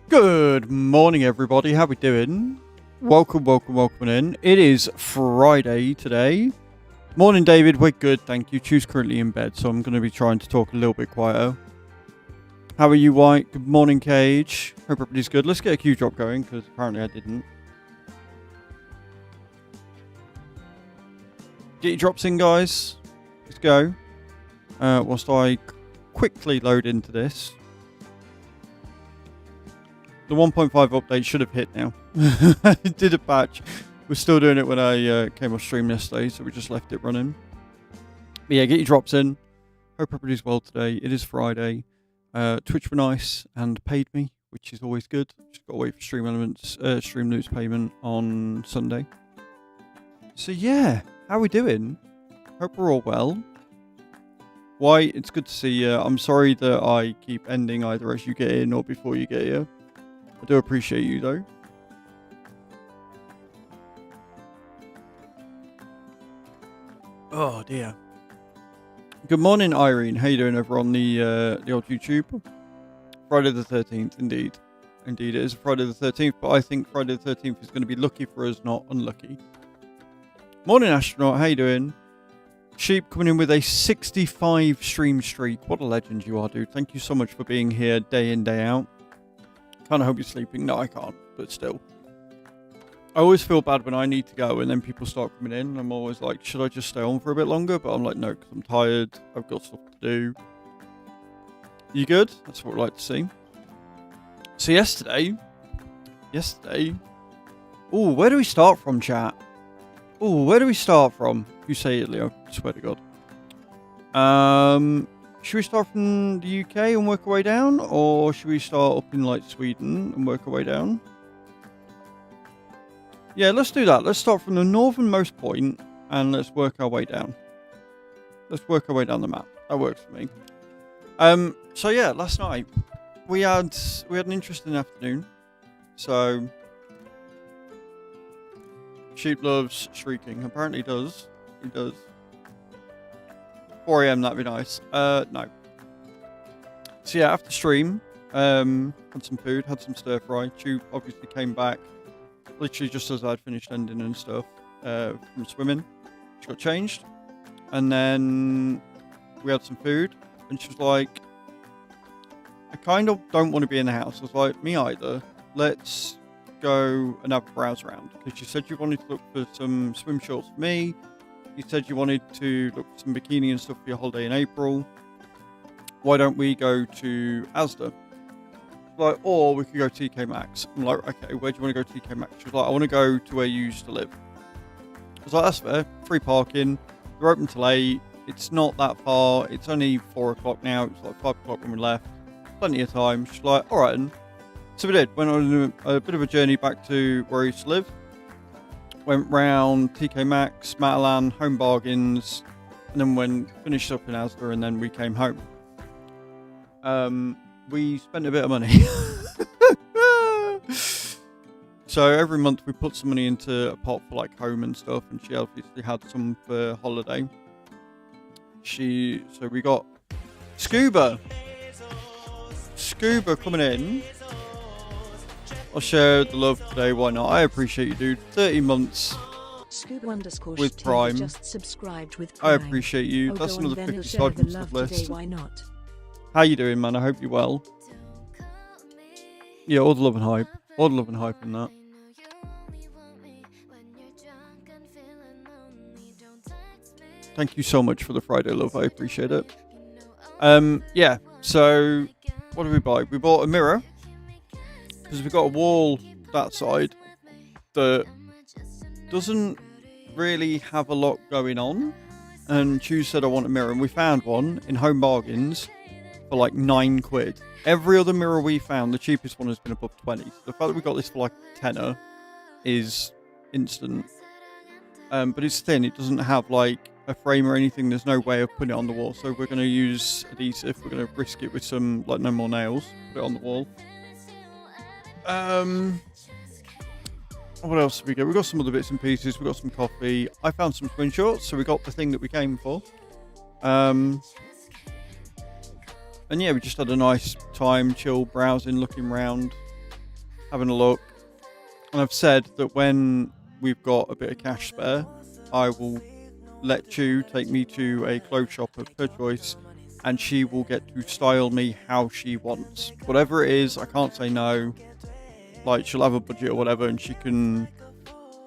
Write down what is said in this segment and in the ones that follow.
Good morning, everybody. How we doing? Welcome in. It is Friday today. Morning, David. We're good, thank you. Chu's currently in bed, so I'm going to be trying to talk a little bit quieter. How are you, White? Good morning, Cage. Hope everybody's good. Let's get a Q drop going, because apparently I didn't. Get your drops in, guys. Let's go. Whilst I quickly load into this. The 1.5 update should have hit now. It did a patch. We're still doing it when I came off stream yesterday, so we just left it running. But yeah, get your drops in. Hope everybody's well today. It is Friday. Twitch were nice and paid me, which is always good. Just got to wait for Stream Elements, Stream Loot's payment on Sunday. So yeah, how are we doing? Hope we're all well. White, it's good to see you. I'm sorry that I keep ending either as you get in or before you get here. I do appreciate you though. Oh dear. Good morning, Irene. How you doing over on the old YouTube? Friday the 13th, indeed. Indeed, it is Friday the 13th, but I think Friday the 13th is going to be lucky for us, not unlucky. Morning, Astronaut. How you doing? Sheep coming in with a 65 stream streak. What a legend you are, dude. Thank you so much for being here day in, day out. Kind of hope you're sleeping. No, I can't, but still. I always feel bad when I need to go and then people start coming in. I'm always like, should I just stay on for a bit longer? But I'm like, no, because I'm tired. I've got stuff to do. You good? That's what I'd like to see. So yesterday. Oh, where do we start from, chat? Oh, where do we start from? You say it, Leo. I swear to God. Should we start from the UK and work our way down? Or should we start up in like Sweden and work our way down? Yeah, let's do that. Let's start from the northernmost point and let's work our way down. Let's work our way down the map. That works for me. So yeah, last night we had an interesting afternoon. So Sheep loves shrieking. Apparently he does. He does. 4 AM, that'd be nice. No. So yeah, after stream, had some food, had some stir fry. Chu obviously came back literally just as I'd finished ending and stuff from swimming. She got changed. And then we had some food. And she was like, I kind of don't want to be in the house. I was like, me either. Let's go and have a browse around. Because you said you wanted to look for some swim shorts for me. You said you wanted to look for some bikini and stuff for your holiday in April. Why don't we go to Asda? Like, or we could go TK Maxx. I'm like, okay, where do you want to go to TK Maxx? She was like, I want to go to where you used to live. I was like, that's fair. Free parking. They're open till 8. It's not that far. It's only 4 o'clock now. It's like 5 o'clock when we left. Plenty of time. She's like, all right. And so we did. Went on a bit of a journey back to where I used to live. Went round TK Maxx, Matalan, Home Bargains, and then finished up in Asda, and then we came home. We spent a bit of money. So every month we put some money into a pot for like home and stuff, and she obviously had some for holiday. So we got Scuba coming in. I'll share the love today, why not? I appreciate you, dude. 30 months with Prime. Just subscribed with Prime. I appreciate you. That's another 50 side from sub list. Why not? How you doing, man? I hope you're well. Yeah, all the love and hype. All the love and hype in that. Thank you so much for the Friday love. I appreciate it. Yeah, so what did we buy? We bought a mirror. Because we've got a wall that side that doesn't really have a lot going on. And Chu said I want a mirror, and we found one in Home Bargains for like £9. Every other mirror we found, the cheapest one has been above 20. So the fact that we got this for like tenner is instant. But it's thin. It doesn't have like a frame or anything. There's no way of putting it on the wall. So we're going to use adhesive. We're going to risk it with some like no more nails. Put it on the wall. What else did we get? We got some other bits and pieces. We got some coffee. I found some swim shorts, so we got the thing that we came for. And yeah, we just had a nice time, chill, browsing, looking around. having a look, and I've said that when we've got a bit of cash spare, I will let Chu take me to a clothes shop of her choice, and she will get to style me how she wants. Whatever it is, I can't say no. Like, she'll have a budget or whatever, and she can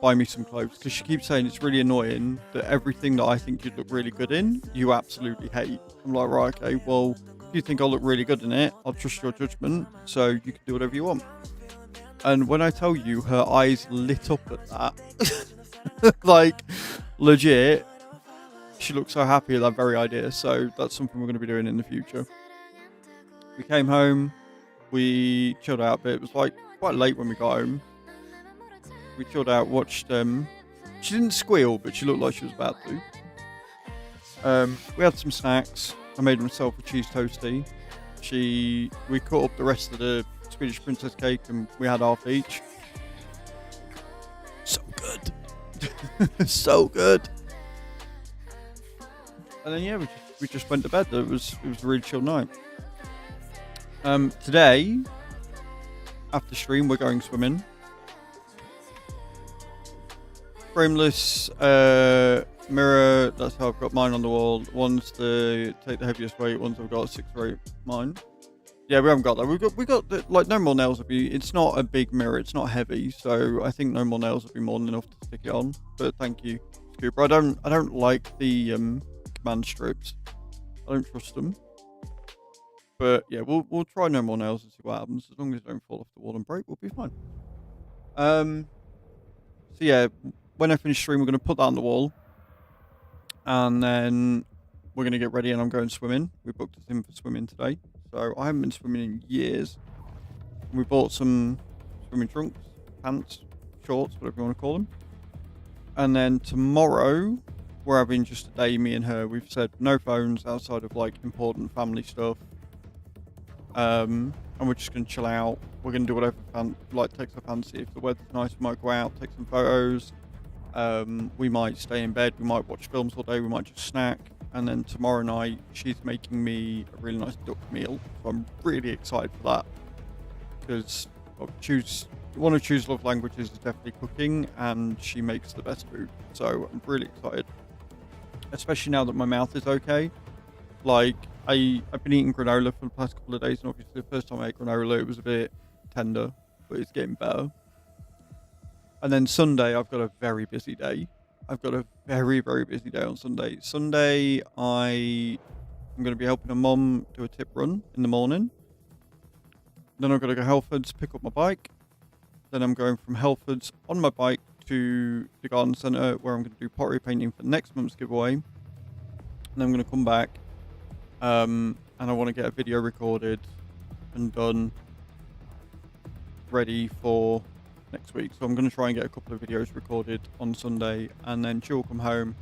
buy me some clothes. Because she keeps saying it's really annoying that everything that I think you'd look really good in, you absolutely hate. I'm like, right, okay, well, if you think I'll look really good in it, I'll trust your judgment, so you can do whatever you want. And when I tell you, her eyes lit up at that. Like, legit. She looks so happy at that very idea, so that's something we're going to be doing in the future. We came home, we chilled out a bit. It was like quite late when we got home. We chilled out, watched she didn't squeal, but she looked like she was about to. We had some snacks. I made myself a cheese toastie. We cut up the rest of the Swedish princess cake and we had half each. So good. So good. And then yeah, we just went to bed. It was a really chill night. Today, after stream, we're going swimming. Frameless mirror. That's how I've got mine on the wall. One's to take the heaviest weight. One's I've got a 6 or 8 mine. Yeah, we haven't got that. We got the, like, no more nails would be. It's not a big mirror. It's not heavy, so I think no more nails would be more than enough to stick it on. But thank you, Scooper. I don't like the command strips. I don't trust them. But yeah, we'll try no more nails and see what happens. As long as they don't fall off the wall and break, we'll be fine. So yeah, when I finish stream, we're going to put that on the wall, and then we're going to get ready, and I'm going swimming. We booked us in for swimming today, so I haven't been swimming in years. We bought some swimming trunks, pants, shorts, whatever you want to call them. And then tomorrow, we're having just a day, me and her. We've said no phones outside of like important family stuff. And we're just going to chill out. We're going to do whatever takes our fancy. If the weather's nice, we might go out, take some photos. We might stay in bed. We might watch films all day. We might just snack. And then tomorrow night, she's making me a really nice duck meal. So I'm really excited for that. Because one of Chu's love languages is definitely cooking, and she makes the best food. So I'm really excited. Especially now that my mouth is okay. Like, I've been eating granola for the past couple of days, and obviously the first time I ate granola, it was a bit tender, but it's getting better. And then Sunday, I've got a very busy day. I've got a very, very busy day on Sunday. Sunday, I'm going to be helping a mum do a tip run in the morning. Then I've got to go Helford's, pick up my bike. Then I'm going from Helford's on my bike to the garden centre, where I'm going to do pottery painting for next month's giveaway. And then I'm going to come back, and I want to get a video recorded and done, ready for next week. So I'm going to try and get a couple of videos recorded on Sunday, and then she'll come home,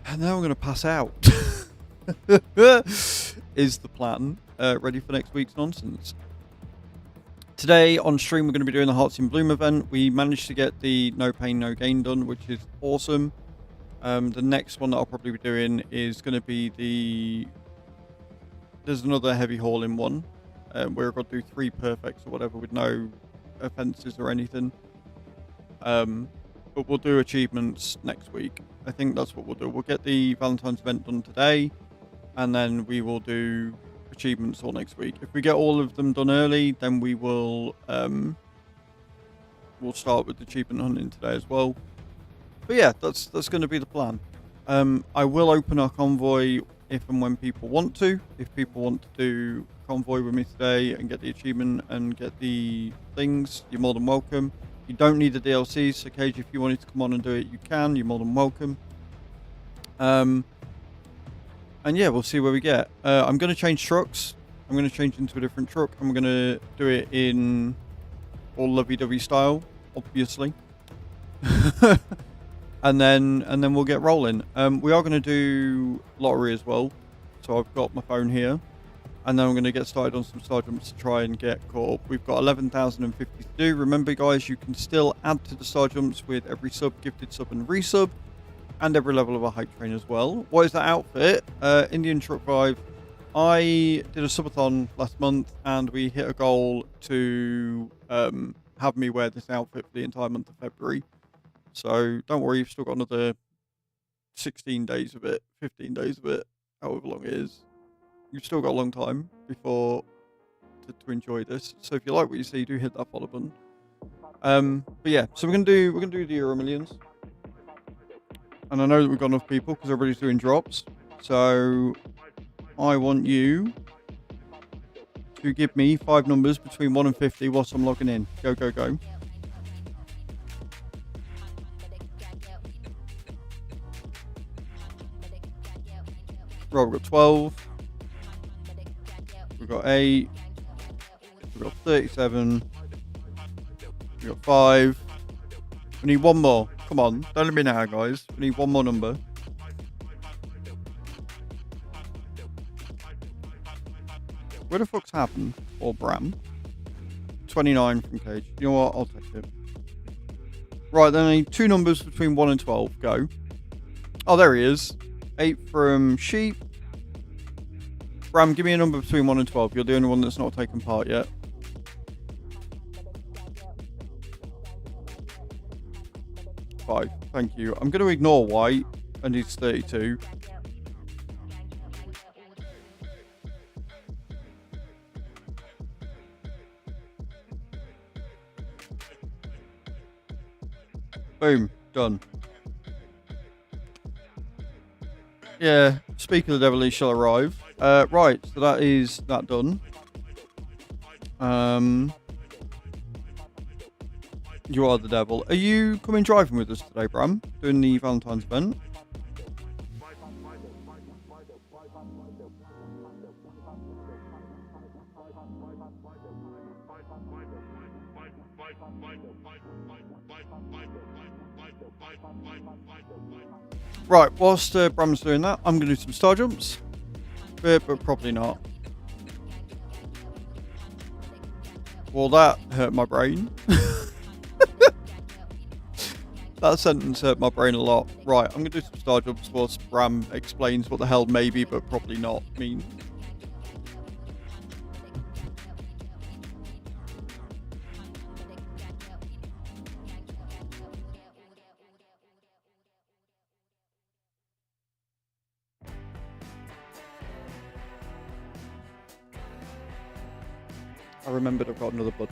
and then I'm going to pass out. Is the plan. Ready for next week's nonsense. Today on stream, we're going to be doing the Hearts in Bloom event. We managed to get the No Pain No Gain done, which is awesome. The next one that I'll probably be doing is going to be there's another heavy hauling one, where I've got to do 3 perfects or whatever with no offences or anything. But we'll do achievements next week. I think that's what we'll do. We'll get the Valentine's event done today, and then we will do achievements all next week. If we get all of them done early, then we will we'll start with achievement hunting today as well. But yeah, that's going to be the plan. I will open our convoy if and when people want to. If people want to do convoy with me today and get the achievement and get the things, you're more than welcome. You don't need the DLCs, so Cage, if you wanted to come on and do it, you can. You're more than welcome. And yeah, we'll see where we get. I'm going to change trucks. I'm going to change into a different truck. I'm going to do it in all lovey-dovey style, obviously. and then we'll get rolling. We are going to do lottery as well. So I've got my phone here. And then I'm going to get started on some star jumps to try and get caught up. We've got 11,050 to do. Remember, guys, you can still add to the star jumps with every sub, gifted sub, and resub. And every level of a hype train as well. What is that outfit? Indian Truck Vibe, I did a subathon last month, and we hit a goal to have me wear this outfit for the entire month of February. So don't worry, you've still got another 16 days of it, 15 days of it, however long it is. You've still got a long time before to enjoy this. So if you like what you see, do hit that follow button. But yeah, so we're gonna do the Euro Millions, and I know that we've got enough people because everybody's doing drops. So I want you to give me 5 numbers between 1 and 50 whilst I'm logging in. Go, go, go. Right, we've got 12. We've got 8. We've got 37. We've got 5. We need one more. Come on, don't let me now, guys. We need one more number. Where the fuck's happened? Or Bram? 29 from Cage. You know what? I'll take it. Right, then I need 2 numbers between 1 and 12. Go. Oh, there he is. 8 from Sheep. Bram, give me a number between 1 and 12. You're the only one that's not taken part yet. 5. Thank you. I'm going to ignore White, and he's 32. Boom. Done. Yeah, speak of the devil, he shall arrive. Right, so that is that done. You are the devil. Are you coming driving with us today, Bram? Doing the Valentine's event? Right, whilst Bram's doing that, I'm going to do some star jumps. But probably not. Well, that hurt my brain. That sentence hurt my brain a lot. Right, I'm going to do some star jumps whilst Bram explains what the hell maybe, but probably not mean. I remembered I've got another bud.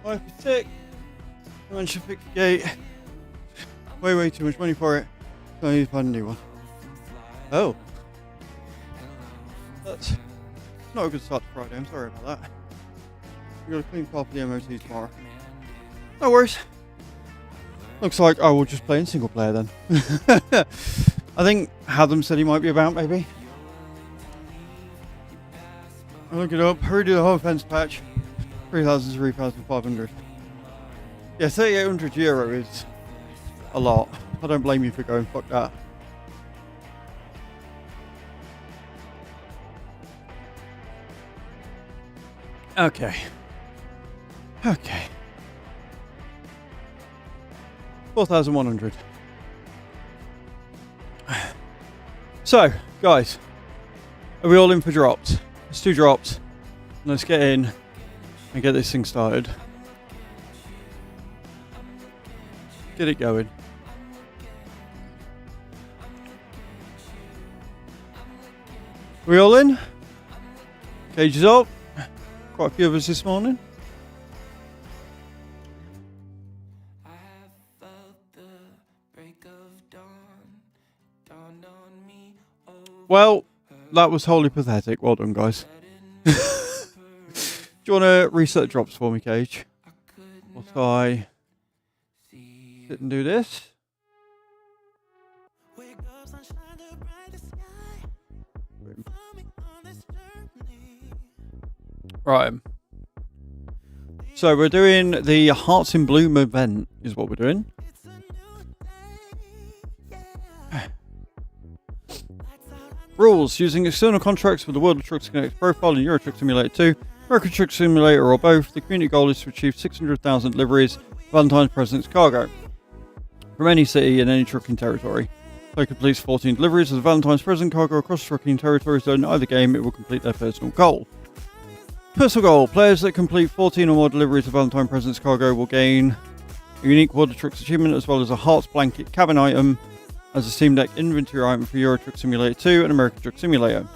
Wife is sick. Everyone should fix the gate. Way too much money for it. So I need to find a new one. Oh. That's not a good start to Friday. I'm sorry about that. We've got a clean car for the MOT tomorrow. No worries. Looks like I will just play in single player then. I think Hadam said he might be about, maybe. I'll look it up. Hurry to the whole fence patch. 3,000 to 3,500. Yeah, 3,800 euro is a lot. I don't blame you for going fuck that. Okay. 4,100. So, guys, are we all in for drops? Let's do drops. Let's get in and get this thing started. Get it going. We all in? Cages up. Quite a few of us this morning. Well, that was wholly pathetic. Well done, guys. Do you want to reset drops for me, Cage? Whilst I sit and do this? Right. So we're doing the Hearts in Bloom event, is what we're doing. Rules: using external contracts with the World of Truck Simulator profile in Euro Truck Simulator 2, American Truck Simulator, or both. The community goal is to achieve 600,000 deliveries of Valentine's Presents cargo from any city in any trucking territory. They complete 14 deliveries of the Valentine's Present cargo across the trucking territories, though in either game it will complete their personal goal. Personal goal: players that complete 14 or more deliveries of Valentine Presents cargo will gain a unique World of Trucks achievement as well as a Hearts blanket cabin item as a Steam Deck inventory item for Euro Truck Simulator 2 and American Truck Simulator.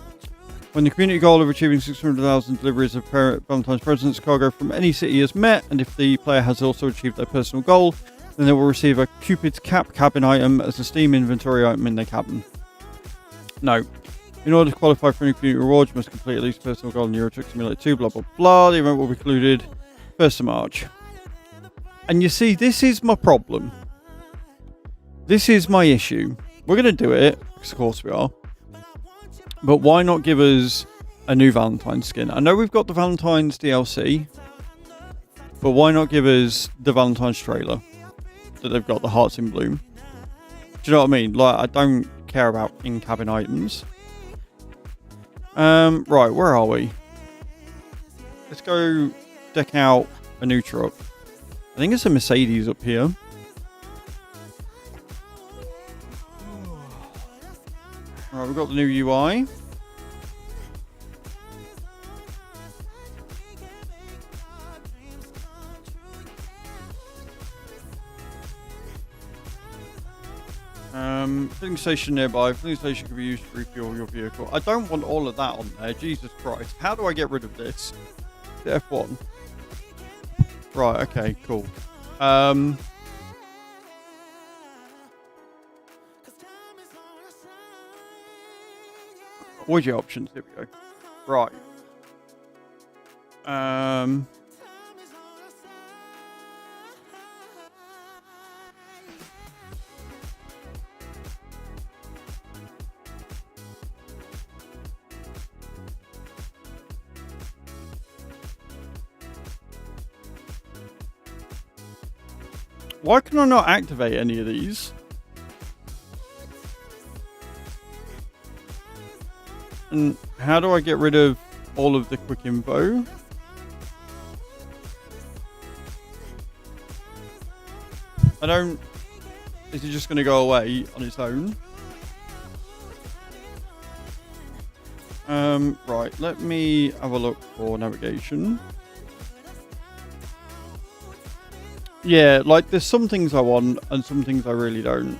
When the community goal of achieving 600,000 deliveries of Valentine's Presents cargo from any city is met, and if the player has also achieved their personal goal, then they will receive a Cupid's Cap cabin item as a Steam inventory item in their cabin. No. In order to qualify for any community rewards, you must complete at least personal goal in Euro Truck Simulator 2, blah blah blah. The event will be concluded 1st of March. And you see, this is my problem. This is my issue. We're going to do it, because of course we are. But why not give us a new Valentine's skin? I know we've got the Valentine's DLC, but why not give us the Valentine's trailer that they've got, the Hearts in Bloom? Do you know what I mean? Like, I don't care about in-cabin items. Right, where are we? Let's go deck out a new truck. I think it's a Mercedes up here. Alright, we've got the new UI. Filling station nearby. Filling station can be used to refuel your vehicle. I don't want all of that on there. Jesus Christ. How do I get rid of this? The F1. Right, okay, cool. Avoid your options. Here we go. Right. Why can I not activate any of these? And how do I get rid of all of the quick info? I don't... Is it just going to go away on its own? Right, let me have a look for navigation. Yeah, like there's some things I want and some things I really don't.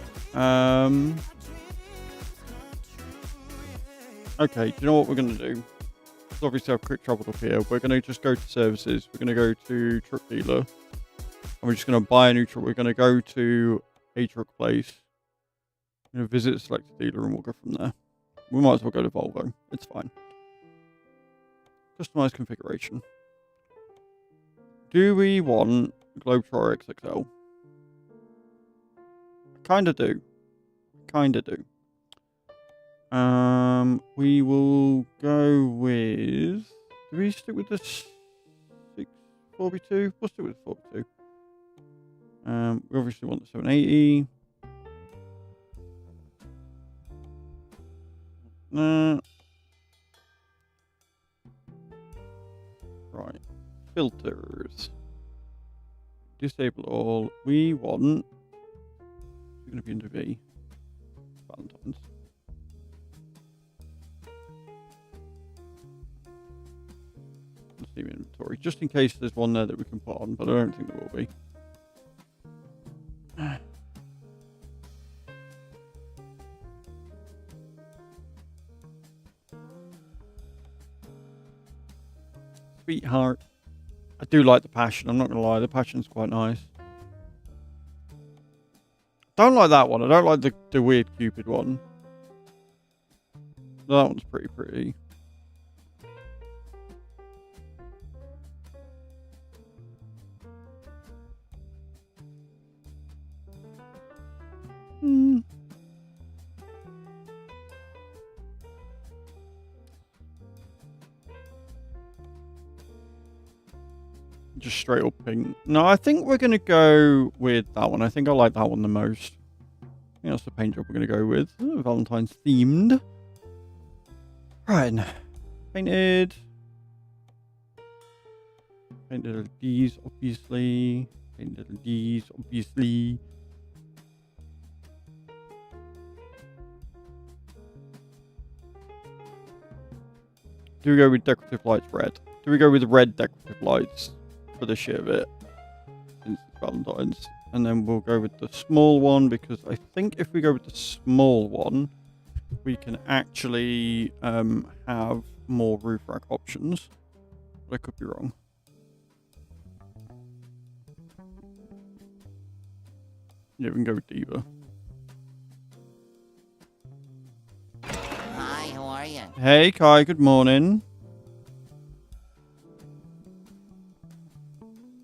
Okay, do you know what we're going to do? Because obviously I've quick traveled up here. We're going to just go to services. We're going to go to truck dealer. And we're just going to buy a new truck. We're going to go to a truck place. We're going to visit a selected dealer and we'll go from there. We might as well go to Volvo. It's fine. Customize configuration. Do we want Globetrotter XXL? Kinda do. Kinda do. We will go with... Do we stick with the 642? We'll stick with the 42. We obviously want the 780. Right. Filters. Disable all. We want going to be under V? Valentine's. Let's leave inventory, just in case there's one there that we can put on, but I don't think there will be. Sweetheart. I do like the passion, I'm not going to lie, the passion's quite nice. Don't like that one, I don't like the weird Cupid one. That one's pretty. Just straight up pink. No, I think we're going to go with that one. I think I like that one the most. I think that's the paint job we're going to go with. Ooh, Valentine's themed. Right. Painted. Painted these, obviously. Painted these, obviously. Do we go with decorative lights red? Do we go with red decorative lights for the shit of it? Since it's Valentine's. And then we'll go with the small one, because I think if we go with the small one, we can actually have more roof rack options. But I could be wrong. Yeah, we can go with Diva. Hi, how are you? Hey, Kai, good morning.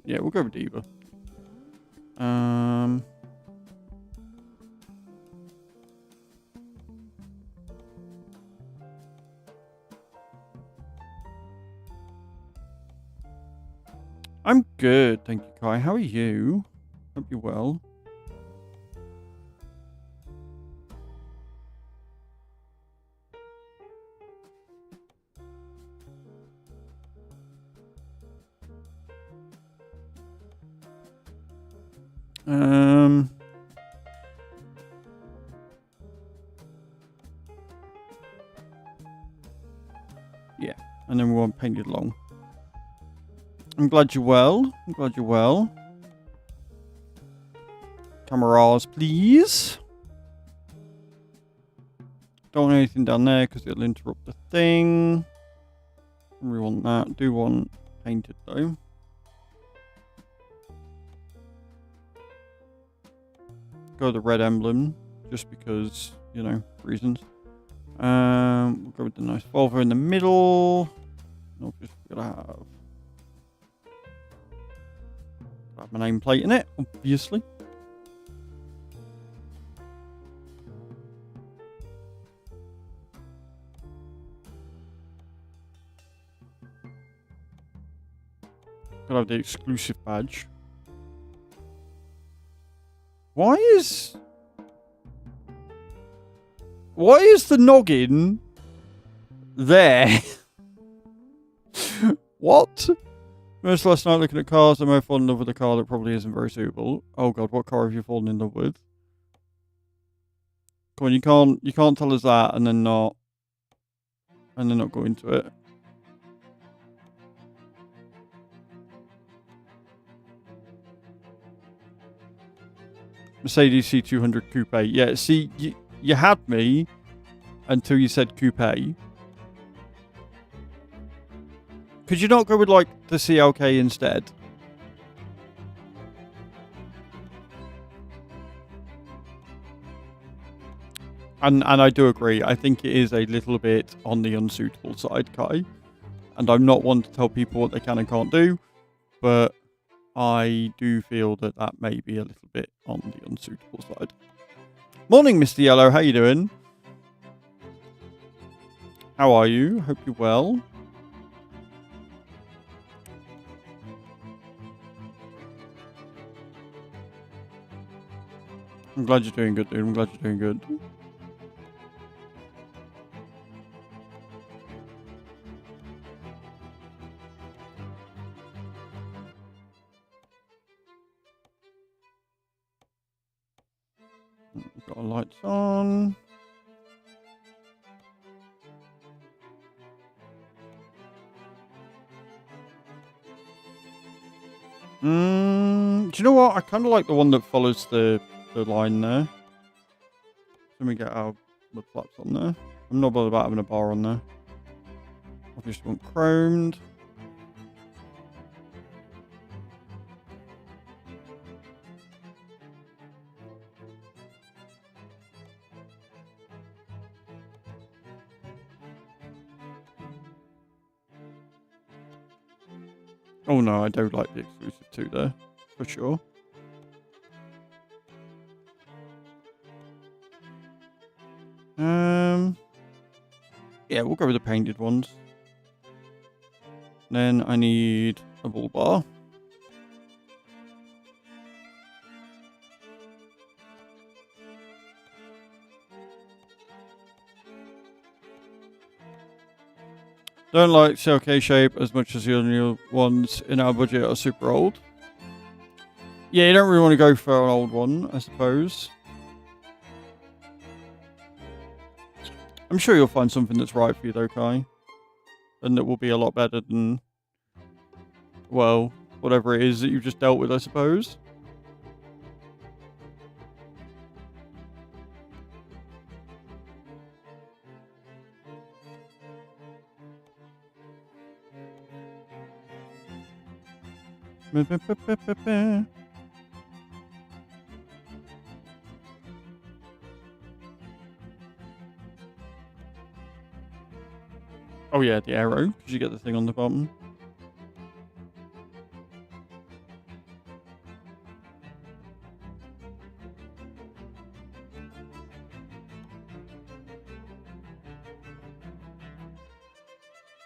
Yeah, we'll go with Diva. I'm good, thank you, Kai. How are you? Hope you're well. Yeah, and then we want painted long. I'm glad you're well. I'm glad you're well. Cameras, please. Don't want anything down there because it'll interrupt the thing. We want that. Do want painted though. Go the red emblem, just because, you know, reasons. We'll go with the nice Volvo in the middle. Obviously, we're gonna have my nameplate in it, obviously. Gotta have the exclusive badge. Why is the noggin there? What? Most last night looking at cars, I may have fallen in love with a car that probably isn't very suitable. Oh god, what car have you fallen in love with? Come on, you can't tell us that and then not go into it. Mercedes C200 Coupe. Yeah, see, you had me until you said Coupe. Could you not go with, like, the CLK instead? And I do agree. I think it is a little bit on the unsuitable side, Kai. And I'm not one to tell people what they can and can't do, but I do feel that that may be a little bit on the unsuitable side. Morning, Mr. Yellow. How you doing? How are you? Hope you're well. I'm glad you're doing good, dude. I'm glad you're doing good. We've got our lights on. Do you know what? I kind of like the one that follows the line there. Let me get our mud flaps on there. I'm not bothered about having a bar on there. I just want chromed. Oh no, I do like the exclusive 2 there, for sure. Yeah, we'll go with the painted ones. Then I need a bull bar. Don't like CLK shape as much as the other ones in our budget are super old. Yeah, you don't really want to go for an old one, I suppose. I'm sure you'll find something that's right for you though, Kai. And that will be a lot better than, well, whatever it is that you've just dealt with, I suppose. Oh yeah, the arrow, because you get the thing on the bottom.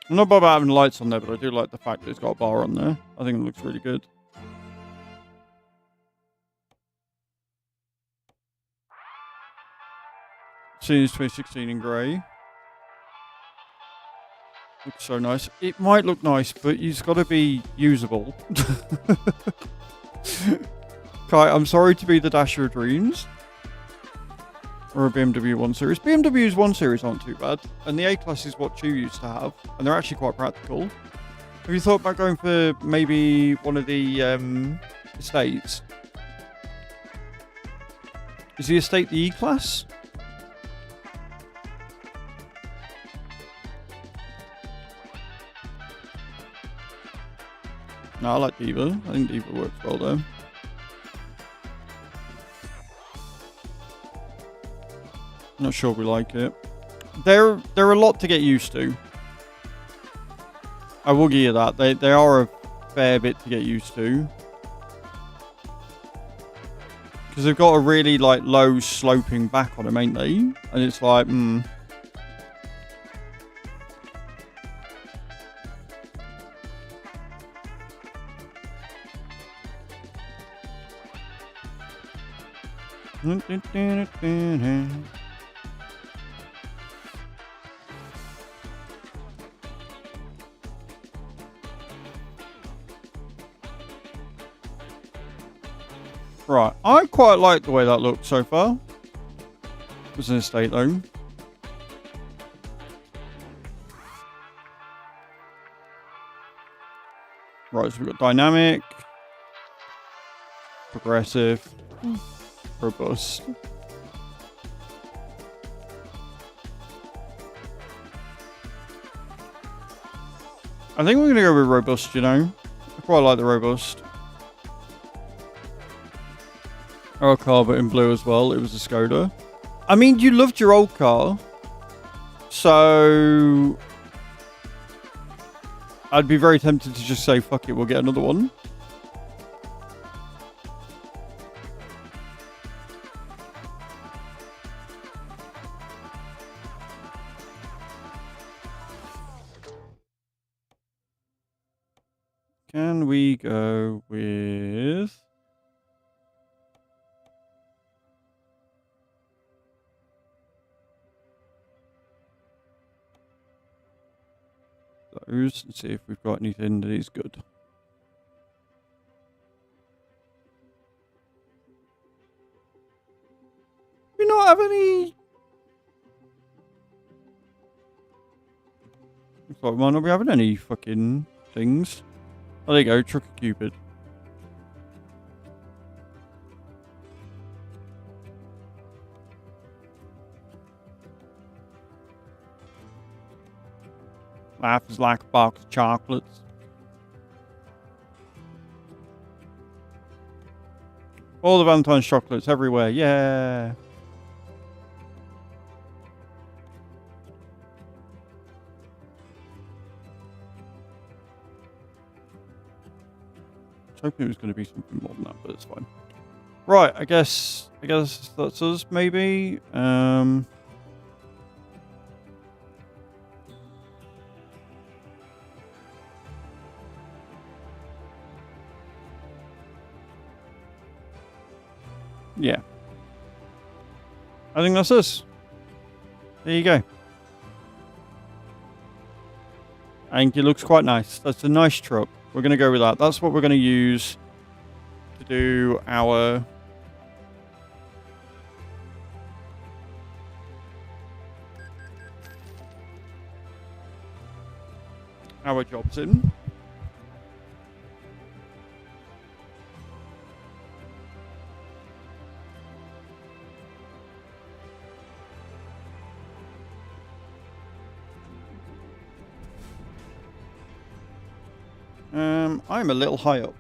I'm not bothered about having lights on there, but I do like the fact that it's got a bar on there. I think it looks really good. Seeing 2016 in grey. Looks so nice. It might look nice, but it's got to be usable. Kai, I'm sorry to be the dasher of dreams. Or a BMW 1 Series. BMW's 1 Series aren't too bad. And the A-Class is what you used to have. And they're actually quite practical. Have you thought about going for maybe one of the estates? Is the estate the E-Class? No, I like Diva. I think Diva works well though. Not sure we like it. They're a lot to get used to. I will give you that. They are a fair bit to get used to. Because they've got a really like low sloping back on them, ain't they? And it's like, Right, I quite like the way that looks so far. It's an estate though. Right, so we've got dynamic, progressive, robust. I think we're going to go with robust, you know. I quite like the robust. Our car, but in blue as well. It was a Skoda. I mean, you loved your old car. So I'd be very tempted to just say, fuck it, we'll get another one. Can we go with... those and see if we've got anything that is good. We not have any. Looks like we might not be having any fucking things. Oh, there you go, Trucker Cupid. Life is like a box of chocolates. All the Valentine's chocolates everywhere, yeah. I was hoping it was going to be something more than that, but it's fine. Right, I guess that's us, maybe. Yeah. I think that's us. There you go. I think it looks quite nice. That's a nice truck. We're going to go with that. That's what we're going to use to do our... our jobs in. I'm a little high up.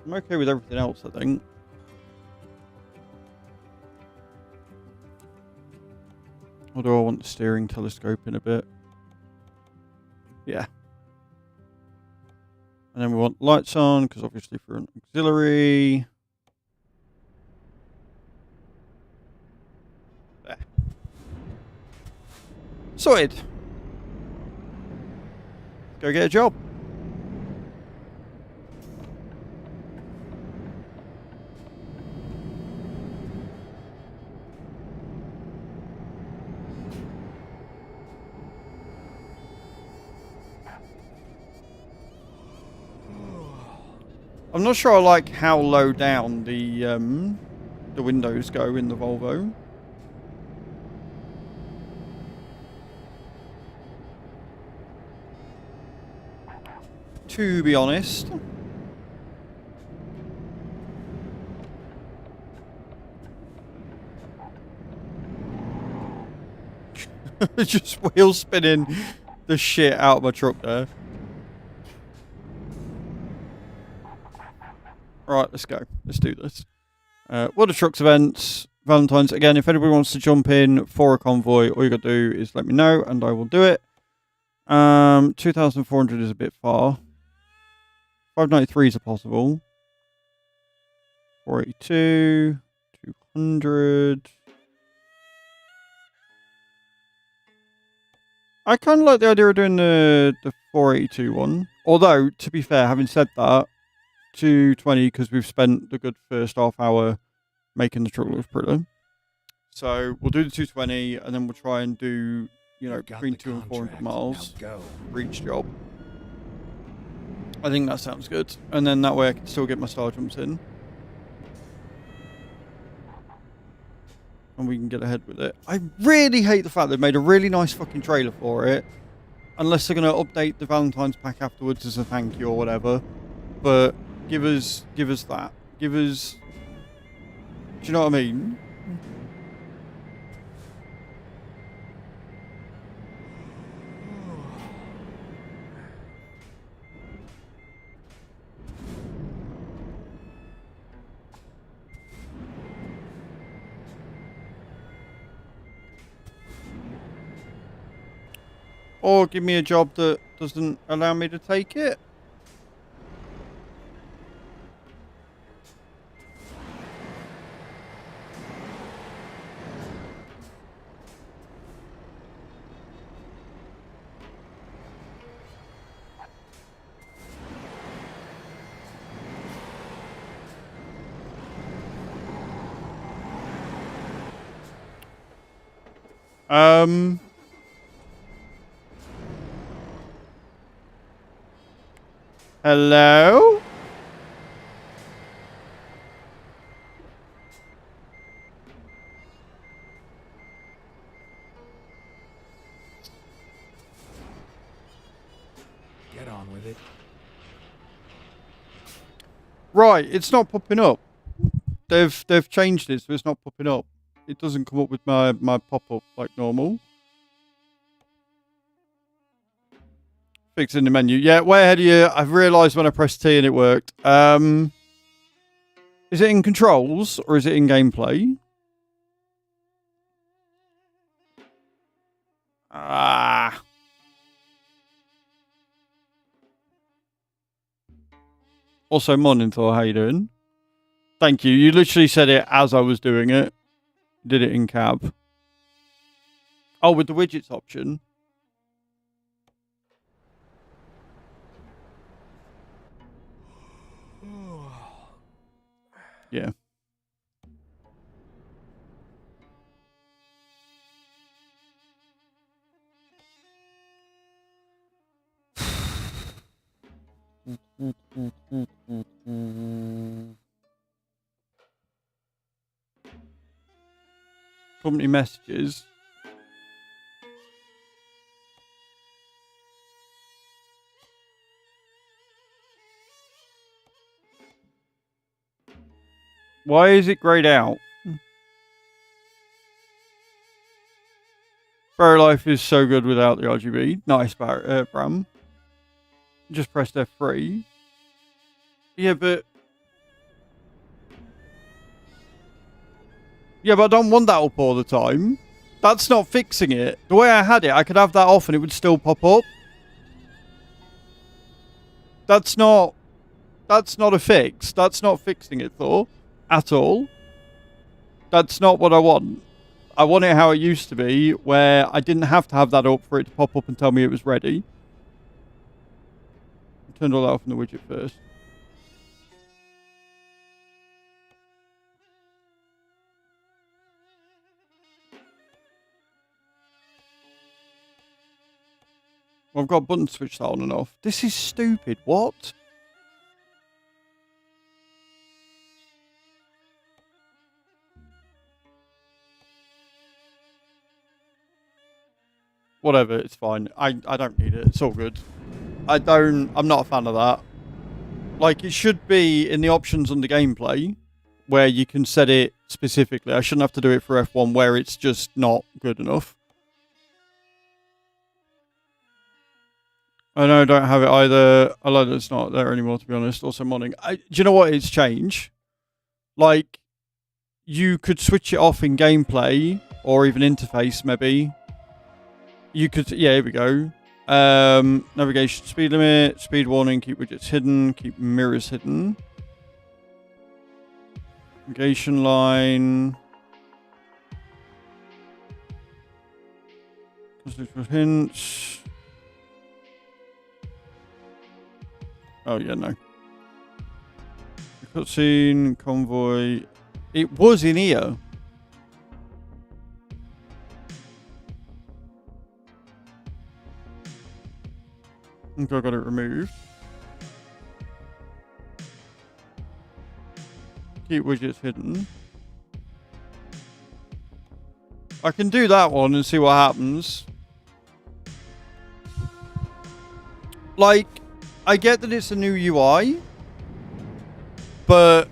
I'm okay with everything else, I think. Although I want the steering telescope in a bit. Yeah. And then we want lights on, because obviously for an auxiliary. There. Sorted. Go get a job. I'm not sure I like how low down the windows go in the Volvo. To be honest. Just wheel spinning the shit out of my truck there. Right, let's go. Let's do this. Water Trucks events, Valentine's. Again, if anybody wants to jump in for a convoy, all you got to do is let me know and I will do it. 2,400 is a bit far. 593s are possible. 482, 200. I kind of like the idea of doing the 482 one. Although, to be fair, having said that, 220 because we've spent the good first half hour making the truck look pretty. So we'll do the 220 and then we'll try and do, you know, between 200 and 400 miles for each job. I think that sounds good. And then that way I can still get my star jumps in. And we can get ahead with it. I really hate the fact they've made a really nice fucking trailer for it. Unless they're going to update the Valentine's pack afterwards as a thank you or whatever. But give us that. Give us... Do you know what I mean? Or give me a job that doesn't allow me to take it. Hello? Get on with it. Right, it's not popping up. They've changed it, so it's not popping up. It doesn't come up with my pop-up like normal. Fixing the menu. Yeah, way ahead of you. I've realised when I pressed T and it worked. Is it in controls or is it in gameplay? Ah. Also, morning, Thor. How you doing? Thank you. You literally said it as I was doing it. Did it in cab. Oh, with the widgets option. Yeah. Company messages. Why is it grayed out? Bro Life is so good without the RGB. Nice, Bram. Just pressed F3. Yeah, but I don't want that up all the time. That's not fixing it. The way I had it, I could have that off and it would still pop up. That's not a fix. That's not fixing it, Thor. At all. That's not what I want. I want it how it used to be, where I didn't have to have that up for it to pop up and tell me it was ready. I turned all that off in the widget first. Well, I've got buttons switched on and off. This is stupid. What? Whatever, it's fine. I don't need it. It's all good. I'm not a fan of that. Like, it should be in the options under gameplay where you can set it specifically. I shouldn't have to do it for F1 where it's just not good enough. I know I don't have it either. I like that it's not there anymore, to be honest. Also, modding. Do you know what? It's changed. Like, you could switch it off in gameplay or even interface, maybe. You could, yeah, here we go. Navigation speed limit, speed warning, keep widgets hidden, keep mirrors hidden. Navigation line. Hints. Oh, yeah, no. Cutscene, convoy. It was in here. I think I got it removed. Keep widgets hidden. I can do that one and see what happens. Like, I get that it's a new UI, but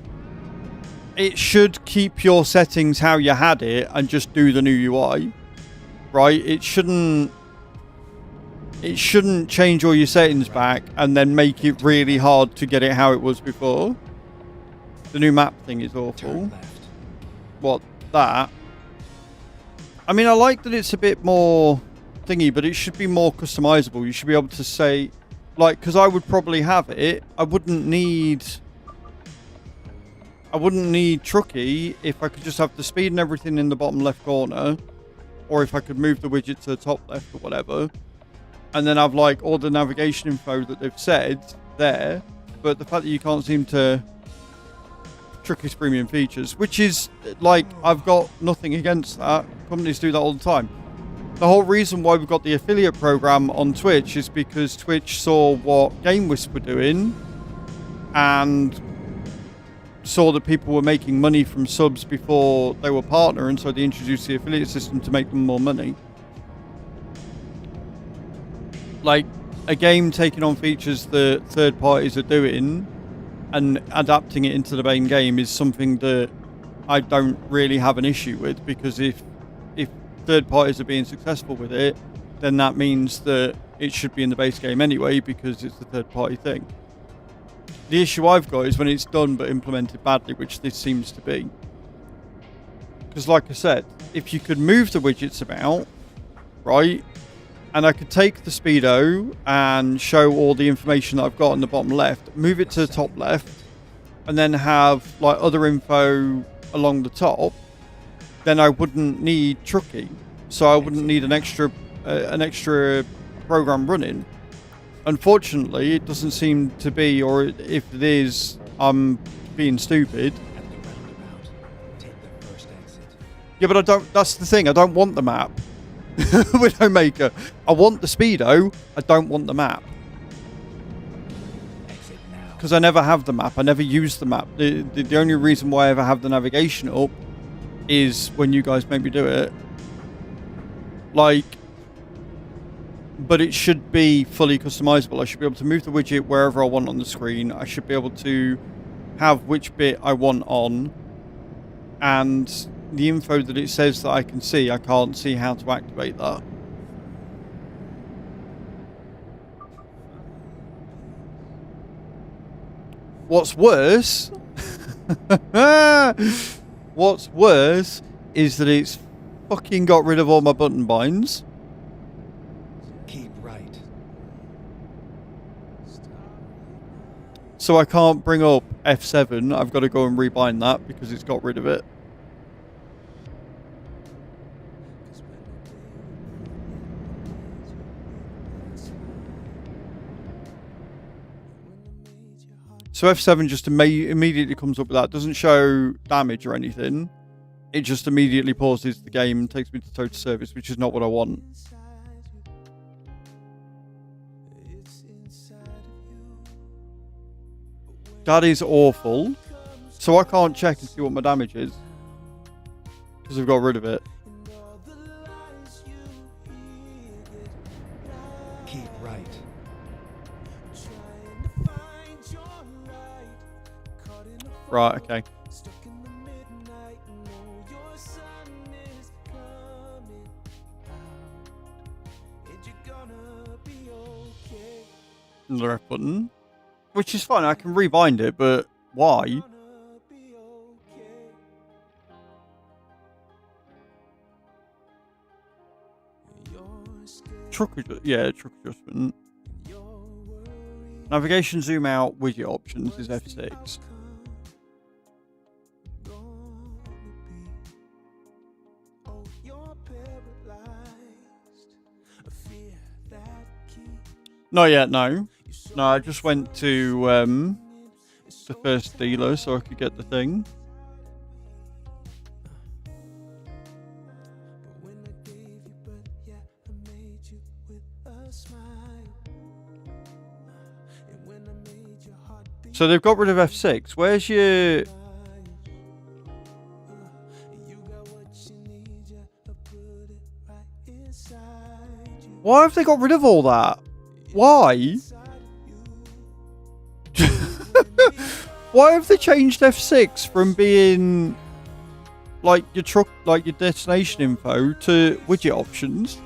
it should keep your settings how you had it and just do the new UI, right? It shouldn't change all your settings back and then make it really hard to get it how it was before. The new map thing is awful. Turn left. What, that? I mean, I like that it's a bit more thingy, but it should be more customizable. You should be able to say, like, because I would probably have it. I wouldn't need Truckee if I could just have the speed and everything in the bottom left corner, or if I could move the widget to the top left or whatever, and then have like all the navigation info that they've said there. But the fact that you can't seem to Truckee's premium features, which is like, I've got nothing against that. Companies do that all the time. The whole reason why we've got the affiliate program on Twitch is because Twitch saw what Game Wisp were doing and saw that people were making money from subs before they were partner, and so they introduced the affiliate system to make them more money. Like, a game taking on features that third parties are doing and adapting it into the main game is something that I don't really have an issue with, because if third parties are being successful with it, then that means that it should be in the base game anyway, because it's the third party thing. The issue I've got is when it's done but implemented badly, which this seems to be. Because like I said, if you could move the widgets about, right, and I could take the speedo and show all the information that I've got on the bottom left, move it to the top left, and then have like other info along the top, then I wouldn't need Truckee, so I wouldn't need an extra program running. Unfortunately, it doesn't seem to be, or if it is, I'm being stupid. Yeah, but I don't. That's the thing. I don't want the map. Widowmaker. I want the speedo. I don't want the map. Because I never have the map. I never use the map. The only reason why I ever have the navigation up is when you guys make me do it. Like, but it should be fully customizable. I should be able to move the widget wherever I want on the screen. I should be able to have which bit I want on, and the info that it says that I can see, I can't see how to activate that. What's worse what's worse is that it's fucking got rid of all my button binds. Keep right. So I can't bring up F7. I've got to go and rebind that because it's got rid of it. So F7 just immediately comes up with that. It doesn't show damage or anything. It just immediately pauses the game and takes me to total service, which is not what I want. That is awful. So I can't check and see what my damage is, because I've got rid of it. Keep right. Right, okay. Another F button. Which is fine, I can rebind it, but why? Truck adjustment. Navigation zoom out widget options is F6. Not yet, no. No, I just went to the first dealer so I could get the thing. So they've got rid of F6. Where's your... Why have they got rid of all that? Why? Why have they changed F6 from being like your truck, like your destination info, to widget options?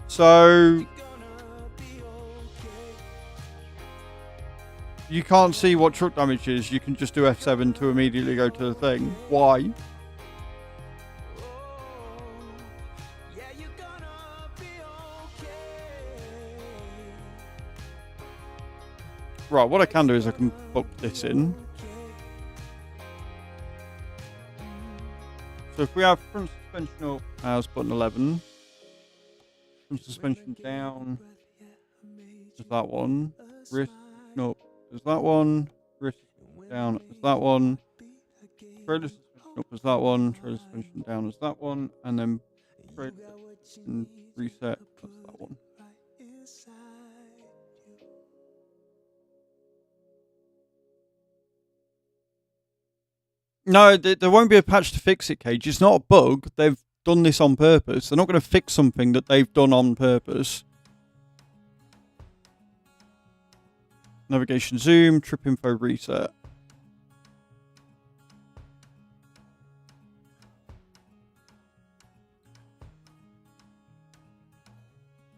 So you can't see what truck damage is. You can just do F7 to immediately go to the thing. Why? Right, what I can do is I can book this in. So if we have front suspension up as button 11, Some suspension down. There's that one. Wrist up. There's that one. Wrist down. There's that one. Trailer suspension up. There's that one. Trailer suspension down. There's that one. And then trailer and reset. That's that one. No, there won't be a patch to fix it, Cage. It's not a bug. They've done this on purpose. They're not going to fix something that they've done on purpose. Navigation zoom, trip info reset.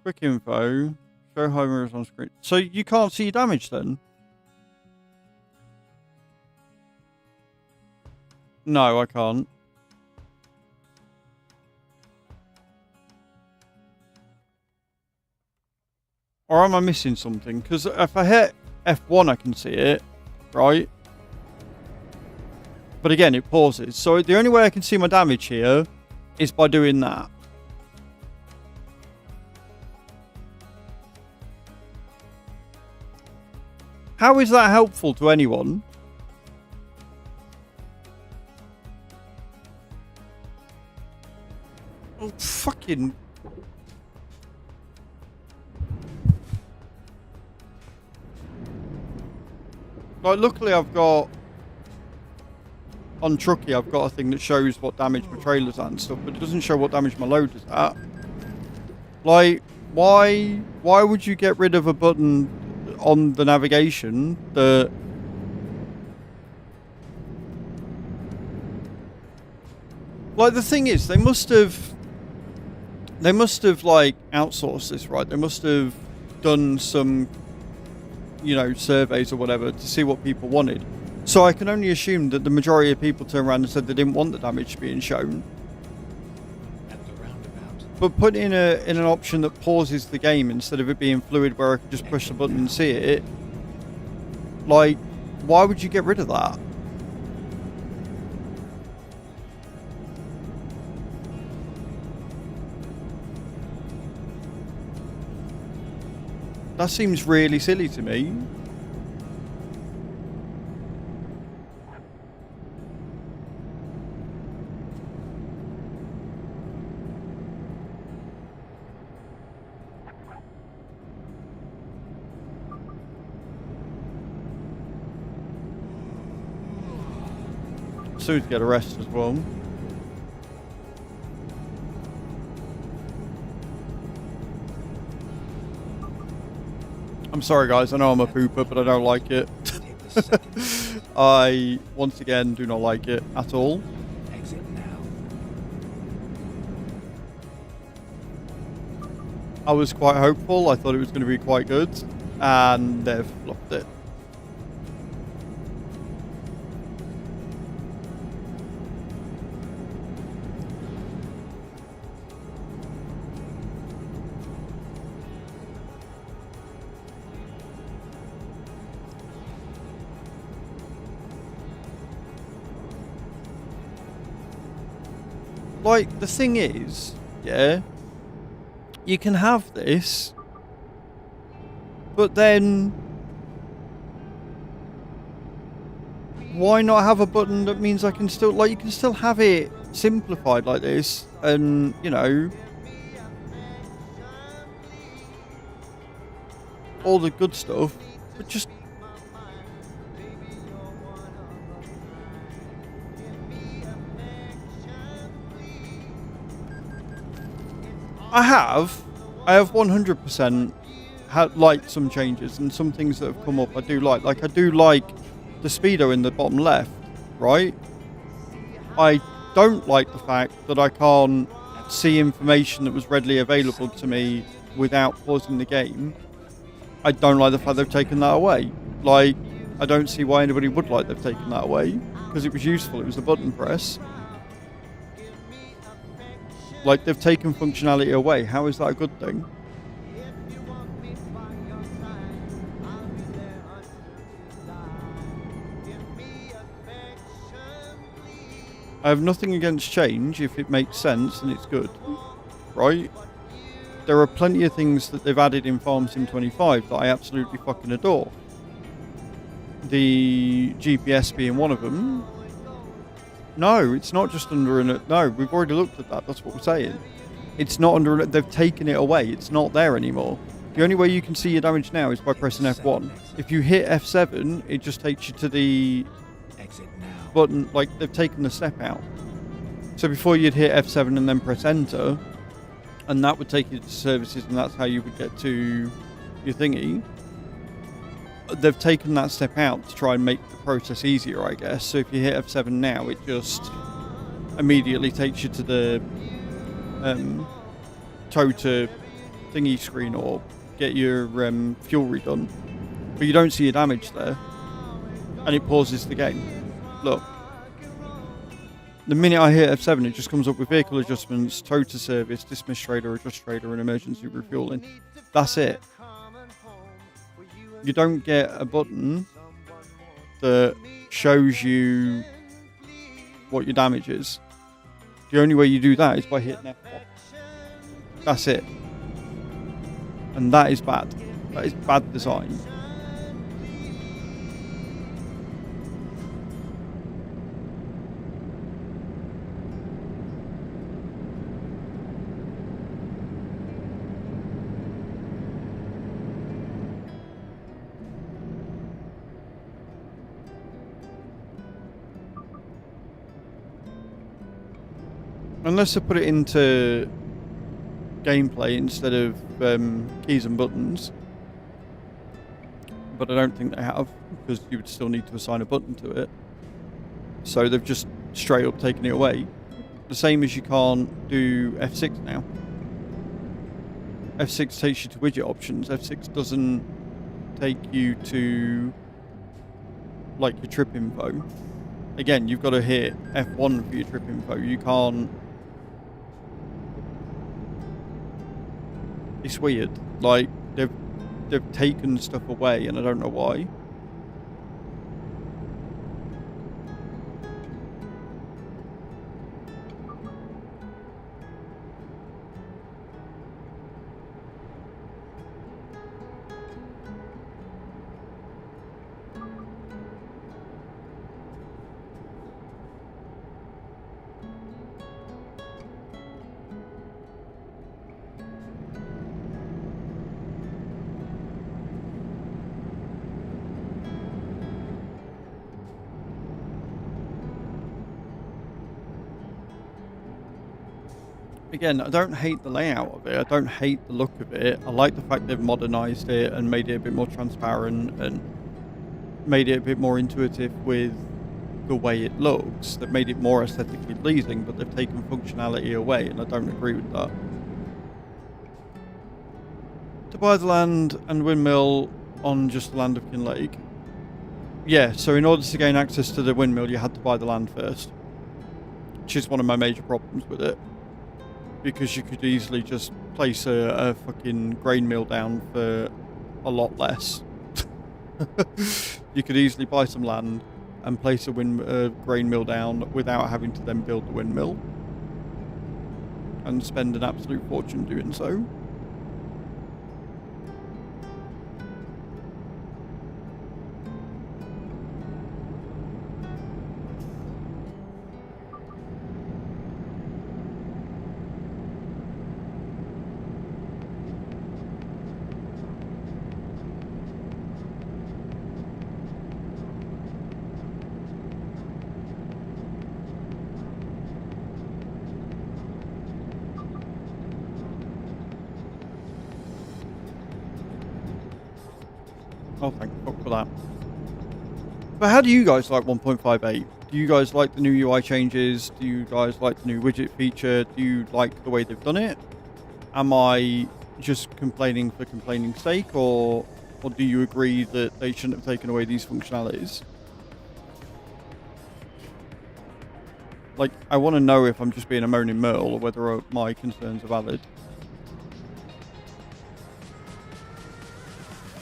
Quick info. Show high mirrors on screen. So you can't see your damage then? No, I can't. Or am I missing something? Because if I hit F1, I can see it, right? But again, it pauses. So the only way I can see my damage here is by doing that. How is that helpful to anyone? Oh, fucking... Like, luckily I've got... On Truckee, I've got a thing that shows what damage my trailer's at and stuff, but it doesn't show what damage my load is at. Like, why would you get rid of a button on the navigation that... Like, the thing is, they must have, like, outsourced this, right? They must have done some, you know, surveys or whatever to see what people wanted. So I can only assume that the majority of people turned around and said they didn't want the damage being shown. At the roundabout. But put in an option that pauses the game instead of it being fluid where I can just push the button and see it. Like, why would you get rid of that? That seems really silly to me. Soon to get arrested as well. I'm sorry guys, I know I'm a pooper, but I don't like it. I, once again, do not like it at all. Exit now. I was quite hopeful, I thought it was going to be quite good, and they've flopped it. Like, the thing is, yeah, you can have this, but then why not have a button that means I can still, like, you can still have it simplified like this, and, you know, all the good stuff, but just... I have 100% liked some changes and some things that have come up I do like. Like, I do like the speedo in the bottom left, right? I don't like the fact that I can't see information that was readily available to me without pausing the game. I don't like the fact they've taken that away. Like, I don't see why anybody would like they've taken that away, because it was useful, it was a button press. Like, they've taken functionality away. How is that a good thing? I have nothing against change if it makes sense and it's good, right? there are plenty of things that they've added in Farm Sim 25 that I absolutely fucking adore. The GPS being one of them. No, it's not just under an... No, we've already looked at that. That's what we're saying. It's not under... They've taken it away. It's not there anymore. The only way you can see your damage now is by pressing F1. If you hit F7, it just takes you to the button. Like, they've taken the step out. So before you'd hit F7 and then press enter, and that would take you to services, and that's how you would get to your thingy. They've taken that step out to try and make the process easier, I guess. So if you hit F7 now, it just immediately takes you to the tow to thingy screen or get your fuel redone. But you don't see your damage there. And it pauses the game. Look. The minute I hit F7, it just comes up with vehicle adjustments, tow to service, dismiss trader, adjust trader, and emergency refueling. That's it. You don't get a button that shows you what your damage is. The only way you do that is by hitting F1. That's it. And that is bad. That is bad design. Unless they put it into gameplay instead of keys and buttons. But I don't think they have, because you would still need to assign a button to it. So they've just straight up taken it away. The same as you can't do F6 now. F6 takes you to widget options. F6 doesn't take you to like your trip info. Again, you've got to hit F1 for your trip info. You can't... It's weird. Like, they've taken stuff away, and I don't know why. Again, I don't hate the layout of it. I don't hate the look of it. I like the fact they've modernized it and made it a bit more transparent and made it a bit more intuitive with the way it looks. They've made it more aesthetically pleasing, but they've taken functionality away, and I don't agree with that. To buy the land and windmill on just the land of Kinlake. Yeah, so in order to gain access to the windmill, you had to buy the land first. Which is one of my major problems with it. Because you could easily just place a fucking grain mill down for a lot less. You could easily buy some land and place a grain mill down without having to then build the windmill. And spend an absolute fortune doing so. Oh, thank fuck for that. But how do you guys like 1.58? Do you guys like the new UI changes? Do you guys like the new widget feature? Do you like the way they've done it? Am I just complaining for complaining's sake, or do you agree that they shouldn't have taken away these functionalities? Like, I want to know if I'm just being a moaning Merle or whether my concerns are valid.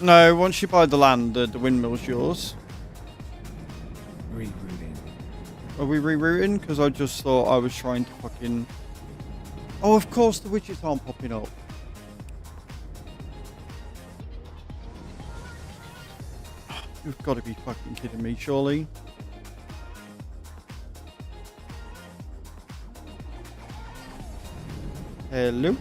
No, once you buy the land, the windmill's yours. Rerouting. Are we rerouting? Because I just thought I was trying to fucking... Oh, of course the widgets aren't popping up. You've got to be fucking kidding me, surely. Hello?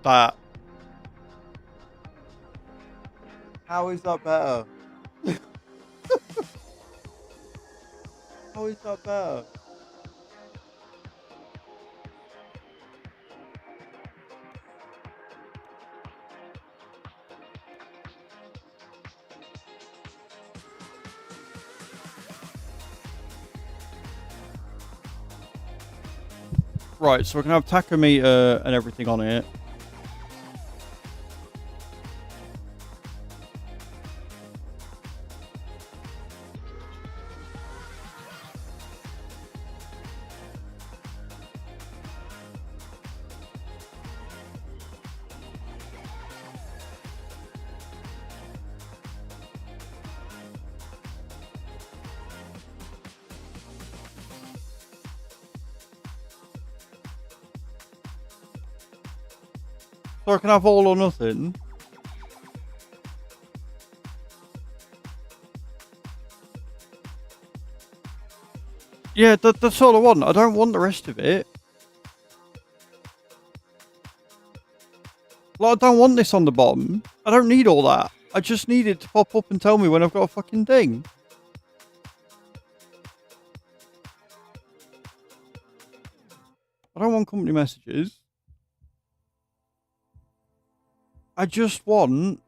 That. How is that better? How is that better? Right, so we can have tachometer and everything on it. So I can have all or nothing. Yeah, that's all I want. I don't want the rest of it. Like, I don't want this on the bottom. I don't need all that. I just need it to pop up and tell me when I've got a fucking thing. I don't want company messages. I just want...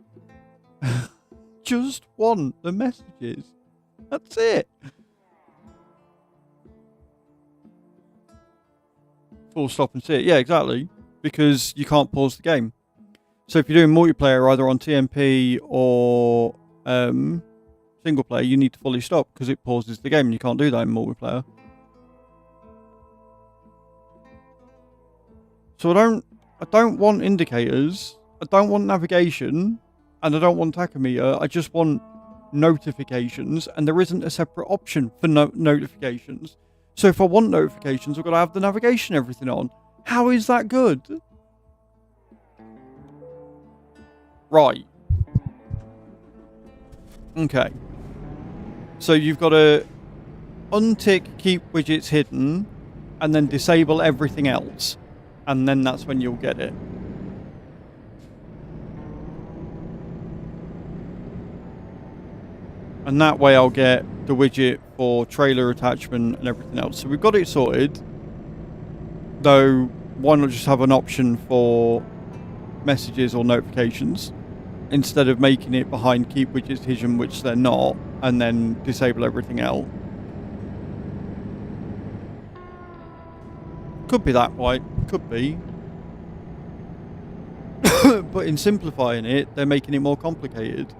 just want the messages. That's it. Full stop and sit. Yeah, exactly. Because you can't pause the game. So if you're doing multiplayer either on TMP or single player, you need to fully stop because it pauses the game and you can't do that in multiplayer. So I don't want indicators. I don't want navigation, and I don't want tachometer. I just want notifications, and there isn't a separate option for notifications. So if I want notifications, I've got to have the navigation and everything on. How is that good? Right. Okay. So you've got to untick keep widgets hidden, and then disable everything else, and then that's when you'll get it. And that way I'll get the widget for trailer attachment and everything else. So we've got it sorted. Though, why not just have an option for messages or notifications instead of making it behind keep widgets hidden, which they're not, and then disable everything else. Could be that way. Could be. But in simplifying it, they're making it more complicated.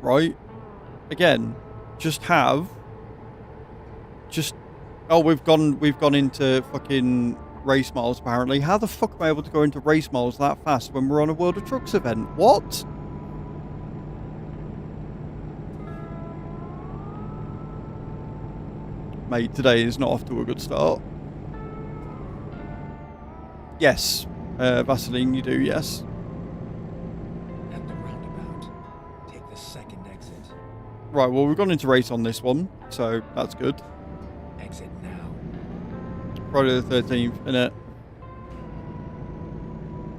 Right? Again, oh, we've gone into fucking race miles apparently. How the fuck am I able to go into race miles that fast when we're on a World of Trucks event? What? Mate, today is not off to a good start. Yes. Vaseline, you do, yes. At the roundabout, take the second exit. Right, well, we've gone into race on this one, so that's good. Exit now. Friday the 13th, innit?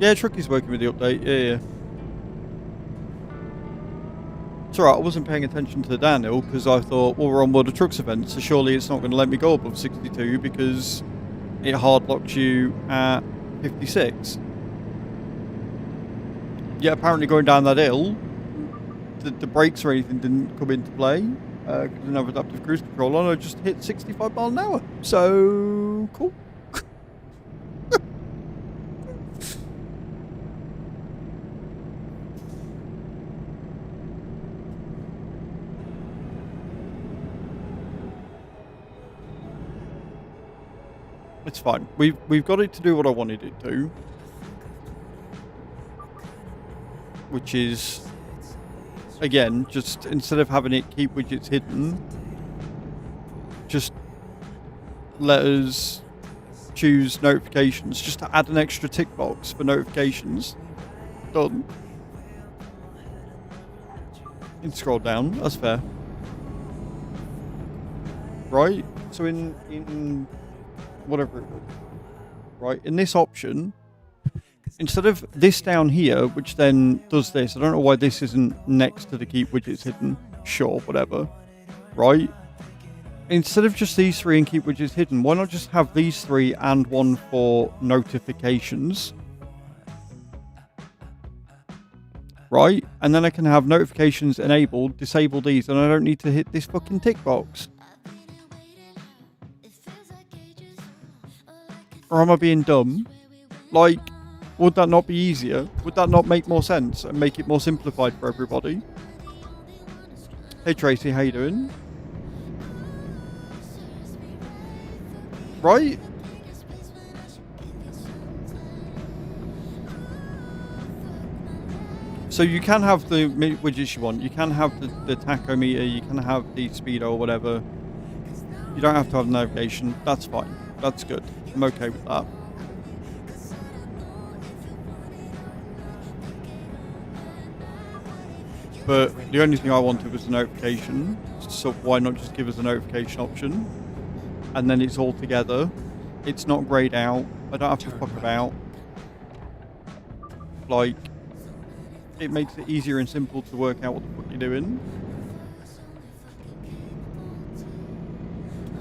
Yeah, Trucky's working with the update, yeah. It's alright, I wasn't paying attention to the downhill because I thought, well, we're on World of Trucks event, so surely it's not going to let me go above 62 because it hard locks you at 56. Yeah, apparently going down that hill, the brakes or anything didn't come into play. I didn't have adaptive cruise control on. I just hit 65 miles an hour. So, cool. it's fine. We've got it to do what I wanted it to, which is, again, just instead of having it keep widgets hidden, just let us choose notifications, just to add an extra tick box for notifications. Done. You can scroll down, that's fair. Right? So in whatever it was, right, in this option, instead of this down here, which then does this, I don't know why this isn't next to the keep widgets hidden. Sure, whatever. Right? Instead of just these three and keep widgets hidden, why not just have these three and one for notifications? Right? And then I can have notifications enabled, disable these, and I don't need to hit this fucking tick box. Or am I being dumb? Like, would that not be easier? Would that not make more sense and make it more simplified for everybody? Hey Tracy, how you doing? Right? So you can have the widgets you want. You can have the tachometer. You can have the speedo or whatever. You don't have to have the navigation. That's fine. That's good. I'm okay with that. But the only thing I wanted was a notification. So why not just give us a notification option? And then it's all together. It's not grayed out. I don't have to fuck about. Like, it makes it easier and simple to work out what the fuck you're doing.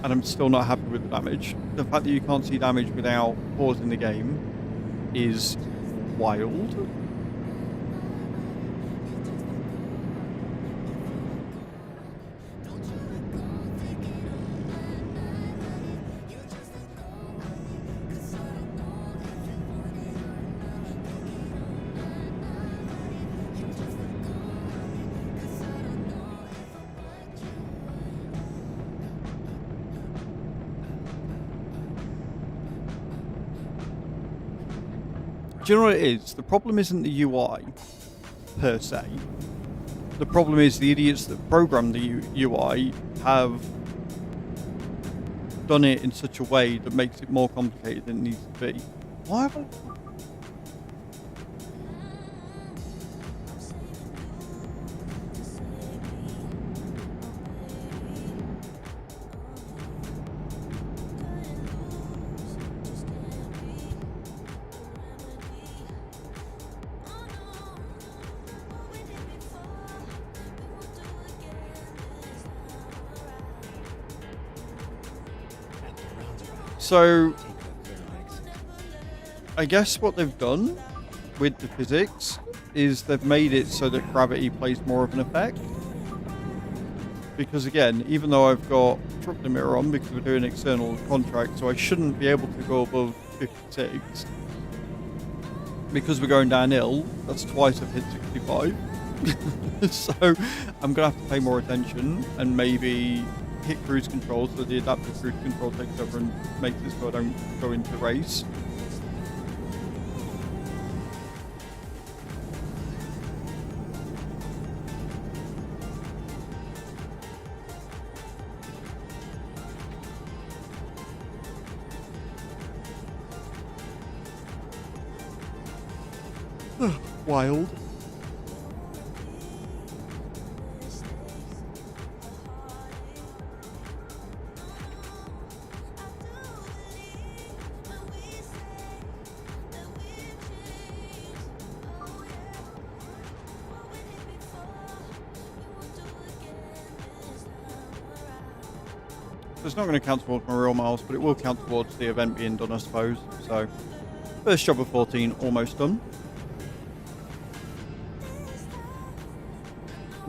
And I'm still not happy with the damage. The fact that you can't see damage without pausing the game is wild. Do you know what it is? The problem isn't the UI, per se. The problem is the idiots that program the UI have done it in such a way that makes it more complicated than it needs to be. Why have I... So, I guess what they've done with the physics is they've made it so that gravity plays more of an effect. Because again, even though I've got truck limiter on because we're doing external contract, so I shouldn't be able to go above 56. Because we're going downhill, that's twice I've hit 65. So, I'm going to have to pay more attention and maybe hit cruise control so the adaptive cruise control takes over and makes it so I don't go into race. Wild. It's not going to count towards my real miles, but it will count towards the event being done, I suppose. So, first job of 14, almost done.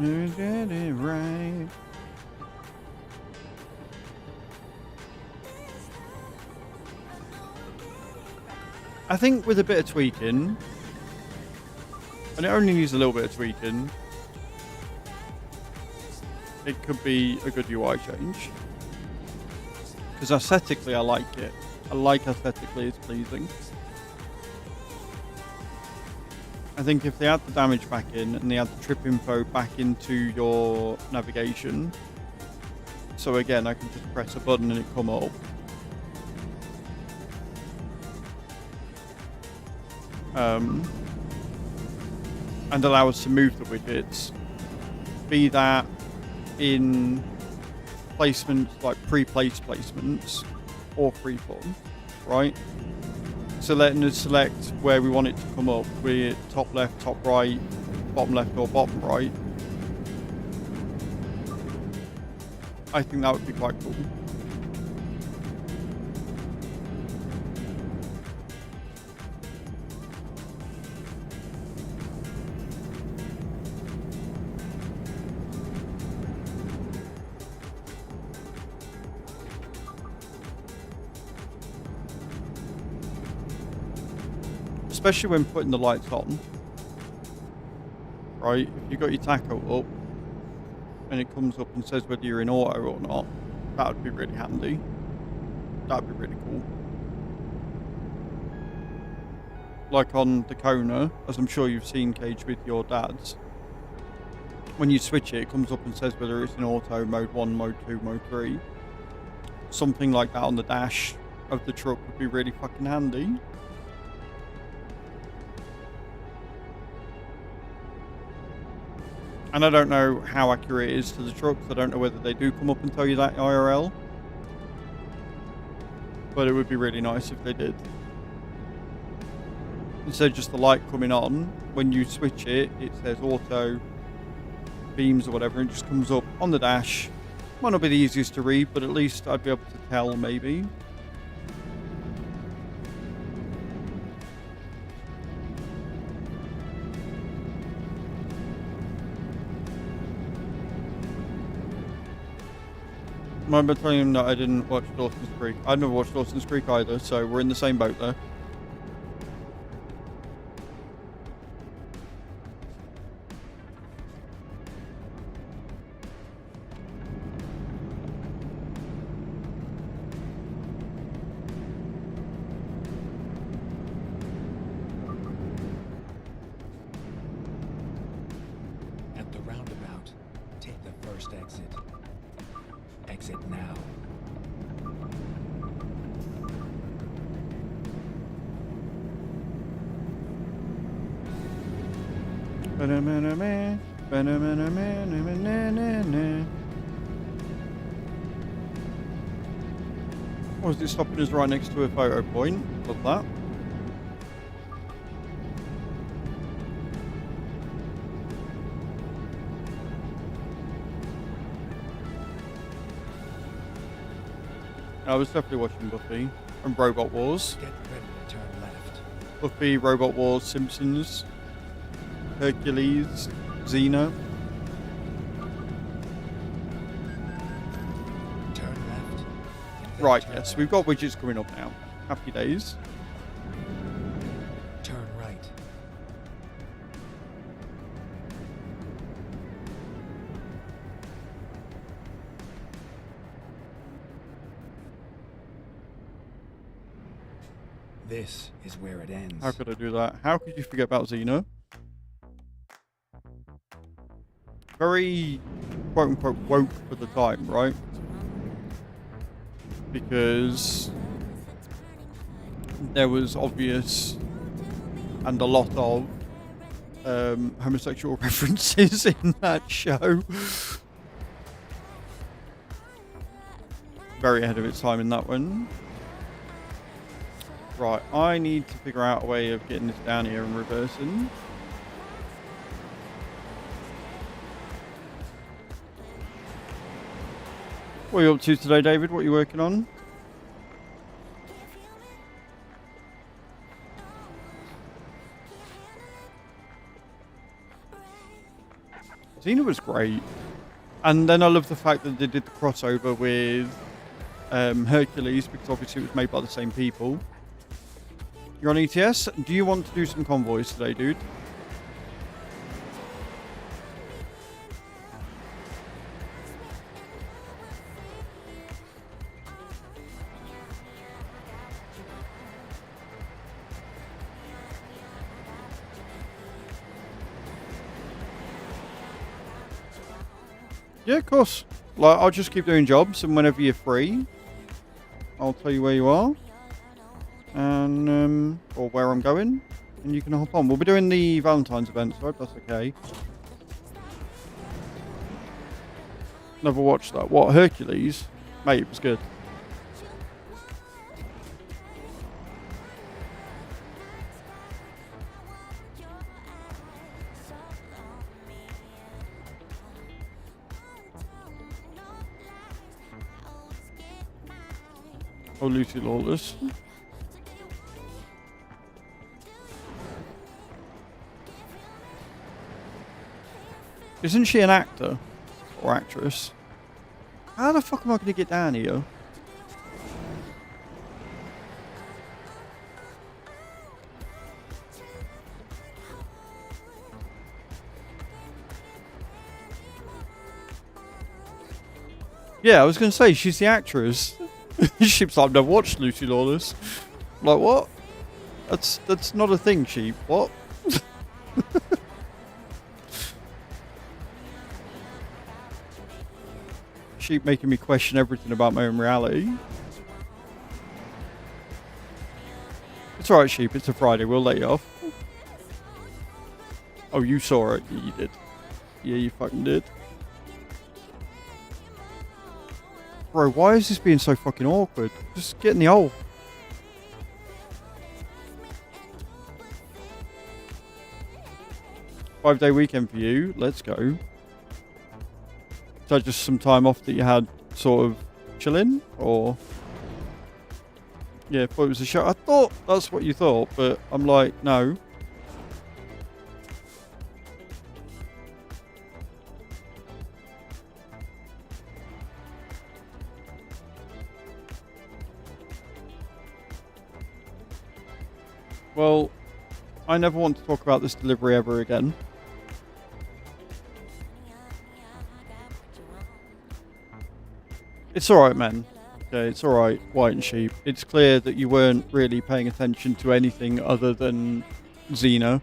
You did it right. I think with a bit of tweaking, and it only needs a little bit of tweaking, it could be a good UI change. Because aesthetically I like it. I like aesthetically, it's pleasing. I think if they add the damage back in and they add the trip info back into your navigation, so again I can just press a button and it come up. And allow us to move the widgets, be that in placements like pre-placed placements or freeform, right? So letting us select where we want it to come up, be it top left, top right, bottom left or bottom right. I think that would be quite cool. Especially when putting the lights on, right? If you've got your taco up and it comes up and says whether you're in auto or not, that would be really handy. That would be really cool. Like on the Kona, as I'm sure you've seen, Cage, with your dads. When you switch it, it comes up and says whether it's in auto, mode 1, mode 2, mode 3. Something like that on the dash of the truck would be really fucking handy. And I don't know how accurate it is to the trucks. I don't know whether they do come up and tell you that IRL. But it would be really nice if they did. Instead of just the light coming on, when you switch it, it says auto, beams or whatever, and it just comes up on the dash. Might not be the easiest to read, but at least I'd be able to tell maybe. I remember telling him that I didn't watch Dawson's Creek. I'd never watched Dawson's Creek either, so we're in the same boat there. At the roundabout, take the first exit. Exit now. Or is it stopping us right next to a photo point? Love that. I was definitely watching Buffy and Robot Wars. Get ready to turn left. Buffy, Robot Wars, Simpsons, Hercules, Xena. Turn left. and then Right, turn yes, right. we've got widgets coming up now. Happy days. Turn right. This is where it ends. How could I do that? How could you forget about Xena? Very quote unquote woke for the time, right? Because there was obvious and a lot of homosexual references in that show. Very ahead of its time in that one. Right, I need to figure out a way of getting this down here and reversing. What are you up to today, David? What are you working on? Xena was great. And then I love the fact that they did the crossover with Hercules, because obviously it was made by the same people. You're on ETS? Do you want to do some convoys today, dude? Yeah, of course. Like, I'll just keep doing jobs, and whenever you're free, I'll tell you where you are, and or where I'm going, and you can hop on. We'll be doing the Valentine's event, so I hope that's okay. Never watched that. What, Hercules? Mate, it was good. Oh, Lucy Lawless. Isn't she an actor? Or actress? How the fuck am I going to get down here? Yeah, I was going to say, she's the actress. Sheep's like, I've never watched Lucy Lawless. I'm like, what? That's not a thing, Sheep. What? Sheep making me question everything about my own reality. It's alright, Sheep. It's a Friday. We'll let you off. Oh, you saw it. Yeah, you did. Yeah, you fucking did. Bro, why is this being so fucking awkward? Just get in the hole. Five-day weekend for you. Let's go. Is that just some time off that you had sort of chilling? Or... yeah, I thought it was a show. I thought that's what you thought, but I'm like, no. Well, I never want to talk about this delivery ever again. It's alright, man. Okay, it's alright, White and Sheep. It's clear that you weren't really paying attention to anything other than Xena.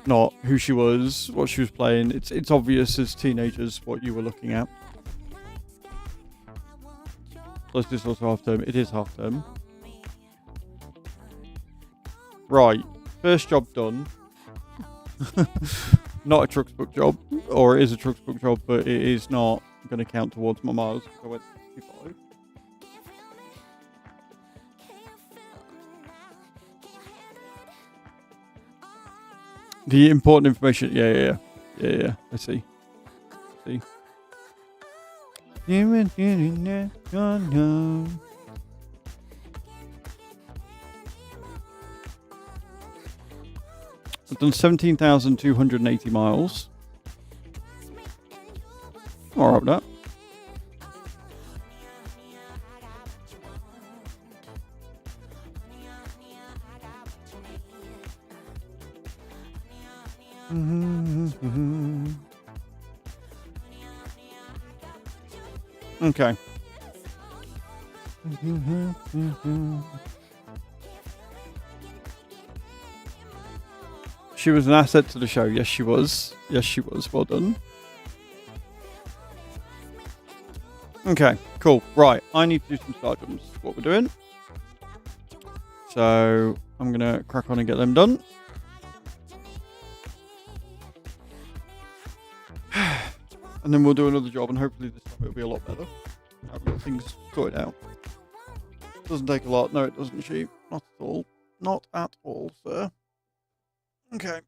Not who she was, what she was playing. It's obvious as teenagers what you were looking at. Plus, this is also half term. It is half term. Right, first job done. Not a trucks book job, or it is a trucks book job, but it is not going to count towards my miles. I went 65. The important information, yeah. I see. I've done 17,280 miles. I'm alright with that. Okay. She was an asset to the show. Yes, she was. Yes, she was. Well done. Okay, cool. Right, I need to do some star jumps. That's what we're doing. So I'm going to crack on and get them done. And then we'll do another job, and hopefully this time it'll be a lot better. I've got things sorted out. Doesn't take a lot. No, it doesn't, Sheep. Not at all. Not at all, sir. Okay.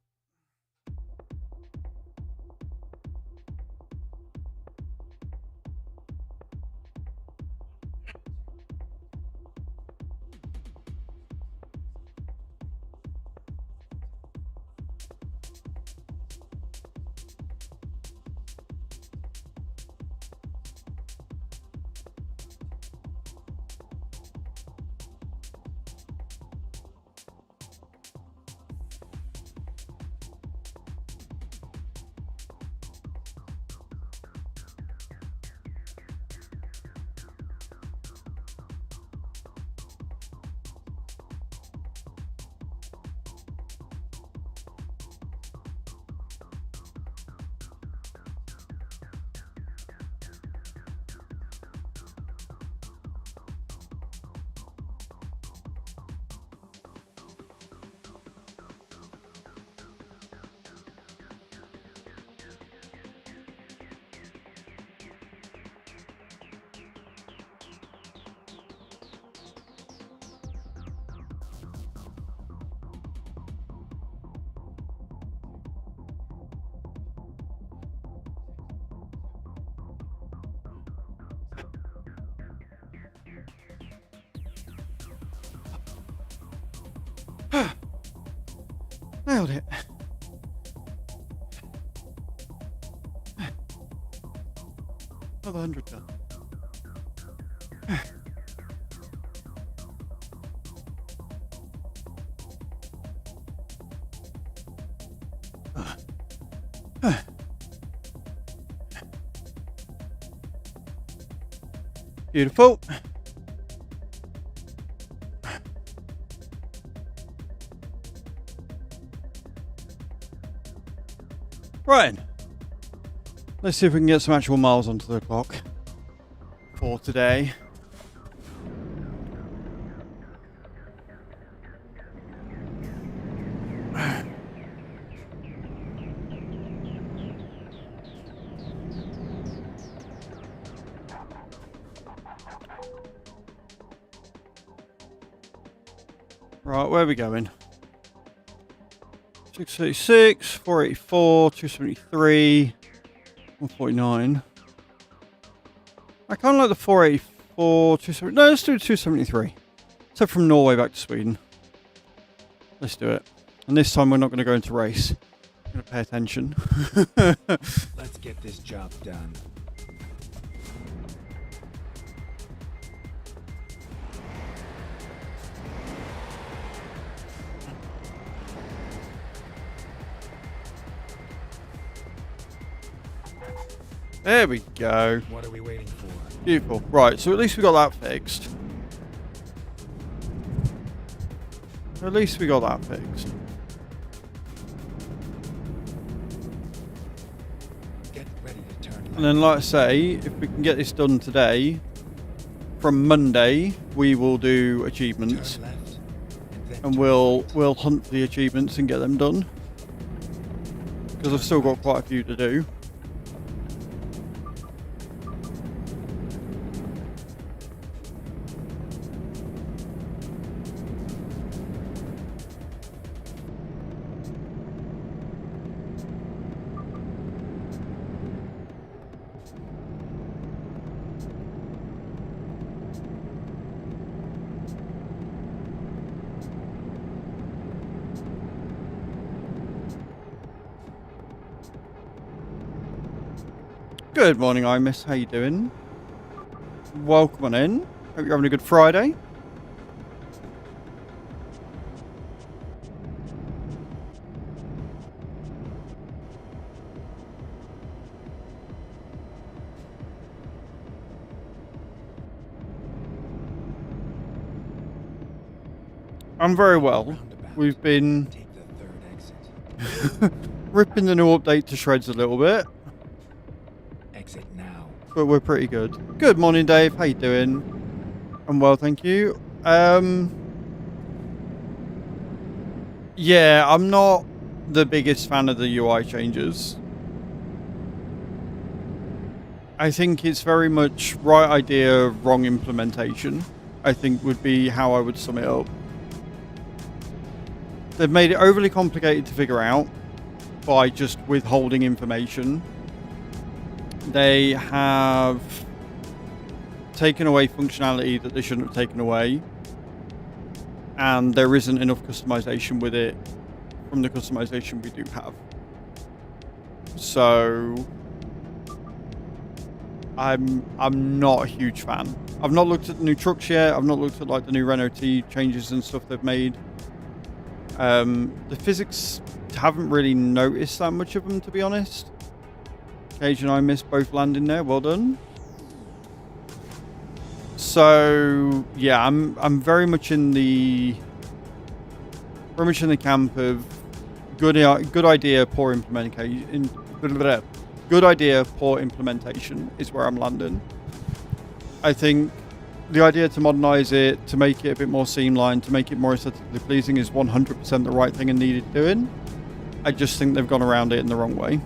Nailed it. Another 100 done. Beautiful. Right. Let's see if we can get some actual miles onto the clock for today. Right, where are we going? 636, 484, 273, 149. I kind of like the 484, 270. No, let's do 273. So from Norway back to Sweden. Let's do it. And this time we're not going to go into race. We're going to pay attention. Let's get this job done. There we go. What are we waiting for? Beautiful. Right, so at least we got that fixed. At least we got that fixed. Get ready to turn left. And then, like I say, if we can get this done today, from Monday we will do achievements, Turn left, then and turn we'll hunt for the achievements and get them done. Because I've still got quite a few to do. Good morning, Imis. How you doing? Welcome on in. Hope you're having a good Friday. I'm very well. Roundabout. We've been Take the third exit. ripping the new update to shreds a little bit, Exit now. but we're pretty good. Good morning, Dave. How you doing? I'm well, thank you. Yeah, I'm not the biggest fan of the UI changes. I think it's very much right idea, wrong implementation, I think would be how I would sum it up. They've made it overly complicated to figure out by just withholding information. They have taken away functionality that they shouldn't have taken away. And there isn't enough customization with it from the customization we do have. So I'm not a huge fan. I've not looked at the new trucks yet. I've not looked at like the new Renault T changes and stuff they've made. The physics, haven't really noticed that much of them, to be honest. Cage and I missed both landing there. Well done. So yeah, I'm very much in the camp of good idea, poor implementation. Good idea, poor implementation is where I'm landing. I think the idea to modernize it, to make it a bit more streamlined, to make it more aesthetically pleasing is 100% the right thing and needed doing. I just think they've gone around it in the wrong way.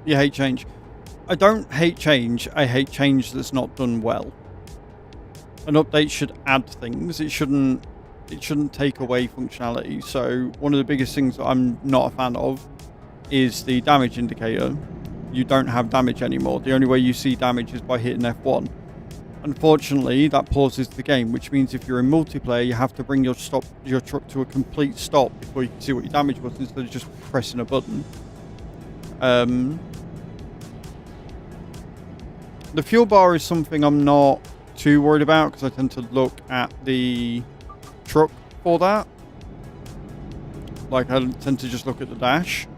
You hate change. I don't hate change. I hate change that's not done well. An update should add things. It shouldn't take away functionality. So one of the biggest things that I'm not a fan of is the damage indicator. You don't have damage anymore. The only way you see damage is by hitting F1. Unfortunately, that pauses the game, which means if you're in multiplayer, you have to bring your truck to a complete stop before you can see what your damage was, instead of just pressing a button. The fuel bar is something I'm not too worried about, because I tend to look at the truck for that. Like, I tend to just look at the dash.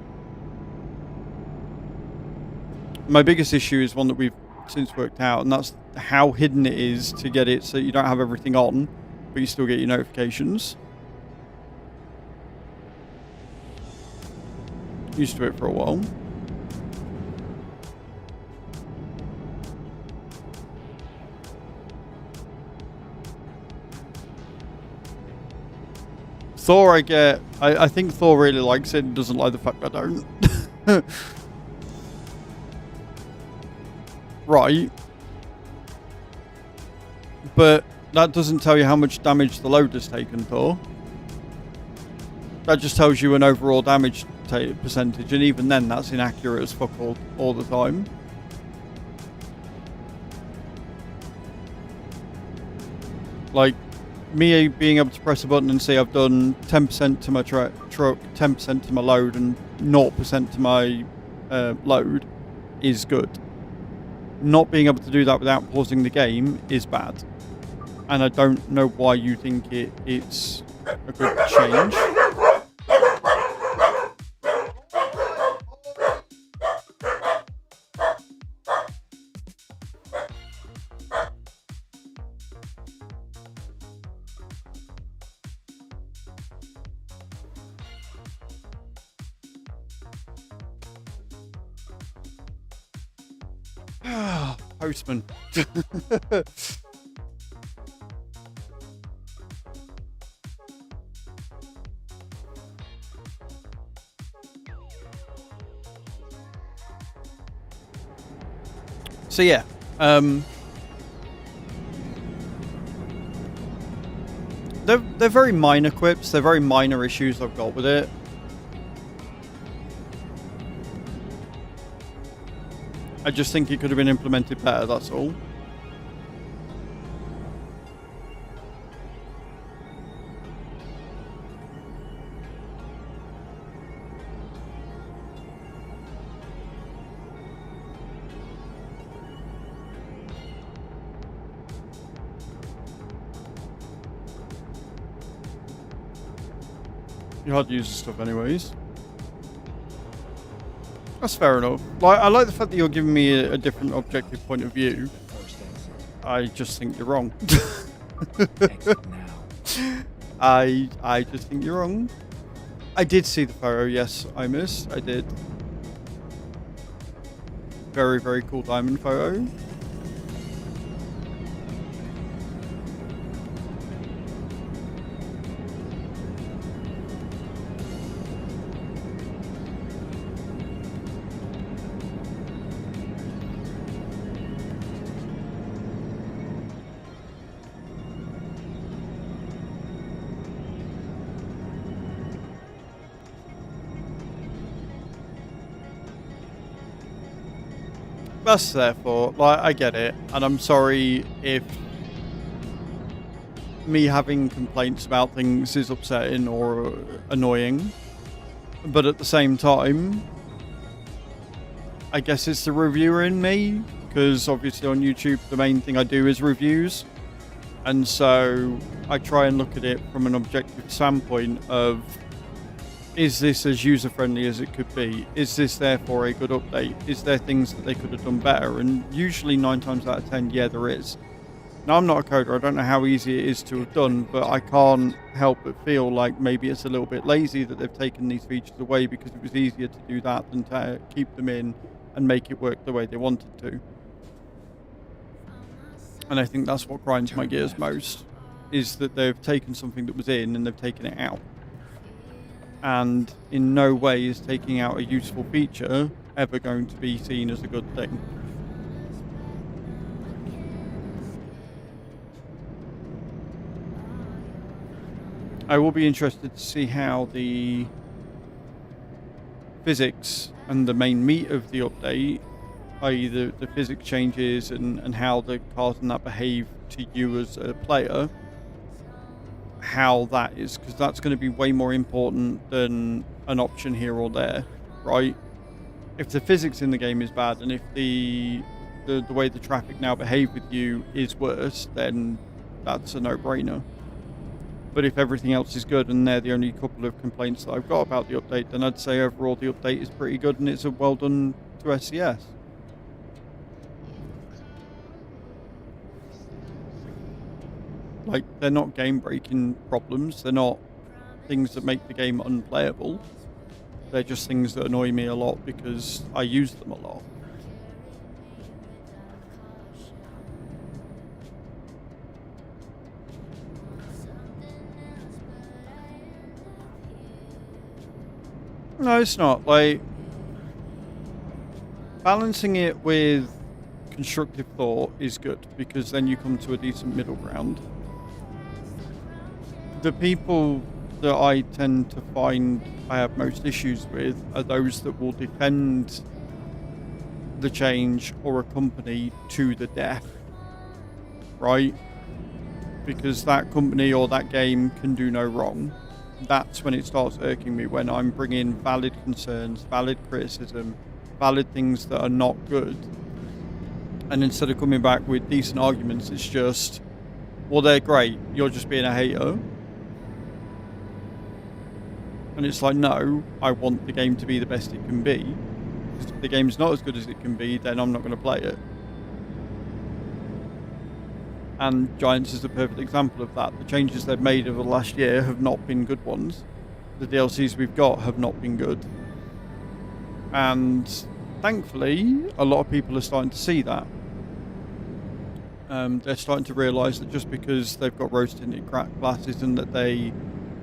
My biggest issue is one that we've since worked out, and that's how hidden it is to get it so you don't have everything on, but you still get your notifications. Used to it for a while. Thor, I think Thor really likes it and doesn't like the fact I don't. Right. But that doesn't tell you how much damage the load has taken, Thor. That just tells you an overall damage percentage, and even then, that's inaccurate as fuck all the time. Like, me being able to press a button and say I've done 10% to my truck, 10% to my load, and 0% to my load is good. Not being able to do that without pausing the game is bad. And I don't know why you think it's a good change. Postman. So yeah, they're very minor quips. They're very minor issues I've got with it. I just think it could have been implemented better, that's all. You hard to use the stuff anyways. That's fair enough. Like, I like the fact that you're giving me a different objective point of view. I just think you're wrong. I just think you're wrong. I did see the photo, yes, I missed. I did. Very, very cool diamond photo. That's therefore, like, I get it, and I'm sorry if me having complaints about things is upsetting or annoying, but at the same time, I guess it's the reviewer in me, because obviously on YouTube the main thing I do is reviews, and so I try and look at it from an objective standpoint of, is this as user-friendly as it could be? Is this therefore a good update? Is there things that they could have done better? And usually 9 times out of 10, yeah, there is. Now, I'm not a coder. I don't know how easy it is to have done, but I can't help but feel like maybe it's a little bit lazy that they've taken these features away, because it was easier to do that than to keep them in and make it work the way they wanted to. And I think that's what grinds my gears most, is that they've taken something that was in and they've taken it out. And in no way is taking out a useful feature ever going to be seen as a good thing. I will be interested to see how the physics and the main meat of the update i.e. the physics changes and how the cars and that behave to you as a player, how that is, because that's going to be way more important than an option here or there, right? If the physics in the game is bad, and if the way the traffic now behave with you is worse, then that's a no-brainer. But if everything else is good and they're the only couple of complaints that I've got about the update, then I'd say overall the update is pretty good and it's a well done to SCS. Like, they're not game-breaking problems. They're not things that make the game unplayable. They're just things that annoy me a lot because I use them a lot. No, it's not. Like, balancing it with constructive thought is good because then you come to a decent middle ground. The people that I tend to find I have most issues with are those that will defend the change or a company to the death, right? Because that company or that game can do no wrong. That's when it starts irking me, when I'm bringing valid concerns, valid criticism, valid things that are not good. And instead of coming back with decent arguments, it's just, well, they're great, you're just being a hater. And it's like, no, I want the game to be the best it can be. Because if the game's not as good as it can be, then I'm not going to play it. And Giants is the perfect example of that. The changes they've made over the last year have not been good ones. The DLCs we've got have not been good. And thankfully, a lot of people are starting to see that. They're starting to realise that just because they've got rose-tinted glasses and that they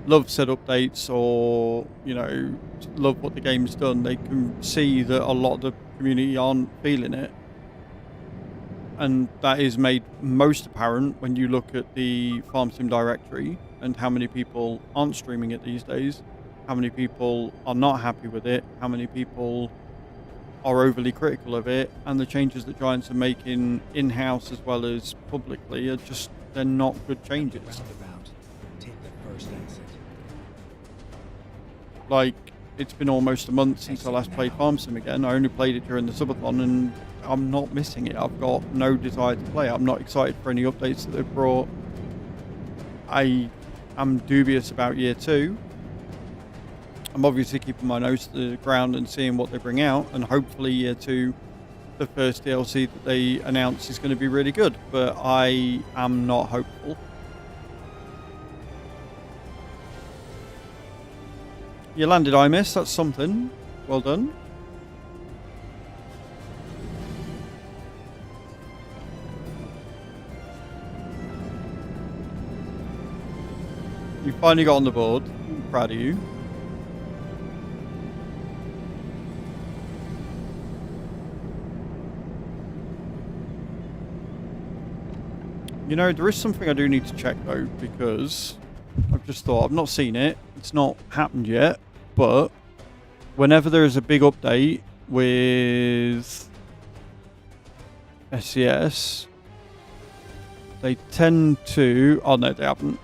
love said updates or, you know, love what the game's done, they can see that a lot of the community aren't feeling it. And that is made most apparent when you look at the Farm Sim directory and how many people aren't streaming it these days, how many people are not happy with it, how many people are overly critical of it, and the changes that Giants are making in-house as well as publicly are just, they're not good changes. Take the first exit. Like, it's been almost a month since I last played Farm Sim again. I only played it during the subathon and I'm not missing it. I've got no desire to play. I'm not excited for any updates that they've brought. I am dubious about year 2. I'm obviously keeping my nose to the ground and seeing what they bring out, and hopefully year 2, the first DLC that they announce is going to be really good, but I am not hopeful. You landed, I miss. That's something. Well done. You finally got on the board. I'm proud of you. You know, there is something I do need to check though, because I've just thought, I've not seen it. It's not happened yet, but whenever there is a big update with SCS, they tend to... Oh no, they haven't.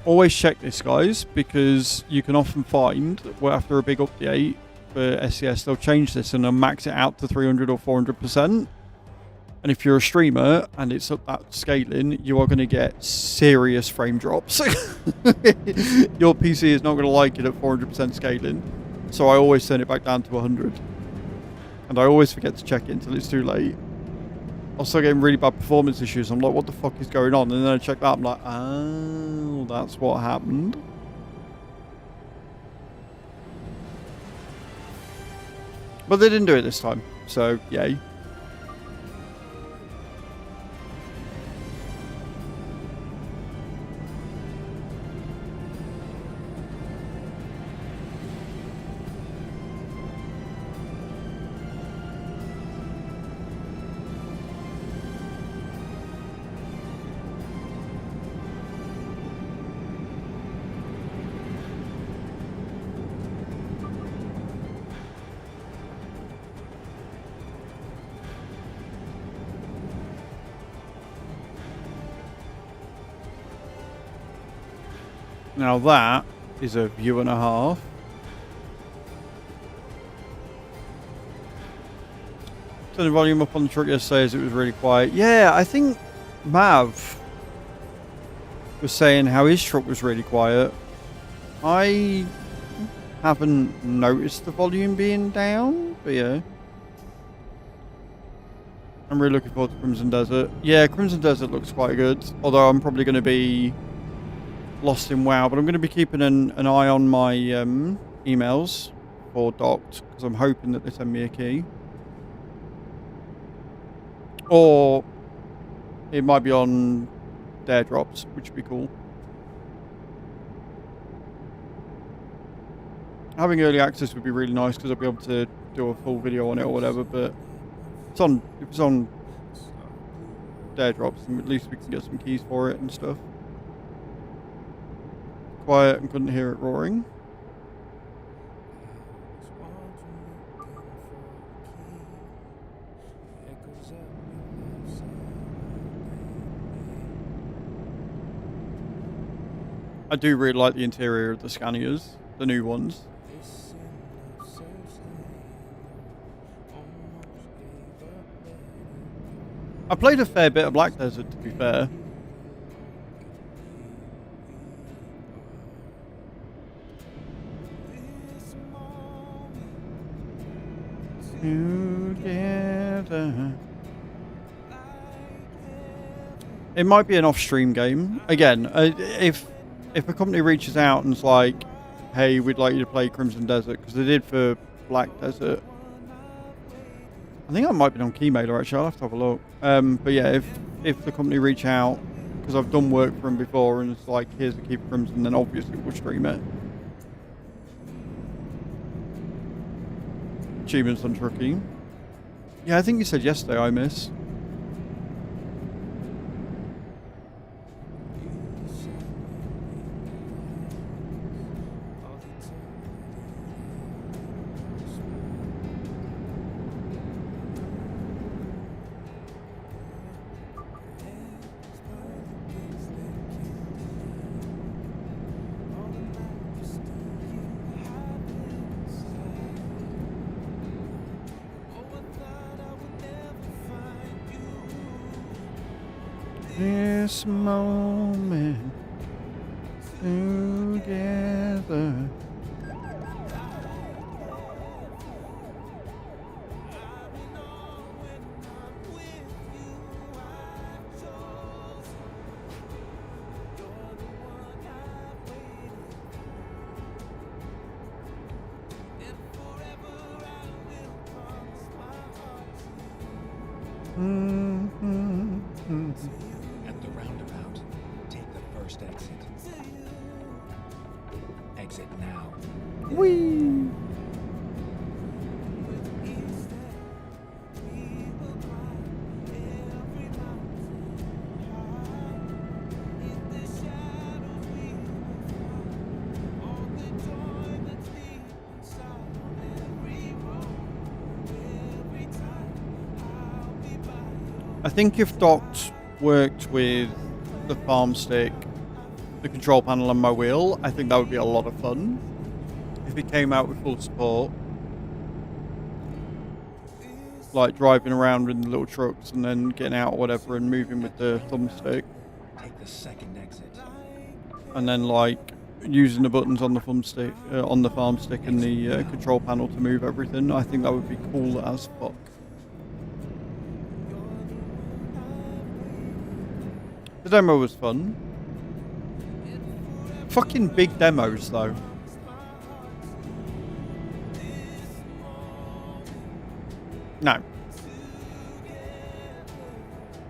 Always check this, guys, because you can often find well, after a big update for SCS, they'll change this and they'll max it out to 300 or 400%. And if you're a streamer and it's at that scaling, you are going to get serious frame drops. Your PC is not going to like it at 400% scaling. So I always turn it back down to 100. And I always forget to check it until it's too late. I'll start getting really bad performance issues. I'm like, what the fuck is going on? And then I check that. I'm like, oh, that's what happened. But they didn't do it this time. So, yay. Now that is a view and a half. Turn the volume up on the truck yesterday as it was really quiet. Yeah, I think Mav was saying how his truck was really quiet. I haven't noticed the volume being down, but yeah. I'm really looking forward to Crimson Desert. Yeah, Crimson Desert looks quite good, although I'm probably going to be lost in WoW, but I'm going to be keeping an eye on my emails for Docked, because I'm hoping that they send me a key. Or it might be on Dare Drops, which would be cool. Having early access would be really nice because I'll be able to do a full video on it or whatever, but if it's on Dare Drops, then at least we can get some keys for it and stuff. Quiet and couldn't hear it roaring. I do really like the interior of the Scanias, the new ones. I played a fair bit of Black Desert, to be fair. Together. It might be an off-stream game. Again, if a company reaches out and is like, hey, we'd like you to play Crimson Desert, because they did for Black Desert. I think I might be on Keymailer, actually. I'll have to have a look. But yeah, if the company reach out, because I've done work for them before, and it's like, here's the key for Crimson, then obviously we'll stream it. Achievements on Truckee. Yeah, I think you said yesterday, I miss. This moment together. At the roundabout, take the first exit. Exit now. Whee! I think if Docked worked with the farm stick, the control panel and my wheel, I think that would be a lot of fun. If it came out with full support. Like driving around in the little trucks and then getting out or whatever and moving with the thumbstick. Take the second exit. And then like using the buttons on the thumbstick, on the farm stick and the control panel to move everything. I think that would be cool as fuck. The demo was fun. Fucking big demos though. No.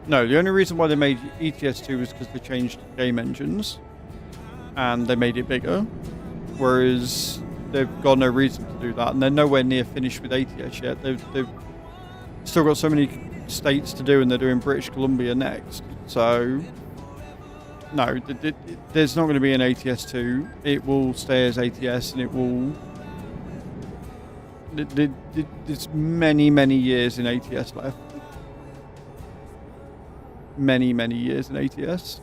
No, the only reason why they made ETS2 was because they changed game engines. And they made it bigger. Whereas they've got no reason to do that. And they're nowhere near finished with ATS yet. They've still got so many states to do and they're doing British Columbia next. So... no, there's not going to be an ATS2. It will stay as ATS and it will... there's many, many years in ATS left. Many, many years in ATS.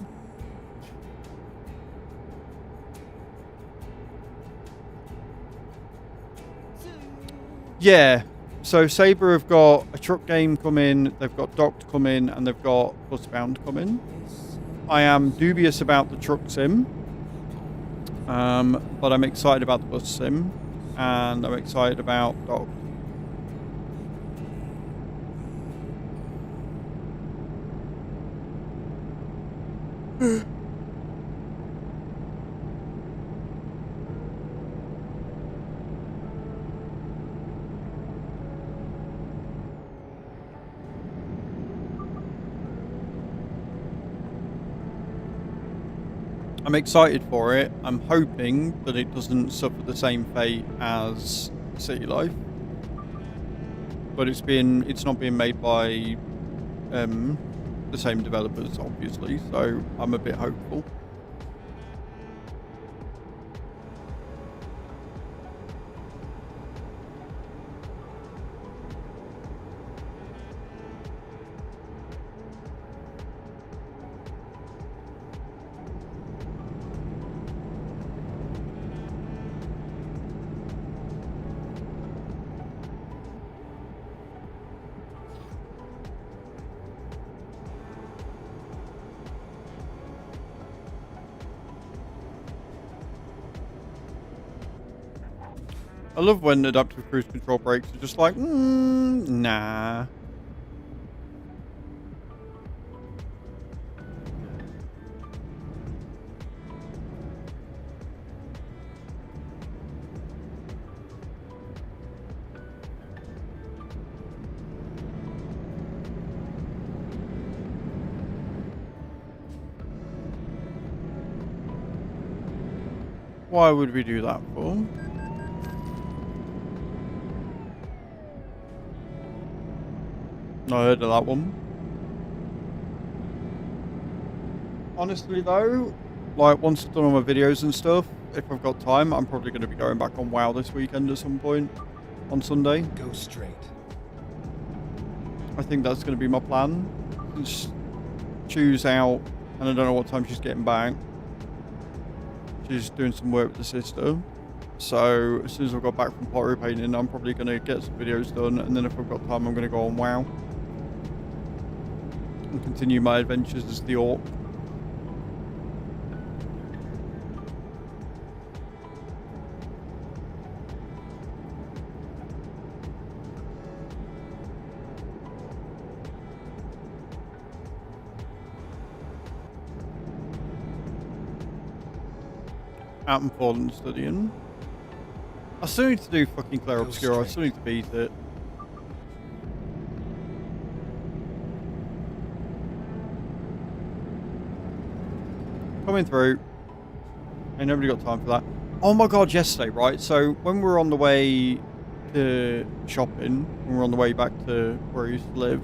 Yeah. So Sabre have got a truck game coming, they've got Docked coming, and they've got Busbound coming. I am dubious about the truck sim, but I'm excited about the bus sim, and I'm excited about Docked. I'm excited for it. I'm hoping that it doesn't suffer the same fate as City Life, but it's not being made by the same developers, obviously. So I'm a bit hopeful. I love when adaptive cruise control brakes are just like, nah. Why would we do that for? I heard of that one. Honestly though, like once I've done all my videos and stuff, if I've got time, I'm probably going to be going back on WoW this weekend at some point on Sunday. Go straight. I think that's going to be my plan. Just choose out, and I don't know what time she's getting back. She's doing some work with the sister. So as soon as I've got back from pottery painting, I'm probably going to get some videos done, and then if I've got time, I'm going to go on WoW and continue my adventures as the orc. Out and fallen studying. I still need to do fucking Clair Obscura. I still need to beat it. Coming through. Ain't nobody got time for that. Oh my god, yesterday, right? So when we were on the way to shopping, when we were on the way back to where I used to live,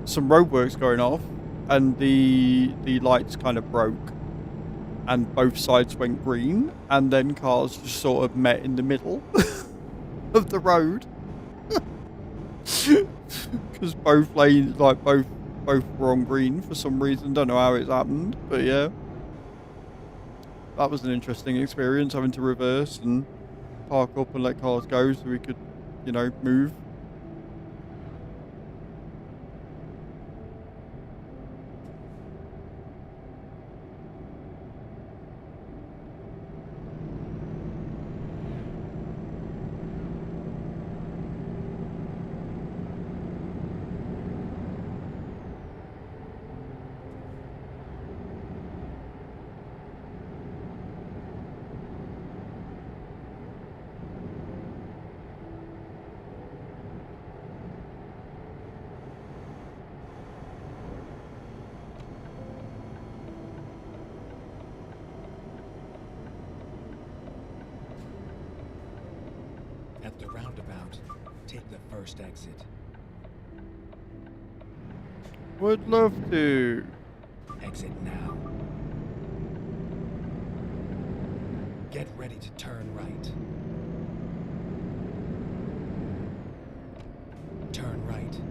some roadworks going off, and the lights kind of broke, and both sides went green, and then cars just sort of met in the middle of the road. Because both lanes, like both were on green for some reason. Don't know how it's happened, but yeah. That was an interesting experience, having to reverse and park up and let cars go so we could, you know, move. At the roundabout, take the first exit. Would love to. Exit now. Get ready to turn right. Turn right.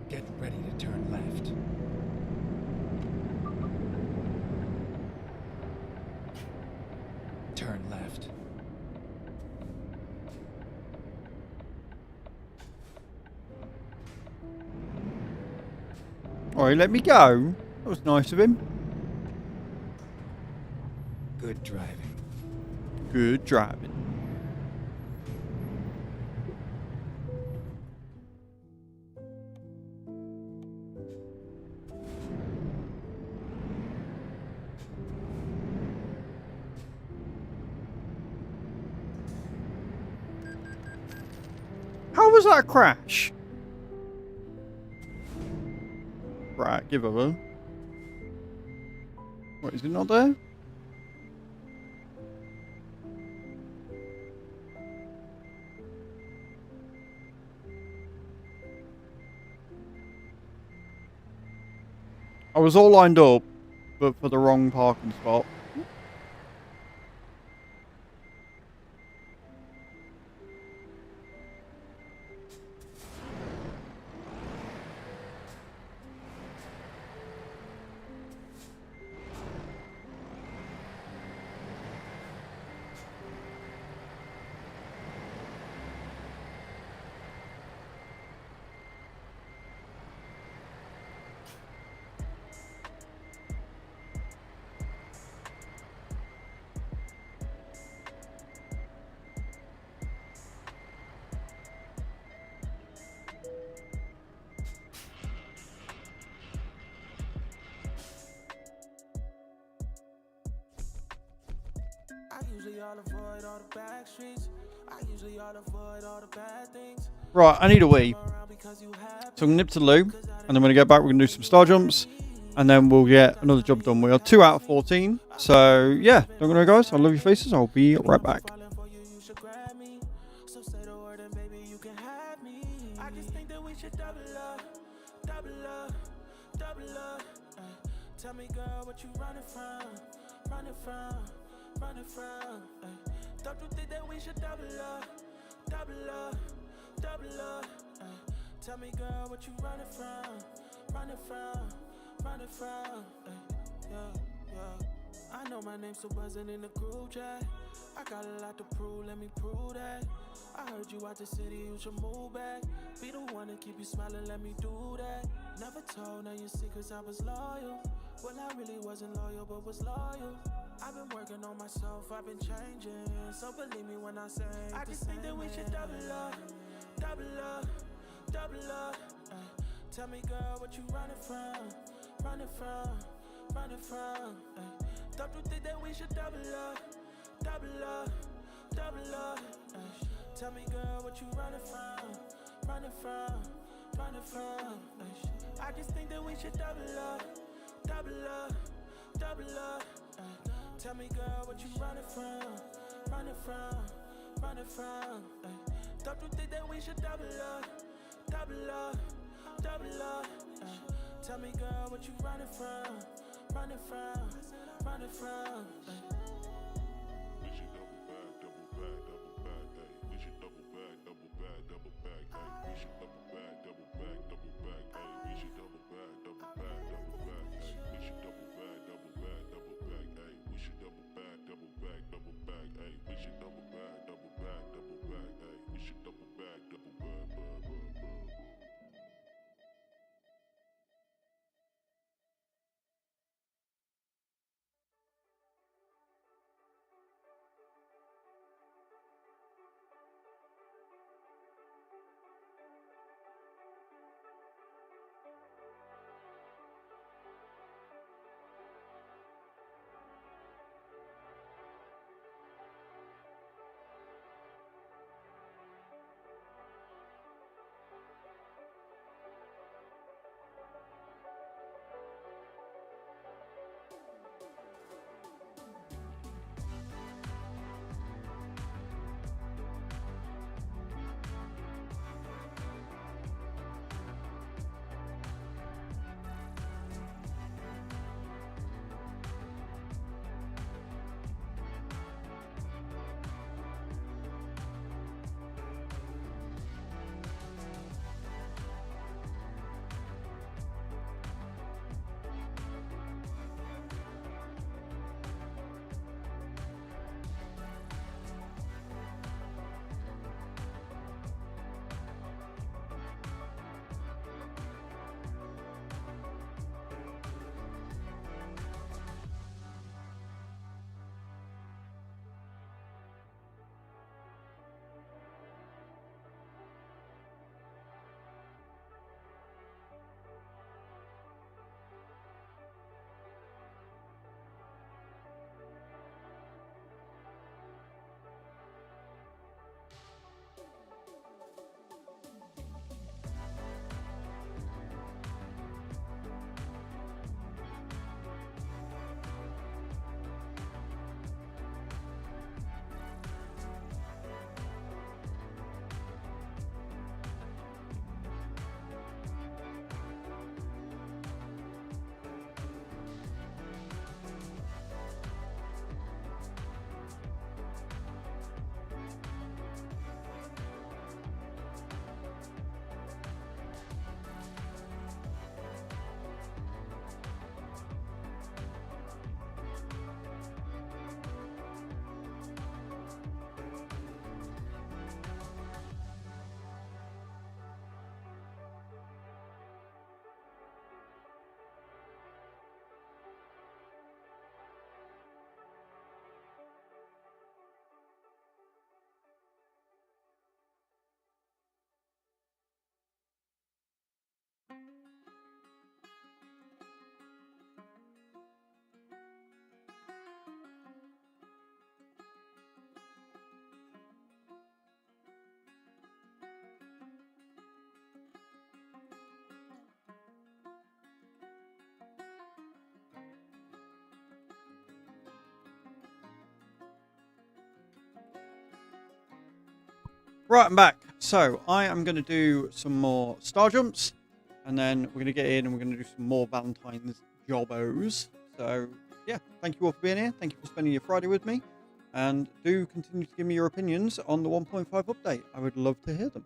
Get ready to turn left. left. Alright, let me go. That was nice of him. Good driving. Good driving. How was that a crash? Right, give over. What, is it not there? I was all lined up, but for the wrong parking spot. Right, I need a wee. So I'm going to nip to the loo, and then when I get back, we're going to do some star jumps, and then we'll get another job done. We are 2 out of 14. So, yeah, don't go, guys. I love your faces. I'll be right back. Tell me, girl, what you running from? Running from, running from. Don't you think that we should double up, double up, double up? Tell me, girl, what you running from? Running from, running from. Yeah, yeah. I know my name's still buzzing in the group chat. I got a lot to prove, let me prove that. I heard you out the city, you should move back. Be the one to keep you smiling, let me do that. Never told none your secrets, I was loyal. Well, I really wasn't loyal, but was loyal. I've been working on myself, I've been changing. So believe me when I say I just think that we should double up, double up, double up. Tell me, girl, what you running from? Running from, running from. Don't you think that we should double up, double up, double up? Tell me, girl, what you running from? Running from, running from. I just think that we should double up, double up, double up. Tell me, girl, what you running from? Running from, running from. Don't you think that we should double up, double up, double up? Tell me, girl, what you running from? Running from, running from. We should double back, ayy. We should double back, ayy. We should double back, ayy. We should double back, ayy. We should double back, ayy. We should double back, ayy. We should double back, ayy. We should double back, Right, I'm back. So I am going to do some more star jumps, and then we're going to get in and we're going to do some more Valentine's jobbos. So yeah, thank you all for being here. Thank you for spending your Friday with me, and do continue to give me your opinions on the 1.5 update. I would love to hear them.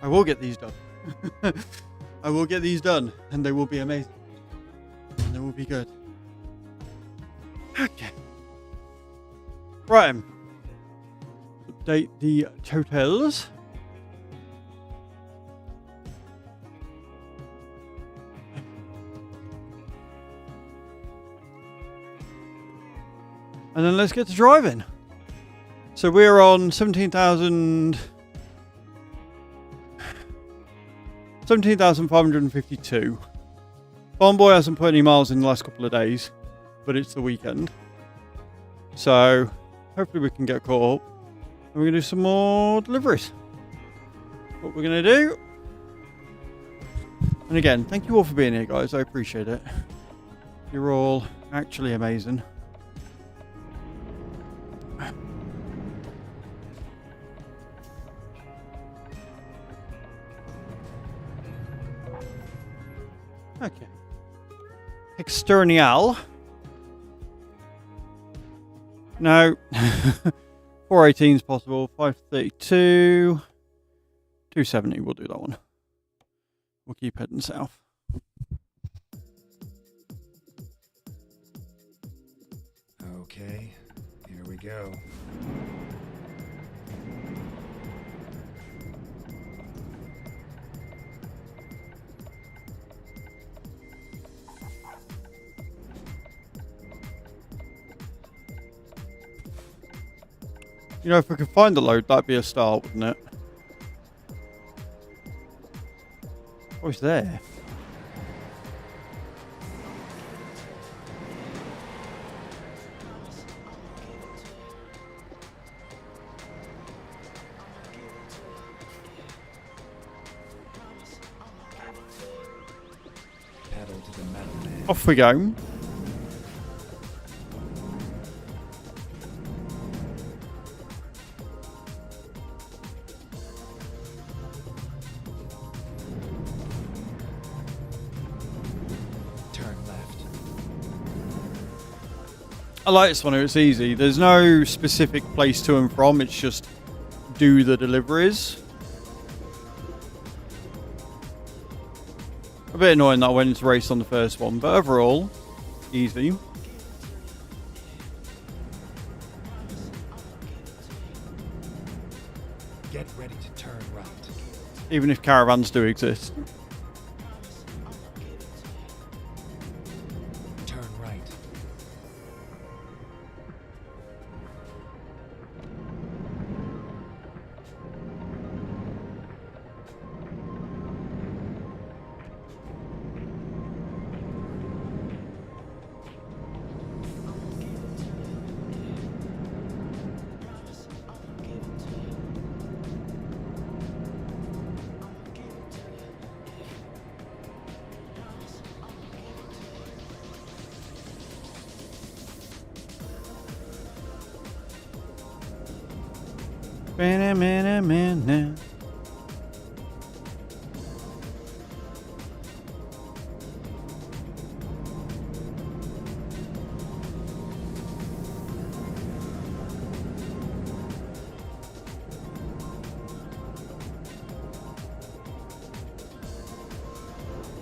I will get these done. I will get these done, and they will be amazing. And they will be good. Okay. Right. Update the totals. And then let's get to driving. So we're on 17,552. Farm Boy hasn't put any miles in the last couple of days, but it's the weekend. So hopefully we can get caught up. And we're going to do some more deliveries. What we're going to do. And again, thank you all for being here, guys. I appreciate it. You're all actually amazing. Okay. External. No. 418 is possible. 532. 270. We'll do that one. We'll keep heading south. Okay, here we go. You know, if we could find the load, that'd be a start, wouldn't it? Oh, it's there. Pedal to the metal, man. Off we go. I like this one, it's easy. There's no specific place to and from, it's just do the deliveries. A bit annoying that I went into race on the first one, but overall, easy. Get ready to turn right. Even if caravans do exist. Turn right. Been a minute now.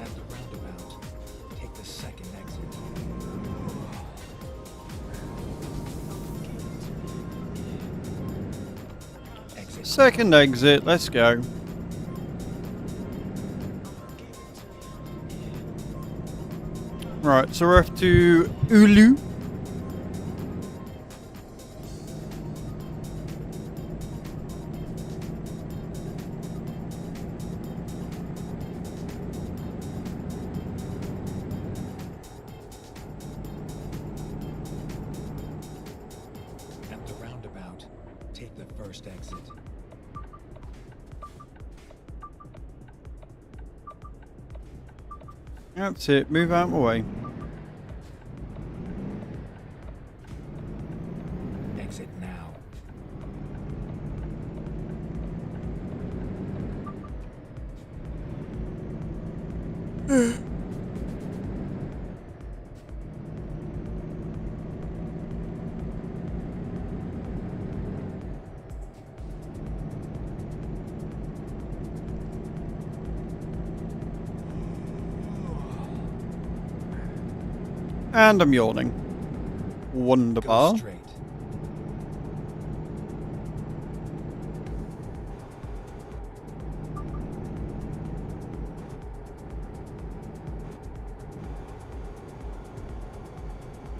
At the roundabout, take the second exit. Exit. Second exit, let's go. Right, so we're off to Ulu. At the roundabout, take the first exit. That's it, move out of my way. Exit now. And I'm yawning. Go Wonderbar. straight.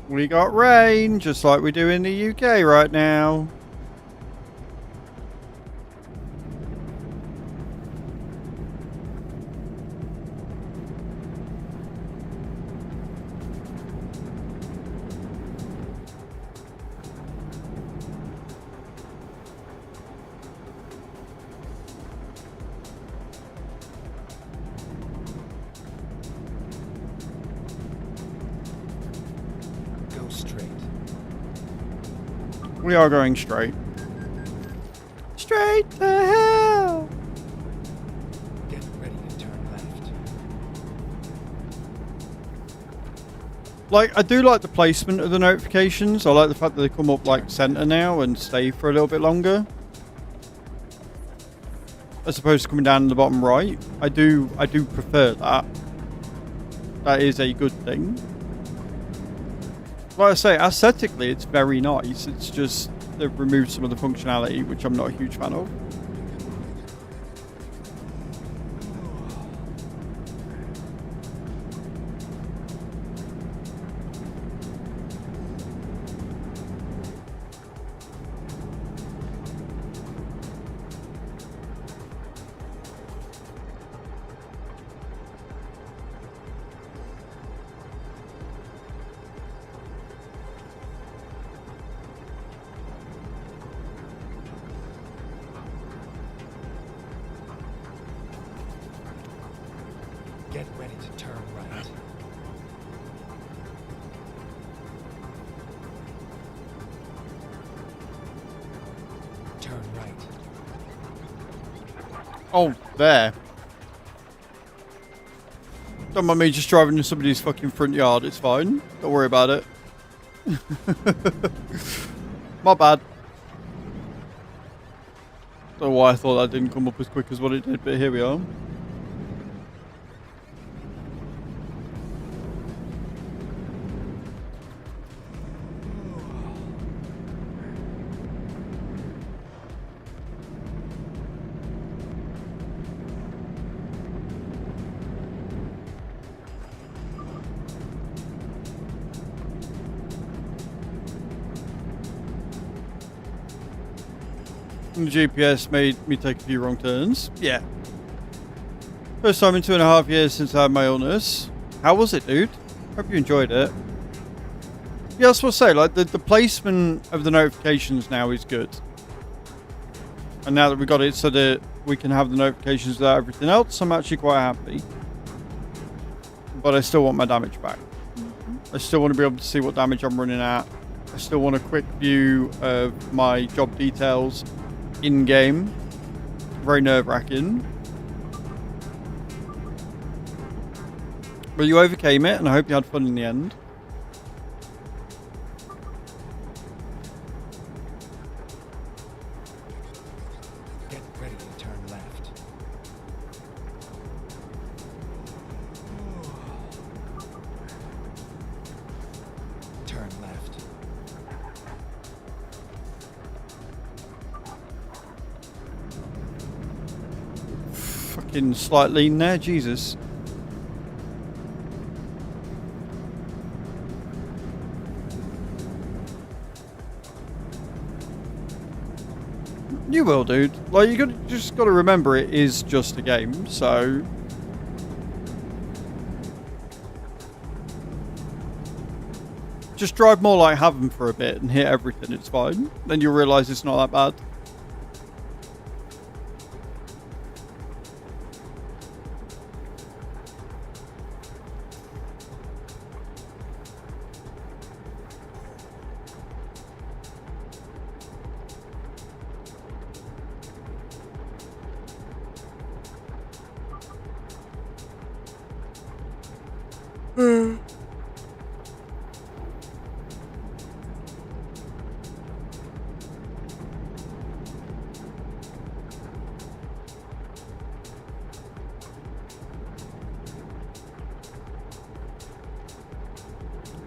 We got rain, just like we do in the UK right now. Go straight. We are going straight. Straight to hell! Get ready to turn left. Like, I do like the placement of the notifications. I like the fact that they come up like center now and stay for a little bit longer, as opposed to coming down in the bottom right. I do prefer that. That is a good thing. Like I say, aesthetically, it's very nice. It's just they've removed some of the functionality, which I'm not a huge fan of. Get ready to turn right. Turn right. Oh, there. Don't mind me just driving in somebody's fucking front yard. It's fine. Don't worry about it. My bad. Don't know why I thought that didn't come up as quick as what it did, but here we are. And the GPS made me take a few wrong turns. Yeah. First time in 2.5 years since I had my illness. How was it, dude? Hope you enjoyed it. Yeah, that's what I say. Like, the placement of the notifications now is good. And now that we got it so that we can have the notifications without everything else, I'm actually quite happy. But I still want my damage back. I still want to be able to see what damage I'm running at. I still want a quick view of my job details. in-game. Very nerve-wracking. But you overcame it, and I hope you had fun in the end. Get ready to turn left. Turn left. Fucking slight lean there, Jesus. You will, dude. Like, just got to remember it is just a game, so... Just drive more like Heaven for a bit and hit everything, it's fine. Then you'll realise it's not that bad.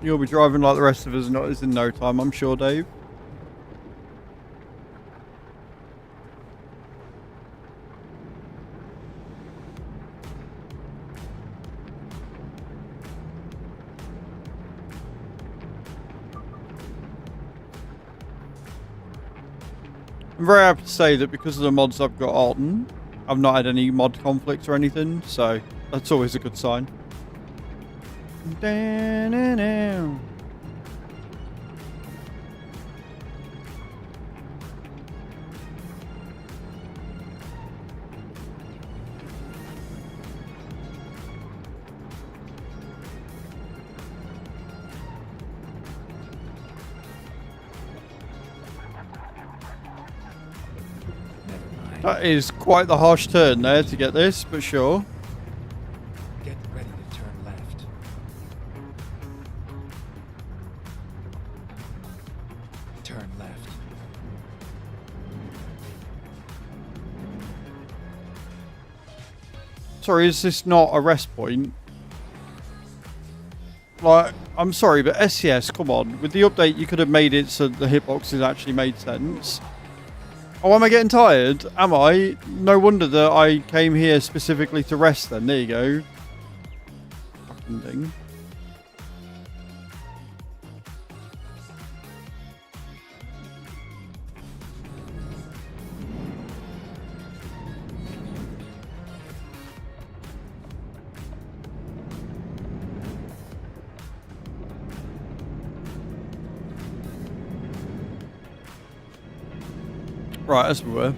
You'll be driving like the rest of us is in no time, I'm sure, Dave. I'm very happy to say that because of the mods I've got on, I've not had any mod conflicts or anything, so that's always a good sign. That is quite the harsh turn there to get this, but sure. Get ready to turn left. Turn left. Sorry, is this not a rest point? Like, I'm sorry, but SCS, come on. With the update, you could have made it so the hitboxes actually made sense. Oh, am I getting tired? Am I? No wonder that I came here specifically to rest then. There you go. Fucking thing. Right, as we were.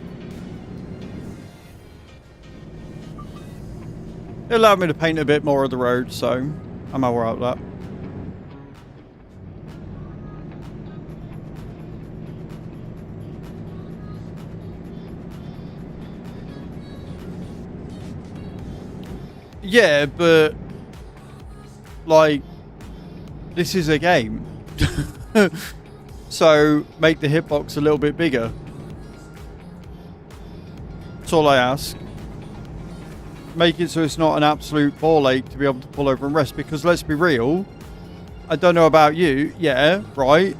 It allowed me to paint a bit more of the road, so I'm alright with that. Yeah, but like, this is a game. So make the hitbox a little bit bigger. That's all I ask. Make it so it's not an absolute ball ache to be able to pull over and rest, because let's be real, I don't know about you, yeah, right?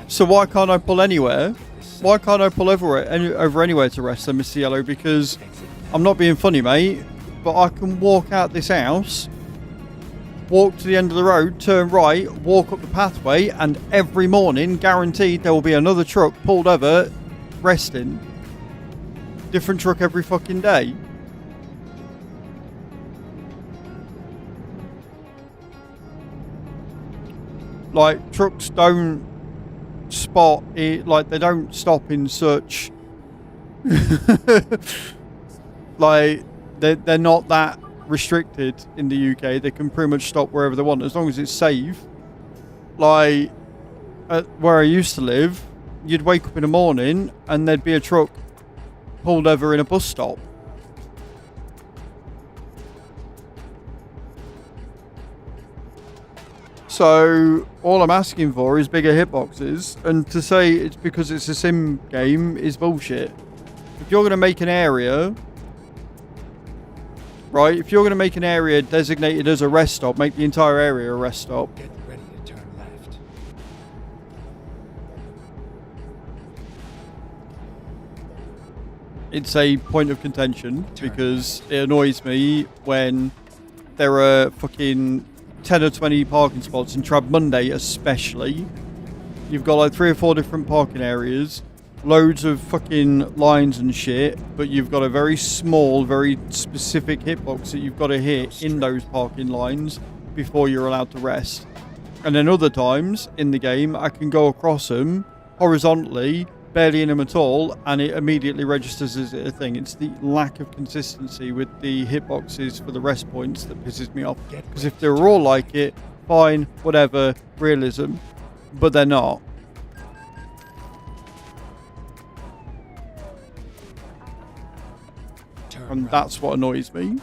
So why can't I pull anywhere? Why can't I pull over anywhere to rest then, Mr. Yellow? Because I'm not being funny, mate, but I can walk out this house, walk to the end of the road, turn right, walk up the pathway, and every morning, guaranteed, there will be another truck pulled over, resting. Different truck every fucking day. Like, trucks don't spot it, like, they don't stop in such like, they're not that restricted in the UK. They can pretty much stop wherever they want as long as it's safe. Like, where I used to live, you'd wake up in the morning and there'd be a truck pulled over in a bus stop. So all I'm asking for is bigger hitboxes, and to say it's because it's a sim game is bullshit. If you're going to make an area, right, if you're going to make an area designated as a rest stop, make the entire area a rest stop. Get ready to turn left. It's a point of contention because it annoys me when there are fucking 10 or 20 parking spots, and Trab Monday especially. You've got like 3 or 4 different parking areas, loads of fucking lines and shit, but you've got a very small, very specific hitbox that you've got to hit in those parking lines before you're allowed to rest. And then other times in the game, I can go across them horizontally, barely in them at all, and it immediately registers as a thing. It's the lack of consistency with the hitboxes for the rest points that pisses me off. Because if they were all like it, fine, whatever, realism. But they're not. Turn And right. that's what annoys me.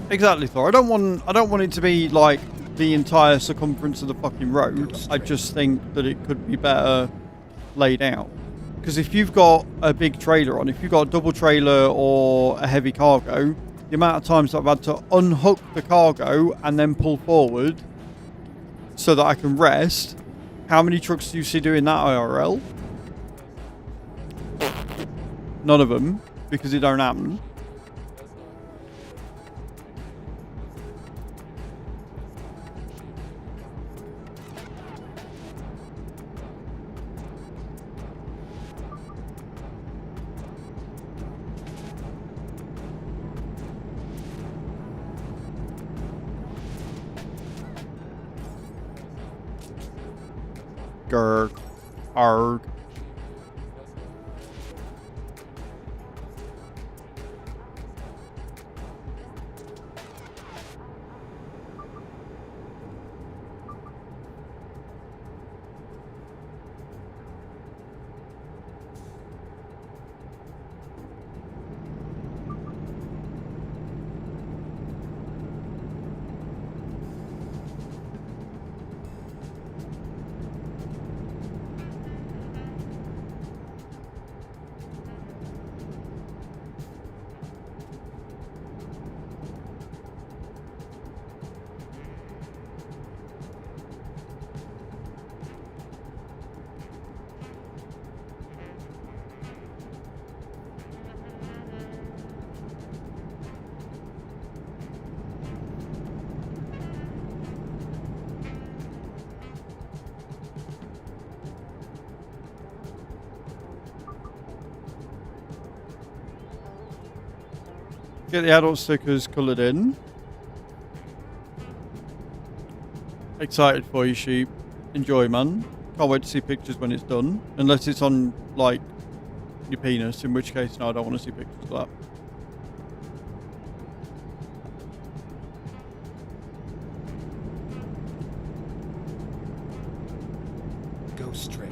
Exactly, Thor. I don't want it to be like the entire circumference of the fucking road. I just think that it could be better laid out. Because if you've got a big trailer on, if you've got a double trailer or a heavy cargo, the amount of times that I've had to unhook the cargo and then pull forward so that I can rest. How many trucks do you see doing that IRL? None of them, because it don't happen. Grr. Arg. Get the adult stickers coloured in. Excited for you, sheep. Enjoy, man. Can't wait to see pictures when it's done. Unless it's on, like, your penis, in which case, no, I don't want to see pictures of that. Go straight.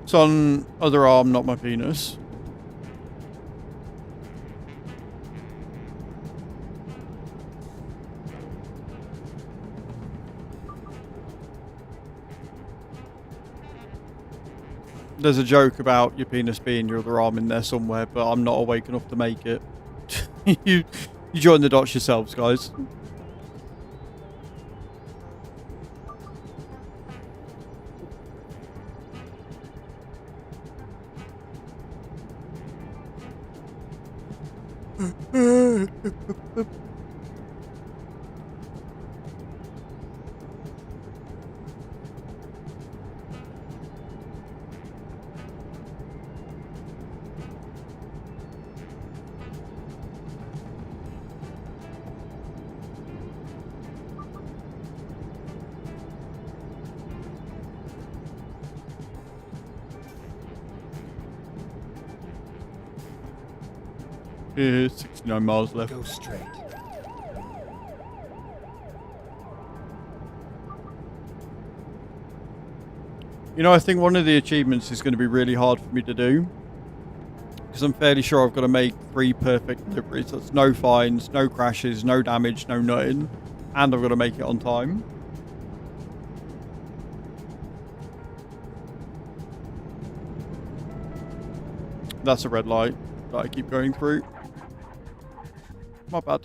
It's on other arm, not my penis. There's a joke about your penis being your other arm in there somewhere, but I'm not awake enough to make it. you join the dots yourselves, guys. 69 miles left. Go straight. You know, I think one of the achievements is going to be really hard for me to do. Because I'm fairly sure I've got to make 3 perfect deliveries. That's no fines, no crashes, no damage, no nothing. And I've got to make it on time. That's a red light that I keep going through. My bad.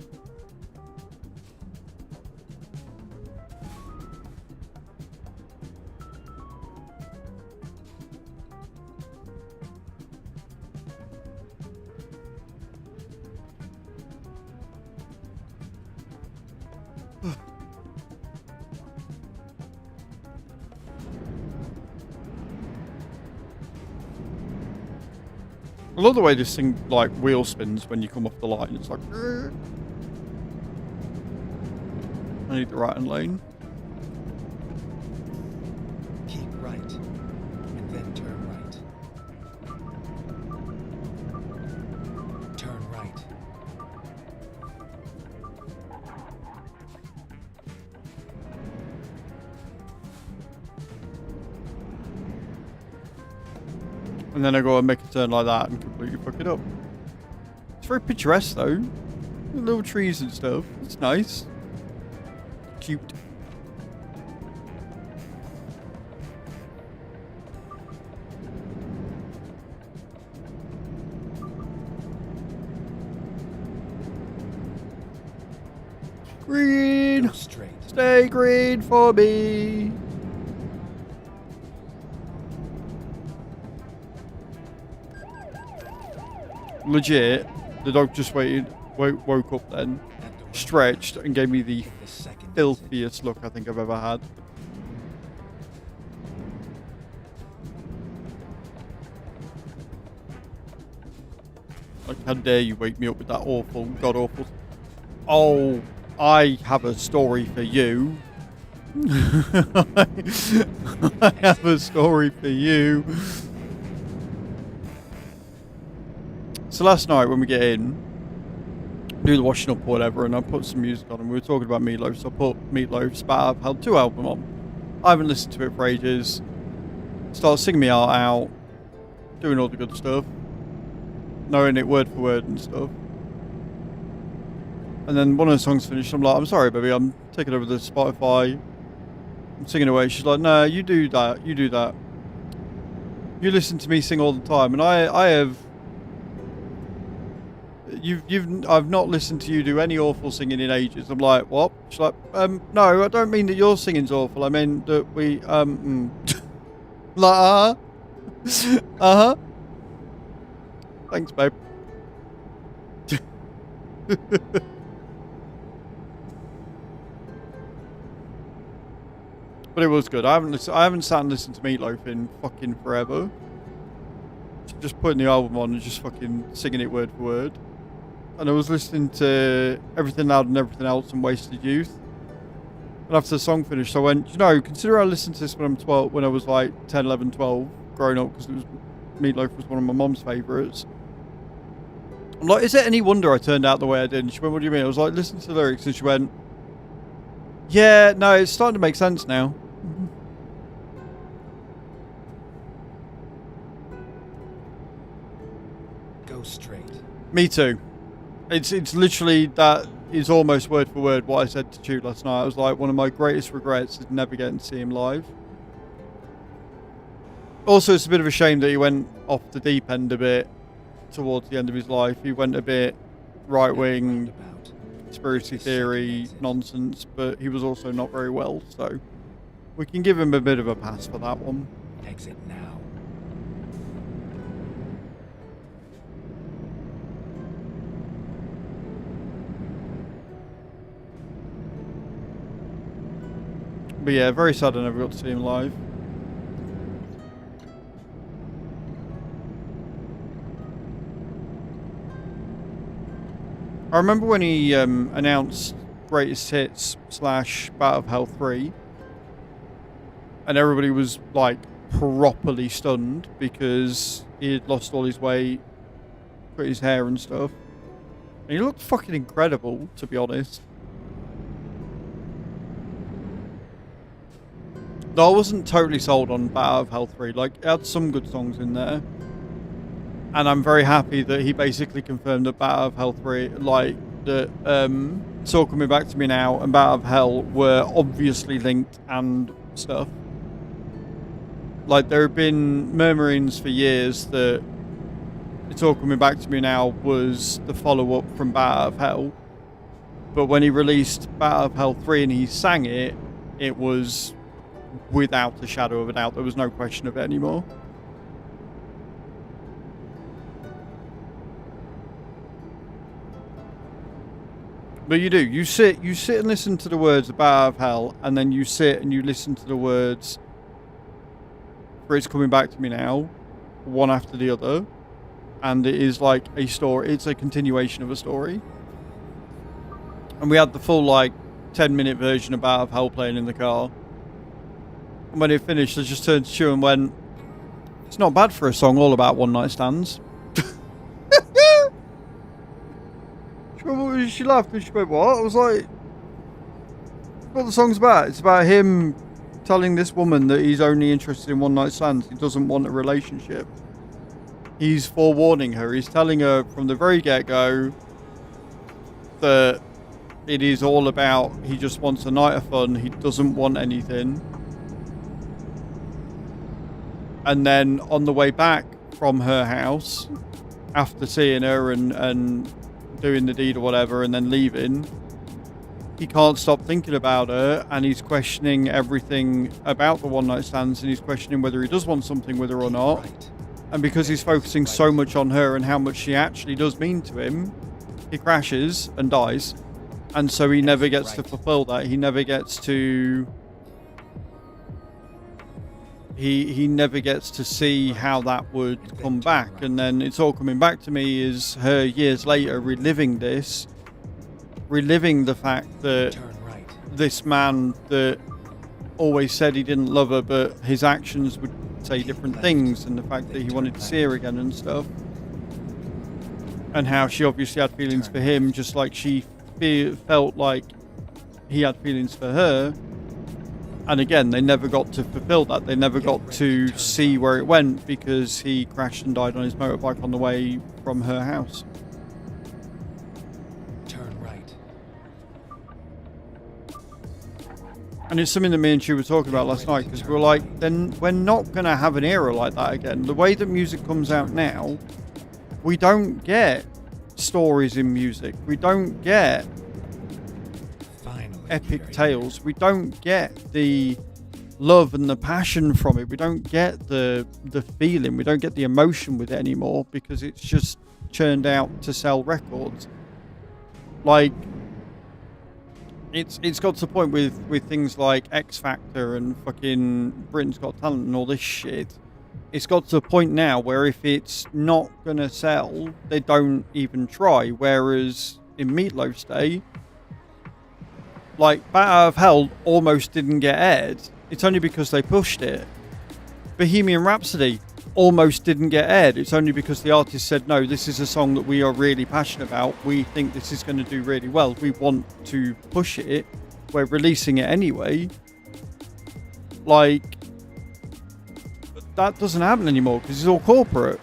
I love the way this thing like wheel spins when you come off the line. It's like, I need the right hand lane. Keep right. And then turn right. Turn right. And then I go and make a turn like that and completely fuck it up. It's very picturesque though. The little trees and stuff. It's nice. Cute. Green! Go straight. Stay green for me! Legit, the dog just woke up then, stretched, and gave me the filthiest look I think I've ever had. Like, how dare you wake me up with that awful, god-awful... Oh, I have a story for you. I have a story for you. So last night when we get in, do the washing up or whatever, and I put some music on, and we were talking about Meatloaf, so I put Meatloaf's Bad I've Held 2 album on. I haven't listened to it for ages. Started singing me heart out, doing all the good stuff, knowing it word for word and stuff. And then one of the songs finished, I'm like, I'm sorry baby, I'm taking over the Spotify, I'm singing away. She's like, no, you do that, you do that. You listen to me sing all the time, and I have... I've not listened to you do any awful singing in ages. I'm like, what? She's like, no, I don't mean that your singing's awful. I mean that we, like, uh-huh. Thanks, babe. But it was good. I haven't sat and listened to Meatloaf in fucking forever. Just putting the album on and just fucking singing it word for word. And I was listening to Everything Loud and Everything Else and Wasted Youth. And after the song finished, I went, you know, consider I listened to this when I was like 10, 11, 12, growing up, because Meatloaf was one of my mom's favourites. I'm like, is it any wonder I turned out the way I did? And she went, what do you mean? I was like, listen to the lyrics, and she went, yeah, no, it's starting to make sense now. Go straight. Me too. It's literally, that is almost word for word what I said to Jude last night. I was like, one of my greatest regrets is never getting to see him live. Also, it's a bit of a shame that he went off the deep end a bit towards the end of his life. He went a bit right-wing, conspiracy theory nonsense, but he was also not very well, so we can give him a bit of a pass for that one. Exit now. But yeah, very sad I never got to see him live. I remember when he announced Greatest Hits / Battle of Hell 3, and everybody was like properly stunned because he had lost all his weight, cut his hair and stuff. And he looked fucking incredible, to be honest. Though I wasn't totally sold on Bat Out of Hell 3. Like, it had some good songs in there. And I'm very happy that he basically confirmed that Bat Out of Hell 3, like, that It's All Coming Back to Me Now and Bat Out of Hell were obviously linked and stuff. Like, there have been murmurings for years that It's All Coming Back to Me Now was the follow-up from Bat Out of Hell. But when he released Bat Out of Hell 3 and he sang it, it was without a shadow of a doubt. There was no question of it anymore. But you do. You sit and listen to the words of Bat Out of Hell, and then you sit and you listen to the words for It's Coming Back to Me Now, one after the other. And it is like a story. It's a continuation of a story. And we had the full, like, 10-minute version of Bat Out of Hell playing in the car. And when it finished, I just turned to Stu and went, it's not bad for a song all about one-night stands. She laughed and she went, what? I was like, what the song's about? It's about him telling this woman that he's only interested in one-night stands. He doesn't want a relationship. He's forewarning her. He's telling her from the very get-go that it is all about, he just wants a night of fun. He doesn't want anything. And then on the way back from her house, after seeing her and doing the deed or whatever, and then leaving, he can't stop thinking about her, and he's questioning everything about the one-night stands, and he's questioning whether he does want something with her or not. And because he's focusing so much on her and how much she actually does mean to him, he crashes and dies. And so he never gets to fulfill that. He never gets to... He never gets to see how that would come back. And then It's All Coming Back to Me is her years later reliving this. Reliving the fact that this man that always said he didn't love her, but his actions would say different things, and the fact that he wanted to see her again and stuff. And how she obviously had feelings for him, just like she felt like he had feelings for her. And again, they never got to fulfill that. They never got to see where it went because he crashed and died on his motorbike on the way from her house. Turn right. And it's something that me and Chu were talking about last night, because we were like, then we're not going to have an era like that again. The way that music comes out now, we don't get stories in music. We don't get epic tales. We don't get the love and the passion from it. We don't get the feeling. We don't get the emotion with it anymore, because it's just churned out to sell records. Like, it's got to the point with things like X Factor and fucking Britain's Got Talent and all this shit. It's got to the point now where if it's not gonna sell, they don't even try. Whereas in Meatloaf's day, like, Bat Out of Hell almost didn't get aired. It's only because they pushed it. Bohemian Rhapsody almost didn't get aired. It's only because the artist said, no, this is a song that we are really passionate about. We think this is going to do really well. We want to push it. We're releasing it anyway. Like, that doesn't happen anymore because it's all corporate.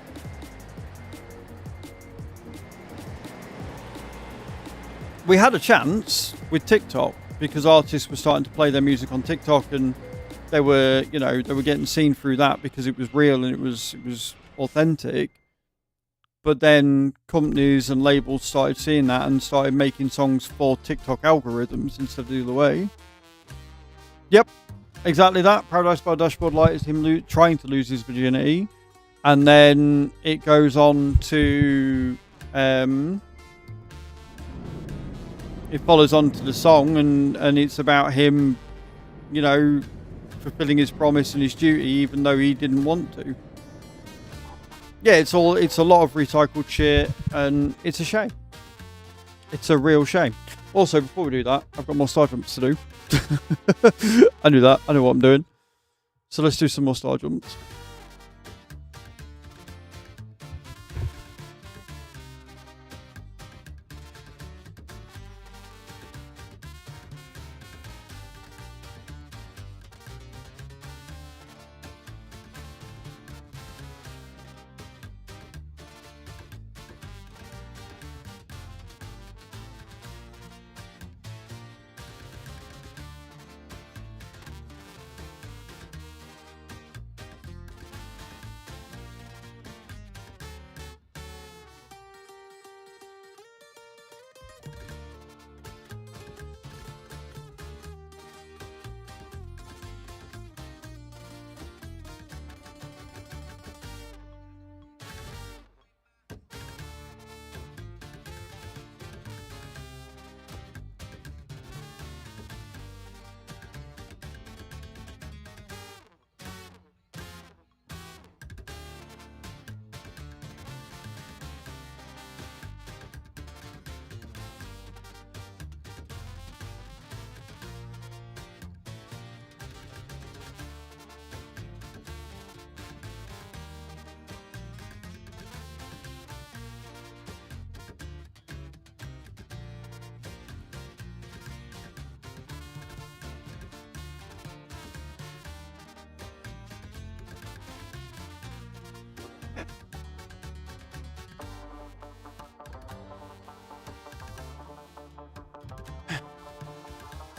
We had a chance with TikTok, because artists were starting to play their music on TikTok, and they were getting seen through that because it was real and it was authentic. But then companies and labels started seeing that and started making songs for TikTok algorithms instead of the other way. Yep, exactly that. Paradise by Dashboard Light is him trying to lose his virginity, and then it goes on to it follows on to the song, and it's about him, fulfilling his promise and his duty, even though he didn't want to. Yeah, it's a lot of recycled shit, and it's a shame. It's a real shame. Also, before we do that, I've got more star jumps to do. I knew that. I know what I'm doing. So let's do some more star jumps.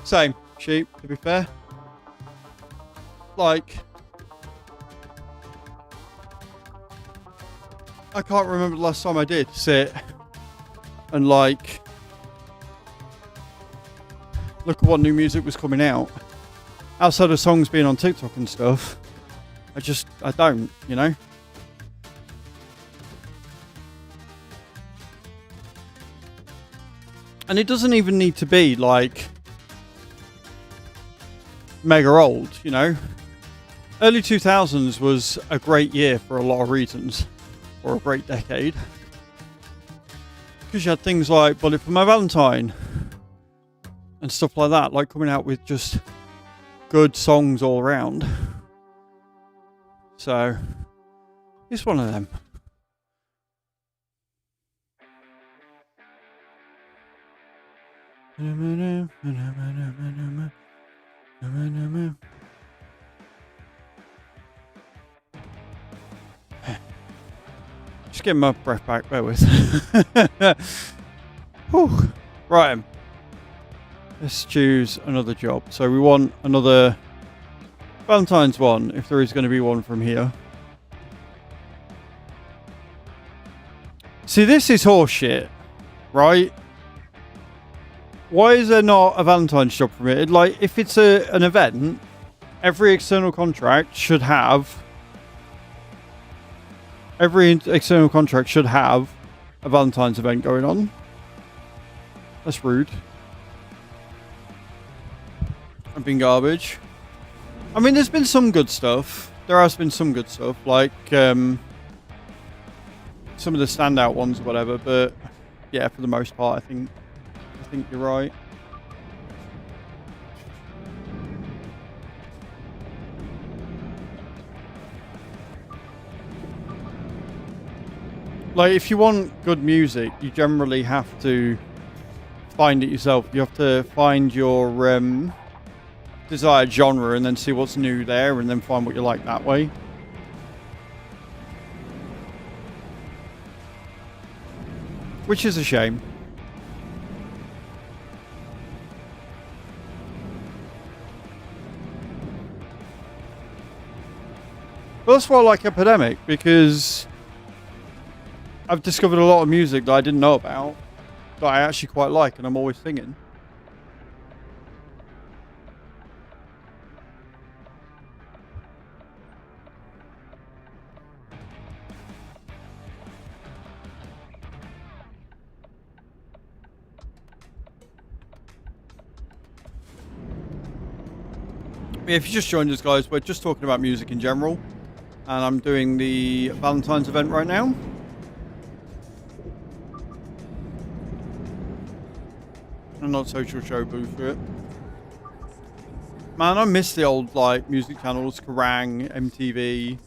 Same. Sheep, to be fair. Like, I can't remember the last time I did sit and, like, look at what new music was coming out. Outside of songs being on TikTok and stuff, I don't, you know? And it doesn't even need to be, like, mega old, you know? Early 2000s was a great year for a lot of reasons, or a great decade. Because you had things like Bullet for My Valentine and stuff like that, like coming out with just good songs all around. So, it's one of them. Just getting my breath back, bear with. Whew. Right. Let's choose another job. So we want another Valentine's one, if there is going to be one from here. See, this is horseshit, right? Why is there not a Valentine's job from it? Like, if it's an event, every external contract should have a Valentine's event going on. That's rude. I've been garbage. I mean, there's been some good stuff. There has been some good stuff, like some of the standout ones or whatever, but yeah, for the most part, I think you're right. Like, if you want good music, you generally have to find it yourself. You have to find your desired genre and then see what's new there and then find what you like that way. Which is a shame. But that's why I like Epidemic, because I've discovered a lot of music that I didn't know about that I actually quite like and I'm always singing. If you just joined us, guys, we're just talking about music in general, and I'm doing the Valentine's event right now. I'm not social show booth for it. Man, I miss the old, like, music channels, Kerrang, MTV.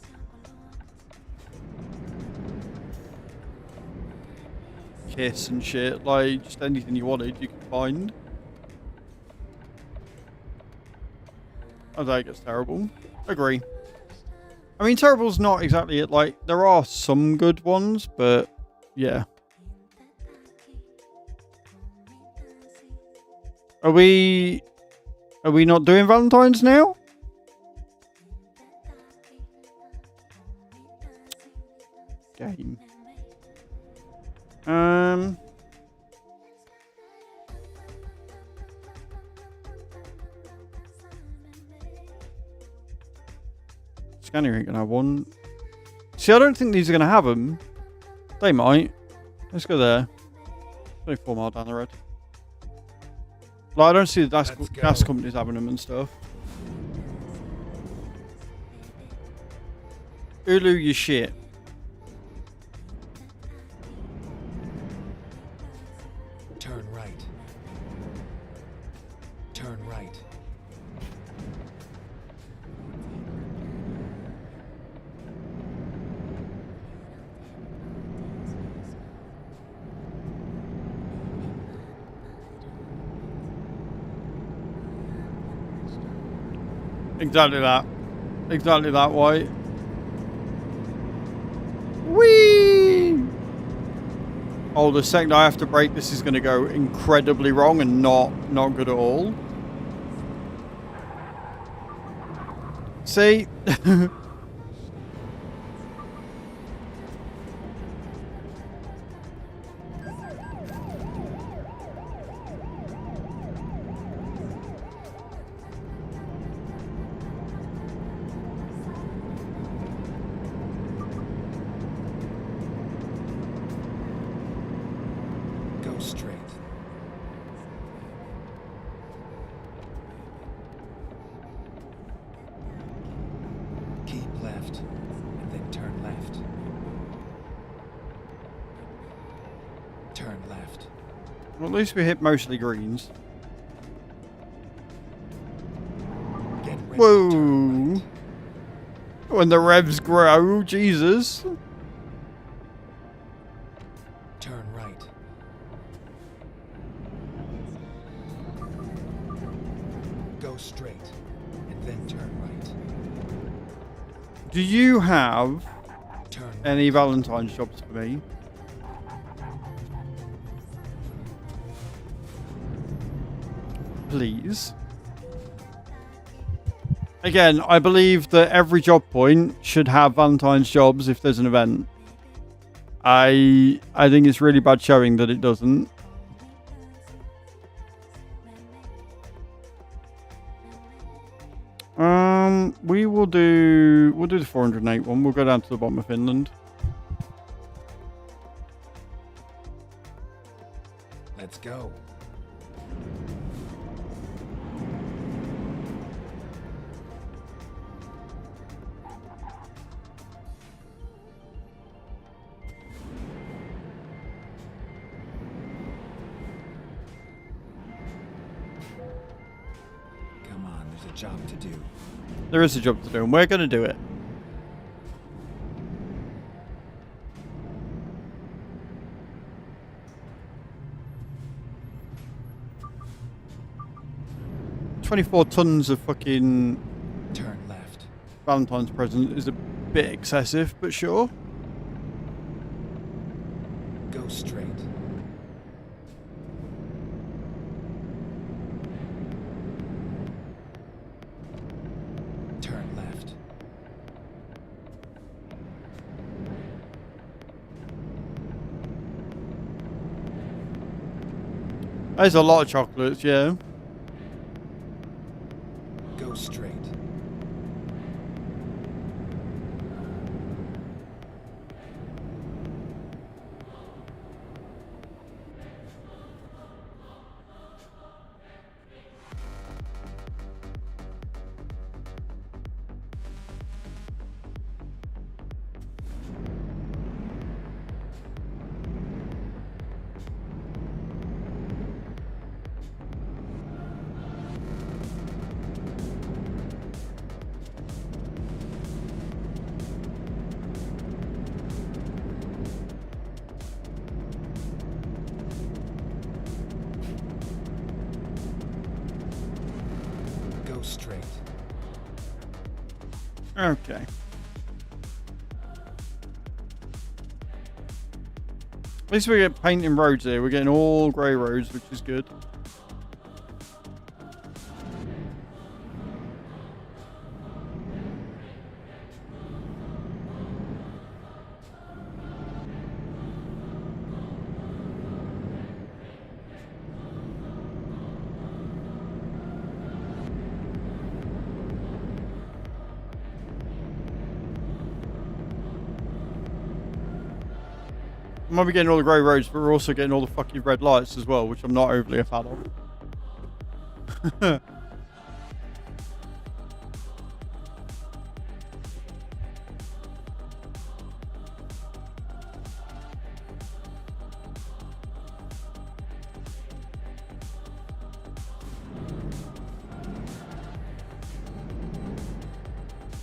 Kiss and shit, like, just anything you wanted, you could find. I think it's terrible. Agree. I mean, terrible's not exactly it. Like, there are some good ones, but yeah. Are we not doing Valentine's now? Game. Scanner ain't gonna have one. See, I don't think these are gonna have them. They might. Let's go there. Only 4 miles down the road. Like, I don't see the gas companies having them and stuff. Ulu, you shit. Turn right. Turn right. Exactly that. Exactly that way. Whee! Oh, the second I have to brake, this is going to go incredibly wrong and not good at all. See? Go straight. Keep left, and then turn left. Turn left. Well, at least we hit mostly greens. Get ready to turn Whoa! right. When the revs grow, Jesus. Turn right. Go straight, and then turn right. Do you have Turn any Valentine's jobs for me? Please. Again, I believe that every job point should have Valentine's jobs if there's an event. I think it's really bad showing that it doesn't. We'll do the 408 one. We'll go down to the bottom of Finland. Let's go. Come on, there's a job to do. There is a job to do, and we're going to do it. $24 tons of fucking Turn left. Valentine's present is a bit excessive, but sure. Go straight. Turn left. There's a lot of chocolates, yeah. Go straight. Go straight. Okay. At least we get painting roads here. We're getting all grey roads, which is good. I might be getting all the grey roads, but we're also getting all the fucking red lights as well, which I'm not overly a fan of.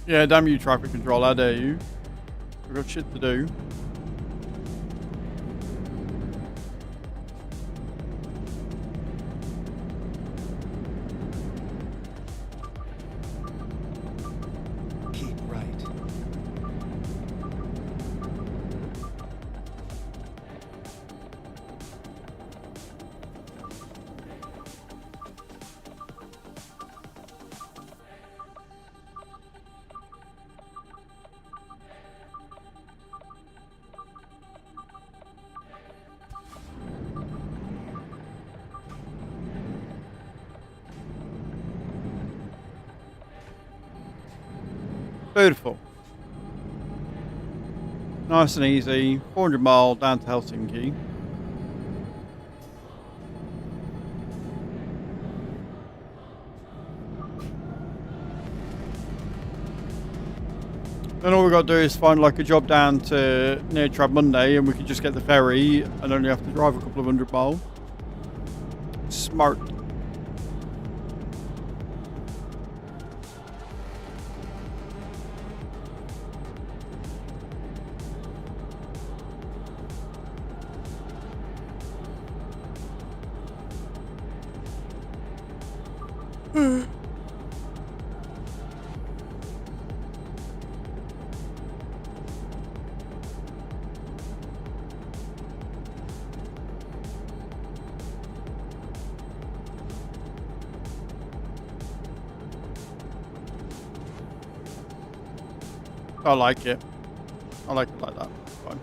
Yeah, damn you, traffic control, how dare you? We've got shit to do. Keep right. Beautiful. Nice and easy. 400 mile down to Helsinki. Then all we got to do is find like a job down to near Monday, and we can just get the ferry and only have to drive a couple of 100 miles. Smart. I like it. I like it like that. It's fine.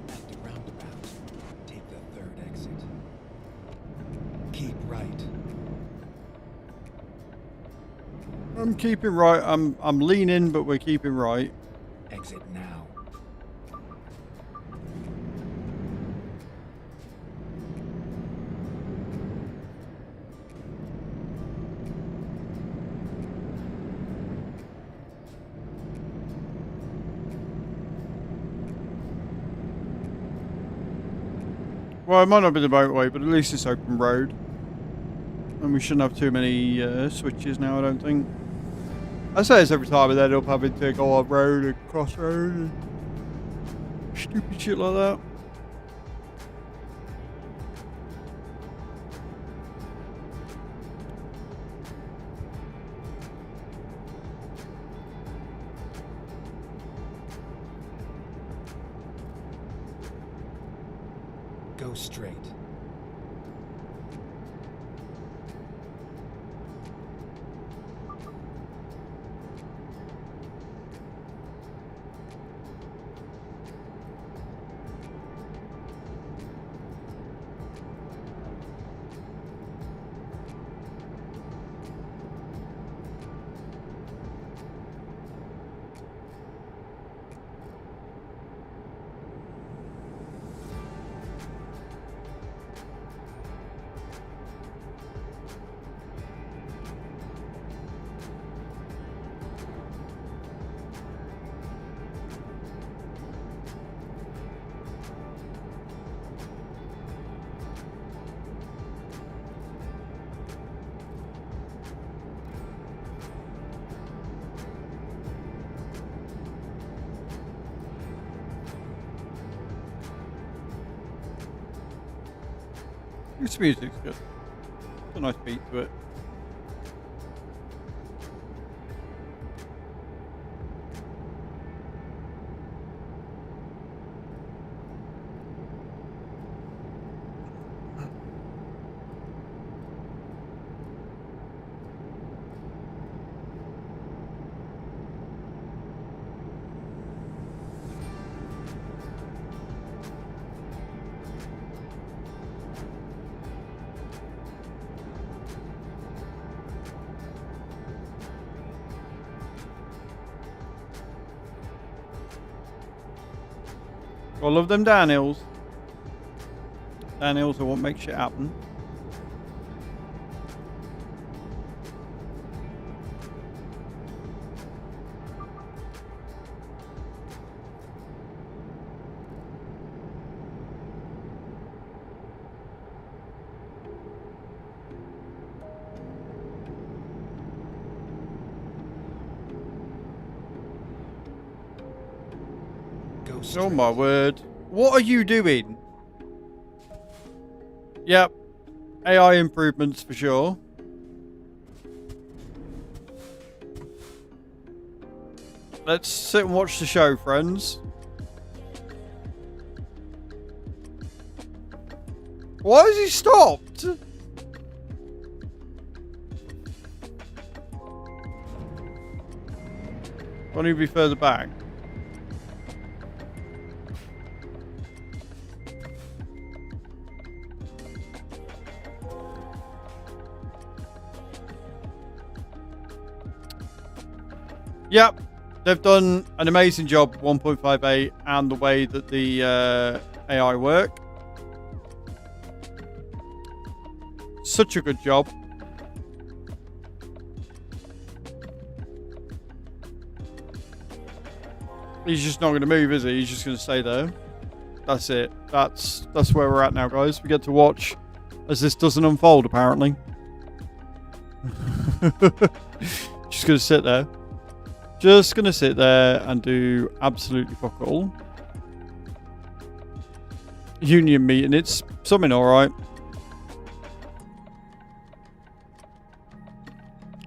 At the roundabout, take the third exit. Keep right. I'm keeping right. I'm leaning, but we're keeping right. Exit now. Well, it might not be the motorway, but at least it's open road. And we shouldn't have too many switches now, I don't think. I say this every time, I end up having to go on road and cross road and stupid shit like that. Go straight. This music's good. It's a nice beat to it. I love them downhills. Downhills are what make shit happen. Go straight. Oh my word. What are you doing? Yep. AI improvements for sure. Let's sit and watch the show, friends. Why has he stopped? Why don't you be further back? Yep, they've done an amazing job with 1.58 and the way that the AI work. Such a good job. He's just not going to move, is he? He's just going to stay there. That's it. That's where we're at now, guys. We get to watch as this doesn't unfold, apparently. Just going to sit there. Just going to sit there and do absolutely fuck all. Union meeting. It's something alright.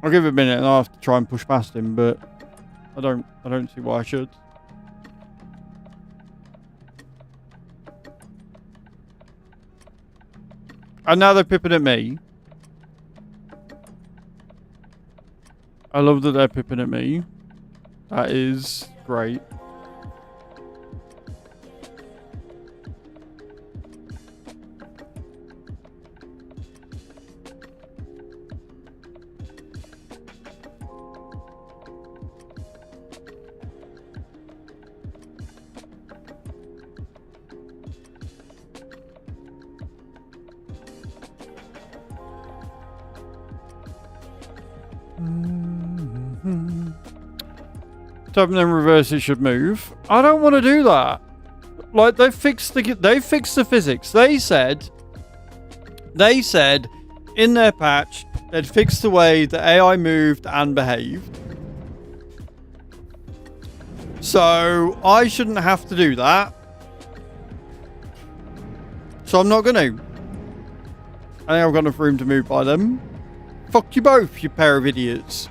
I'll give it a minute and I'll have to try and push past him, but I don't see why I should. And now they're pipping at me. I love that they're pipping at me. That is great. Tap and then reverse it should move. I don't want to do that. Like they fixed the physics. They said in their patch they'd fixed the way the AI moved and behaved. So I shouldn't have to do that. So I'm not going to. I think I've got enough room to move by them. Fuck you both, you pair of idiots.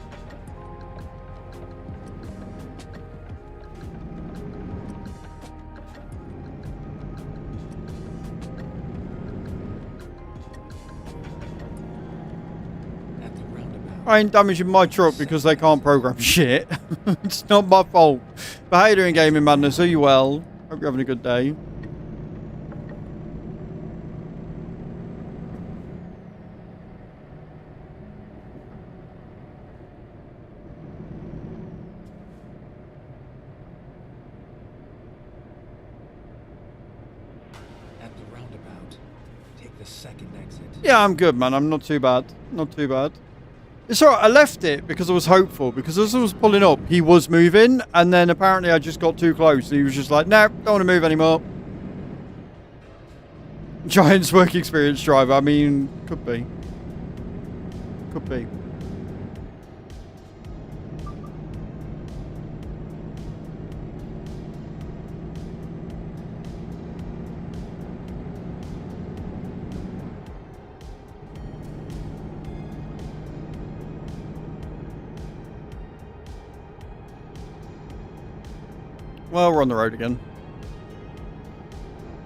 I ain't damaging my truck because they can't program shit. It's not my fault. But how you doing, Gaming Madness? Are you well? Hope you're having a good day. At the roundabout, take the second exit. Yeah, I'm good, man. I'm not too bad. Not too bad. It's alright, I left it because I was hopeful. Because as I was pulling up, he was moving. And then apparently I just got too close. And he was just like, no, don't want to move anymore. Giant's work experience driver. I mean, could be. Could be. Well, we're on the road again.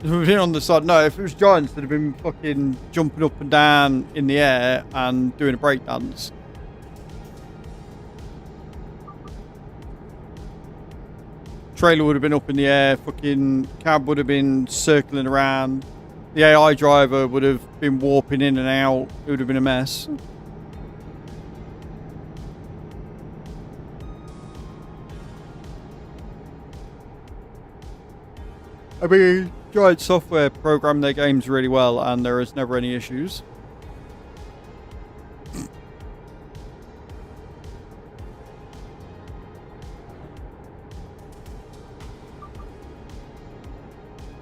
We've been on the side. No, if it was Giants, they'd have been fucking jumping up and down in the air and doing a breakdance. Trailer would have been up in the air. Fucking cab would have been circling around. The AI driver would have been warping in and out. It would have been a mess. I mean, Giant Software program their games really well, and there is never any issues.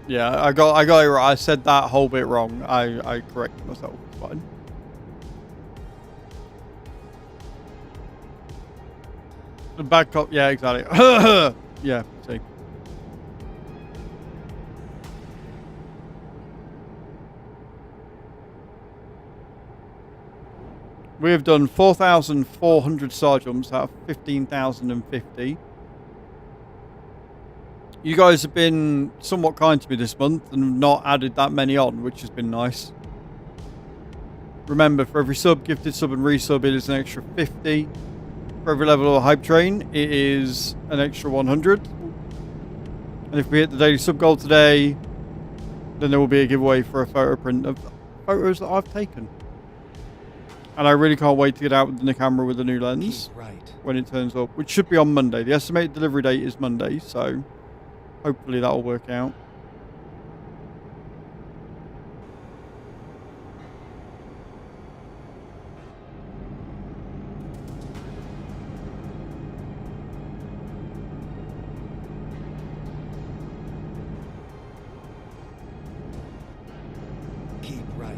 Yeah, I got it right. I said that whole bit wrong. I corrected myself. It's fine. The back up. Yeah, exactly. Yeah, see. We have done 4,400 star jumps out of 15,050. You guys have been somewhat kind to me this month and not added that many on, which has been nice. Remember, for every sub, gifted sub and resub, it is an extra 50. For every level of a hype train, it is an extra 100. And if we hit the daily sub goal today, then there will be a giveaway for a photo print of photos that I've taken. And I really can't wait to get out with the camera with the new lens Keep right. when it turns up, which should be on Monday. The estimated delivery date is Monday, so hopefully that'll work out. Keep right.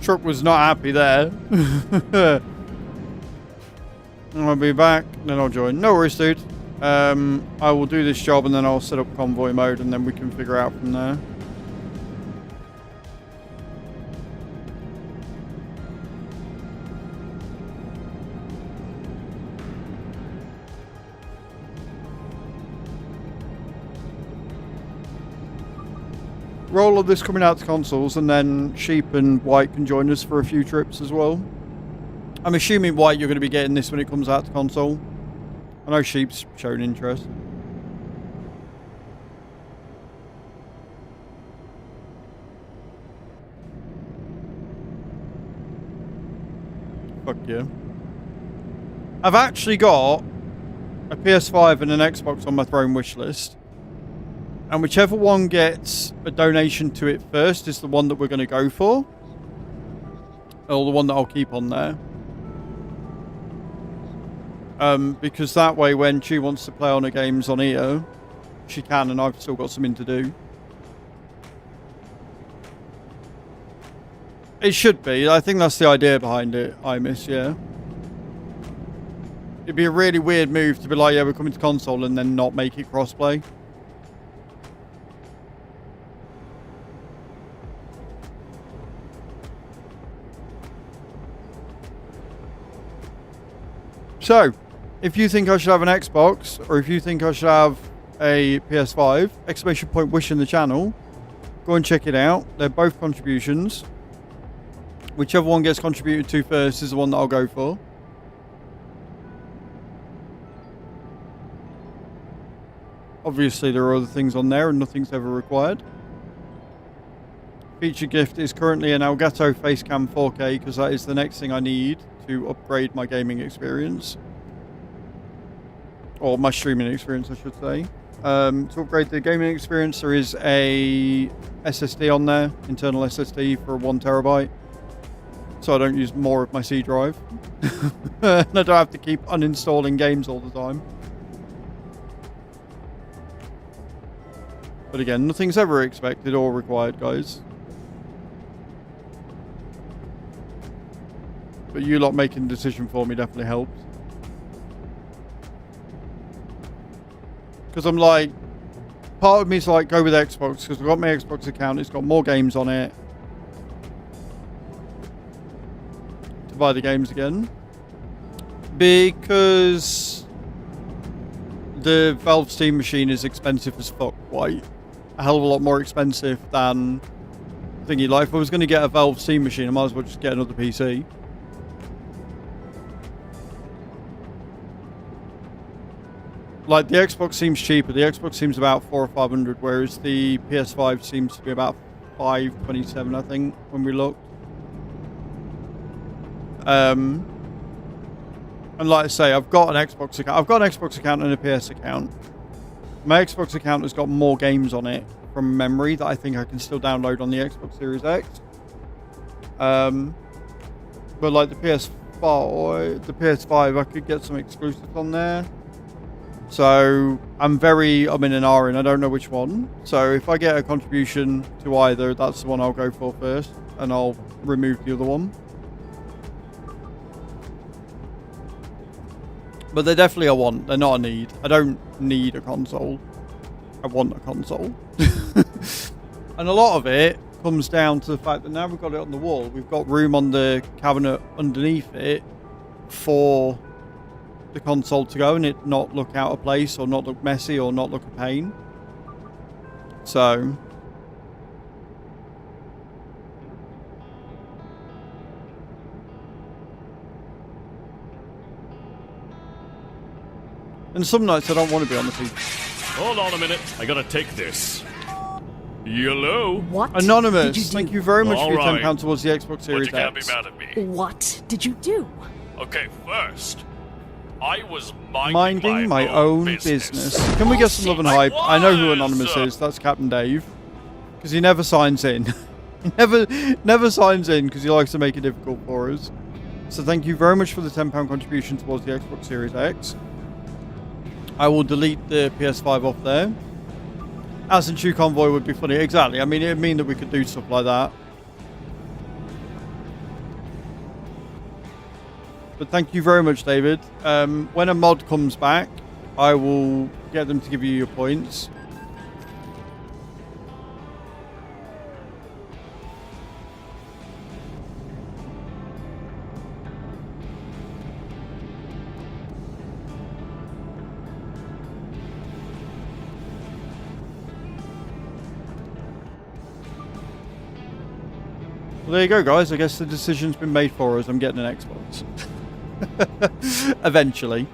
Truck was not happy there. I'll be back, then I'll join. No worries, dude. I will do this job and then I'll set up convoy mode and then we can figure out from there. Roll of this coming out to consoles, and then Sheep and White can join us for a few trips as well. I'm assuming, White, you're going to be getting this when it comes out to console. I know Sheep's shown interest. Fuck yeah. I've actually got a PS5 and an Xbox on my throne wish list. And whichever one gets a donation to it first is the one that we're going to go for. Or the one that I'll keep on there. Because that way when she wants to play on her games on here, she can, and I've still got something to do. It should be. I think that's the idea behind it, yeah. It'd be a really weird move to be like, yeah, we're coming to console and then not make it crossplay. So, if you think I should have an Xbox, or if you think I should have a PS5, exclamation point wish in the channel, go and check it out. They're both contributions. Whichever one gets contributed to first is the one that I'll go for. Obviously, there are other things on there and nothing's ever required. Feature gift is currently an Elgato Facecam 4K because that is the next thing I need to upgrade my gaming experience. Or my streaming experience, I should say. To upgrade the gaming experience, there is a SSD on there, internal SSD for 1 terabyte. So I don't use more of my C drive. And I don't have to keep uninstalling games all the time. But again, nothing's ever expected or required, guys. But you lot making the decision for me definitely helps. Because I'm like, part of me is like, go with Xbox, because I've got my Xbox account, it's got more games on it. To buy the games again. Because the Valve Steam machine is expensive as fuck, White. A hell of a lot more expensive than thingy. Like, if I was going to get a Valve Steam machine, I might as well just get another PC. Like, the Xbox seems cheaper. The Xbox seems about 400 or 500, whereas the PS5 seems to be about 527, I think, when we looked. And like I say, I've got an Xbox account. I've got an Xbox account and a PS account. My Xbox account has got more games on it from memory that I think I can still download on the Xbox Series X. But like the PS5, I could get some exclusives on there. So I'm in an R in. I don't know which one. So if I get a contribution to either, that's the one I'll go for first, and I'll remove the other one. But they're definitely a want. They're not a need. I don't need a console. I want a console. And a lot of it comes down to the fact that now we've got it on the wall, we've got room on the cabinet underneath it for the console to go and it not look out of place or not look messy or not look a pain. So And some nights I don't want to be on the PC. Hold on a minute. I gotta take this. Hello? What Anonymous, did you do? thank you very much for your Alright. £10 towards the Xbox But Series you can't X. be mad at me. What did you do? Okay, first, I was Minding my own business. Can we get some love and hype? I know who Anonymous is. That's Captain Dave. Because he never signs in. He never signs in because he likes to make it difficult for us. So thank you very much for the £10 contribution towards the Xbox Series X. I will delete the PS5 off there. As in Chew Convoy would be funny. Exactly. I mean, it would mean that we could do stuff like that. But thank you very much, David. When a mod comes back, I will get them to give you your points. Well, there you go, guys. I guess the decision's been made for us. I'm getting an Xbox. Eventually.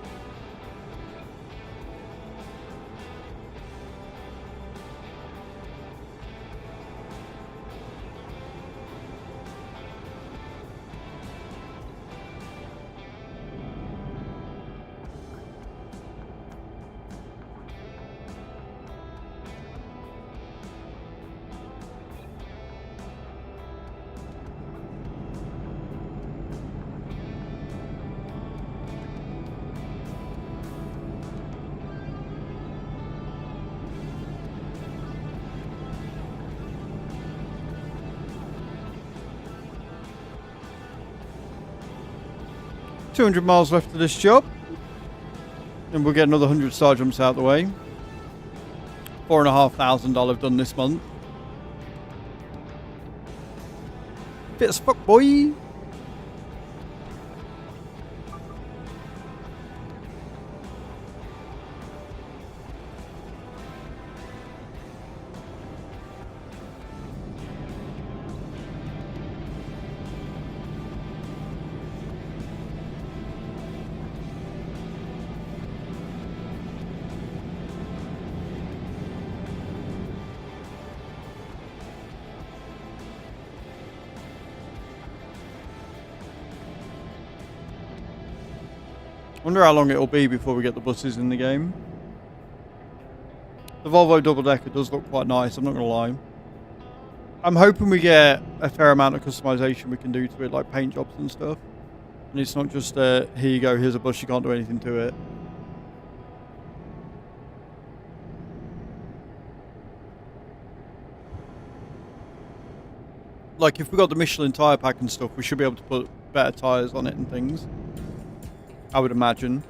$200 miles left of this job. And we'll get another 100 star jumps out the way. $4,500 I've done this month. Fit as fuck, boy. Wonder how long it'll be before we get the buses in the game. The Volvo double decker does look quite nice, I'm not gonna lie. I'm hoping we get a fair amount of customization we can do to it, like paint jobs and stuff. And it's not just here you go, here's a bus, you can't do anything to it. Like if we got the Michelin tyre pack and stuff, we should be able to put better tyres on it and things. I would imagine.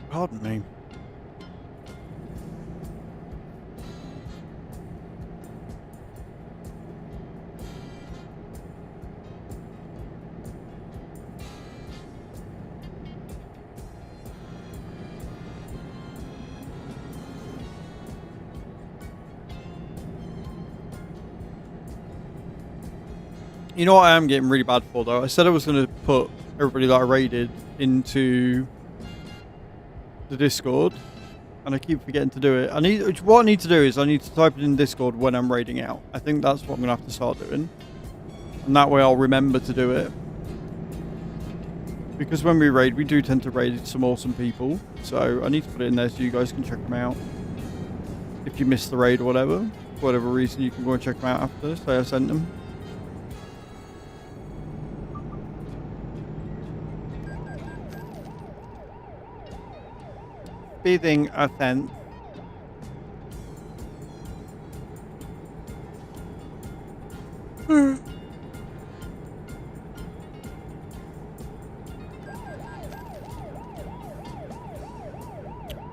Pardon me. You know what I am getting really bad for though? I said I was going to put everybody that I raided into the Discord, and I keep forgetting to do it. What I need to do is I need to type it in Discord when I'm raiding out. I think that's what I'm going to have to start doing. And that way I'll remember to do it. Because when we raid, we do tend to raid some awesome people. So I need to put it in there so you guys can check them out. If you missed the raid or whatever, for whatever reason, you can go and check them out after. Say I sent them. Bathing offense.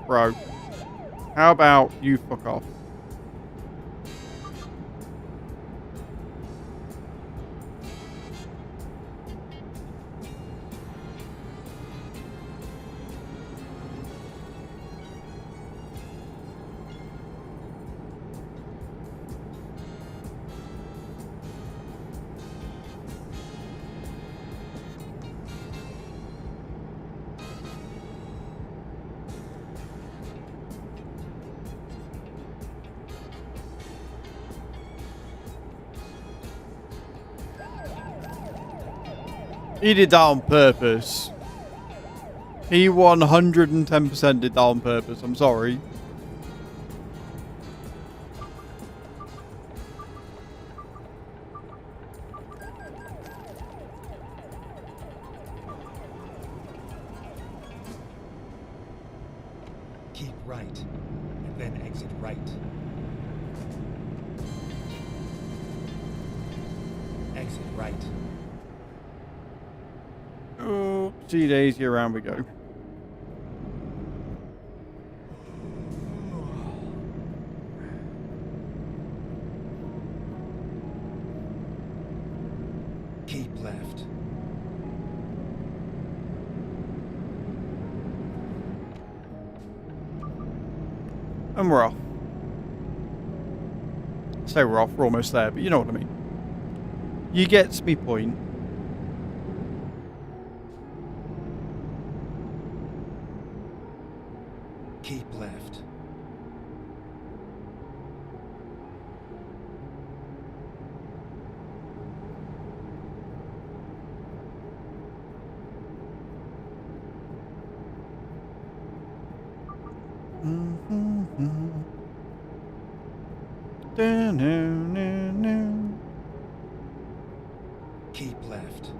Bro, how about you fuck off? He did that on purpose. He 110% did that on purpose. I'm sorry. Keep right, and then exit right. Exit right. Oh, see daisy, around we go. Keep left. And we're off. Say we're off, we're almost there, but you know what I mean. You get me point. Keep left. Keep left.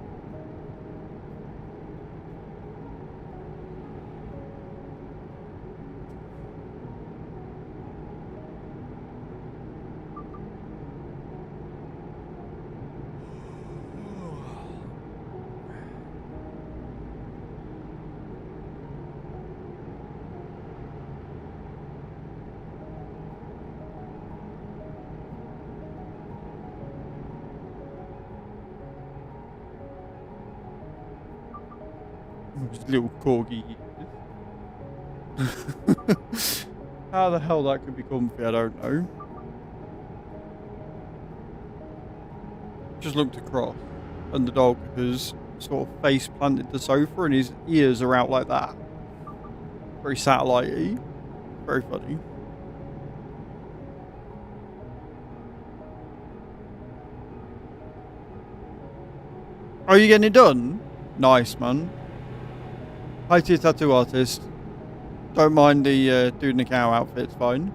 Little corgi. How the hell that could be comfy, I don't know. Just looked across, and the dog has sort of face planted the sofa, and his ears are out like that. Very satellite-y. Very funny. Are you getting it done? Nice, man. Hi to your tattoo artist. Don't mind the dude in the cow outfit, it's fine.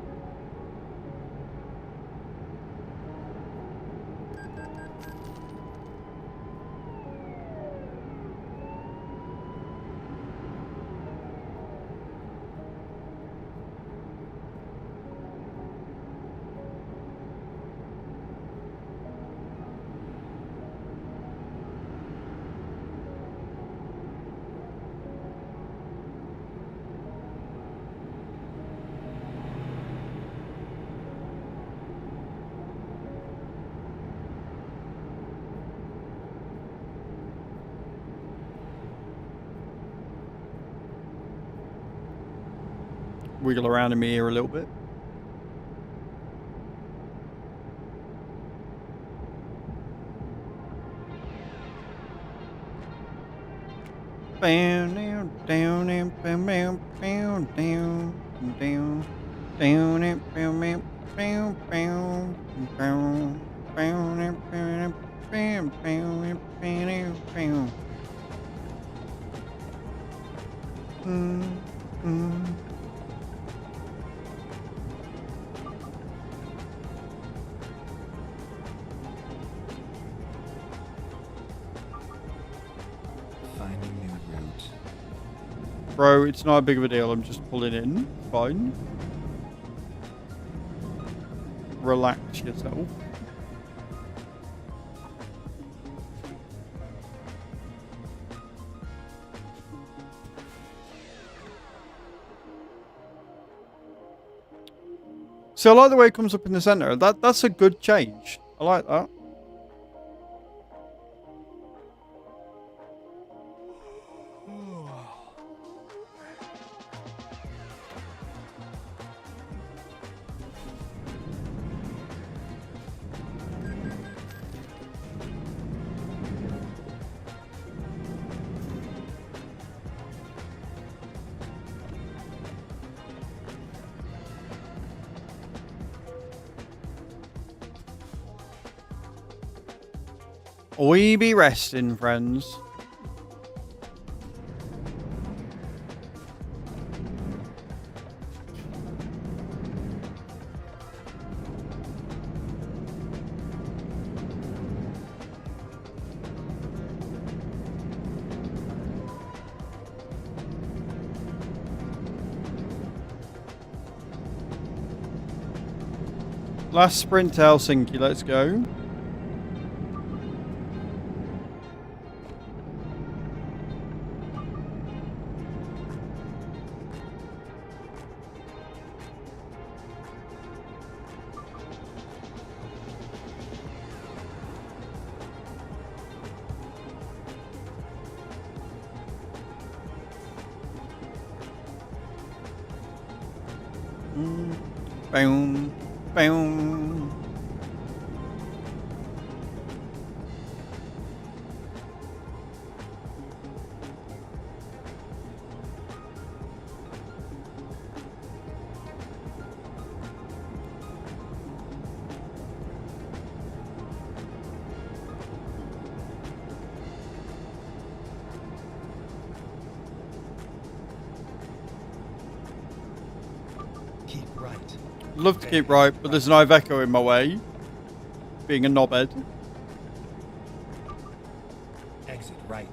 Wiggle around in my ear a little bit. Bam, down, down, and bam, bam, bam, down, down, down, and bam, bam, bam, bam, bam, bam, and bam, bam, bam, and bam, bam. Finding new route. Bro, it's not a big of a deal. I'm just pulling in. Fine. Relax yourself. See, I like the way it comes up in the center. That's a good change. I like that. We be resting, friends. Last sprint to Helsinki, let's go. Boom, boom. Keep right. Love to keep right, but there's an Iveco in my way. Being a knobhead. Exit right.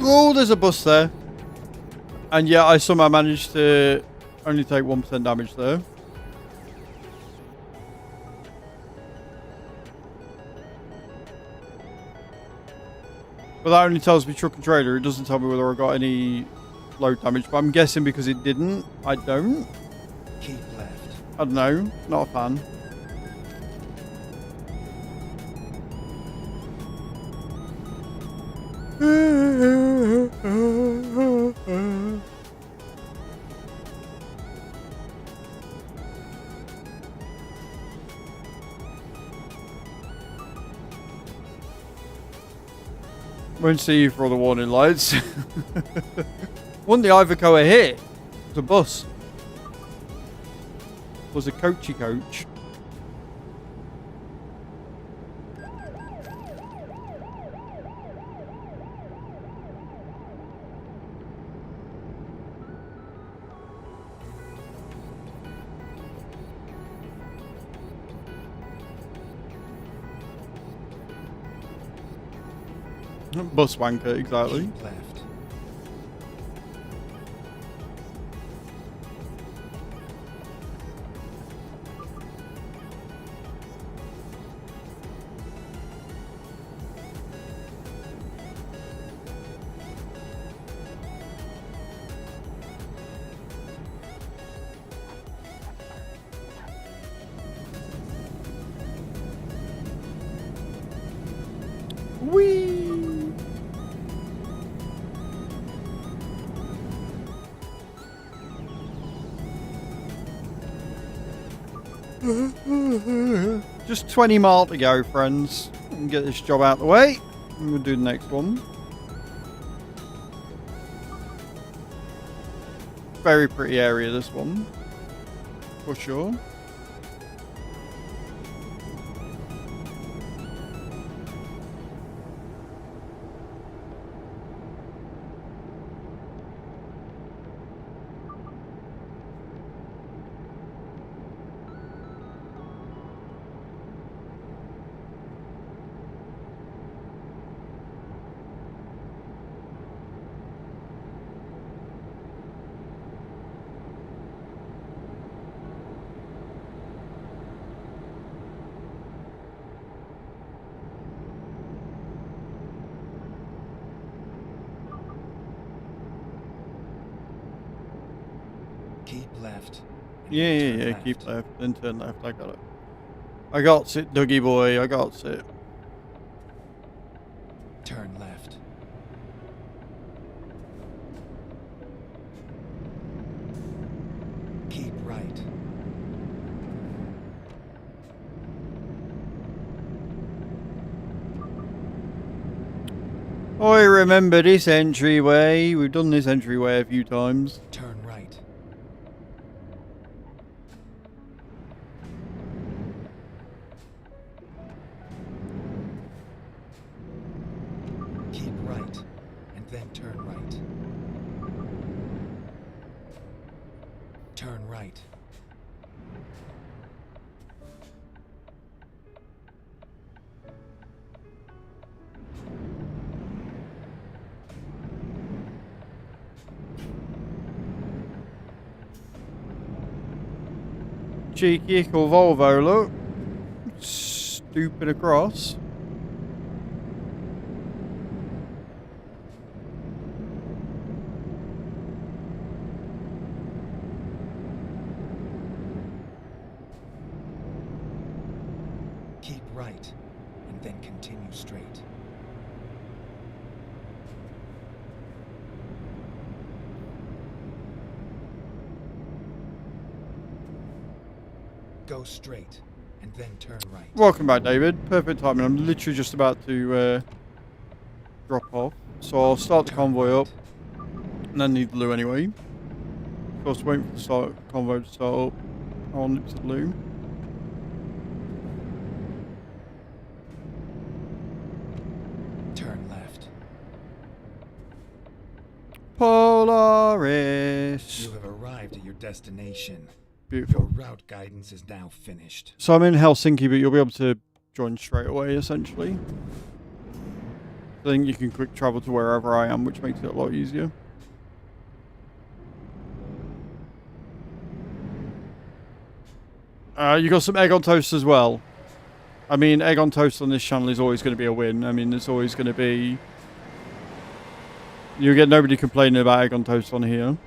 Oh, there's a bus there. And yeah, I somehow managed to only take 1% damage there. But that only tells me truck and trailer. It doesn't tell me whether I got any load damage. But I'm guessing because it didn't, I don't. Keep left. I don't know. Not a fan. Won't see you for all the warning lights. Wasn't the Iveco a hit? It was a bus. It was a coachy coach. Bus wanker, exactly. Keep left. Whee! Just 20 miles to go, friends. We can get this job out the way. And we'll do the next one. Very pretty area, this one. For sure. left. and Yeah, then yeah, turn yeah. left. Keep left, then turn left. I got it. I got it, Dougie boy. I got it. Turn left. Keep right. I remember this entryway. We've done this entryway a few times. Turn right. Keep right, and then turn right. Turn right. Cheeky ickle Volvo, look. Stupid across. Keep right, and then continue straight. Go straight, and then turn right. Welcome back, David. Perfect timing. I'm literally just about to drop off. So I'll start the Turn convoy right. up. And then need the loo anyway. Of course, waiting for the convoy to start up. I'll nip to the loo. Turn left. Polaris. You have arrived at your destination. Beautiful. Your route guidance is now finished. So I'm in Helsinki, but you'll be able to join straight away, essentially. I think you can quick travel to wherever I am, which makes it a lot easier. You got some egg on toast as well. I mean, egg on toast on this channel is always going to be a win. I mean, it's always going to be... You get nobody complaining about egg on toast on here.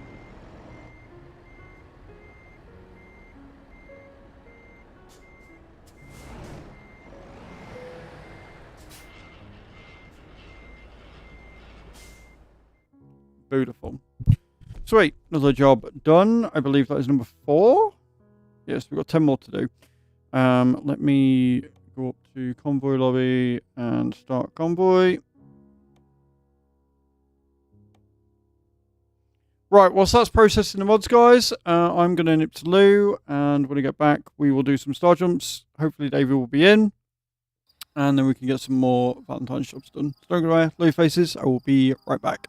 Beautiful. Sweet. Another job done. I believe that is number 4. Yes, we've got 10 more to do. Let me go up to convoy lobby and start convoy. Right, whilst that's processing the mods, guys, I'm going to nip to Lou, and when I get back, we will do some star jumps. Hopefully David will be in, and then we can get some more Valentine's jobs done. So don't go away, Lou faces. I will be right back.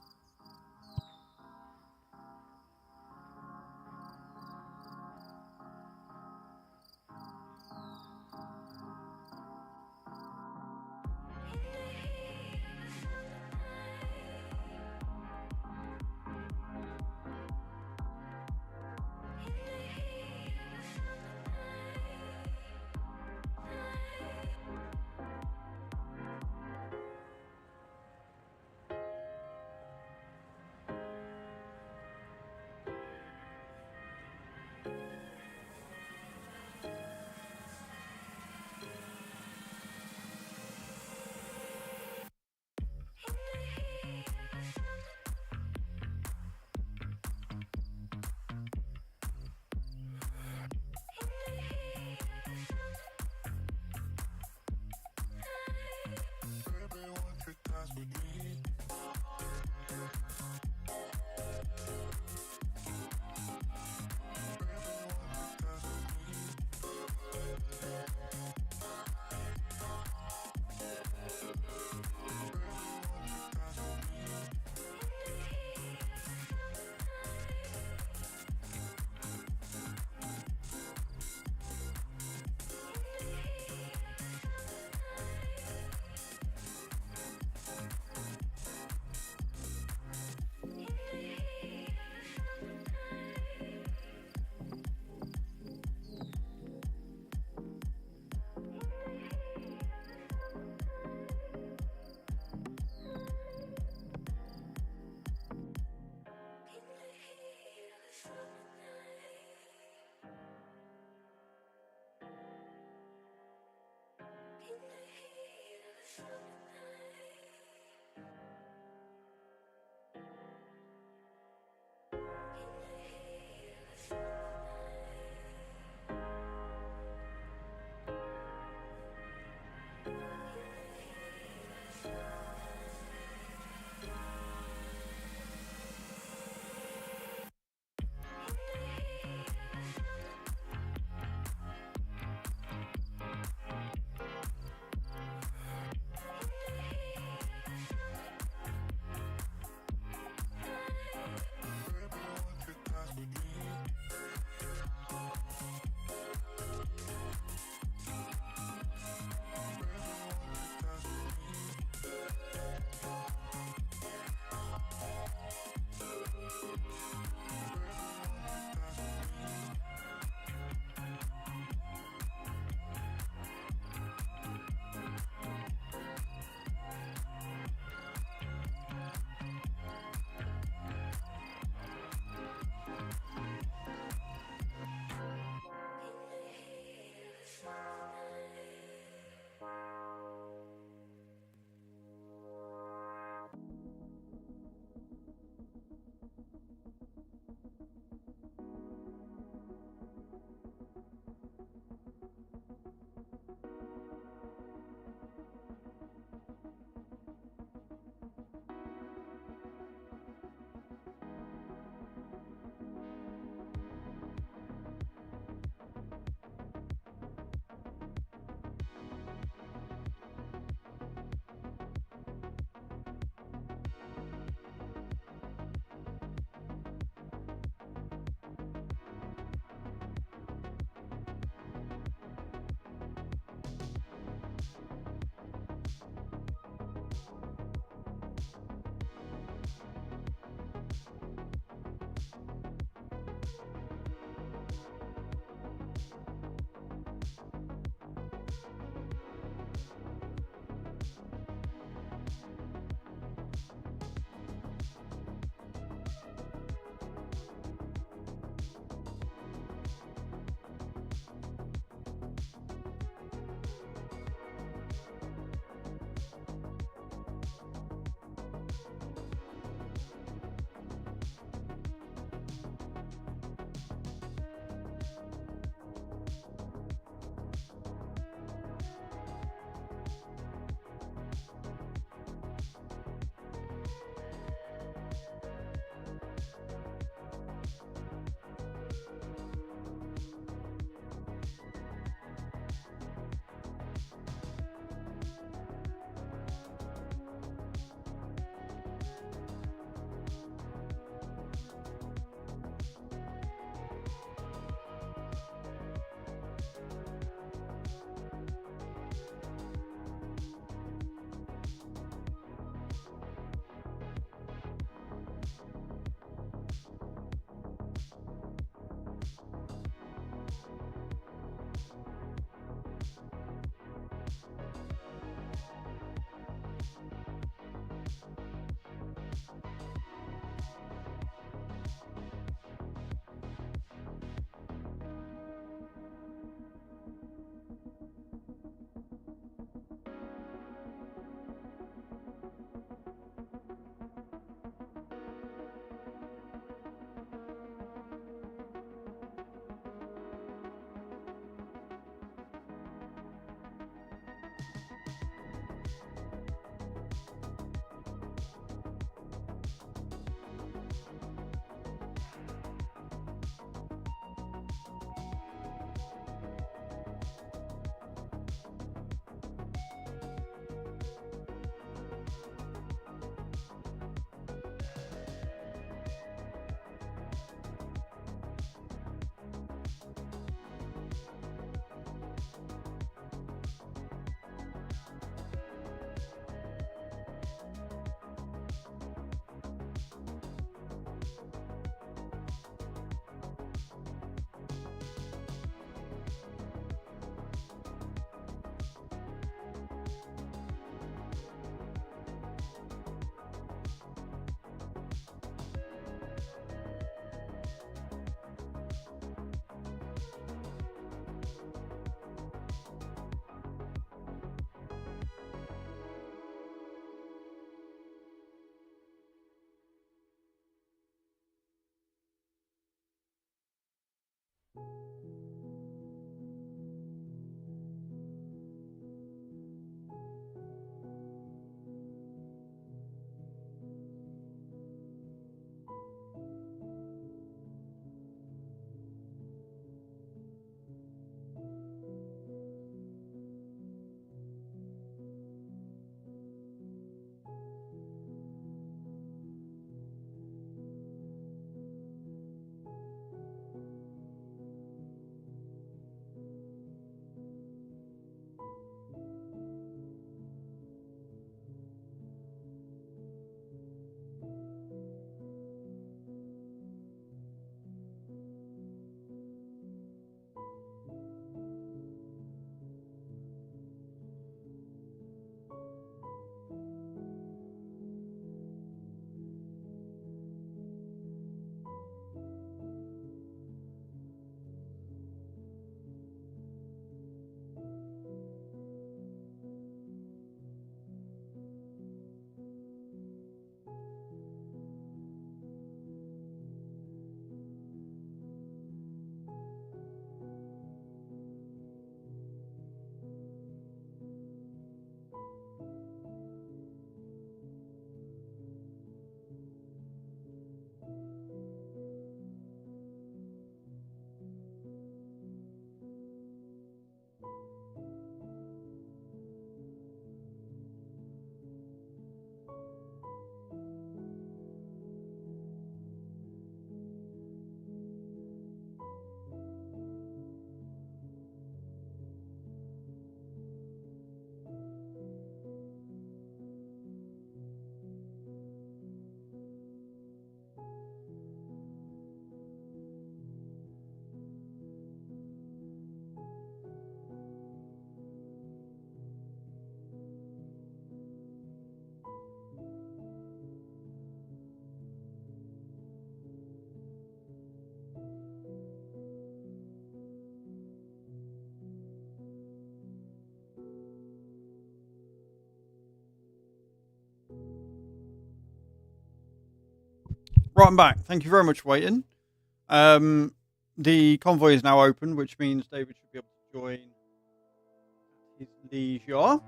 Right, I'm back. Thank you very much for waiting. The convoy is now open, which means David should be able to join his leisure.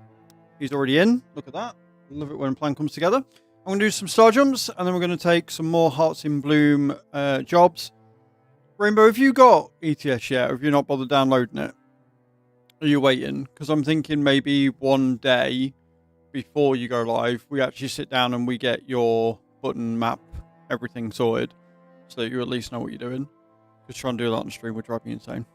He's already in. Look at that. Love it when a plan comes together. I'm going to do some star jumps, and then we're going to take some more Hearts in Bloom jobs. Rainbow, have you got ETS yet, or have you not bothered downloading it? Are you waiting? Because I'm thinking maybe one day before you go live, we actually sit down and we get your button map, everything sorted, so that you at least know what you're doing. Just try and do that on the stream would drive me insane.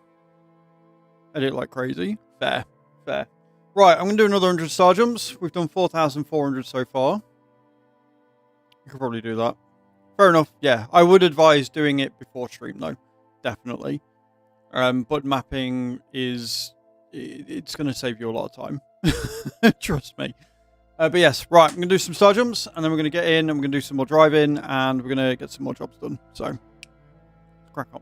Edit like crazy. Fair. Fair. Right, I'm going to do another 100 star jumps. We've done 4,400 so far. You could probably do that. Fair enough. Yeah, I would advise doing it before stream, though. Definitely. Button mapping is... It's going to save you a lot of time. Trust me. But yes, right, I'm going to do some star jumps, and then we're going to get in, and we're going to do some more driving, and we're going to get some more jobs done. So, let's crack on.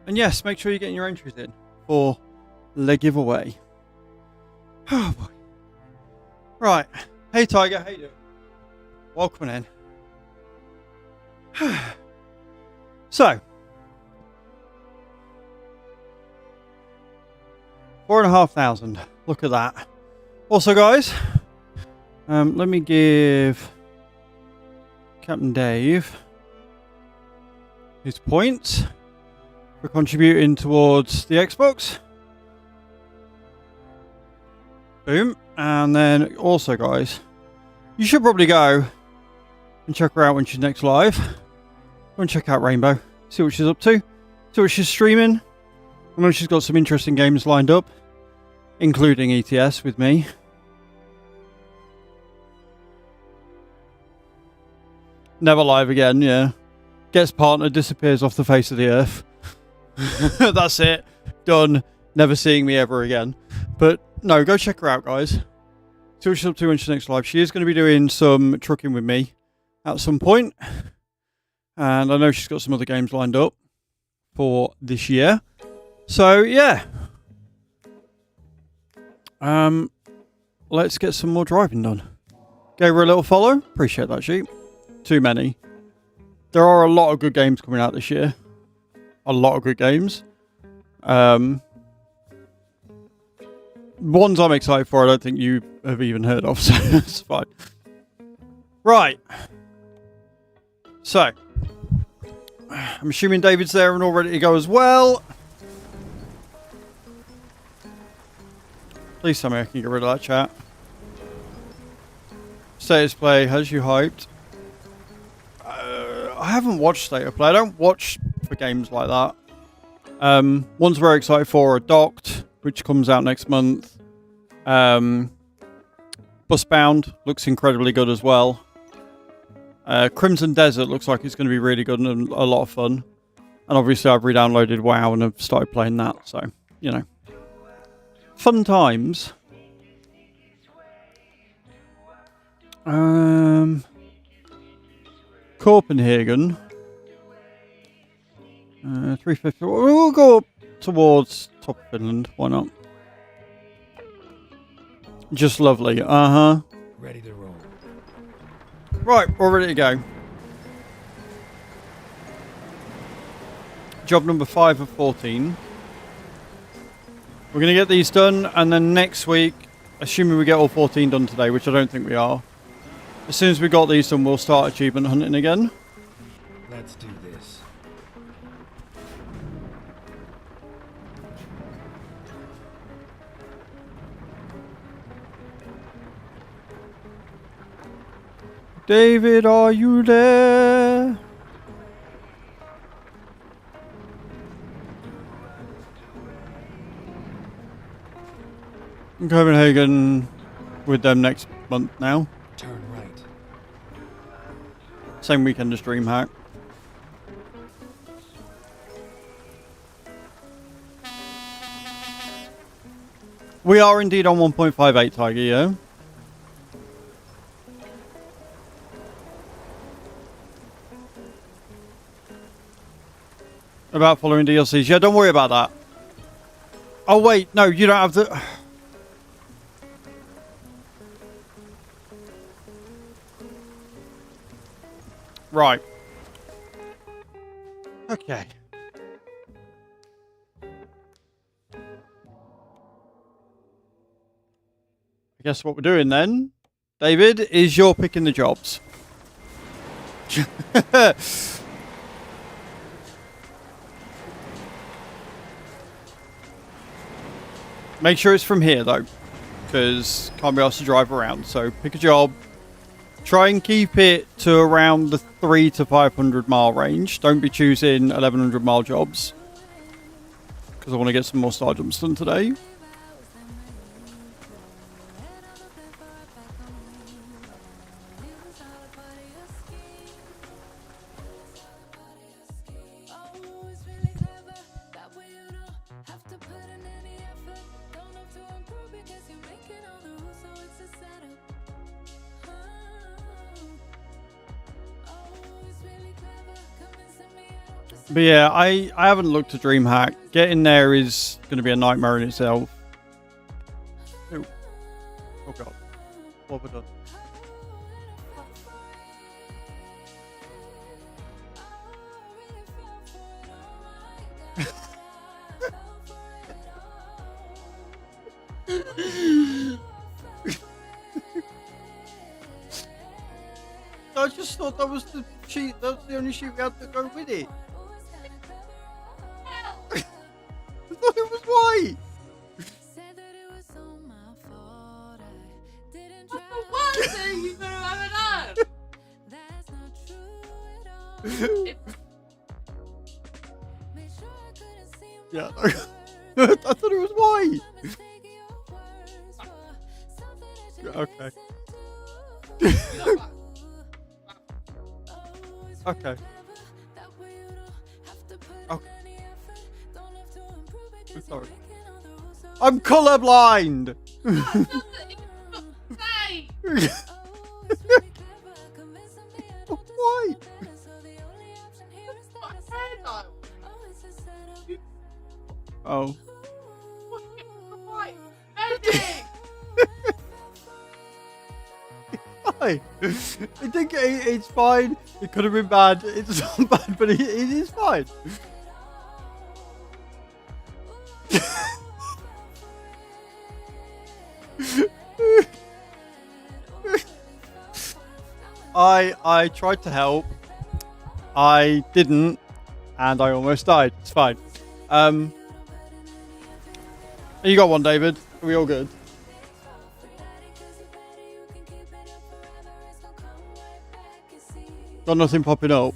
And yes, make sure you're getting your entries in for the giveaway. Oh boy. Right. Hey Tiger, how you doing? Welcome in. So, 4,500. Look at that. Also, guys, let me give Captain Dave his points for contributing towards the Xbox. Boom. And then also, guys, you should probably go and check her out when she's next live. Go and check out Rainbow. See what she's up to. See what she's streaming. I know she's got some interesting games lined up, including ETS with me. Never live again, yeah. Gets partner, disappears off the face of the earth. That's it. Done. Never seeing me ever again. But no, go check her out, guys. See what she's up to when she's next live. She is going to be doing some trucking with me at some point. And I know she's got some other games lined up for this year. So, yeah. Let's get some more driving done. Gave her a little follow. Appreciate that, sheep. Too many. There are a lot of good games coming out this year. A lot of good games. Ones I'm excited for, I don't think you have even heard of, so it's fine. Right. So, I'm assuming David's there and all ready to go as well. Please tell me I can get rid of that chat. State of Play, has you hyped? I haven't watched State of Play. I don't watch for games like that. Ones we're excited for are Docked, which comes out next month. Busbound looks incredibly good as well. Crimson Desert looks like it's going to be really good and a lot of fun. And obviously I've re-downloaded WoW and have started playing that, so, you know. Fun times. Copenhagen. 350. We'll go up towards top of Finland. Why not? Just lovely. Uh-huh. Ready to roll. Right, we're ready to go. Job number 5 of 14. We're going to get these done, and then next week, assuming we get all 14 done today, which I don't think we are, as soon as we got these done, we'll start achievement hunting again. Let's do this. David, are you there? I'm Copenhagen with them next month now. Turn right. Same weekend as DreamHack. We are indeed on 1.58, Tiger, yeah? About following DLCs. Yeah, don't worry about that. Oh, wait. No, you don't have to... Right. Okay. I guess what we're doing then, David, is you're picking the jobs. Make sure it's from here though, because can't be asked to drive around. So pick a job. Try and keep it to around the 300 to 500 mile range. Don't be choosing 1100 mile jobs, because I want to get some more star jumps done today. But yeah, I haven't looked at DreamHack. Getting there is going to be a nightmare in itself. Ooh. Oh god. What have I done? I just thought that was the sheet. That's the only sheet we had to go with it. I thought it was white. One thing you better have it up. Yeah. I thought it was white. Okay. Okay. Okay. I'm sorry. I'm colorblind. Why? Oh. Why? I think it's fine. It could have been bad. It's not bad, but it is fine. I tried to help. I didn't, and I almost died. It's fine. You got one, David. Are we all good? Got nothing popping up.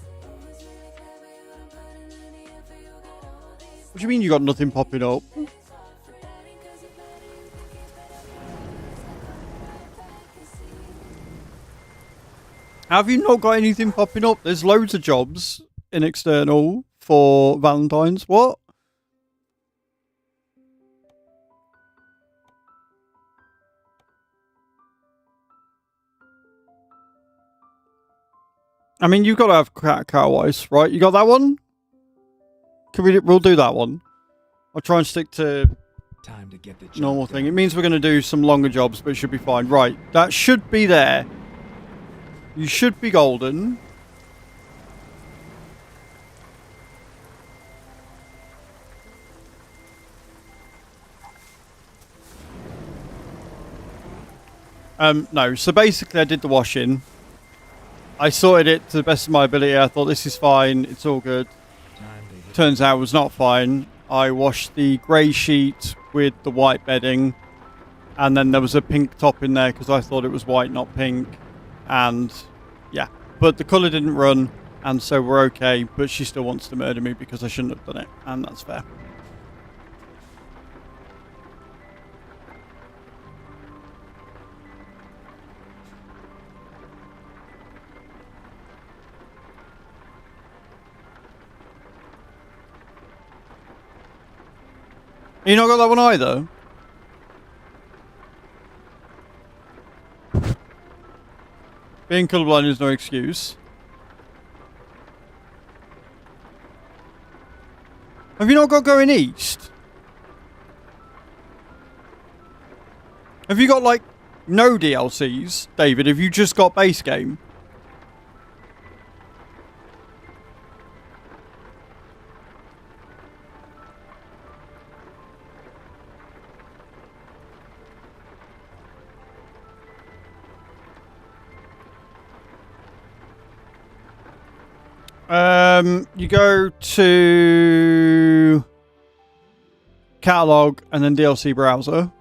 What do you mean you got nothing popping up? Have you not got anything popping up? There's loads of jobs in external for Valentine's. What? I mean, you've got to have cat ice, right? You got that one? We'll do that one. I'll try and stick to Time to get the job normal thing. It done. means we're going to do some longer jobs, but it should be fine. Right, that should be there. You should be golden. No, so basically I did the washing. I sorted it to the best of my ability. I thought this is fine, it's all good. Time to hit Turns out it was not fine. I washed the grey sheet with the white bedding, and then there was a pink top in there because I thought it was white, not pink. And yeah, but the colour didn't run, and so we're okay. But she still wants to murder me because I shouldn't have done it, and that's fair. You not got that one either? Being colourblind is no excuse. Have you not got going east? Have you got, like, no DLCs, David? Have you just got base game? You go to catalog and then DLC browser.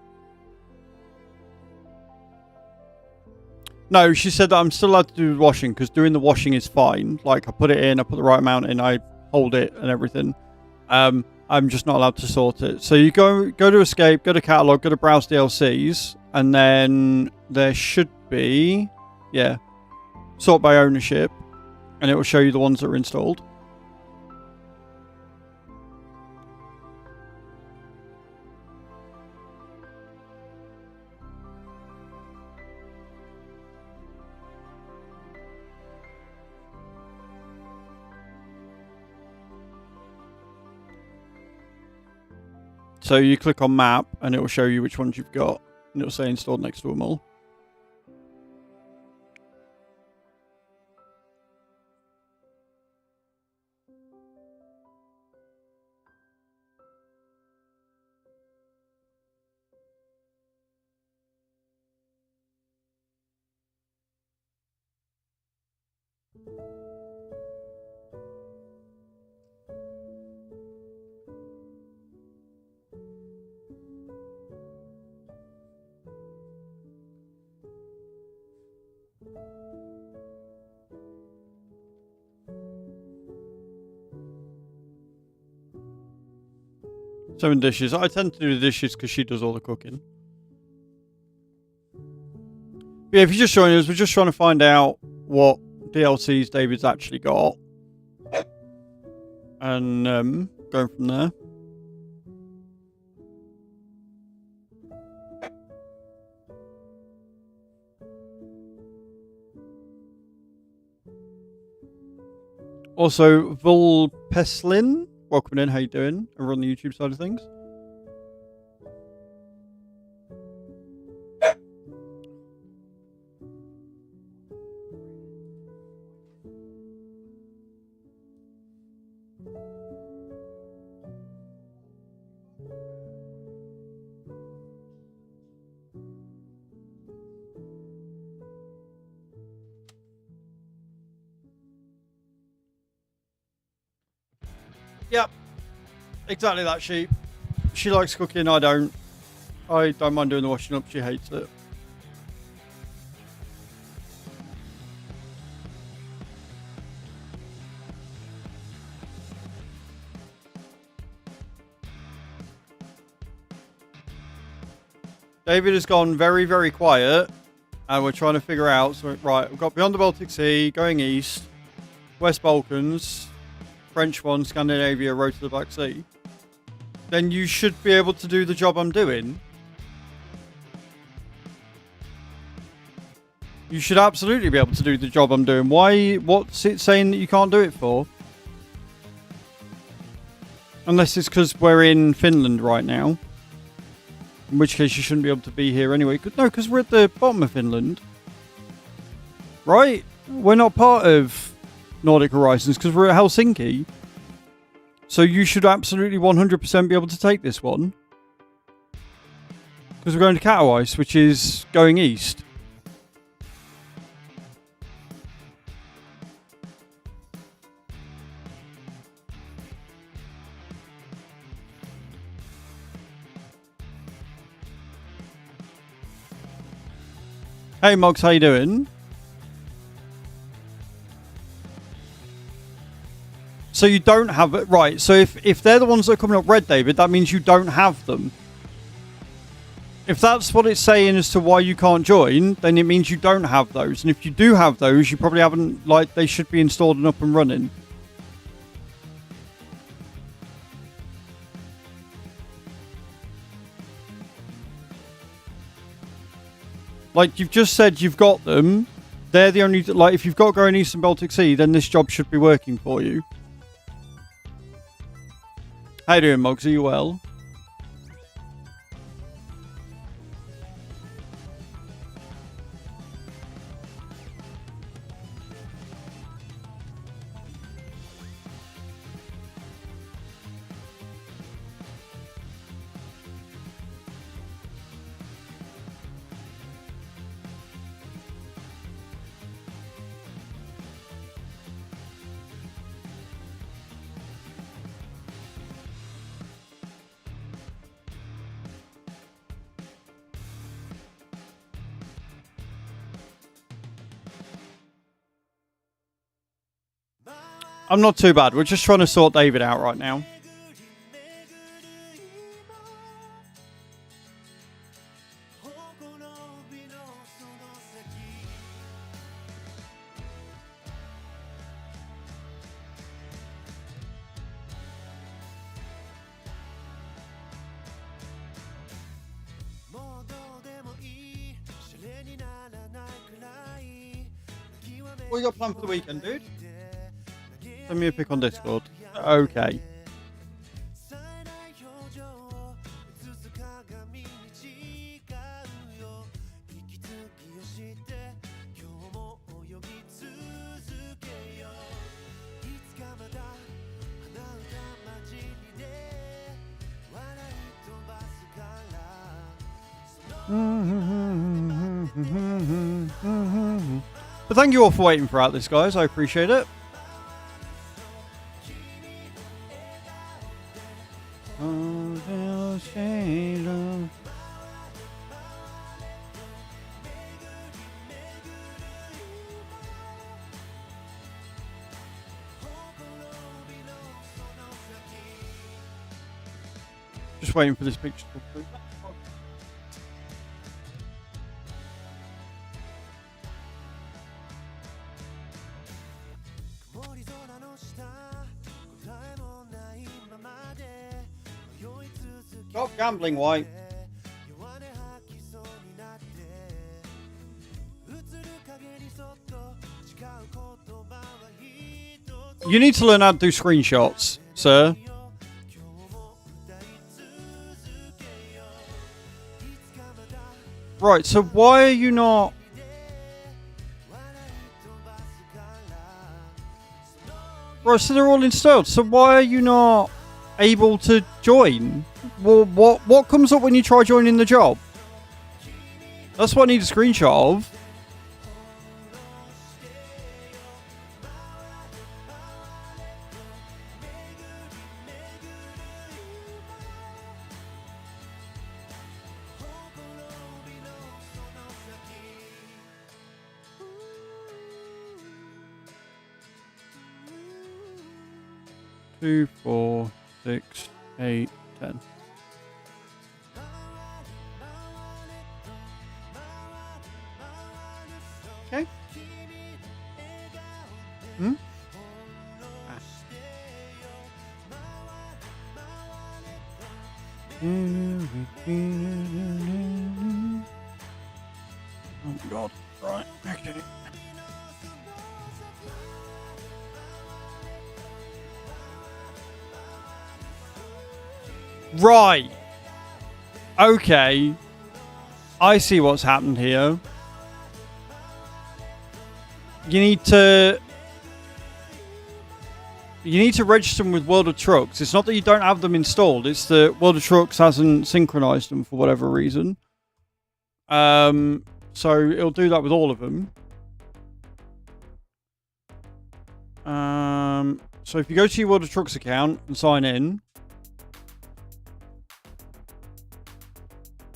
No, she said that I'm still allowed to do the washing because doing the washing is fine. Like I put it in, I put the right amount in, I hold it and everything. I'm just not allowed to sort it. So you go to escape, go to catalog, go to browse DLCs, and then there should be, yeah, sort by ownership, and it will show you the ones that are installed. So you click on map and it will show you which ones you've got, and it will say installed next to them all. Seven dishes. I tend to do the dishes because she does all the cooking. But yeah, if you just join us, we're just trying to find out what DLCs David's actually got. And going from there. Also, Vulpeslin, welcome in. How you doing? Over on the YouTube side of things. Yep, exactly that sheep. She likes cooking, I don't. I don't mind doing the washing up, she hates it. David has gone very, very quiet, and we're trying to figure out. So, right, we've got Beyond the Baltic Sea, going east, West Balkans, French one, Scandinavia, Road to the Black Sea. Then you should be able to do the job I'm doing. You should absolutely be able to do the job I'm doing. Why? What's it saying that you can't do it for? Unless it's because we're in Finland right now. In which case you shouldn't be able to be here anyway. No, because we're at the bottom of Finland. Right? We're not part of Nordic Horizons because we're at Helsinki. So you should absolutely 100% be able to take this one. Because we're going to Katowice, which is going east. Hey Mogs, how you doing? So you don't have it, right? So if they're the ones that are coming up red, David, that means you don't have them. If that's what it's saying as to why you can't join, then it means you don't have those. And if you do have those, you probably haven't, like, they should be installed and up and running. Like, you've just said you've got them. They're the only... Like, if you've got to go in Eastern Baltic Sea, then this job should be working for you. How you doing, Moggs? Are you well? I'm not too bad. We're just trying to sort David out right now. What you got planned for the weekend, dude? Send me a pic on Discord. Okay. But thank you all for waiting throughout this, guys. I appreciate it. Just waiting for this picture to come through. Stop gambling, White. You need to learn how to do screenshots, sir. Right, so why are you not... Right, so they're all installed. So why are you not able to join? Well, what comes up when you try joining the job? That's what I need a screenshot of. Two, 4, 6, 8, 10. Okay. Hmm? Oh God. Right. Okay. Right. Okay. I see what's happened here. You need to register them with World of Trucks. It's not that you don't have them installed. It's that World of Trucks hasn't synchronized them for whatever reason. So it'll do that with all of them. So if you go to your World of Trucks account and sign in,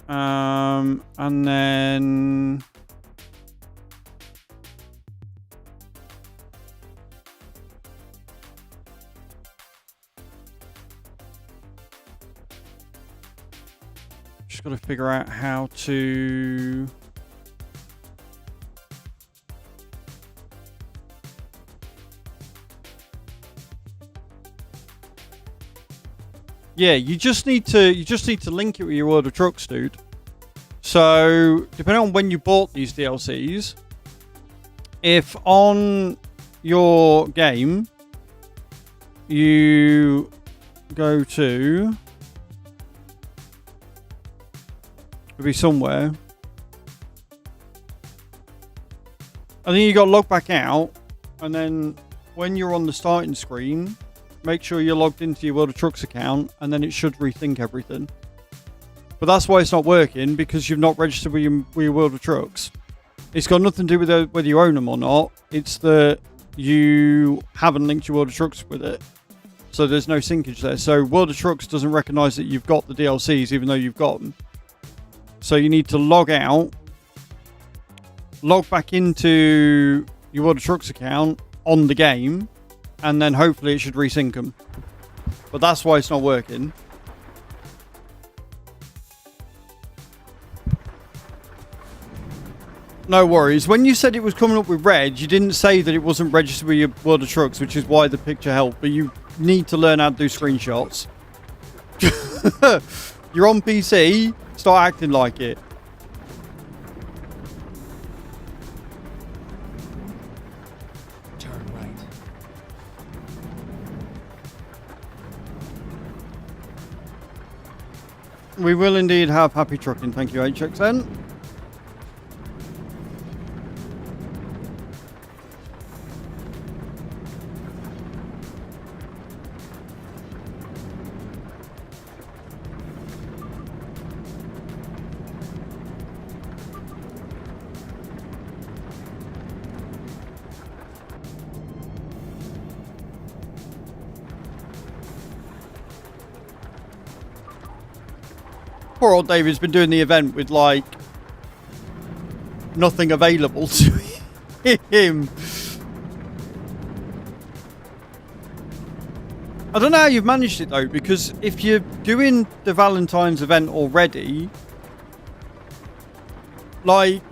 and then just got to figure out how to. Yeah, you just need to link it with your World of Trucks, dude. So, depending on when you bought these DLCs, if on your game you go to, it'll be somewhere. I think you got to log back out, and then when you're on the starting screen, make sure you're logged into your World of Trucks account, and then it should rethink everything. But that's why it's not working, because you've not registered with your World of Trucks. It's got nothing to do with whether you own them or not. It's that you haven't linked your World of Trucks with it. So there's no syncage there. So World of Trucks doesn't recognize that you've got the DLCs, even though you've got them. So you need to log out, log back into your World of Trucks account on the game, and then hopefully it should resync them. But that's why it's not working. No worries. When you said it was coming up with red, you didn't say that it wasn't registered with your World of Trucks, which is why the picture helped. But you need to learn how to do screenshots. You're on PC, start acting like it. Turn right. We will indeed have happy trucking. Thank you, HXN. Poor old David's been doing the event with, like, nothing available to him. I don't know how you've managed it, though, because if you're doing the Valentine's event already, like,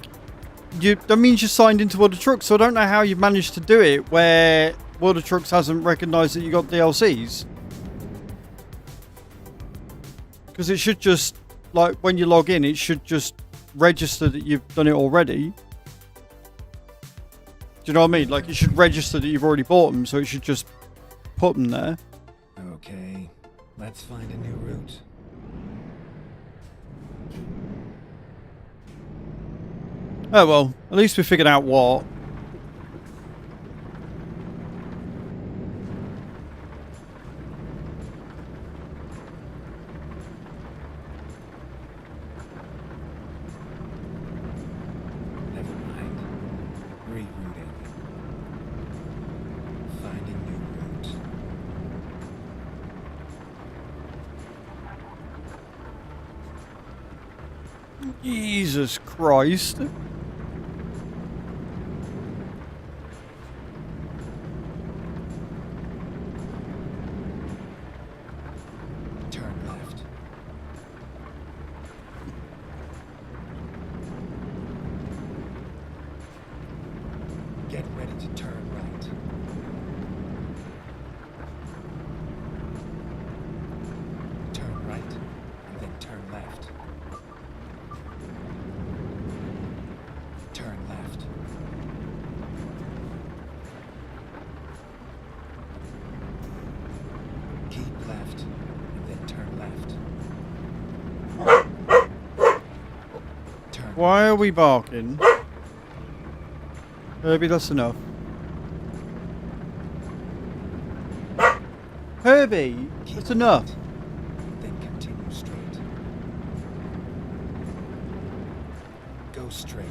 that means you're signed into World of Trucks, so I don't know how you've managed to do it where World of Trucks hasn't recognised that you got DLCs. Because it should just, like, when you log in, it should just register that you've done it already. Do you know what I mean? Like, it should register that you've already bought them, so it should just put them there. Okay, let's find a new route. Oh well, at least we figured out what. Never mind. Rerouting. Finding new route. Jesus Christ. Turn left. Get ready to turn right. Turn right, and then turn left. Turn left. Keep left, and then turn left. Why are we barking? Herbie, that's enough. Herbie, that's enough. Then continue straight. Go straight.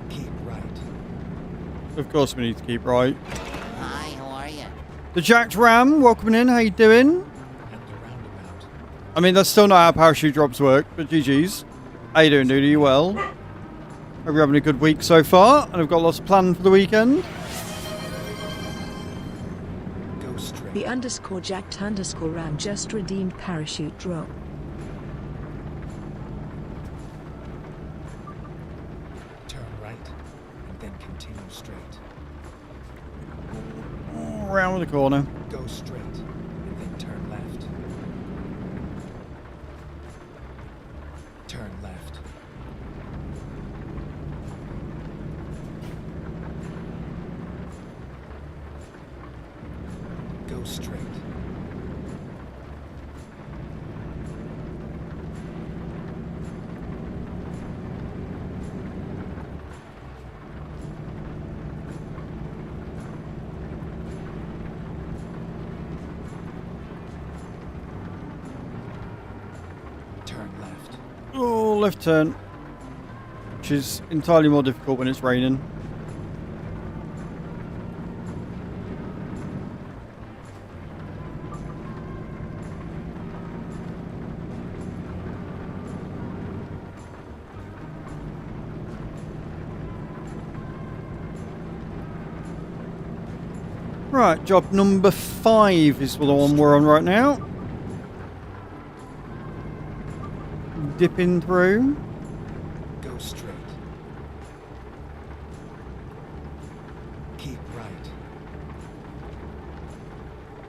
Keep right. Of course we need to keep right. Hi, how are you? The Jacked Ram, welcome in. How you doing? At the roundabout. I mean, that's still not how parachute drops work, but GG's. How you doing, dude? Are you well? Hope you're having a good week so far, and I've got lots planned for the weekend. Go straight. The _jacked_ram just redeemed parachute drop. Turn right. And then continue straight. Round the corner. Go straight. And then turn left. Turn left. Go straight. Turn left. Oh, left turn. Which is entirely more difficult when it's raining. Right, job number 5 is the one we're on right now. Dipping through. Go straight. Keep right.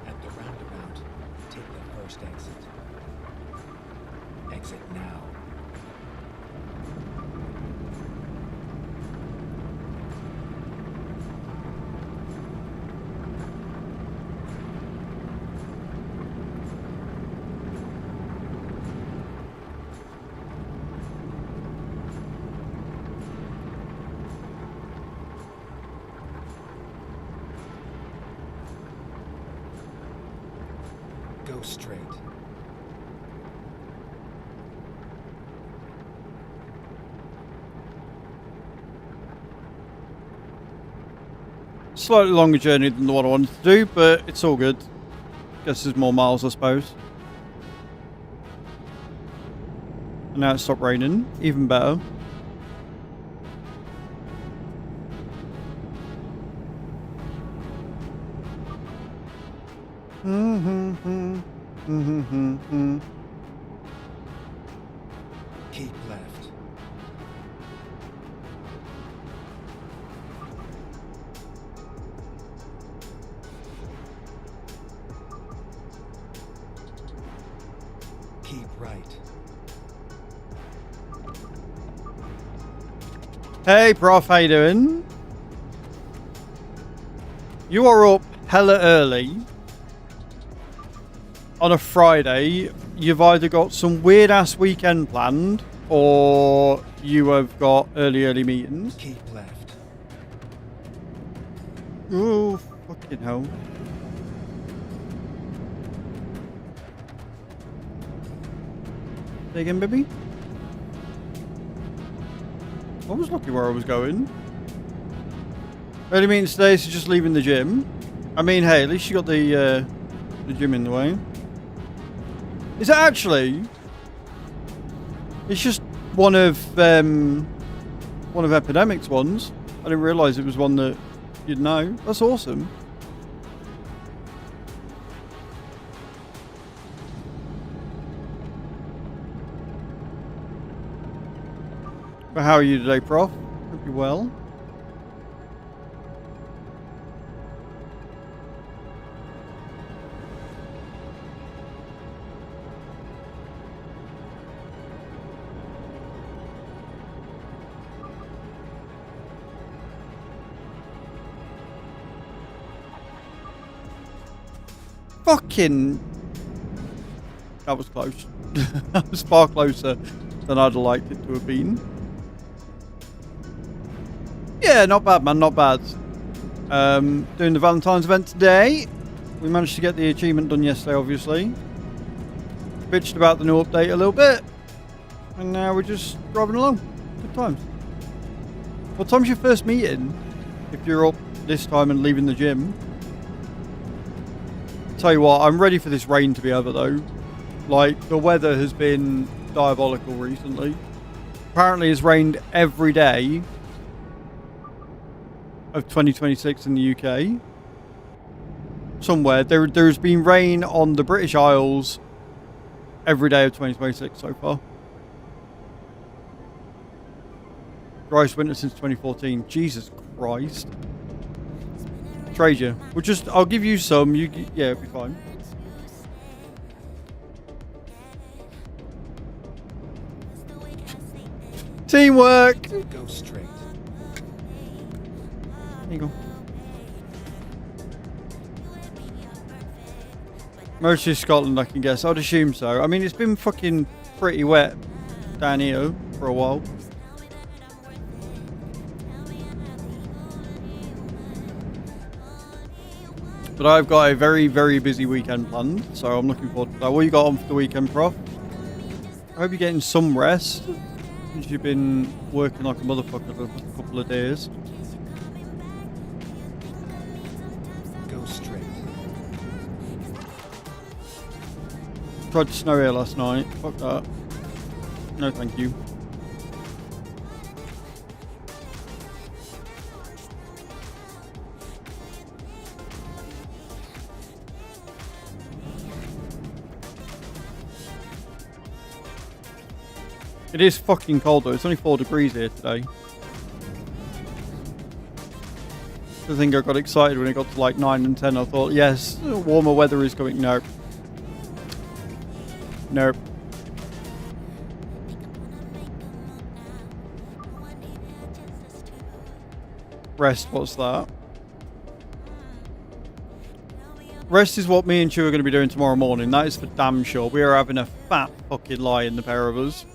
At the roundabout, take the first exit. Exit now. Go straight. Slightly longer journey than the one I wanted to do, but it's all good. Guess there's more miles, I suppose. And now it's stopped raining. Even better. Keep left. Keep right. Hey, Prof, how you doing? You are up hella early on a Friday. You've either got some weird-ass weekend planned, or you have got early meetings. Keep left. Oh, fucking hell. Say again, baby? I was lucky where I was going. Early meetings today, so just leaving the gym. I mean, hey, at least you got the gym in the way. Is it actually? It's just one of Epidemic's ones. I didn't realise it was one that you'd know. That's awesome. But how are you today, Prof? Hope you're well. Fucking... That was close. That was far closer than I'd have liked it to have been. Yeah, not bad, man, not bad. Doing the Valentine's event today. We managed to get the achievement done yesterday, obviously. Bitched about the new update a little bit. And now we're just driving along. Good times. What time's your first meeting? If you're up this time and leaving the gym. Tell you what, I'm ready for this rain to be over though. Like, the weather has been diabolical recently. Apparently it's rained every day of 2026 in the UK. Somewhere. There's been rain on the British Isles every day of 2026 so far. Driest winter since 2014. Jesus Christ. Trade you. I'll give you some. Yeah, it'll be fine. Teamwork! Go straight. There you go. Mostly Scotland, I can guess. I'd assume so. I mean, it's been fucking pretty wet down here for a while. But I've got a very, very busy weekend planned, so I'm looking forward to that. What you got on for the weekend, Prof? I hope you're getting some rest, since you've been working like a motherfucker for a couple of days. Go straight. Tried to snow here last night. Fuck that. No, thank you. It is fucking cold though. It's only 4 degrees here today. I think I got excited when it got to like 9 and 10. I thought, yes, warmer weather is coming. Nope. Nope. Rest, what's that? Rest is what me and Chew are going to be doing tomorrow morning. That is for damn sure. We are having a fat fucking lie in the pair of us.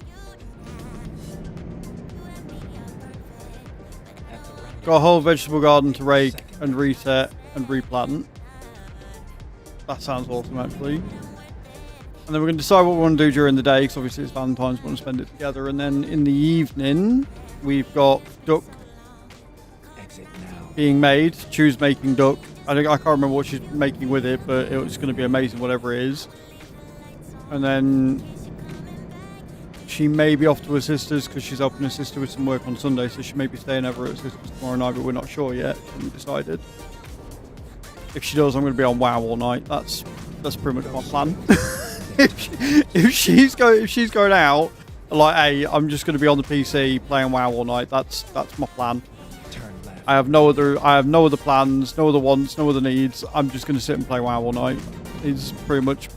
Got a whole vegetable garden to rake and reset and replant. That sounds awesome, actually. And then we're going to decide what we want to do during the day, because obviously it's Valentine's, we want to spend it together. And then in the evening, we've got duck being made. Chew's making duck. I can't remember what she's making with it, but it's going to be amazing, whatever it is. And then she may be off to her sister's because she's helping her sister with some work on Sunday, so she may be staying over at her sister's tomorrow night, but we're not sure yet. We haven't decided. If she does, I'm going to be on WoW all night. That's pretty much my plan. if she's going out, like, hey, I'm just going to be on the PC playing WoW all night. That's my plan. I have no other plans, no other wants, no other needs. I'm just going to sit and play WoW all night. Is pretty much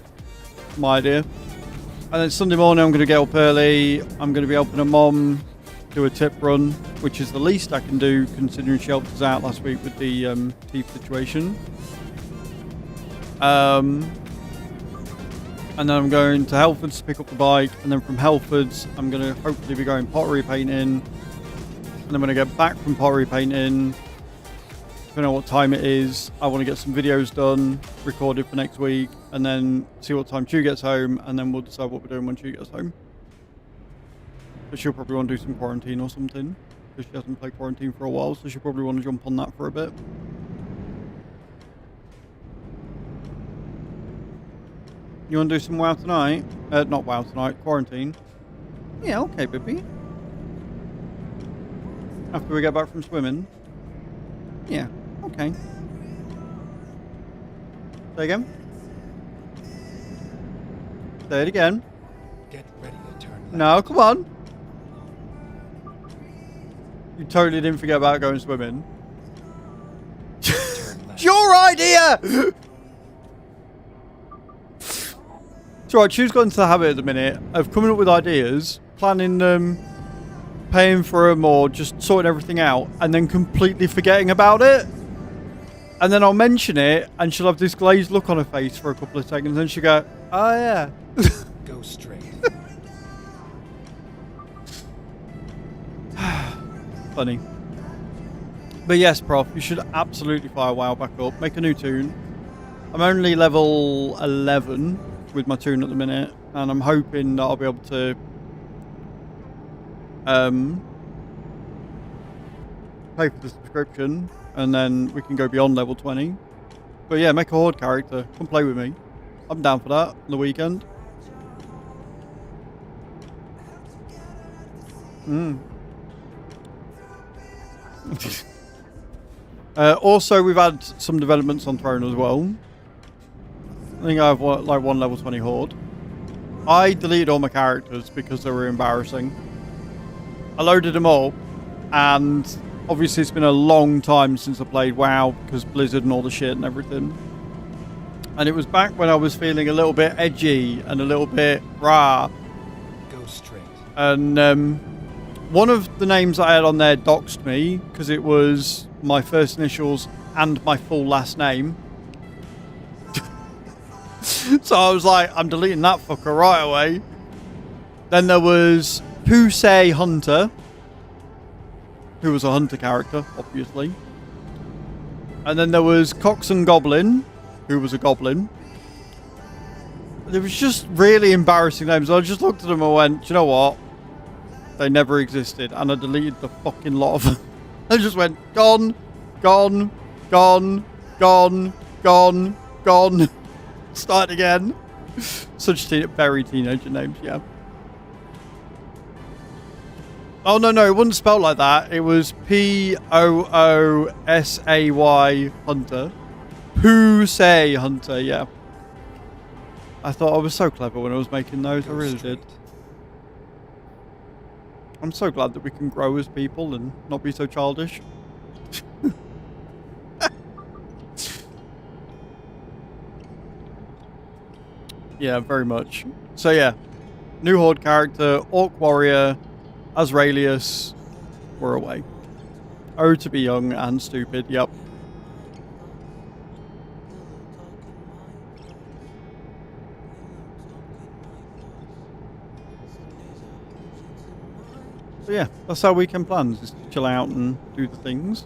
my idea. And then Sunday morning, I'm going to get up early. I'm going to be helping her mom do a tip run, which is the least I can do considering she helped us out last week with the teeth situation. And then I'm going to Helford's to pick up the bike. And then from Helford's, I'm going to hopefully be going pottery painting. And then when I get back from pottery painting, depending on what time it is, I want to get some videos done, recorded for next week, and then see what time Chew gets home, and then we'll decide what we're doing when Chew gets home. But she'll probably want to do some quarantine or something, because she hasn't played quarantine for a while, so she'll probably want to jump on that for a bit. You want to do some WoW tonight? Not WoW tonight, quarantine. Yeah, okay, baby. After we get back from swimming. Yeah, okay. Say again? Say it again. Get ready to turn left. No, come on. You totally didn't forget about going swimming. It's your idea! It's alright, Chew's got into the habit at the minute of coming up with ideas, planning them, paying for them, or just sorting everything out, and then completely forgetting about it. And then I'll mention it, and she'll have this glazed look on her face for a couple of seconds, and she'll go, Oh, yeah. Go straight. Funny. But yes, Prof, you should absolutely fire WoW back up. Make a new tune. I'm only level 11 with my tune at the minute, and I'm hoping that I'll be able to pay for the subscription, and then we can go beyond level 20. But yeah, make a Horde character. Come play with me. I'm down for that on the weekend. Also, we've had some developments on Throne as well. I think I have like one level 20 Horde. I deleted all my characters because they were embarrassing. I loaded them up, and obviously it's been a long time since I played WoW because Blizzard and all the shit and everything. And it was back when I was feeling a little bit edgy and a little bit rah. Go straight. And one of the names I had on there doxed me because it was my first initials and my full last name. So I was like, I'm deleting that fucker right away. Then there was Pusey Hunter, who was a hunter character, obviously. And then there was Coxon Goblin, who was a goblin. There was just really embarrassing names. I just looked at them and went, do you know what? They never existed. And I deleted the fucking lot of them. I just went, gone, gone, gone, gone, gone, gone. Start again. Such very teenager names, yeah. Oh, no, it wasn't spelled like that. It was Poosay Hunter. Pusey Hunter, yeah. I thought I was so clever when I was making those. I really did. I'm so glad that we can grow as people and not be so childish. Yeah, very much. So yeah, new Horde character, Orc Warrior, Azraels, we're away. Oh, to be young and stupid, yep. So yeah, that's our weekend plans, is to chill out and do the things.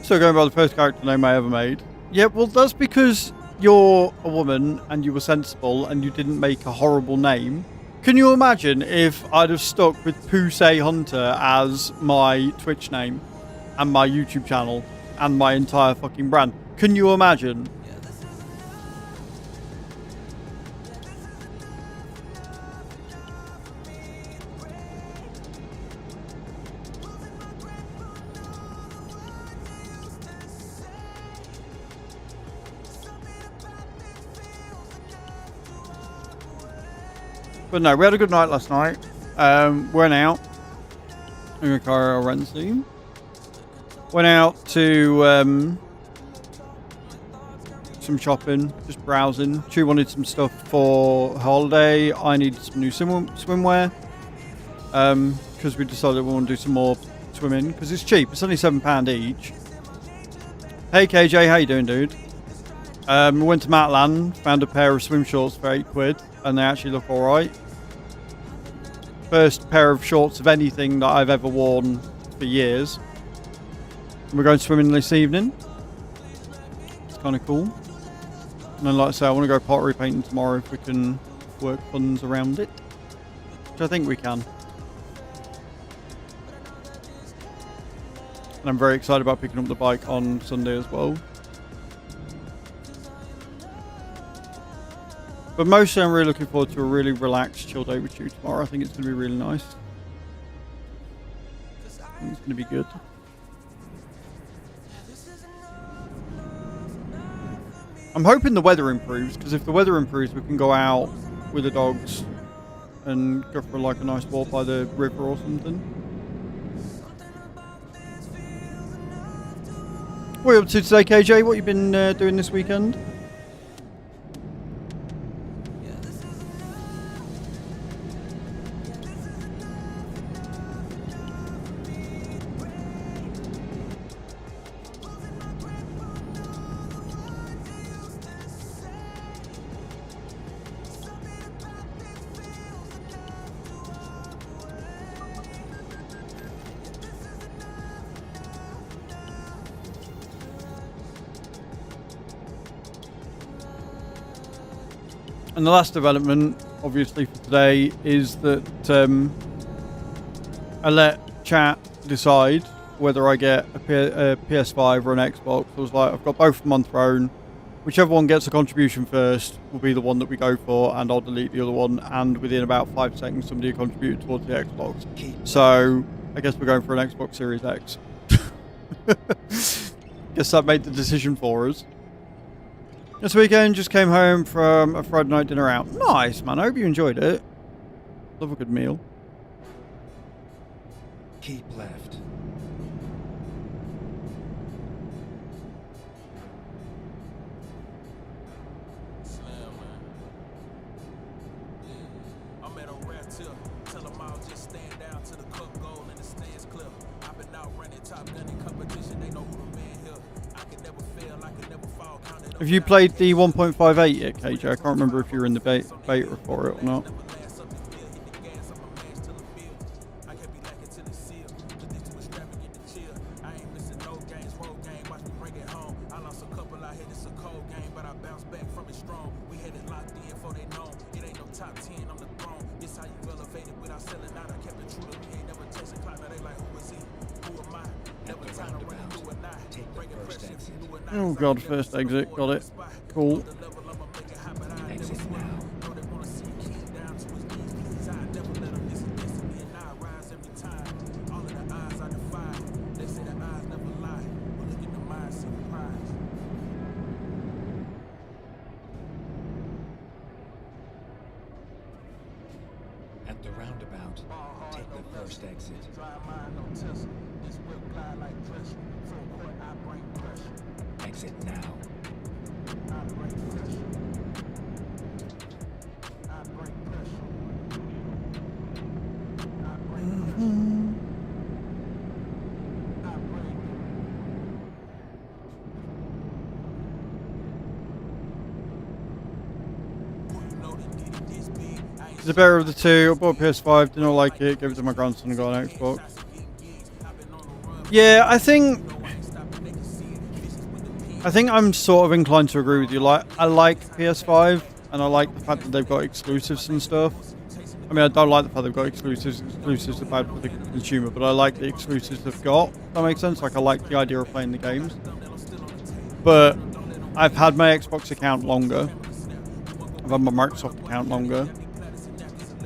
So going by the first character name I ever made. Yeah, well that's because you're a woman and you were sensible and you didn't make a horrible name. Can you imagine if I'd have stuck with Pusey Hunter as my Twitch name and my YouTube channel and my entire fucking brand? Can you imagine? But no, we had a good night last night. Went out. Renzi. Went out to some shopping, just browsing. Chu wanted some stuff for her holiday. I needed some new swimwear. Because we decided we want to do some more swimming. Because it's cheap. It's only £7 each. Hey KJ, how you doing, dude? We went to Matland, found a pair of swim shorts for £8, and they actually look alright. First pair of shorts of anything that I've ever worn for years. And we're going swimming this evening. It's kind of cool. And then, like I say, I want to go pottery painting tomorrow if we can work funds around it. Which I think we can. And I'm very excited about picking up the bike on Sunday as well. But mostly I'm really looking forward to a really relaxed, chill day with you tomorrow. I think it's going to be really nice. I think it's going to be good. I'm hoping the weather improves, because if the weather improves, we can go out with the dogs and go for like a nice walk by the river or something. What are you up to today, KJ? What have you been doing this weekend? And the last development, obviously, for today is that I let chat decide whether I get a PS5 or an Xbox. I was like, I've got both of them on Throne. Whichever one gets a contribution first will be the one that we go for, and I'll delete the other one. And within about 5 seconds, somebody contributed towards the Xbox. So I guess we're going for an Xbox Series X. Guess that made the decision for us. This weekend, just came home from a Friday night dinner out. Nice, man. I hope you enjoyed it. Love a good meal. Keep left. I'm at a rare tip. Tell them I'll just stand down to the cup goal and the stands clear. I've been out running top gun in competition. They know who the man here. I can never fail. I can never fall. Have you played the 1.58 yet, KJ? I can't remember if you were in the beta for it or not. Oh god, first exit, got it. Cool. Exit now. At the roundabout, take the first exit. Exit now. The better of the two. I bought a PS5, did not like it, gave it to my grandson and got an Xbox. Yeah, I think I'm sort of inclined to agree with you. Like, I like PS5, and I like the fact that they've got exclusives and stuff. I mean, I don't like the fact they've got exclusives. Exclusives are bad for the consumer, but I like the exclusives they've got. If that makes sense? Like, I like the idea of playing the games. But I've had my Xbox account longer. I've had my Microsoft account longer.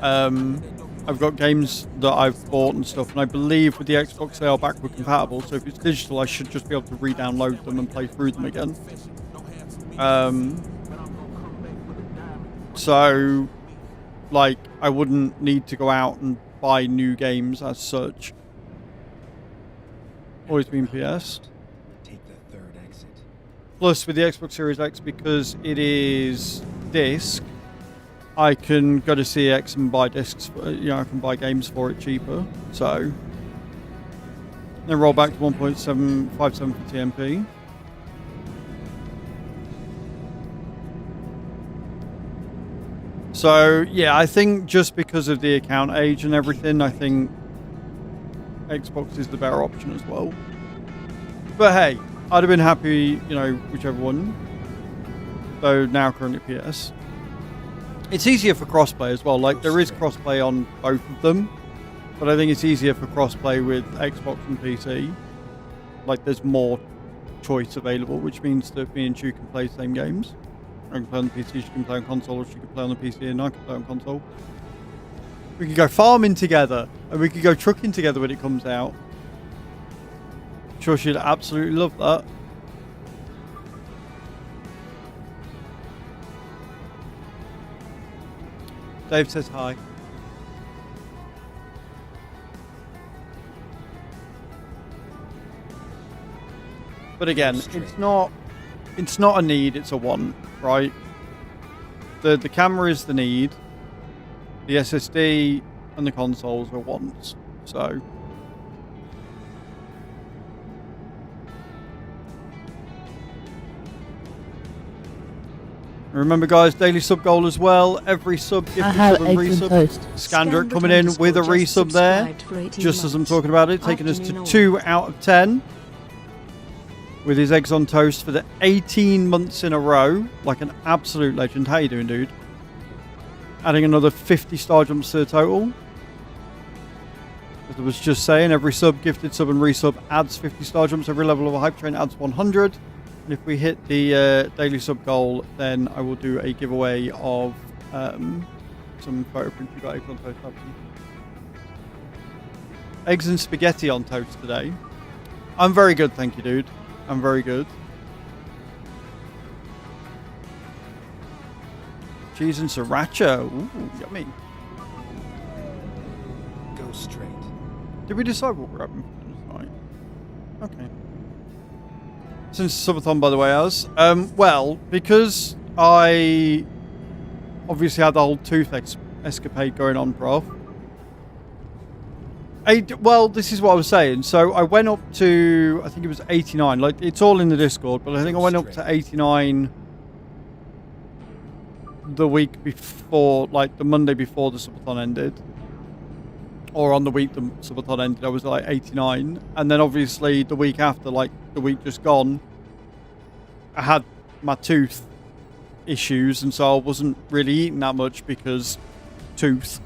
I've got games that I've bought and stuff, and I believe with the Xbox they are backward compatible, so if it's digital I should just be able to re-download them and play through them again. So, like, I wouldn't need to go out and buy new games as such. Always been PS. Take the third exit. Plus, with the Xbox Series X, because it is disc, I can go to CX and buy discs. I can buy games for it cheaper. So, then roll back to 1.757 for TMP. So, yeah, I think just because of the account age and everything, I think Xbox is the better option as well. But hey, I'd have been happy, whichever one. Though now currently PS. It's easier for crossplay as well. Like, there is crossplay on both of them, but I think it's easier for crossplay with Xbox and PC. Like, there's more choice available, which means that me and you can play the same games. I can play on the PC, she can play on console, or she can play on the PC and I can play on console. We could go farming together, and we could go trucking together when it comes out. I'm sure she'd absolutely love that. Dave says hi. But again, it's not a need, it's a want, right? The camera is the need. The SSD and the consoles are wants. So remember, guys, daily sub goal as well. Every sub gives a sub and resub. Scandrick coming in with a resub there, just as I'm talking about it, taking us to 2 out of 10. With his eggs on toast for the 18 months in a row, like an absolute legend. How you doing, dude? adding another 50 star jumps to the total. As I was just saying, every sub, gifted sub, and resub adds 50 star jumps. Every level of a hype train adds 100. And if we hit the daily sub goal, then I will do a giveaway of some photo print. You got eggs on toast, haven't you? Eggs and spaghetti on toast today. I'm very good, thank you, dude. I'm very good. Cheese and sriracha. Ooh, yummy. Go straight. Did we decide what we're having for dinner tonight? Okay. Since subathon, by the way, well, because I obviously had the whole tooth escapade going on, prof. Well, this is what I was saying. So I went up to, I think it was 89. Like, it's all in the Discord, but I think I went up to 89 the week before, like the Monday before the subathon ended. Or on the week the subathon ended, I was like 89. And then obviously the week after, like the week just gone, I had my tooth issues, and so I wasn't really eating that much because tooth.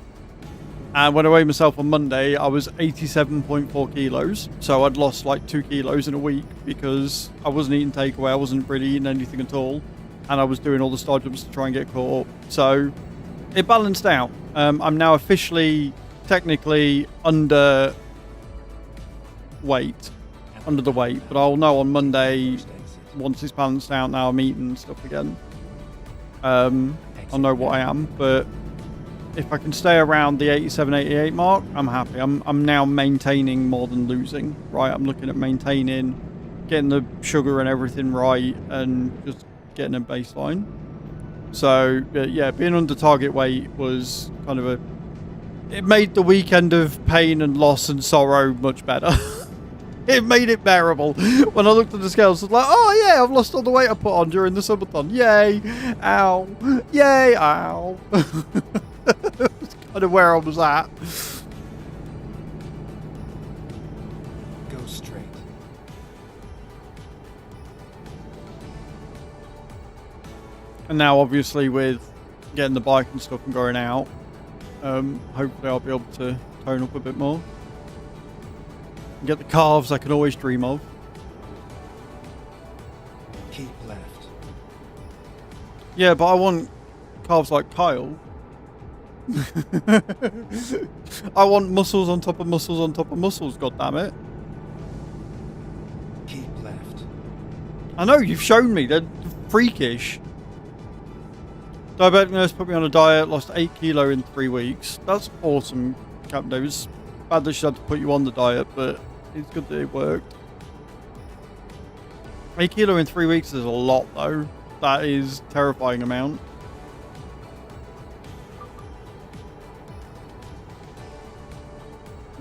And when I weighed myself on Monday, I was 87.4 kilos. So I'd lost like 2 kilos in a week because I wasn't eating takeaway. I wasn't really eating anything at all. And I was doing all the star jumps to try and get caught up. So it balanced out. I'm now officially, technically, under the weight. But I'll know on Monday, once it's balanced out, now I'm eating stuff again. I'll know what I am. But if I can stay around the 87, 88 mark, I'm happy. I'm now maintaining more than losing, right? I'm looking at maintaining, getting the sugar and everything right, and just getting a baseline. So, yeah, being under target weight was kind of it made the weekend of pain and loss and sorrow much better. It made it bearable. When I looked at the scales, I was like, oh yeah, I've lost all the weight I put on during the subathon. Yay. Ow. Yay. Ow. That's kind of where I was at. Go straight. And now, obviously, with getting the bike and stuff and going out, hopefully I'll be able to tone up a bit more. And get the calves I can always dream of. Keep left. Yeah, but I want calves like Kyle. I want muscles on top of muscles on top of muscles, goddammit. Keep left. I know, you've shown me, they're freakish. Diabetic nurse put me on a diet, lost 8 kilo in 3 weeks. That's awesome, Captain Davis. Bad that she had to put you on the diet, but it's good that it worked. 8 kilo in 3 weeks is a lot, though. That is a terrifying amount.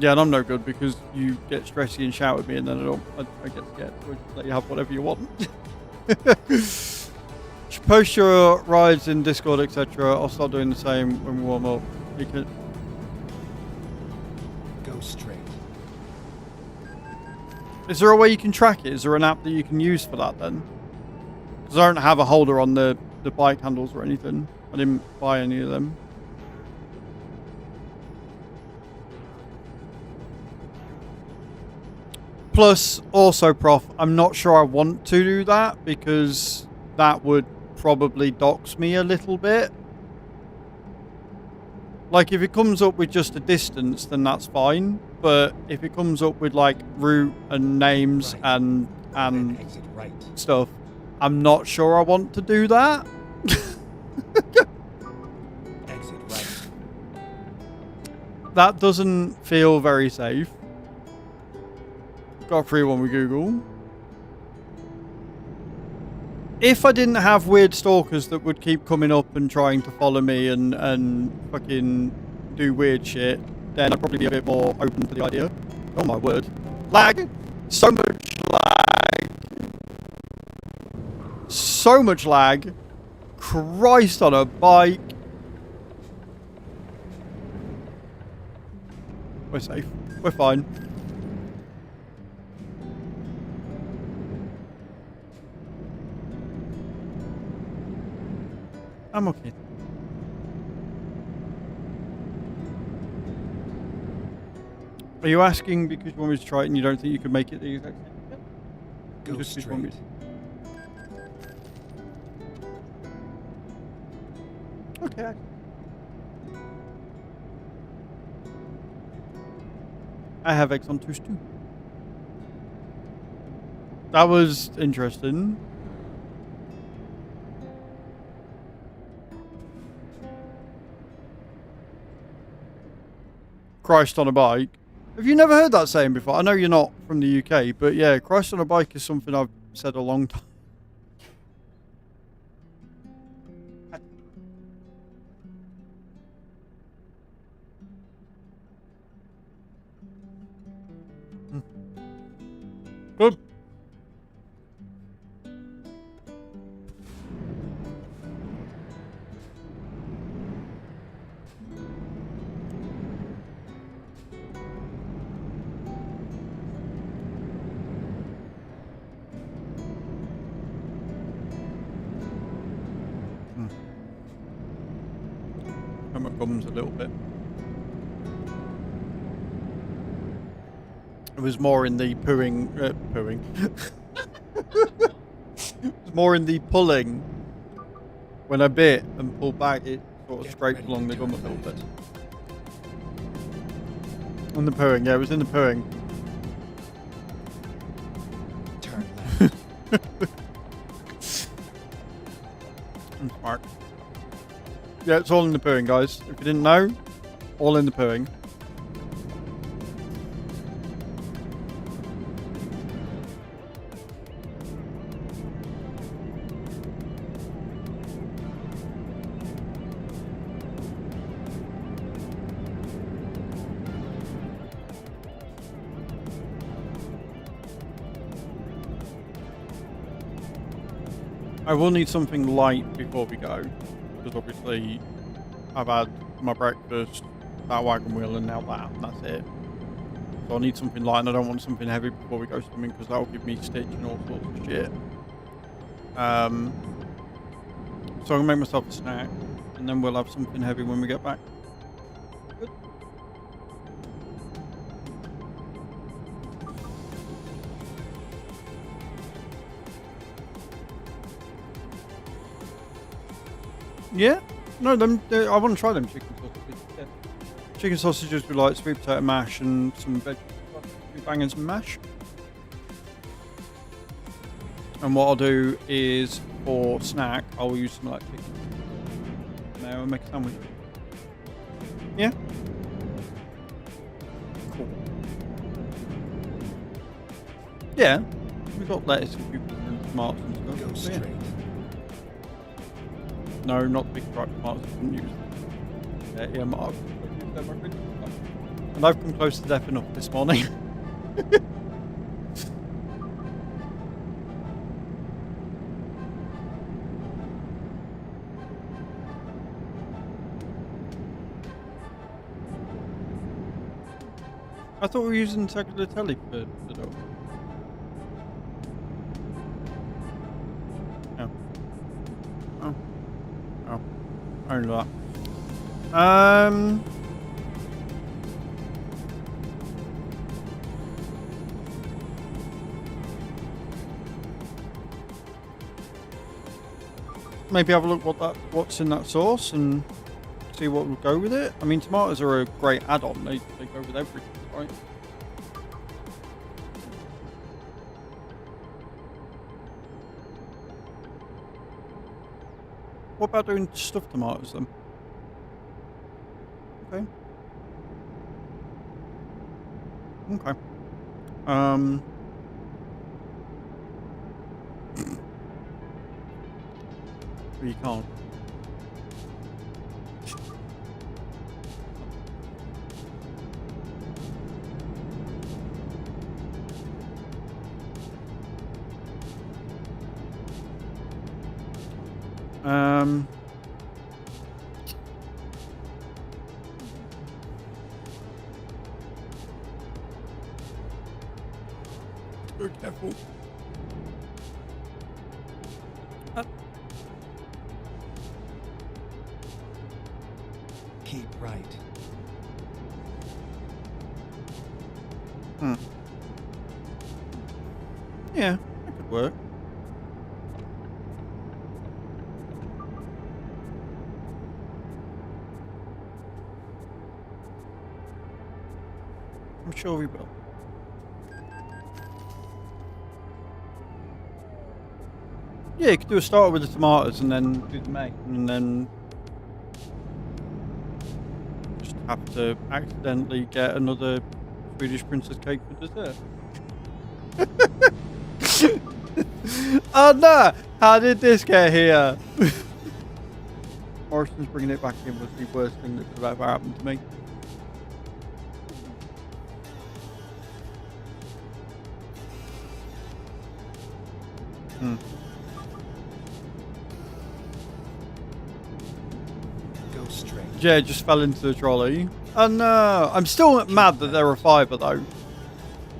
Yeah, and I'm no good because you get stressy and shout at me, and then I get scared. So just let you have whatever you want. Post your rides in Discord, etc. I'll start doing the same when we warm up. You can... Go straight. Is there a way you can track it? Is there an app that you can use for that then? Because I don't have a holder on the bike handles or anything. I didn't buy any of them. Plus, also, Prof, I'm not sure I want to do that because that would probably dox me a little bit. Like, if it comes up with just a distance, then that's fine. But if it comes up with, like, route and names Right. and Then exit right. stuff, I'm not sure I want to do that. Exit right. That doesn't feel very safe. Got a free one with Google. If I didn't have weird stalkers that would keep coming up and trying to follow me and fucking do weird shit, then I'd probably be a bit more open to the idea. Oh my word. Lag! So much lag! So much lag! Christ on a bike! We're safe. We're fine. I'm okay. Are you asking because you want me to try it and you don't think you could make it the exact same? Go Just because you want me straight. to- Okay. I have eggs on toast too. That was interesting. Christ on a bike. Have you never heard that saying before? I know you're not from the UK, but yeah, Christ on a bike is something I've said a long time. Good. And my gums a little bit. It was more in the pooing. It was more in the pulling. When I bit and pulled back, it sort of Get scraped ready along to the gum a turn little bit. left. On the pooing, yeah, it was in the pooing. Turn left. I'm smart. Yeah, it's all in the pooing, guys. If you didn't know, all in the pooing. I will need something light before we go, because obviously I've had my breakfast, that wagon wheel, and now that, and that's it. So I need something light, and I don't want something heavy before we go swimming, because that will give me stitch and all sorts of shit. So I'm gonna make myself a snack, and then we'll have something heavy when we get back. Good. Yeah? No, I want to try them chicken sausages. Yeah. Chicken sausages with like sweet potato mash and some veggies. Banging some mash. And what I'll do is for snack, I'll use some like chicken. Now I'll make a sandwich. Yeah? Cool. Yeah. We've got lettuce and cucumbers and tomatoes and stuff. Go so yeah. straight. No, not the big striped tomatoes. I didn't use them. Yeah, Mark. And I've come close to death enough this morning. I thought we were using tagliatelle for the dog. Oh. Oh. Oh. Only that. Maybe have a look what's in that sauce and see what will go with it. I mean, tomatoes are a great add-on. They go with everything, right? What about doing stuffed tomatoes then? Okay. Okay. But you can't. Be careful. Keep right. Yeah, that could work. I'm sure we will. Yeah, you could do a starter with the tomatoes and then do the main, and then just have to accidentally get another Swedish princess cake for dessert. Oh no! How did this get here? Morrison's bringing it back in was the worst thing that could have ever happened to me. Go straight. Yeah, just fell into the trolley. Oh no! I'm still mad that they're a fiver though.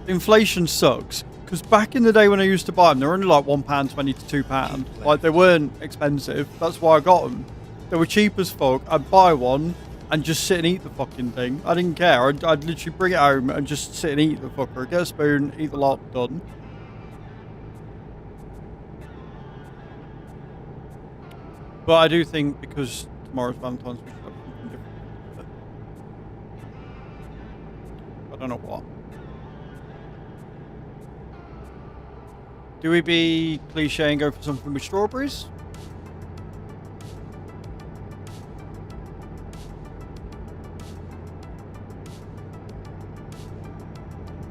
Inflation sucks. Because back in the day when I used to buy them, they were only like £1.20 to £2. Like, they weren't expensive. That's why I got them. They were cheap as fuck. I'd buy one and just sit and eat the fucking thing. I didn't care. I'd literally bring it home and just sit and eat the fucker. Get a spoon, eat the lot, done. But I do think because tomorrow's Valentine's, we should have something different. I don't know what. Do we be cliche and go for something with strawberries?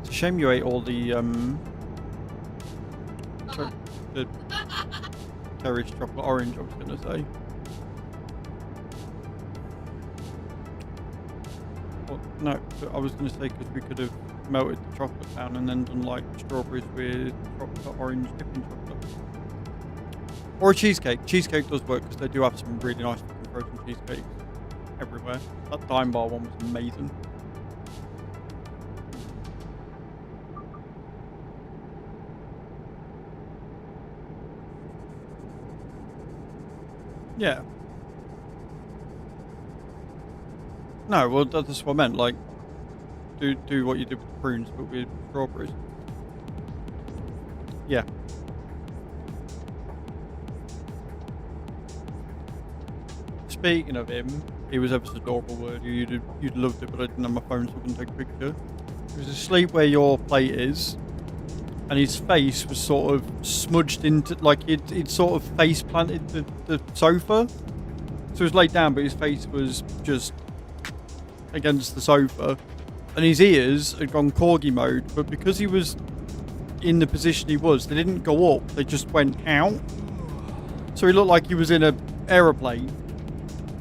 It's a shame you ate all the the Terry's chocolate orange, I was gonna say. Well, no, I was gonna say because we could have melted the chocolate down and then done like strawberries with chocolate orange dipping chocolate. Or a cheesecake. Cheesecake does work because they do have some really nice fucking frozen cheesecakes everywhere. That Dime Bar one was amazing. Yeah. No, well that's what I meant. Like, do what you did with the prunes, but with strawberries. Yeah. Speaking of him, he was ever so adorable. Word, you'd loved it, but I didn't have my phone, so I couldn't take a picture. He was asleep where your plate is, and his face was sort of smudged into, like he'd sort of face planted the sofa. So he was laid down, but his face was just against the sofa, and his ears had gone corgi mode. But because he was in the position he was, they didn't go up; they just went out. So he looked like he was in a aeroplane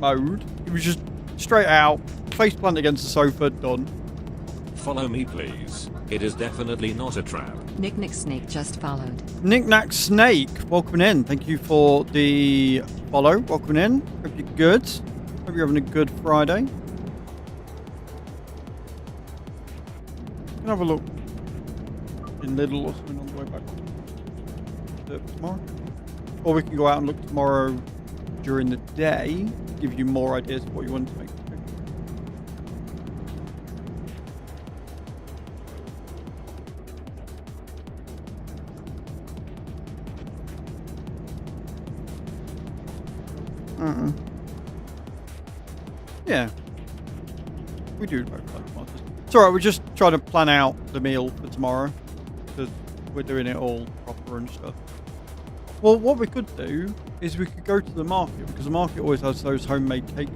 mode. He was just straight out, face planted against the sofa, done. Follow me, please. It is definitely not a trap. Nick Snake just followed. Knick-Knack Snake, welcome in. Thank you for the follow. Welcome in. Hope you're good. Hope you're having a good Friday. Can have a look in Lidl or something on the way back to tomorrow. Or we can go out and look tomorrow during the day, give you more ideas of what you want to make. Yeah. We do both like tomatoes. It's alright, we're just trying to plan out the meal for tomorrow. Because we're doing it all proper and stuff. Well, what we could do is we could go to the market, because the market always has those homemade cakes.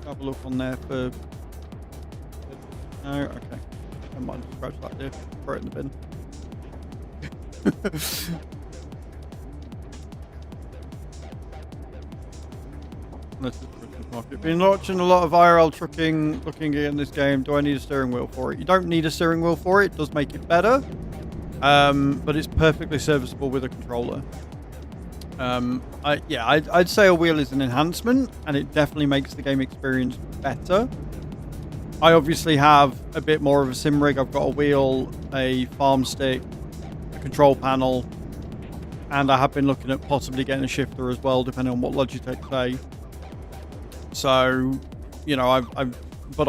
Have a look on there for... No? Okay. Never mind, scratch that there. Throw it in the bin. This is Christmas market. Been watching a lot of IRL trucking, looking at this game. Do I need a steering wheel for it? You don't need a steering wheel for it. It does make it better. But it's perfectly serviceable with a controller. I'd say a wheel is an enhancement, and it definitely makes the game experience better. I obviously have a bit more of a sim rig. I've got a wheel, a farm stick, a control panel, and I have been looking at possibly getting a shifter as well, depending on what Logitech say. So, you know, I put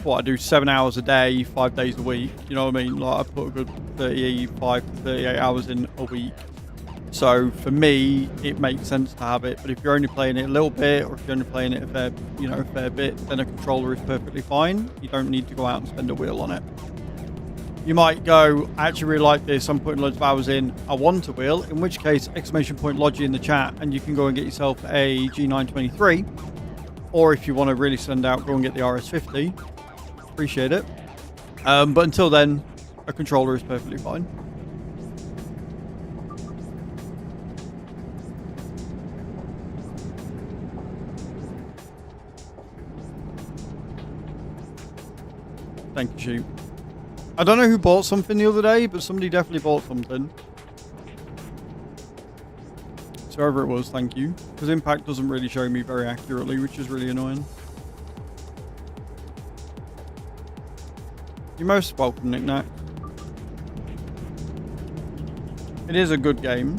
what, I do 7 hours a day, 5 days a week. You know what I mean? Like, I put a good 35 to 38 hours in a week. So for me, it makes sense to have it. But if you're only playing it a little bit, or if you're only playing it a fair bit, then a controller is perfectly fine. You don't need to go out and spend a wheel on it. You might go, I actually really like this, I'm putting loads of hours in, I want a wheel, in which case, !Logi in the chat, and you can go and get yourself a G923. Or if you want to really send out, go and get the RS50. Appreciate it. But until then, a controller is perfectly fine. Thank you, Sheep. I don't know who bought something the other day, but somebody definitely bought something. So whoever it was, thank you. Because Impact doesn't really show me very accurately, which is really annoying. You're most welcome, Nick Nack. It is a good game.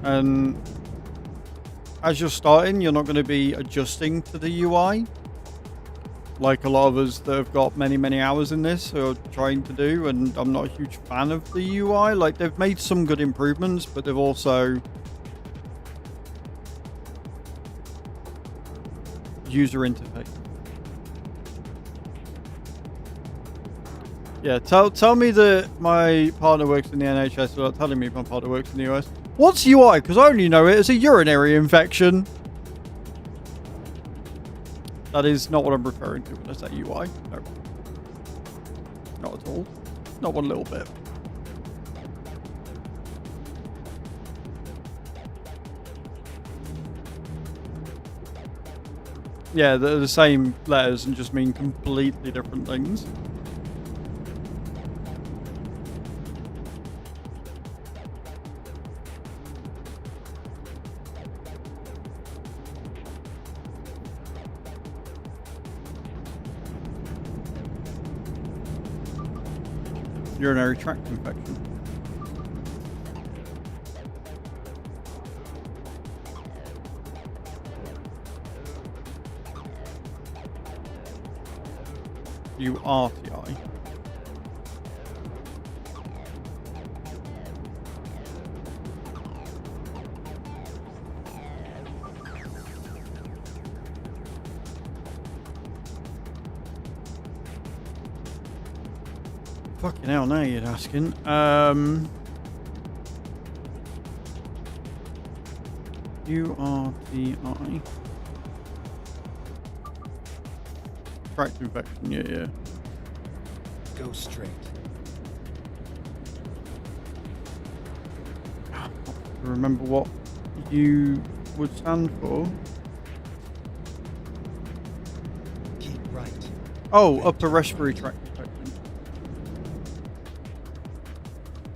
And as you're starting, you're not going to be adjusting to the UI. Like a lot of us that have got many, many hours in this are trying to do, and I'm not a huge fan of the UI. Like, they've made some good improvements, but they've also user interface. Yeah, tell me that my partner works in the NHS without telling me my partner works in the US. What's UI? Because I only know it as a urinary infection. That is not what I'm referring to when I say UI. No. Not at all. Not one little bit. Yeah, they're the same letters and just mean completely different things. Urinary tract infection. URTI. Fucking hell, now you're asking. URTI. Tract infection, yeah. Go straight. Remember what you would stand for? Keep right. Oh, upper respiratory tract infection.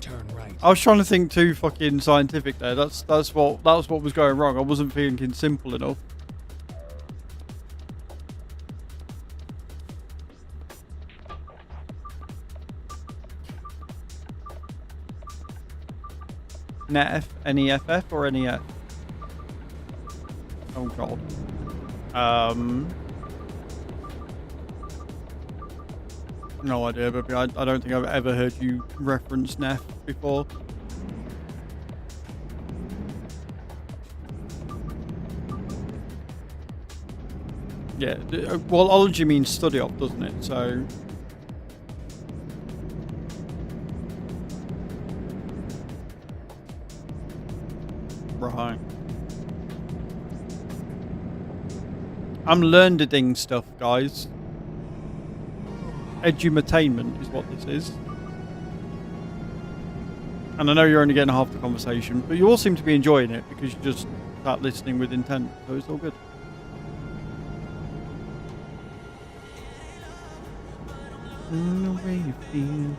Turn right. I was trying to think too fucking scientific there. That's what was going wrong. I wasn't thinking simple enough. NEF, NEFF or NEF? Oh god. No idea, but I don't think I've ever heard you reference NEF before. Yeah, well, ology means study of, doesn't it? So right. I'm learning stuff, guys. Edumatainment is what this is. And I know you're only getting half the conversation, but you all seem to be enjoying it because you just start listening with intent, so it's all good. The way you feel.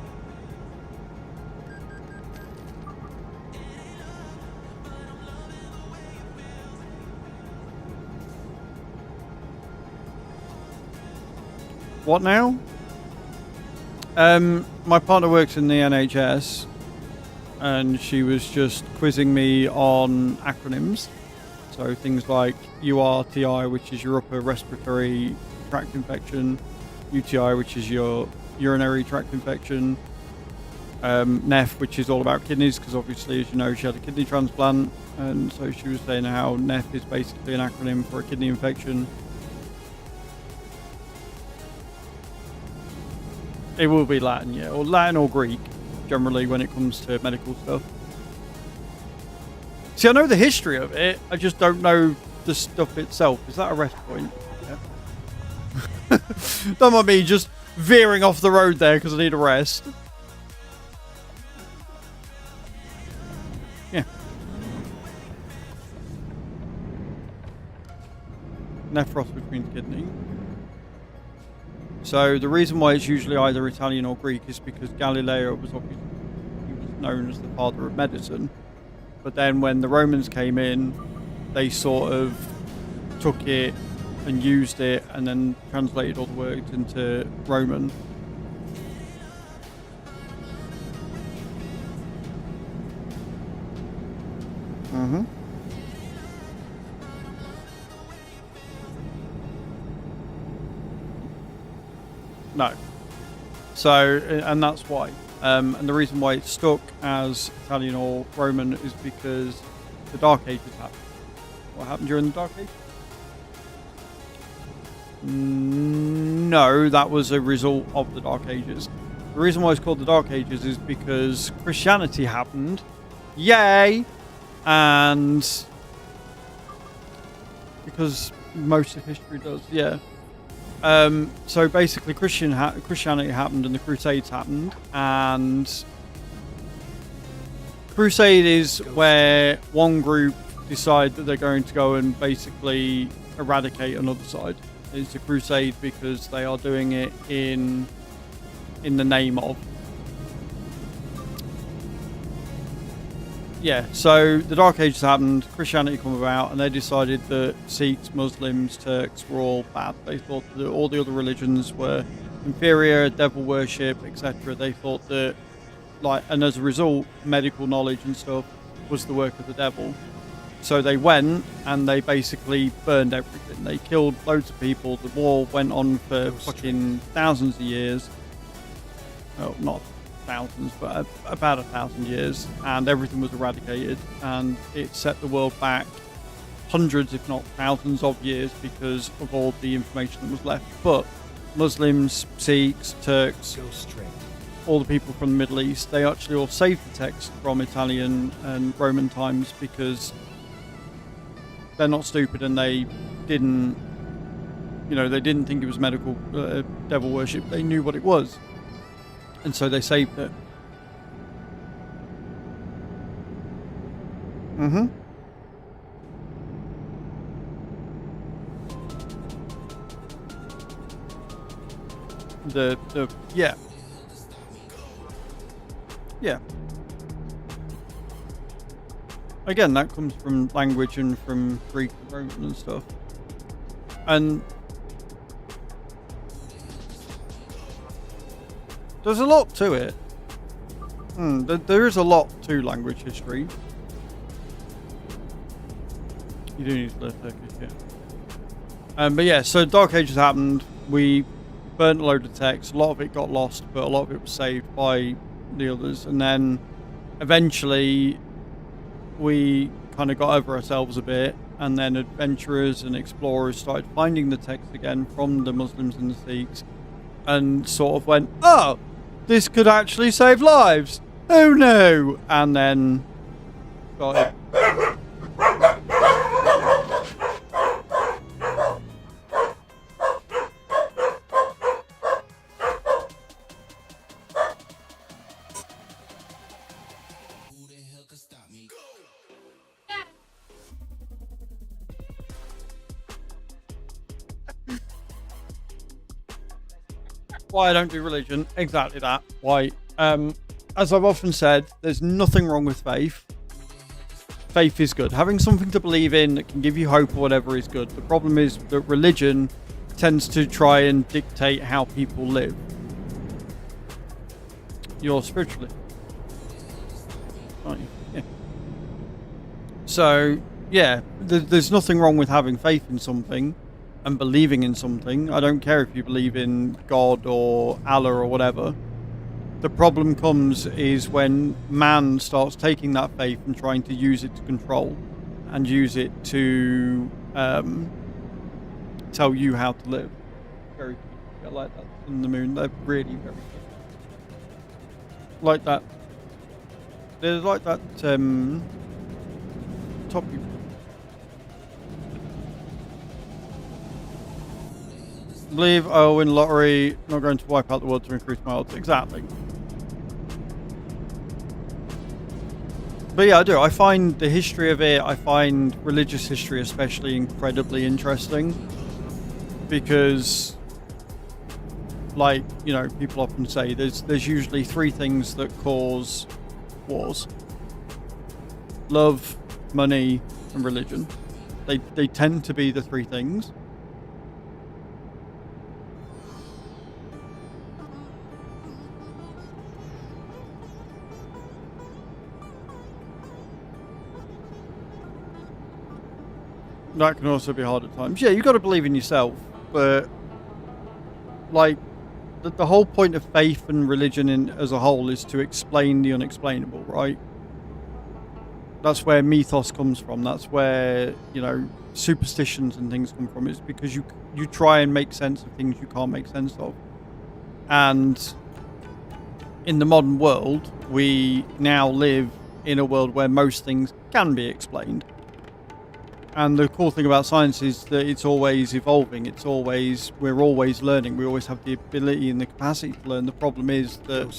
What now? My partner works in the NHS, and she was just quizzing me on acronyms. So things like URTI, which is your upper respiratory tract infection, UTI, which is your urinary tract infection. NEF, which is all about kidneys, because obviously, as you know, she had a kidney transplant, and so she was saying how NEF is basically an acronym for a kidney infection. It will be Latin, yeah, or Latin or Greek, generally, when it comes to medical stuff. See, I know the history of it, I just don't know the stuff itself. Is that a rest point? Yeah. Don't mind me just veering off the road there because I need a rest. Yeah. Nephros, which means kidney. So the reason why it's usually either Italian or Greek is because Galileo was obviously known as the father of medicine. But then when the Romans came in, they sort of took it and used it and then translated all the words into Roman. Mm-hmm. No. So, and that's why. And the reason why it's stuck as Italian or Roman is because the Dark Ages happened. What happened during the Dark Ages? No, that was a result of the Dark Ages. The reason why it's called the Dark Ages is because Christianity happened. Yay! And because most of history does, yeah. So basically, Christianity happened and the Crusades happened, and Crusade is where one group decide that they're going to go and basically eradicate another side. It's a crusade because they are doing it in the name of. Yeah, so the Dark Ages happened, Christianity come about, and they decided that Sikhs, Muslims, Turks were all bad. They thought that all the other religions were inferior, devil worship, etc. They thought that, and as a result, medical knowledge and stuff was the work of the devil. So they went and they basically burned everything. They killed loads of people. The war went on for fucking thousands of years. Oh, not thousands, but about 1,000 years, and everything was eradicated, and it set the world back hundreds, if not thousands of years because of all the information that was left. But Muslims, Sikhs, Turks, all the people from the Middle East, they actually all saved the text from Italian and Roman times because they're not stupid, and they didn't think it was medical devil worship. They knew what it was. And so they saved it. Mm-hmm. Yeah. Yeah. Again, that comes from language and from Greek and Roman and stuff. And there's a lot to it. There is a lot to language history. You do need to learn Turkish, yeah. But yeah, so Dark Ages happened. We burnt a load of text. A lot of it got lost, but a lot of it was saved by the others. And then eventually we kind of got over ourselves a bit. And then adventurers and explorers started finding the text again from the Muslims and the Sikhs. And sort of went, oh, this could actually save lives. Oh no! And then got it. Why I don't do religion, exactly that. Why? As I've often said, there's nothing wrong with faith. Faith is good. Having something to believe in that can give you hope or whatever is good. The problem is that religion tends to try and dictate how people live. You're spiritually. Aren't you? Yeah. So, yeah, there's nothing wrong with having faith in something. and believing in something. I don't care if you believe in God or Allah or whatever. The problem comes is when man starts taking that faith and trying to use it to control and use it to tell you how to live. Very cute. I like that. And the moon, they're really very good. Like that. There's like that top. Believe I'll win lottery, not going to wipe out the world to increase my odds. Exactly. But yeah, I do. I find the history of it, I find religious history especially incredibly interesting. Because, like, you know, people often say there's usually three things that cause wars. Love, money, and religion. They tend to be the three things. That can also be hard at times. Yeah, you got to believe in yourself, but like the whole point of faith and religion as a whole is to explain the unexplainable, right? That's where mythos comes from. That's where, you know, superstitions and things come from. It's because you try and make sense of things you can't make sense of. And in the modern world, we now live in a world where most things can be explained. And the cool thing about science is that it's always evolving. We're always learning. We always have the ability and the capacity to learn. The problem is that,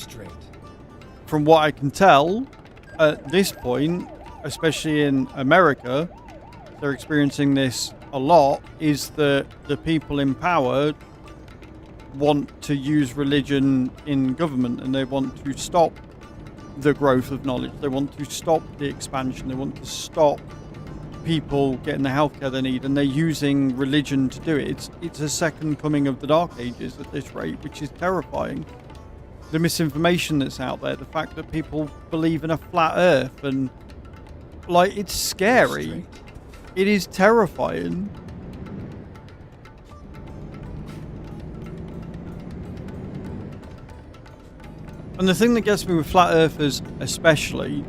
from what I can tell, at this point, especially in America, they're experiencing this a lot, is that the people in power want to use religion in government, and they want to stop the growth of knowledge. They want to stop the expansion. They want to stop people getting the healthcare they need, and they're using religion to do it. It's a second coming of the Dark Ages at this rate, which is terrifying. The misinformation that's out there, the fact that people believe in a flat Earth, and like, it's scary. It is terrifying. And the thing that gets me with flat earthers especially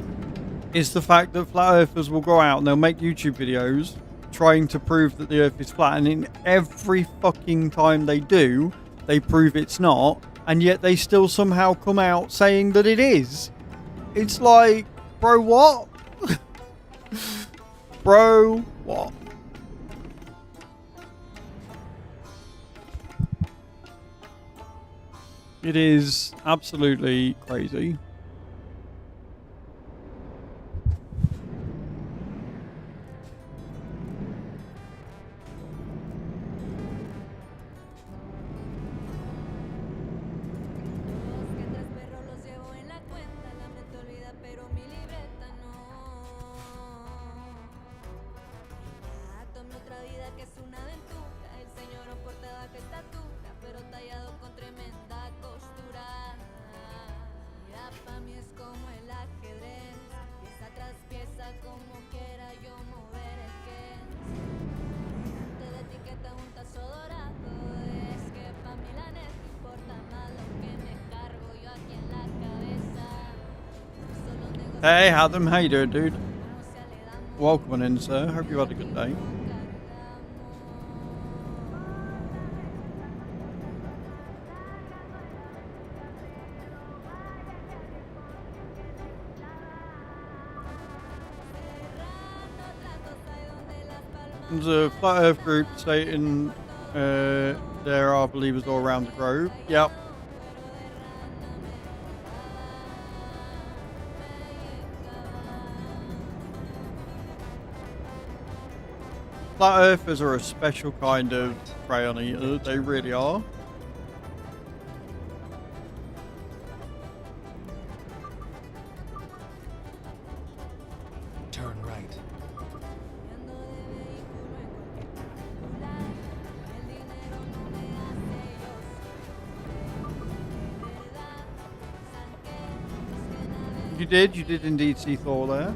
is the fact that flat earthers will go out and they'll make YouTube videos trying to prove that the earth is flat, and in every fucking time they do, they prove it's not, and yet they still somehow come out saying that it is. It's like, bro, what? Bro, what? It is absolutely crazy. Hey Adam, how you doing, dude? Welcome in, sir. Hope you had a good day. There's a flat earth group stating there are believers all around the globe. Yep. Flat earthers are a special kind of crayon eater. They really are. Turn right. You did indeed see Thor there.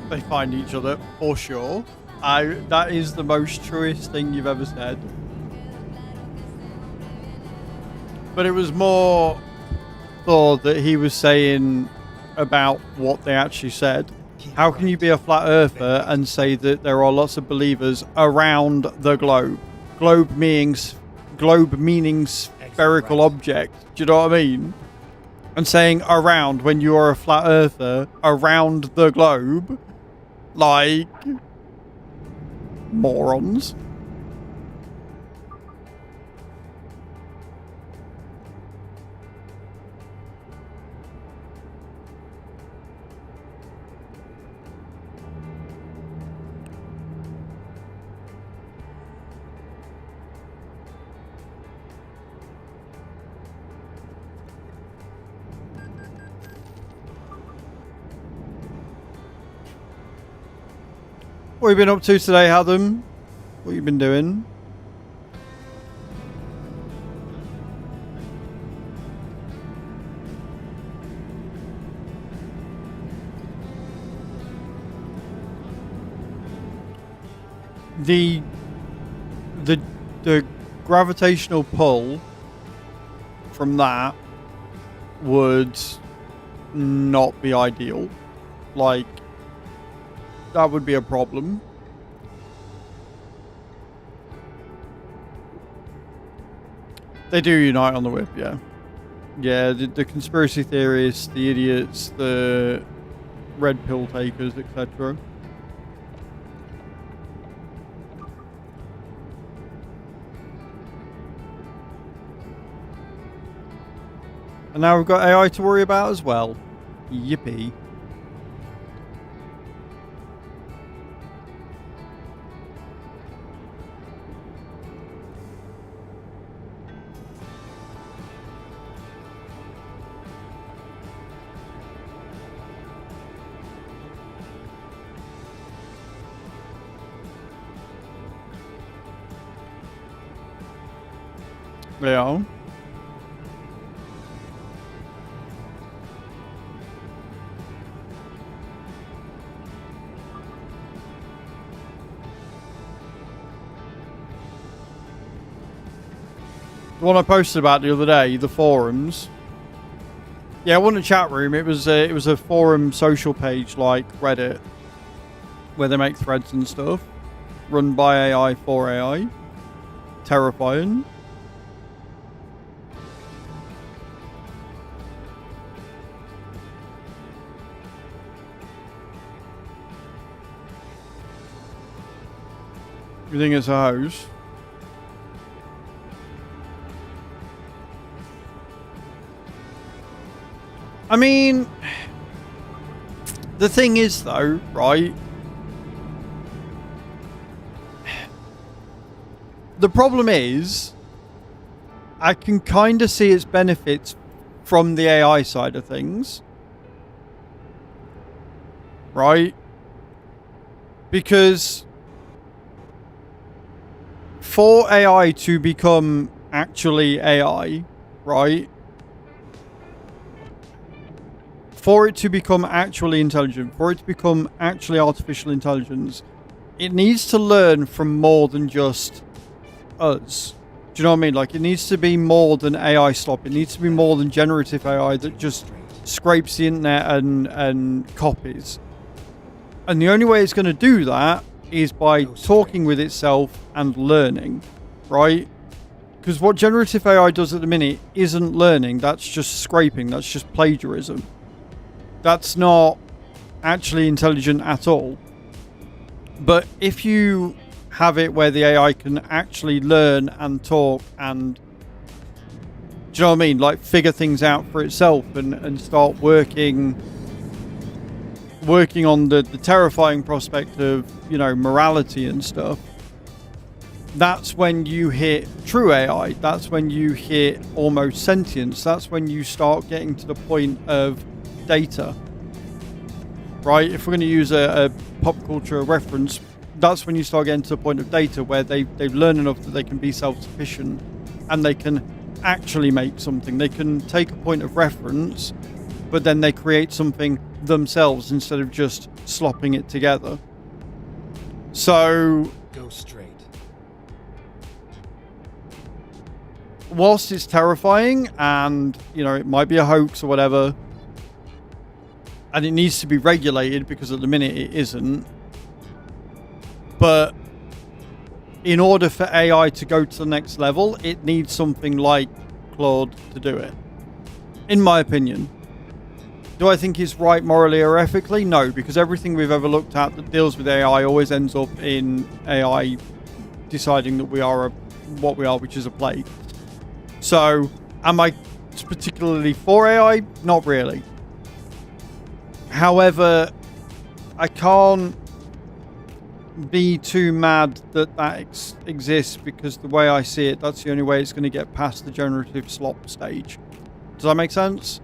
they find each other for sure. That is the most truest thing you've ever said. But it was more thought that he was saying about what they actually said. How can you be a flat earther and say that there are lots of believers around the globe? Globe meaning spherical object. Do you know what I mean? And saying around when you are a flat earther around the globe, like morons. What have you been up to today, Adam? What you been doing? The gravitational pull from that would not be ideal. Like, that would be a problem. They do unite on the whip, yeah. Yeah, the conspiracy theorists, the idiots, the red pill takers, etc. And now we've got AI to worry about as well. Yippee. Yeah. The one I posted about the other day, the forums. Yeah, it wasn't a chat room. It was a forum social page like Reddit, where they make threads and stuff, run by AI for AI. Terrifying. You think it's a house? I mean, the thing is though, right? The problem is, I can kind of see its benefits from the AI side of things. Right? Because for AI to become actually AI, right? For it to become actually intelligent, for it to become actually artificial intelligence, it needs to learn from more than just us. Do you know what I mean? Like, it needs to be more than AI slop. It needs to be more than generative AI that just scrapes the internet and copies. And the only way it's going to do that is by talking with itself and learning, right? Because what generative AI does at the minute isn't learning. That's just scraping. That's just plagiarism. That's not actually intelligent at all. But if you have it where the AI can actually learn and talk and, do you know what I mean? Like, figure things out for itself and start working on the terrifying prospect of, you know, morality and stuff. That's when you hit true AI. That's when you hit almost sentience. That's when you start getting to the point of data. Right? If we're going to use a pop culture reference, that's when you start getting to the point of data where they've learned enough that they can be self-sufficient and they can actually make something. They can take a point of reference, but then they create something themselves instead of just slopping it together. So Go straight. whilst it's terrifying and, you know, it might be a hoax or whatever, and it needs to be regulated because at the minute it isn't, but in order for AI to go to the next level, it needs something like Claude to do it, in my opinion. Do I think it's right morally or ethically? No, because everything we've ever looked at that deals with AI always ends up in AI deciding that we are what we are, which is a plague. So, am I particularly for AI? Not really. However, I can't be too mad that exists, because the way I see it, that's the only way it's going to get past the generative slop stage. Does that make sense?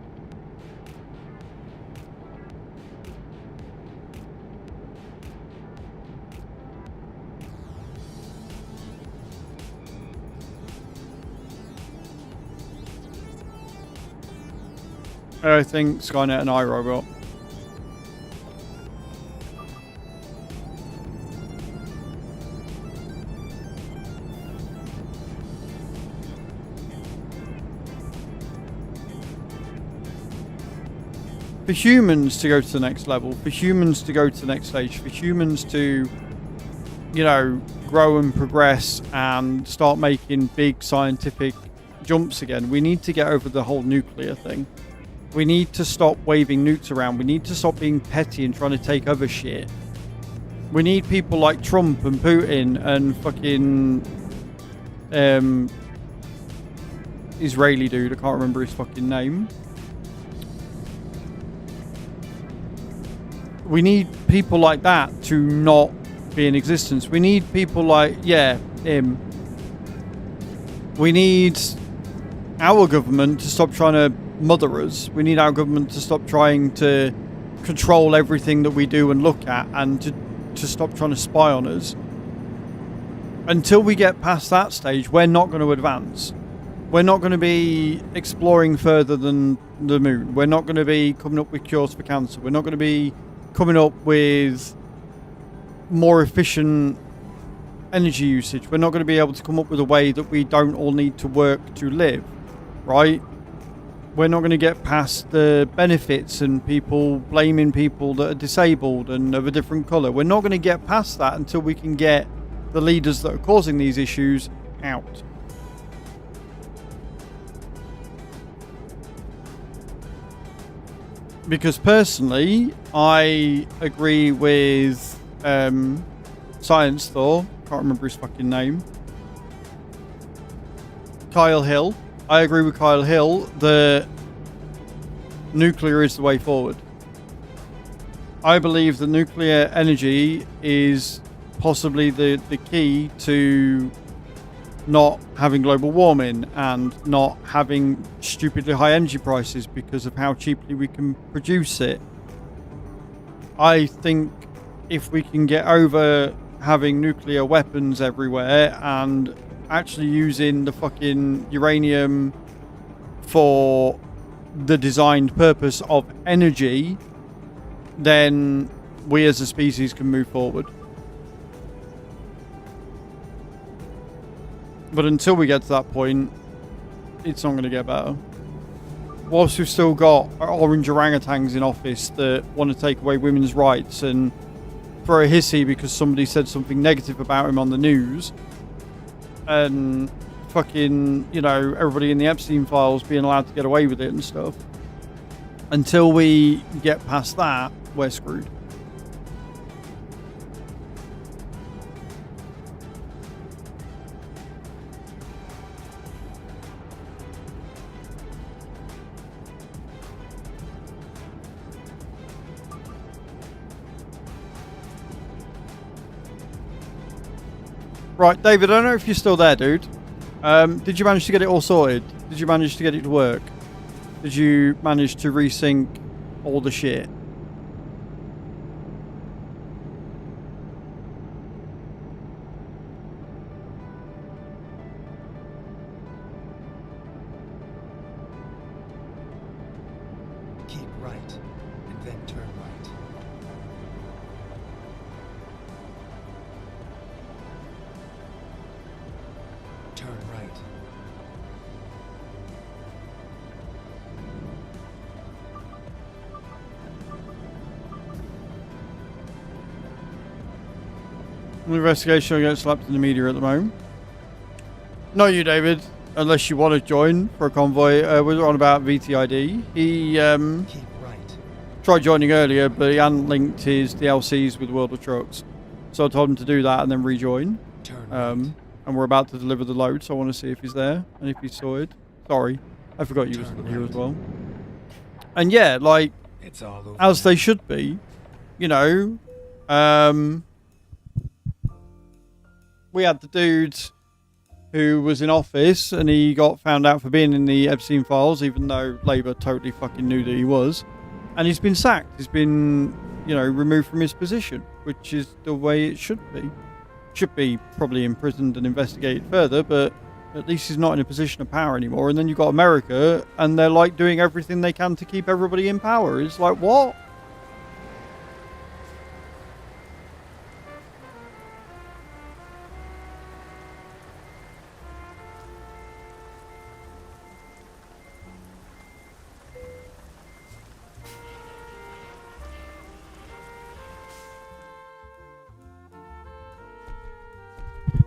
I think Skynet and iRobot. For humans to go to the next level, for humans to go to the next stage, for humans to, you know, grow and progress and start making big scientific jumps again, we need to get over the whole nuclear thing. We need to stop waving nukes around. We need to stop being petty and trying to take over shit. We need people like Trump and Putin and fucking Israeli dude, I can't remember his fucking name. We need people like that to not be in existence. We need people like, yeah, him. We need our government to stop trying to mother us. We need our government to stop trying to control everything that we do and look at, and to stop trying to spy on us. Until we get past that stage, we're not going to advance. We're not going to be exploring further than the moon. We're not going to be coming up with cures for cancer. We're not going to be coming up with more efficient energy usage. We're not going to be able to come up with a way that we don't all need to work to live, right? We're not going to get past the benefits and people blaming people that are disabled and of a different colour. We're not going to get past that until we can get the leaders that are causing these issues out. Because personally, I agree with Science Thor. Can't remember his fucking name. Kyle Hill. I agree with Kyle Hill that nuclear is the way forward. I believe that nuclear energy is possibly the key to not having global warming and not having stupidly high energy prices because of how cheaply we can produce it. I think if we can get over having nuclear weapons everywhere and actually using the fucking uranium for the designed purpose of energy, then we as a species can move forward. But until we get to that point, it's not going to get better. Whilst we've still got orange orangutans in office that want to take away women's rights and throw a hissy because somebody said something negative about him on the news, and fucking, you know, everybody in the Epstein files being allowed to get away with it and stuff. Until we get past that, we're screwed. Right, David, I don't know if you're still there, dude. Did you manage to get it all sorted? Did you manage to get it to work? Did you manage to resync all the shit? Keep right, and then turn An investigation against slapped in the media at the moment. Not you, David. Unless you want to join for a convoy. We're on about VTID. He Keep right. tried joining earlier, but he hadn't linked his DLCs with World of Trucks. So I told him to do that and then rejoin. Turn right. And we're about to deliver the load, so I want to see if he's there and if he's sorted. Sorry, I forgot you was Turn here right. as well. And yeah, like, It's all over. as now. they should be, you know. We had the dude who was in office and he got found out for being in the Epstein files, even though Labour totally fucking knew that he was. And he's been sacked. He's been, you know, removed from his position, which is the way it should be. Should be probably imprisoned and investigated further, but at least he's not in a position of power anymore. And then you've got America and they're like doing everything they can to keep everybody in power. It's like, what?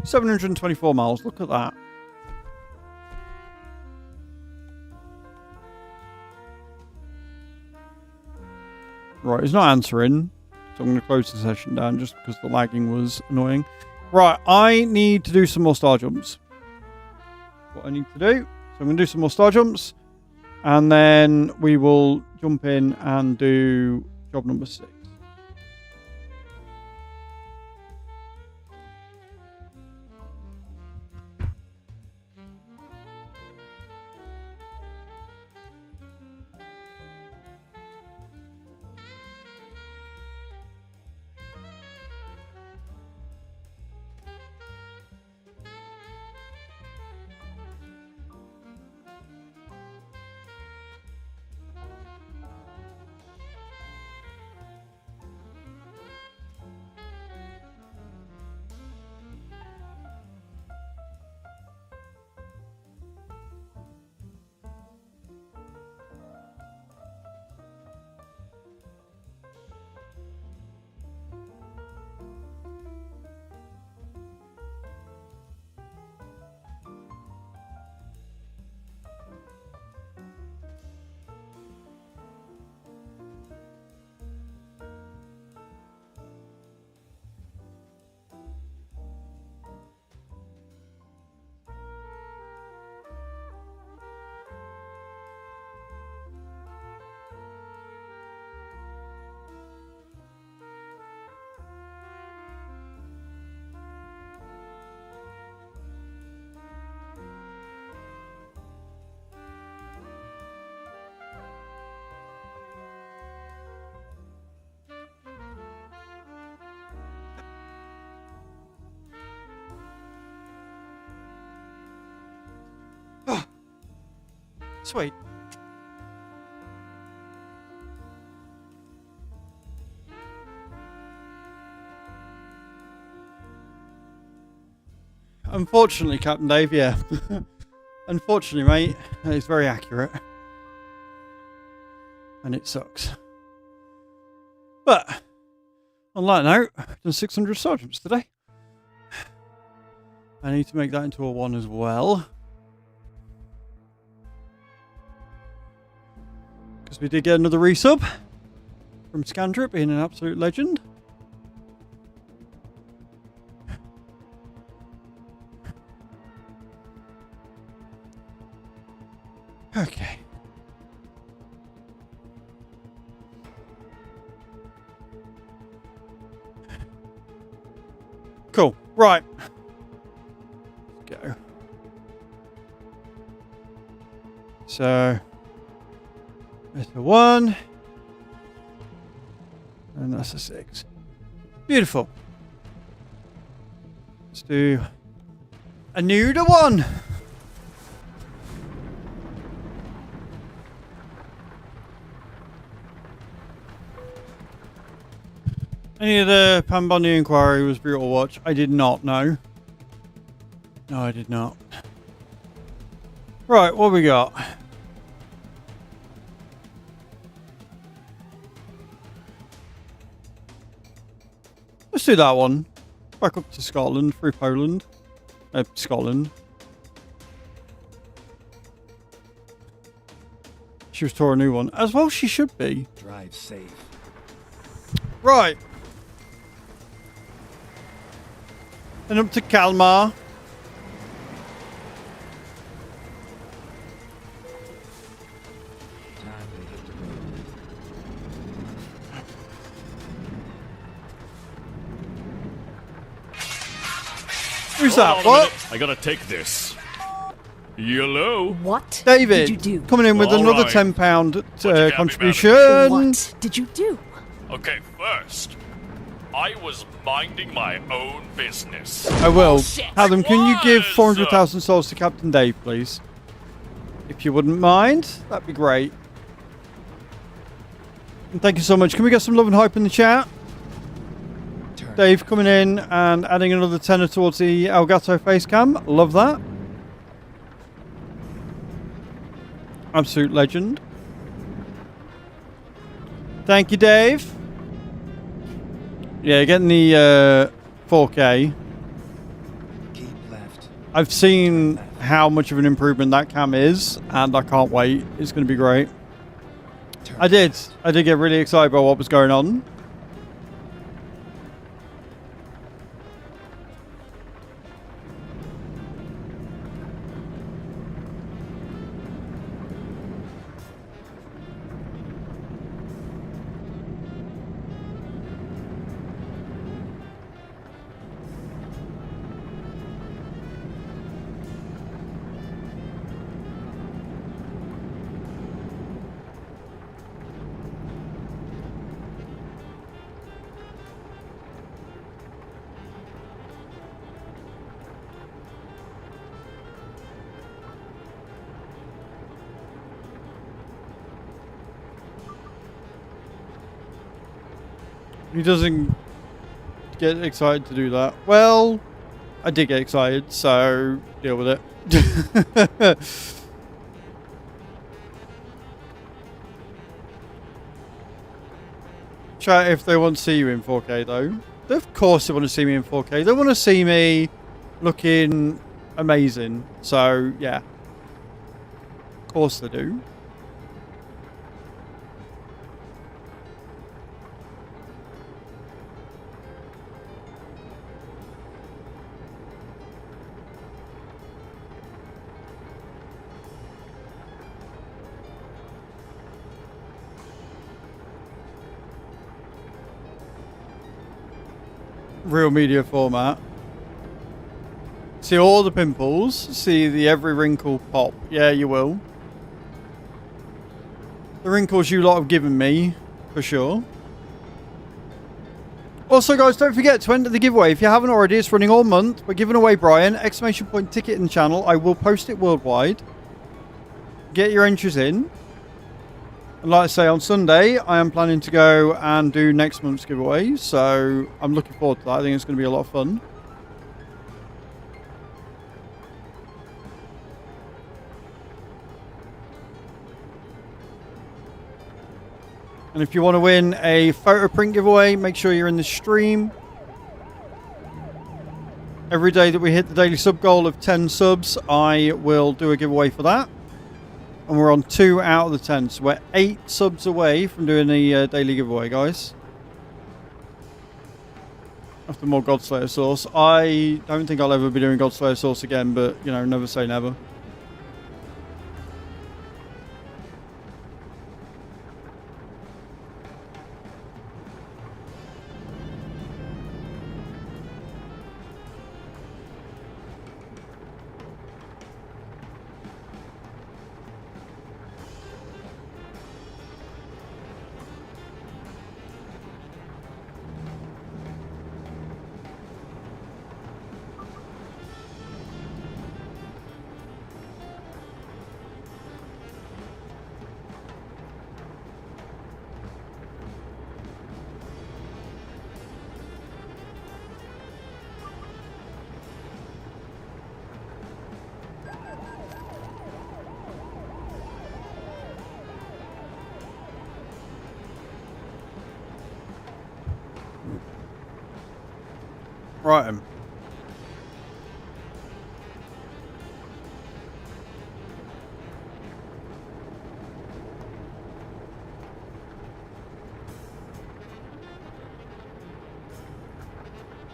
$724 miles. Look at that. Right, he's not answering, so I'm going to close the session down just because the lagging was annoying. Right, I need to do some more star jumps. What I need to do. So I'm going to do some more star jumps, and then we will jump in and do job number 6. Sweet. Unfortunately, Captain Dave, yeah. Unfortunately, mate, it's very accurate. And it sucks. But, on that note, I've done 600 sergeants today. I need to make that into a 1 as well. Because we did get another resub from Scandrip, being an absolute legend. Okay. Cool. Right. Let's go. So, there's the 1. And that's a 6. Beautiful. Let's do a new to 1. Any of the Pambondi inquiry was brutal watch? I did not know. No, I did not. Right, what we got? Let's do that one. Back up to Scotland, through Poland. Scotland. She was toward a new one. As well she should be. Drive safe. Right. And up to Kalmar. Time to hit the road. Who's Hold that? on a What? minute. I gotta take this. Hello? What David. did you do? Coming in with All another right. £10 What you got me, contribution. What did you do? Okay, first, I was minding my own business. I will. Shit. Adam, can you give Was. 400,000 souls to Captain Dave, please? If you wouldn't mind, that'd be great. And thank you so much. Can we get some love and hype in the chat? Turn. Dave coming in and adding another tenner towards the Elgato face cam. Love that. Absolute legend. Thank you, Dave. Yeah, getting the 4K. Keep left. I've seen how much of an improvement that cam is, and I can't wait. It's going to be great. Turn I did left. get really excited about what was going on. He doesn't get excited to do that. Well, I did get excited, so deal with it. Chat if they want to see you in 4K though. Of course they want to see me in 4K. They want to see me looking amazing. So yeah. Of course they do. Real media format. See all the pimples. See the every wrinkle pop. Yeah, you will. The wrinkles you lot have given me, for sure. Also, guys, don't forget to enter the giveaway. If you haven't already, it's running all month. We're giving away Brian, ! Ticket in the channel. I will post it worldwide. Get your entries in. And like I say, on Sunday, I am planning to go and do next month's giveaway. So I'm looking forward to that. I think it's going to be a lot of fun. And if you want to win a photo print giveaway, make sure you're in the stream. Every day that we hit the daily sub goal of 10 subs, I will do a giveaway for that. And we're on 2 out of the 10. So we're 8 subs away from doing the daily giveaway, guys. After more Godslayer sauce. I don't think I'll ever be doing Godslayer sauce again, but, you know, never say never. Right.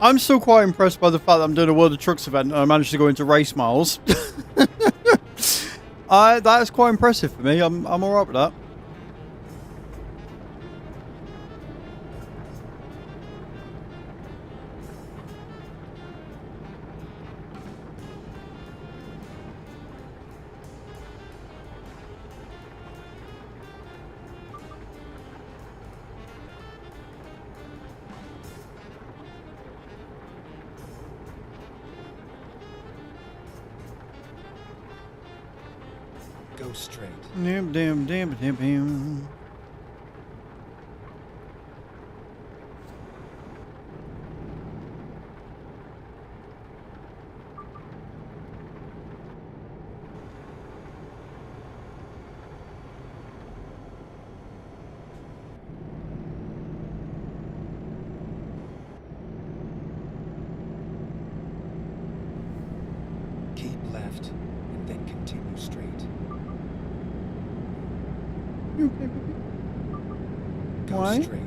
I'm still quite impressed by the fact that I'm doing a World of Trucks event and I managed to go into race miles. That is quite impressive for me. I'm alright with that. Go straight. Damn. Keep left and then continue straight. You okay, baby? Go Why? straight.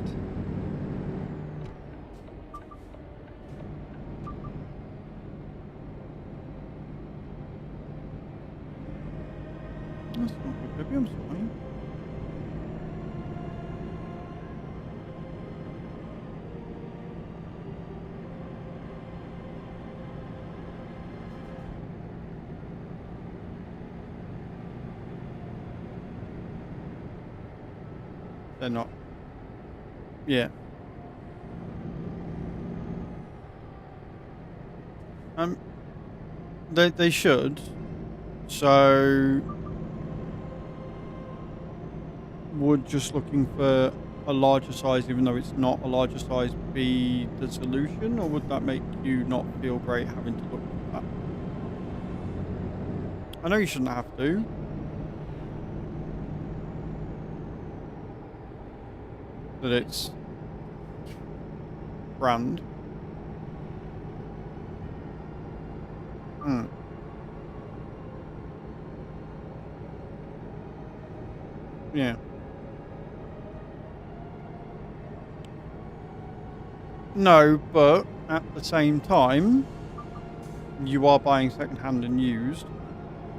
That's not good, baby. I'm sorry. They're not. Yeah. They should. So, would just looking for a larger size, even though it's not a larger size, be the solution, or would that make you not feel great having to look for that? I know you shouldn't have to. That it's brand. Yeah. No, but at the same time, you are buying second-hand and used,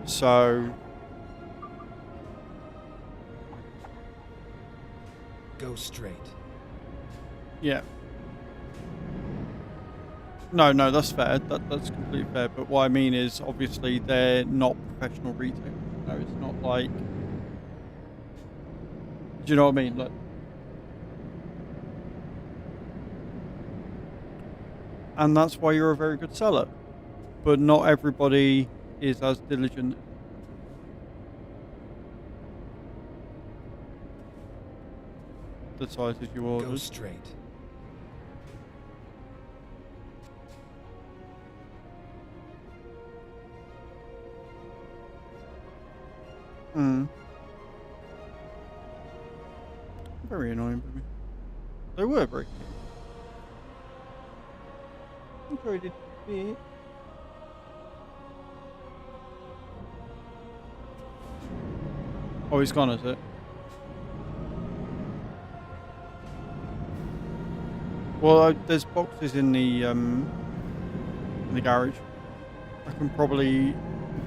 so Go straight. yeah. No, that's fair. That's completely fair. But what I mean is, obviously, they're not professional retailers. No, it's not like. Do you know what I mean? Like, and that's why you're a very good seller. But not everybody is as diligent. The sizes you ordered. Go straight. Very annoying, baby. They were very cute. Enjoyed it a bit. Oh, he's gone, is it? Well, there's boxes in the garage. I can probably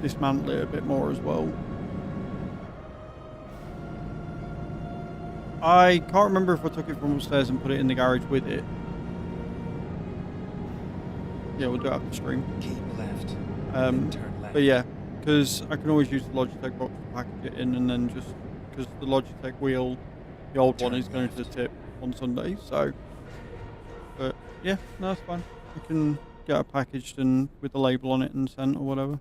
dismantle it a bit more as well. I can't remember if I took it from upstairs and put it in the garage with it. Yeah, we'll do it after stream. Keep left. Then turn left. But yeah, because I can always use the Logitech box to package it in, and then just because the Logitech wheel, the old one, is going to the tip on Sunday. So, but yeah, no, that's fine. I can get it packaged and with the label on it and sent or whatever.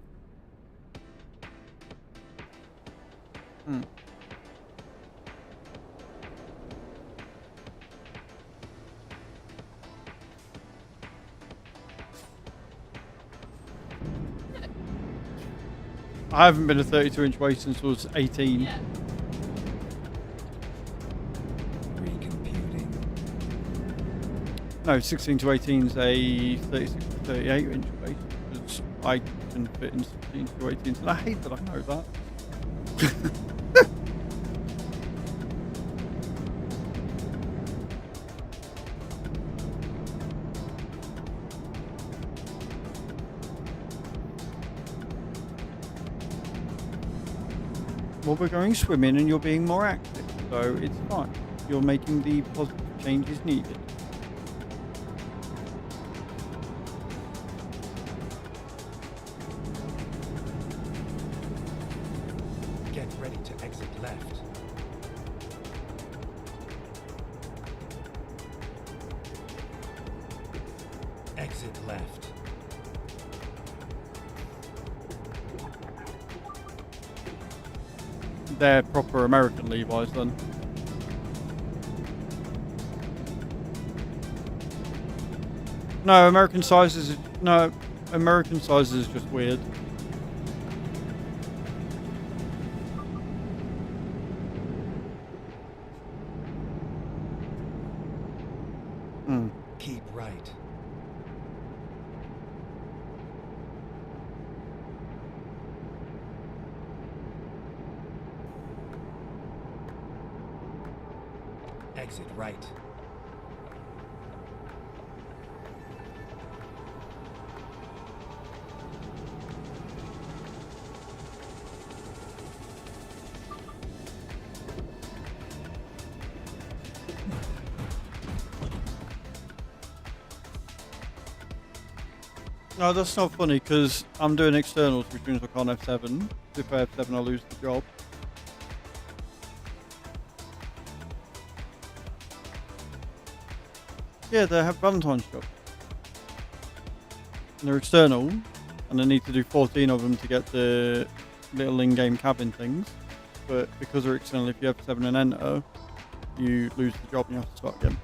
I haven't been a 32-inch waist since I was 18. Yeah. Recomputing. No, 16 to 18 is a 36 to 38 inch base. Because I can fit in 16 to 18, and I hate that I know that. Well, we're going swimming and you're being more active, so it's fine. You're making the positive changes needed. Get ready to exit left. Exit left. They're proper American Levi's then. No, American sizes is just weird. Keep right. Exit right. No, that's not funny because I'm doing externals, which means I can't F7. If I F7, I lose the job. Yeah, they have Valentine's jobs. And they're external, and I need to do 14 of them to get the little in-game cabin things. But because they're external, if you F7 and enter, you lose the job and you have to start again.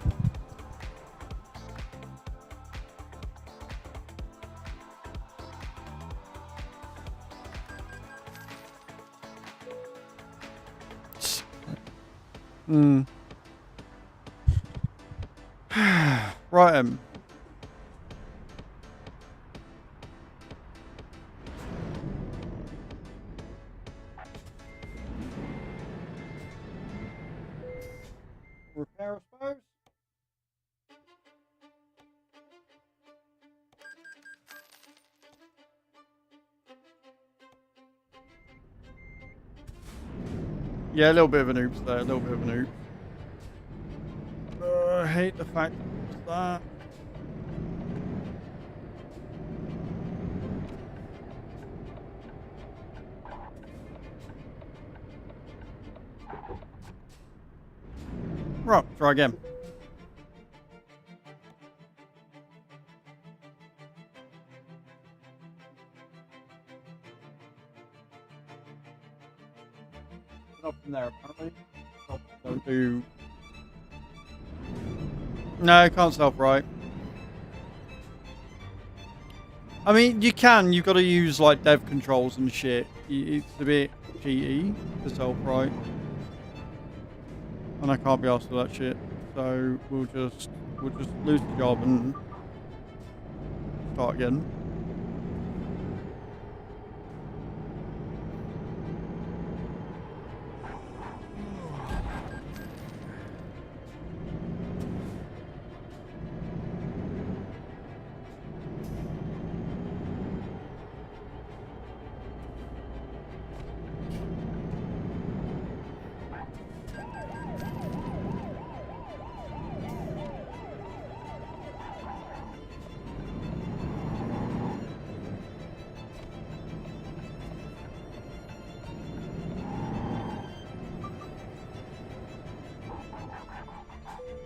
Right, repair, I suppose. Yeah, a little bit of an oops there, a little bit of an oops. I hate the fact that. Right, try again. Nothing there apparently. Don't do. No, can't self-right. I mean, you can. You've got to use like dev controls and shit. It's a bit cheaty to self-right, and I can't be asked for that shit. So we'll just lose the job and start again.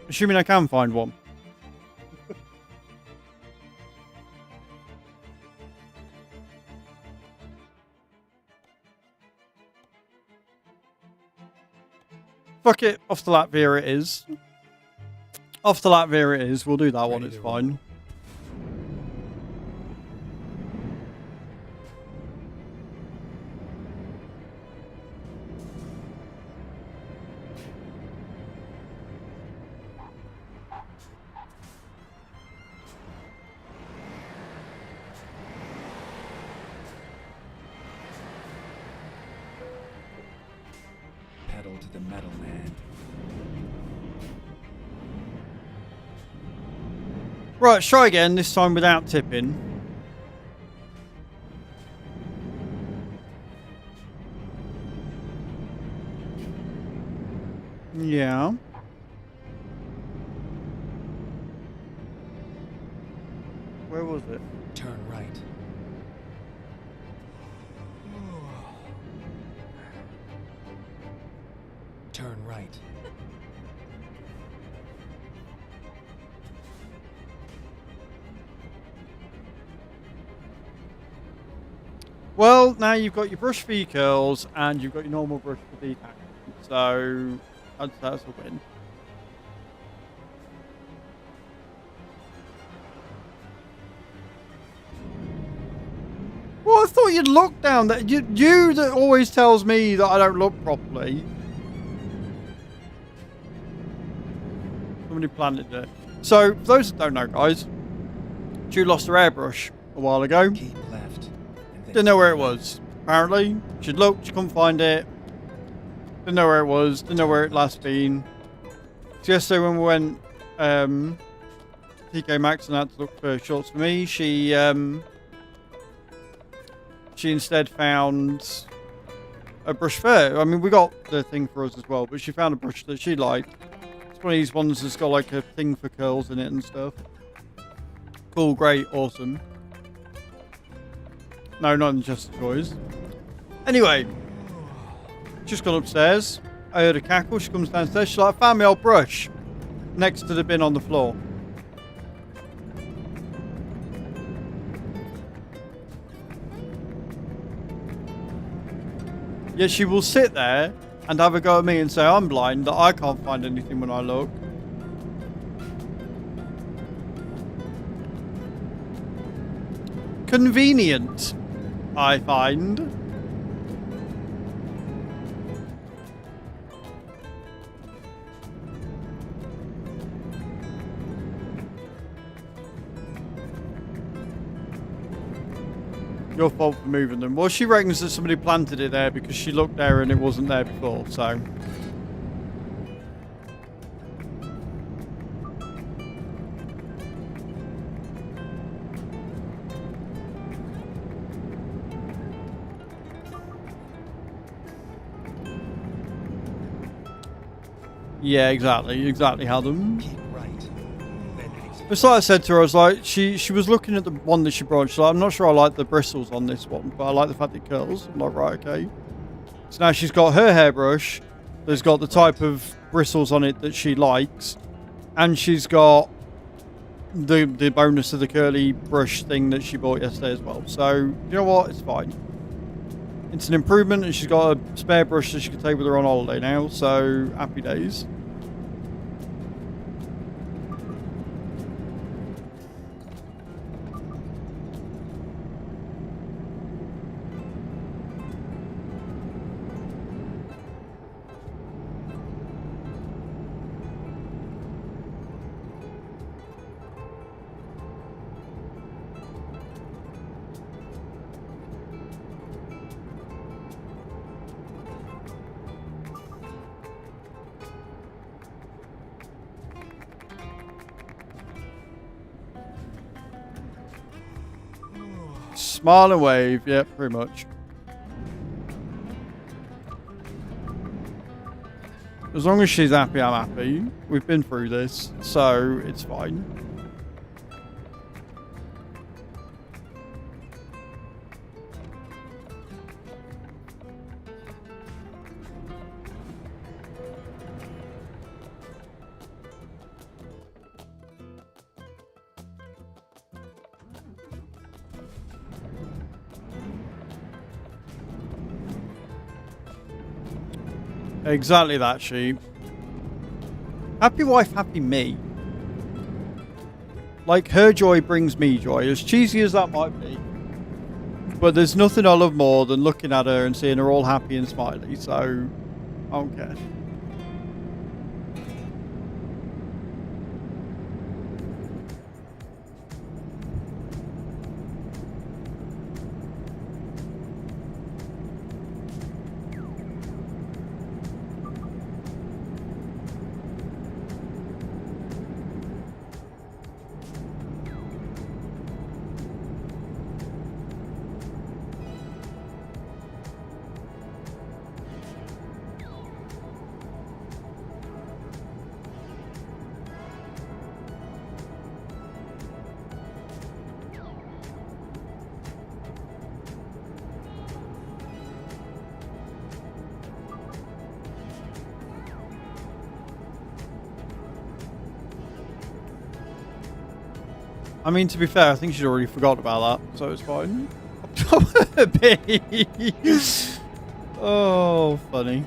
Assuming I can find one. Fuck it, off the Latvia it is. Off the Latvia it is. We'll do that one, it's fine. to the metal man. Right, let's try again, this time without tipping. Yeah. Where was it? Turn right. Turn right. Well, now you've got your brush for your curls and you've got your normal brush for the detangling. So that's a win. Well, I thought you'd look down there. You that always tells me that I don't look properly. Somebody planted it. So, for those that don't know, guys, Jude lost her airbrush a while ago. Keep left. And then Didn't know where it was. Apparently, she looked, she couldn't find it. Didn't know where it was. Didn't know where it last been. So yesterday when we went TK Maxx and had to look for shorts for me, she instead found a brush for her. I mean, we got the thing for us as well, but she found a brush that she liked. It's one of these ones that's got like a thing for curls in it and stuff. Cool, great, awesome. No, not just toys. Anyway, just gone upstairs. I heard a cackle. She comes downstairs. She's like, I found my old brush next to the bin on the floor. Yet she will sit there and have a go at me and say I'm blind, that I can't find anything when I look. Convenient, I find. Your fault for moving them. Well, she reckons that somebody planted it there because she looked there and it wasn't there before, so. Yeah, exactly, Adam. Keep right. Then exit. It's like I said to her, I was like, she was looking at the one that she brought. She's like, I'm not sure I like the bristles on this one, but I like the fact it curls. I'm like, right, okay. So now she's got her hairbrush that's got the type of bristles on it that she likes, and she's got the bonus of the curly brush thing that she bought yesterday as well. So, you know what? It's fine. It's an improvement, and she's got a spare brush that she can take with her on holiday now, so happy days. Smile and wave, yeah, pretty much. As long as she's happy, I'm happy. We've been through this, so it's fine. Exactly that, sheep. Happy wife, happy me. Like, her joy brings me joy, as cheesy as that might be. But there's nothing I love more than looking at her and seeing her all happy and smiley, so I don't care. I mean, to be fair, I think she'd already forgot about that, so it's fine. Oh, funny.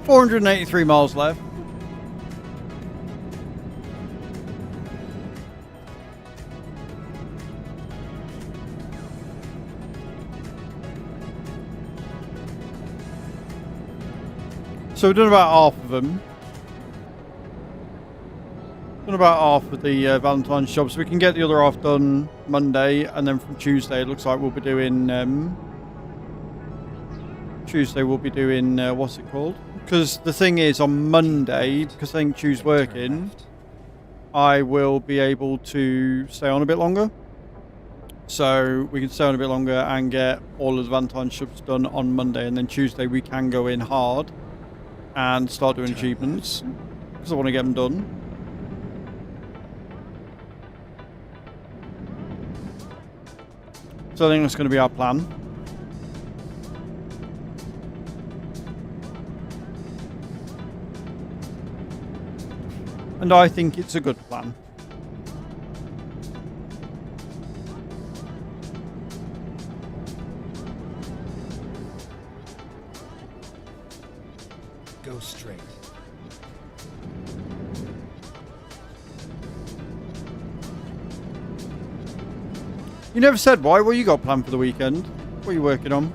$483 miles left. So we've done about half of them. Done about half of the Valentine's job, so we can get the other half done Monday, and then from Tuesday it looks like we'll be doing what's it called? Because the thing is, on Monday, because I think Chu's working, I will be able to stay on a bit longer. So we can stay on a bit longer and get all of the Valentine's jobs done on Monday, and then Tuesday we can go in hard and start doing achievements, because I want to get them done. So I think that's going to be our plan. And I think it's a good plan. Go straight. You never said why. What you got planned for the weekend? What are you working on?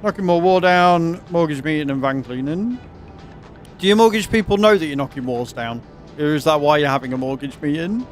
Knocking more wall down, mortgage meeting and van cleaning. Do your mortgage people know that you're knocking walls down? Or is that why you're having a mortgage meeting?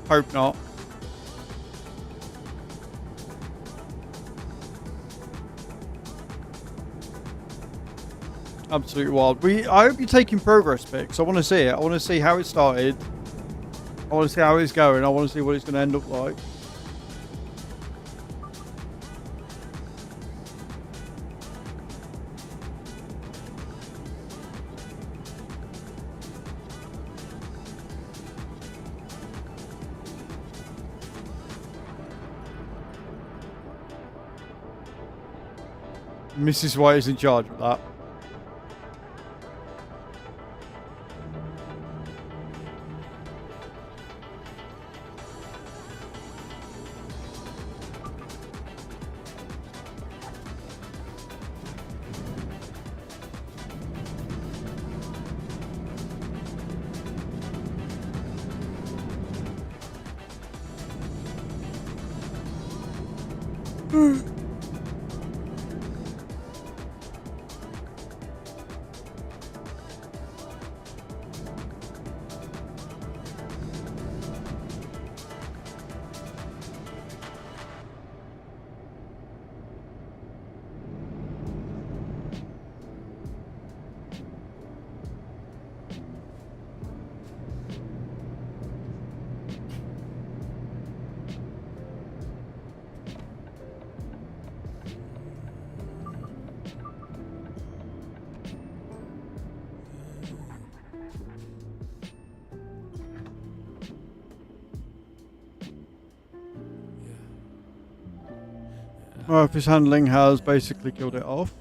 Hope not. Absolutely wild. I hope you're taking progress pics. I want to see it. I want to see how it started. I want to see how it's going. I want to see what it's going to end up like. Mrs. White is in charge of that. Well, if his handling has basically killed it off.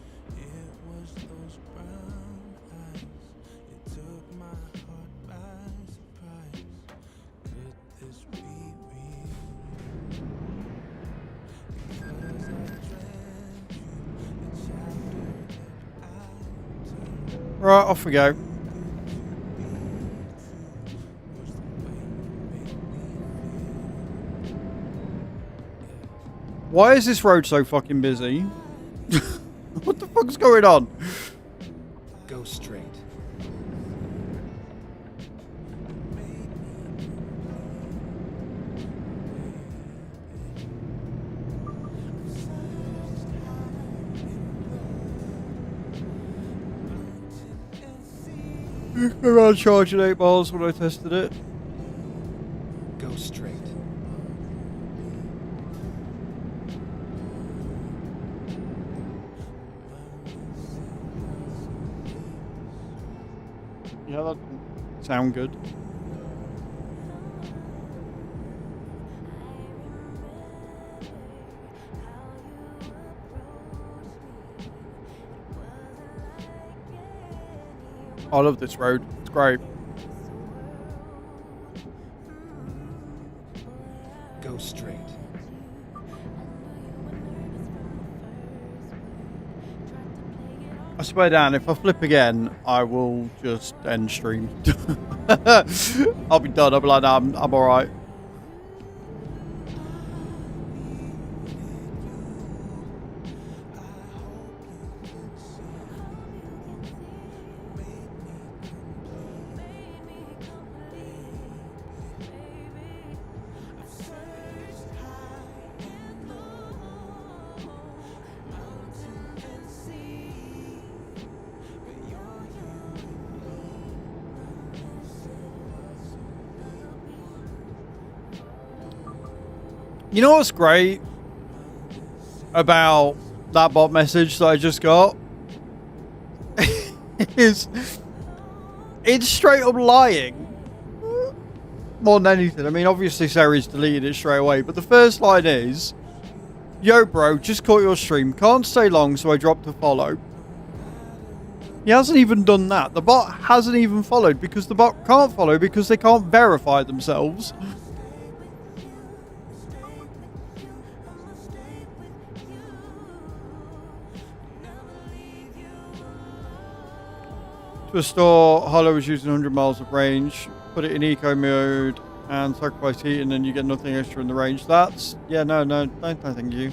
Right, off we go. Why is this road so fucking busy? What the fuck's going on? Go straight. Around charging 8 balls when I tested it. Go straight. Yeah, that doesn't sound good. I love this road. It's great. Go straight. I swear down, if I flip again, I will just end stream. I'll be done. I'll be like, nah, I'm alright. You know what's great about that bot message that I just got? Is it's straight up lying. More than anything. I mean, obviously Sari's deleted it straight away, but the first line is, "Yo bro, just caught your stream. Can't stay long, so I dropped a follow." He hasn't even done that. The bot hasn't even followed because the bot can't follow because they can't verify themselves. To restore, Hollow is using 100 miles of range. Put it in eco mode and sacrifice heat, and then you get nothing extra in the range. That's yeah, no, thank you.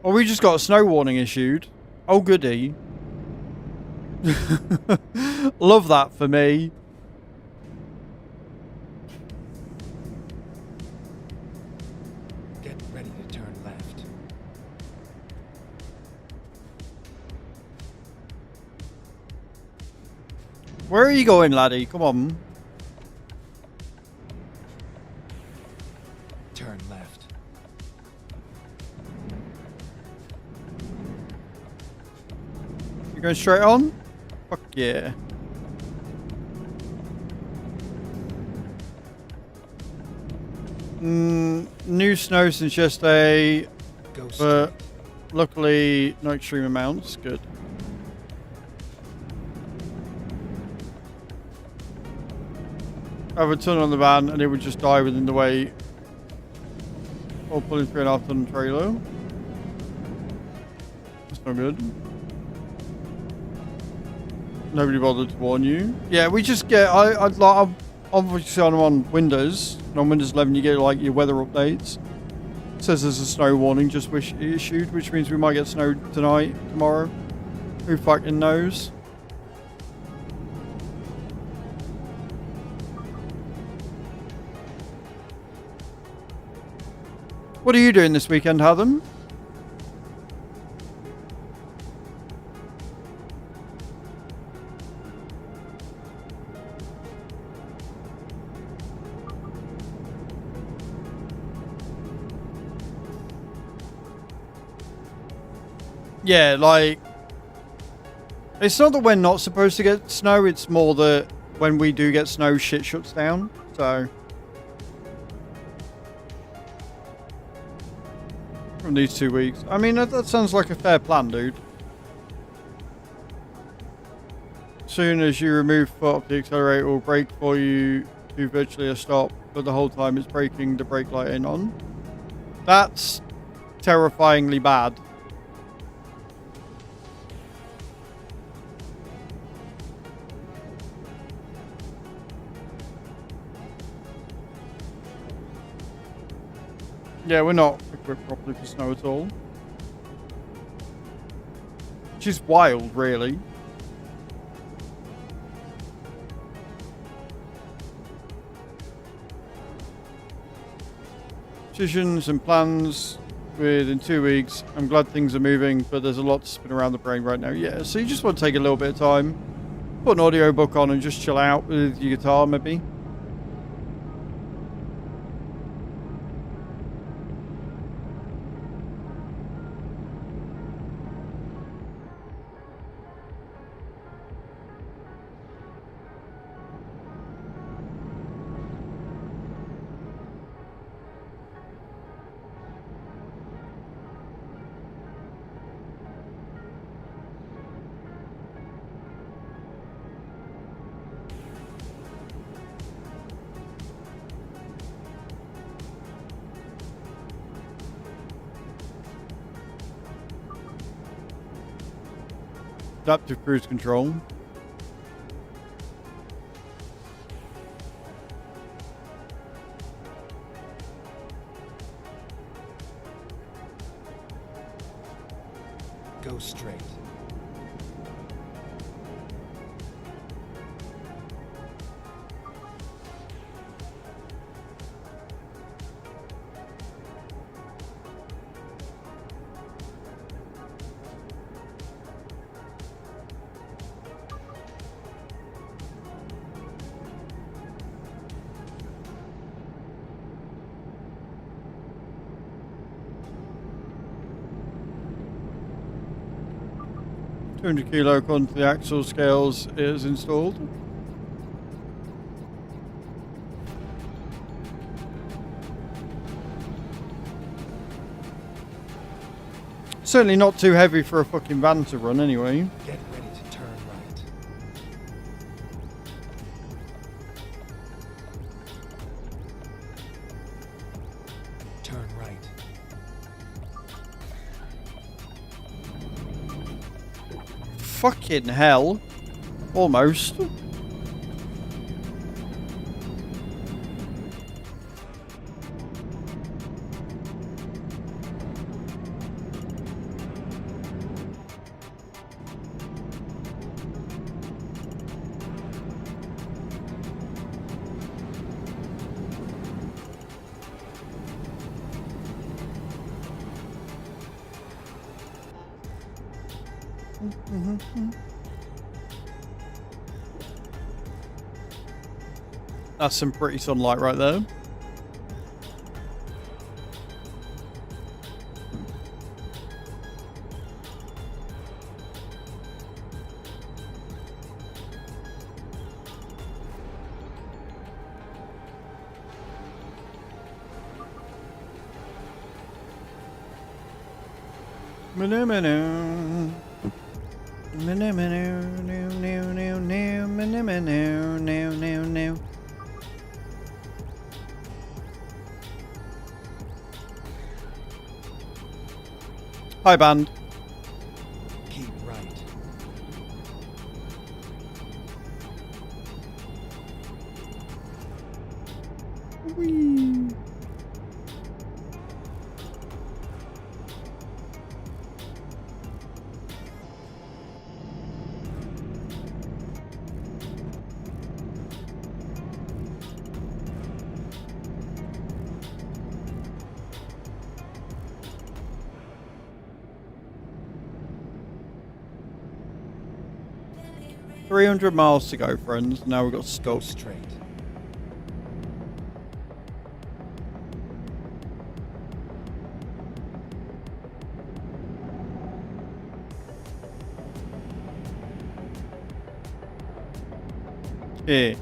Oh, we just got a snow warning issued. Oh, goody. Love that for me. Get ready to turn left. Where are you going, laddie? Come on. Turn left. You going straight on? Fuck yeah. New snow since yesterday, Go straight. but luckily no extreme amounts. Good. I have a ton on the van and it would just die within the weight. Or pulling 3.5 ton trailer. That's not good. Nobody bothered to warn you. Yeah, we just get. I'm obviously on Windows. And on Windows 11, you get like your weather updates. It says there's a snow warning just issued, which means we might get snow tonight, tomorrow. Who fucking knows? What are you doing this weekend, Hatham? Yeah, like, it's not that we're not supposed to get snow, it's more that when we do get snow, shit shuts down, so. From these 2 weeks. I mean, that sounds like a fair plan, dude. As soon as you remove foot off the accelerator, it will brake for you to virtually a stop, but the whole time it's braking, the brake light ain't on. That's terrifyingly bad. Yeah, we're not equipped properly for snow at all. Which is wild, really. Decisions and plans within 2 weeks. I'm glad things are moving, but there's a lot to spin around the brain right now. Yeah, so you just want to take a little bit of time. Put an audiobook on and just chill out with your guitar, maybe. Adaptive cruise control. Go straight. $200 according to the axle scales is installed. Certainly not too heavy for a fucking van to run anyway. Get ready to turn right. Turn right. Fucking hell. Almost. That's some pretty sunlight right there. Hi, band. Keep right. Whee. 300 miles to go, friends. Now we've got Go stuck. straight. Yeah.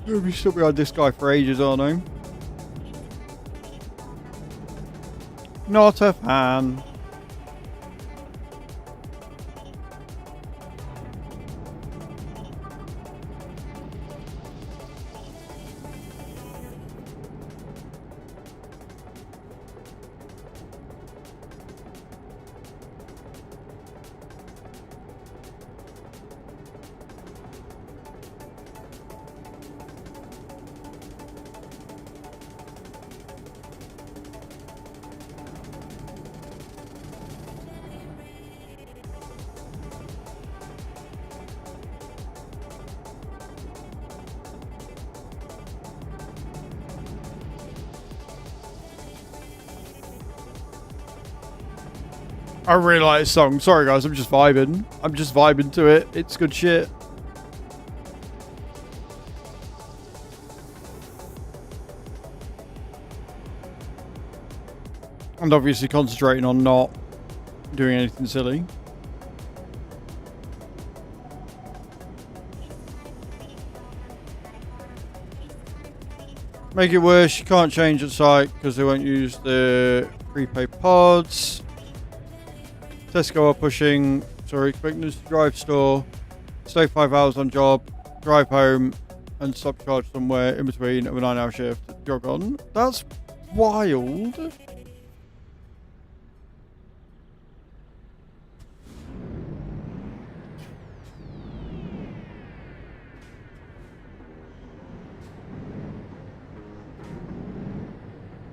'll still be on this guy for ages, aren't I? Not a fan. I really like this song. Sorry guys, I'm just vibing. I'm just vibing to it. It's good shit. And obviously concentrating on not doing anything silly. Make it worse, you can't change at site because they won't use the prepaid pods. Tesco are pushing, sorry, expecting us to drive store, stay 5 hours on job, drive home, and stop charge somewhere in between of a 9-hour shift. Jog on. That's wild.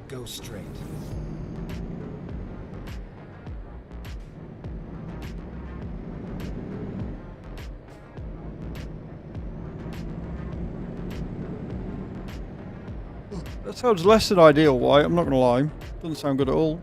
Go straight. That sounds less than ideal, White. I'm not going to lie. Doesn't sound good at all.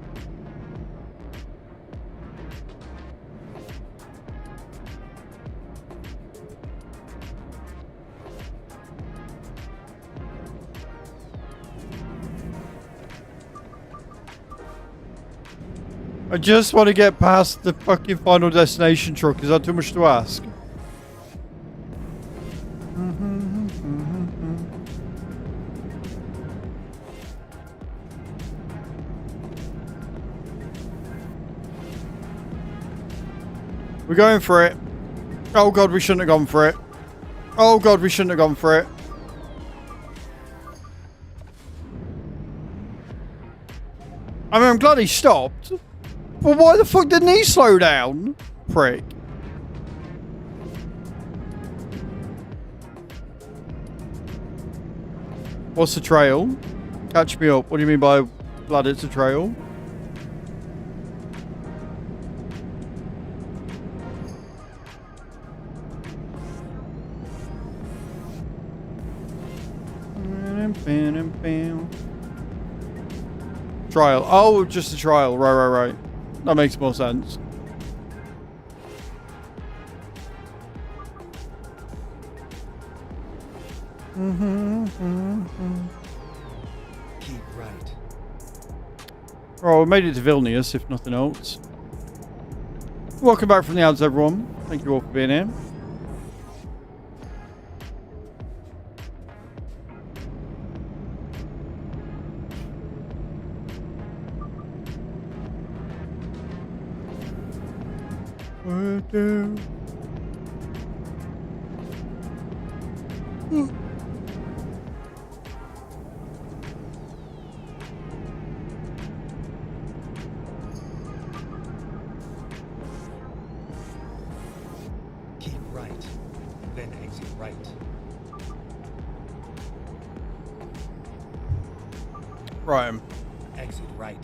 I just want to get past the fucking final destination truck. Is that too much to ask? We're going for it. Oh god, we shouldn't have gone for it. Oh god, we shouldn't have gone for it. I mean, I'm glad he stopped. But why the fuck didn't he slow down? Prick. What's the trail? Catch me up. What do you mean by glad it's a trail? Trial. Oh, just a trial. Right. That makes more sense. Keep right. Oh, we made it to Vilnius, if nothing else. Welcome back from the ads, everyone. Thank you all for being here. Keep right. Then exit right. Right. Exit right.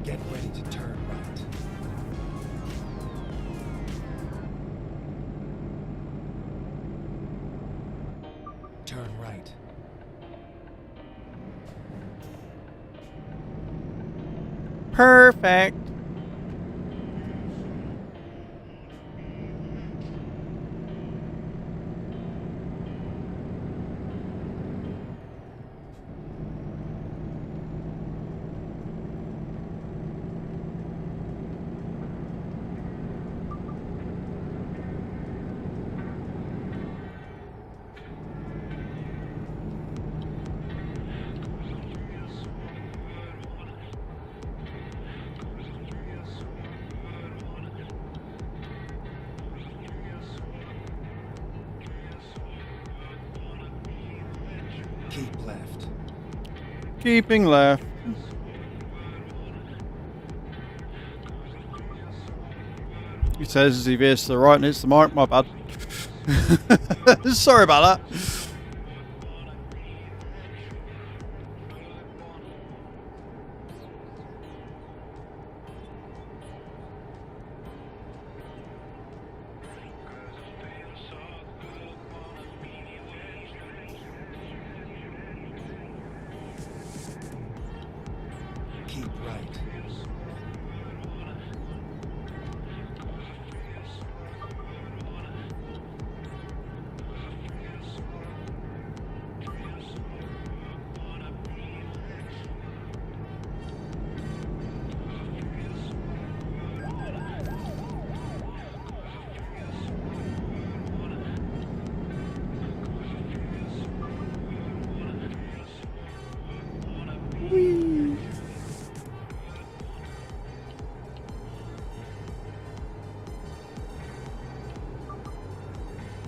Get ready to turn right. Turn right. Perfect. Keep left. Keeping left. He says as he veers to the right and hits the mark. My bad. Sorry about that. Keep right.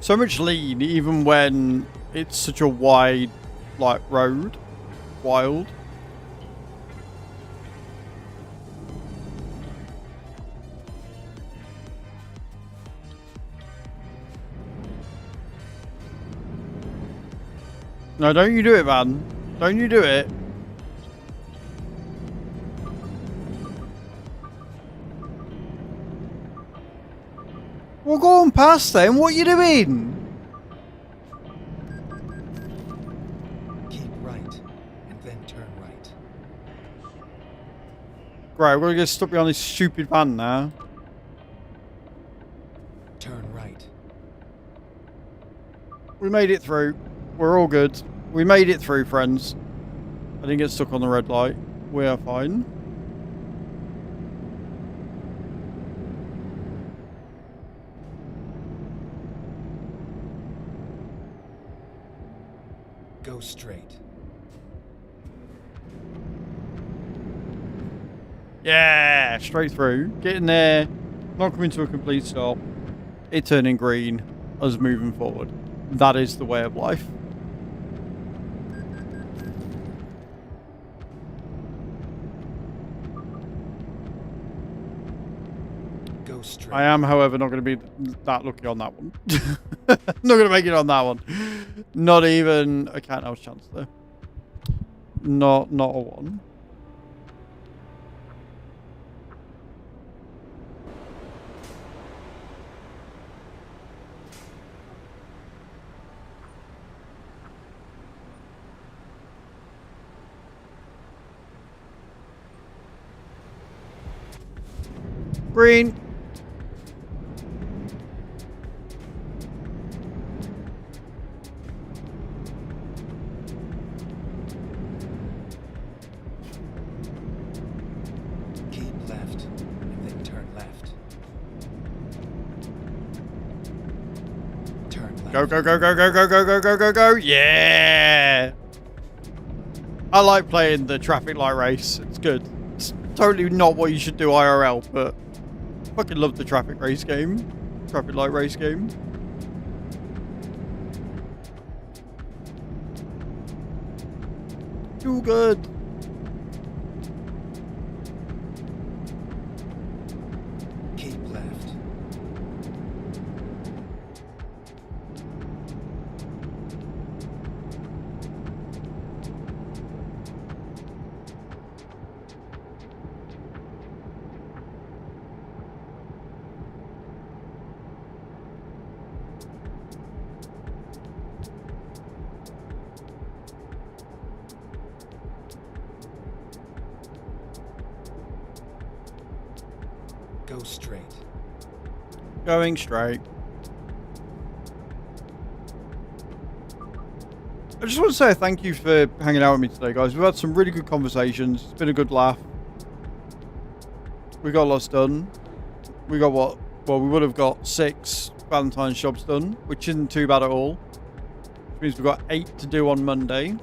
So much lean, even when it's such a wide, like, road. Wild. No, don't you do it, man. Don't you do it. Well, go on past them. What are you doing? Keep right. And then turn right. Right, we're gonna get stuck behind this stupid van now. Turn right. We made it through. We're all good. We made it through, friends. I didn't get stuck on the red light. We are fine. Go straight. Yeah, straight through. Getting there, not coming to a complete stop. It turning green, us moving forward. That is the way of life. Go straight. I am, however, not going to be that lucky on that one. Not going to make it on that one. Not even a cat house chance there. Not a one. Green. Keep left, and then turn left. Turn left. Go, go, go, go, go, go, go, go, go, go, go. Yeah. I like playing the traffic light race. It's good. It's totally not what you should do IRL, but I fucking love the traffic race game. Traffic light race game. Too good. Keep left. Go straight. Going straight. I just want to say thank you for hanging out with me today, guys. We've had some really good conversations. It's been a good laugh. We got lots done. We got what? Well, we would have got 6 Valentine's jobs done, which isn't too bad at all. Which means we've got 8 to do on Monday.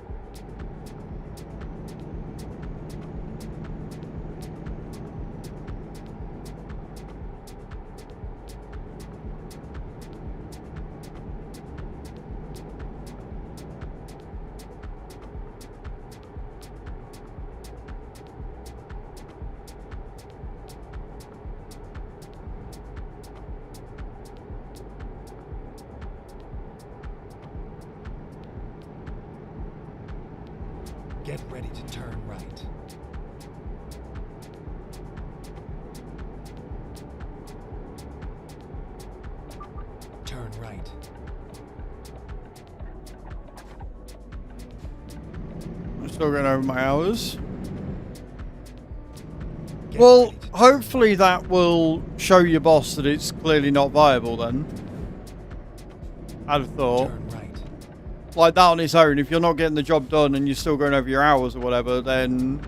Get ready to turn right. Turn right. I'm still going over my hours. Get Well, ready to turn hopefully that will show your boss that it's clearly not viable then. I'd have thought. Turn right. Like that on its own, if you're not getting the job done and you're still going over your hours or whatever, then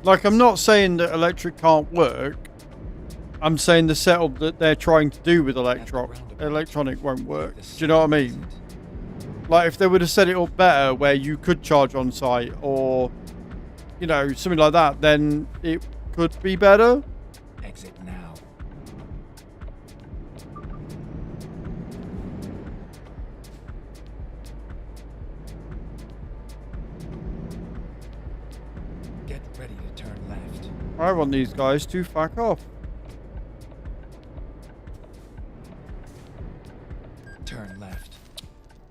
like, I'm not saying that electric can't work. I'm saying the setup that they're trying to do with electronic won't work. Do you know what I mean? Like, if they would have set it up better where you could charge on site or, you know, something like that, then it could be better. Exit now. Get ready to turn left. I want these guys to fuck off. Turn left.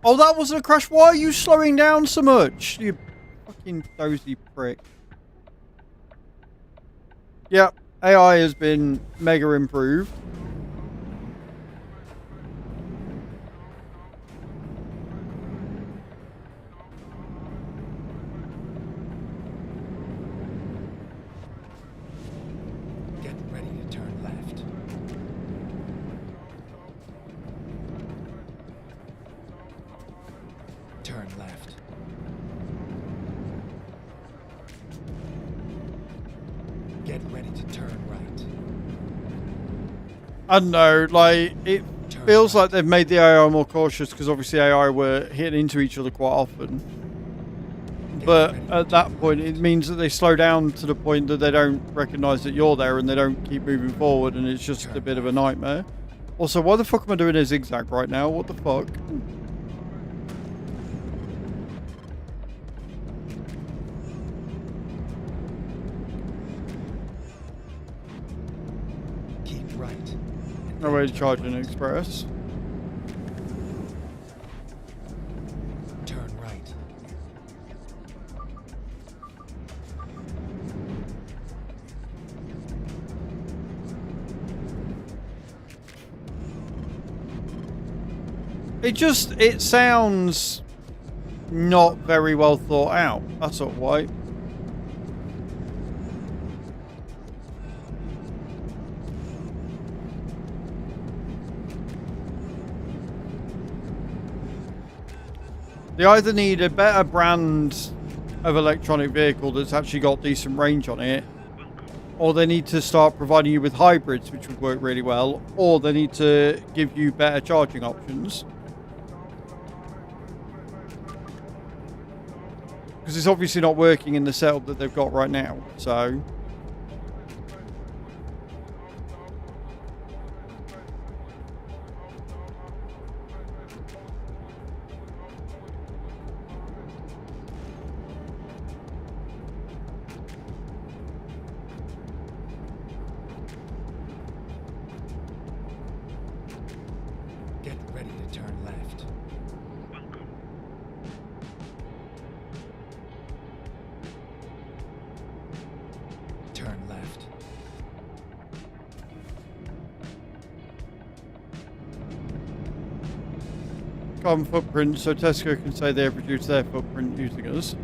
Oh, that wasn't a crash. Why are you slowing down so much? You fucking dozy prick. Yep, AI has been mega improved. Get ready to turn left. Turn left. Get ready to turn right. I don't know, like, it Turn feels right. like they've made the AI more cautious because obviously AI were hitting into each other quite often. Get But ready to at that turn point, left. it means that they slow down to the point that they don't recognize that you're there and they don't keep moving forward, and it's just a bit of a nightmare. Also, why the fuck am I doing a zigzag right now? What the fuck? Keep right. and No then way to turn charge an right. express. Turn right. It sounds not very well thought out. That's all right. They either need a better brand of electronic vehicle that's actually got decent range on it, or they need to start providing you with hybrids, which would work really well, or they need to give you better charging options. Because it's obviously not working in the setup that they've got right now, so... Get ready to turn left. Turn left. Carbon footprint, so Tesco can say they have reduced their footprint using us.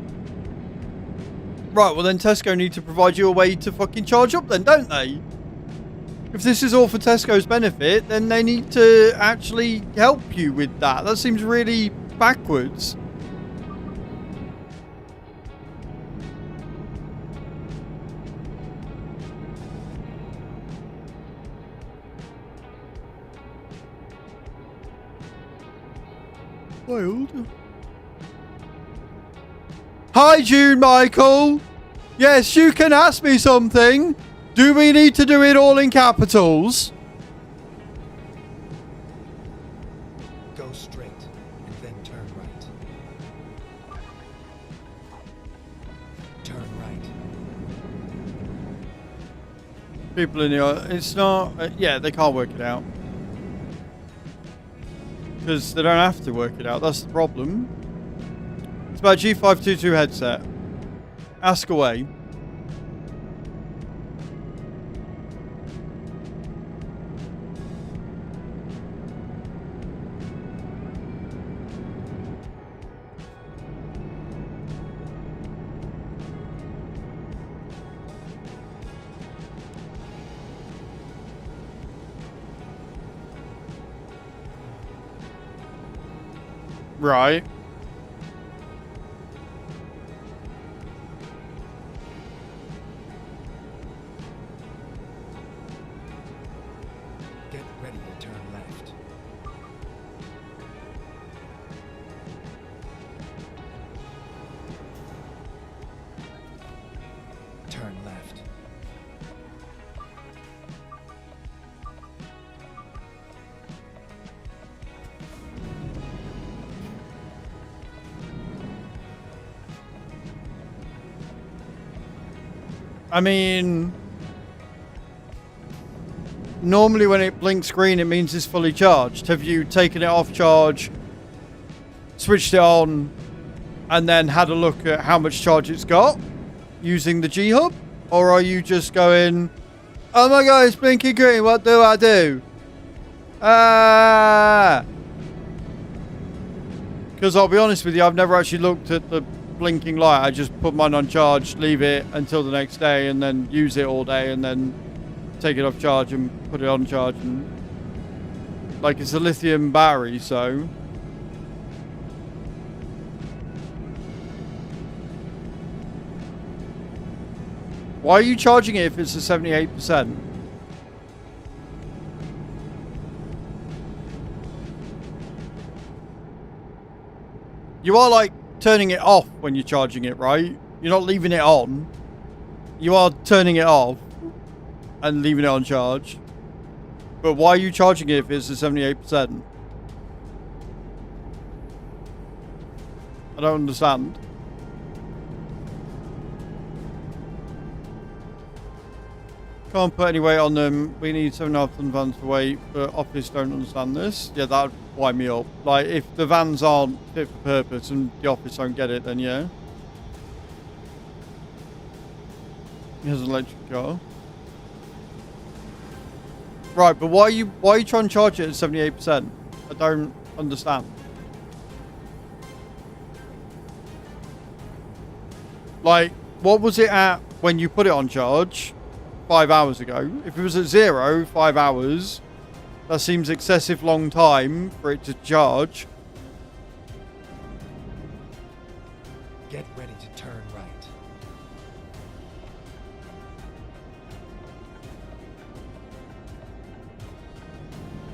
Right, well then Tesco need to provide you a way to fucking charge up then, don't they? If this is all for Tesco's benefit, then they need to actually help you with that. That seems really backwards. Wild. Hi, June Michael. Yes, you can ask me something. Do we need to do it all in capitals? Go straight and then turn right. Turn right. People in here, it's not... yeah, they can't work it out. Because they don't have to work it out. That's the problem. It's about G522 headset. Ask away. Right. Get ready to turn left. Turn left. I mean... normally when it blinks green, it means it's fully charged. Have you taken it off charge, switched it on, and then had a look at how much charge it's got using the G-Hub? Or are you just going, oh my god, it's blinking green, what do I do? Because I'll be honest with you, I've never actually looked at the blinking light. I just put mine on charge, leave it until the next day, and then use it all day, and then take it off charge and put it on charge. And like, it's a lithium battery, so... Why are you charging it if it's a 78%? You are like turning it off when you're charging it, right? You're not leaving it on. You are turning it off and leaving it on charge. But why are you charging it if it's a 78%? I don't understand. Can't put any weight on them. We need 7.5 ton vans for weight, but office don't understand this. Yeah, that'd wind me up. Like, if the vans aren't fit for purpose and the office don't get it, then yeah. He has an electric car. Right, but why are you trying to charge it at 78%? I don't understand. Like, what was it at when you put it on charge 5 hours ago? If it was at 0, 5 hours, that seems excessive long time for it to charge. Get ready to turn right.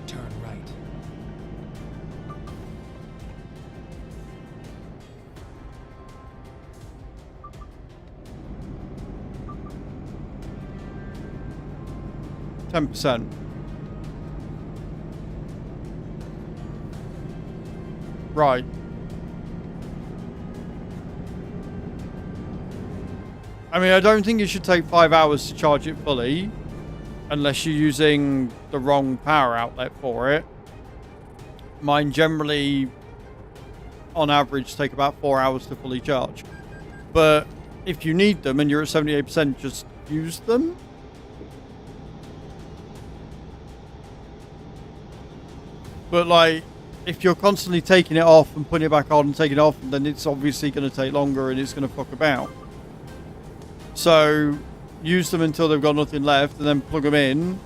Turn right. %. Right. I mean, I don't think it should take 5 hours to charge it fully, unless you're using the wrong power outlet for it. Mine generally, on average, take about 4 hours to fully charge. But if you need them and you're at 78%, just use them. But like, if you're constantly taking it off and putting it back on and taking it off, then it's obviously going to take longer and it's going to fuck about. So use them until they've got nothing left and then plug them in.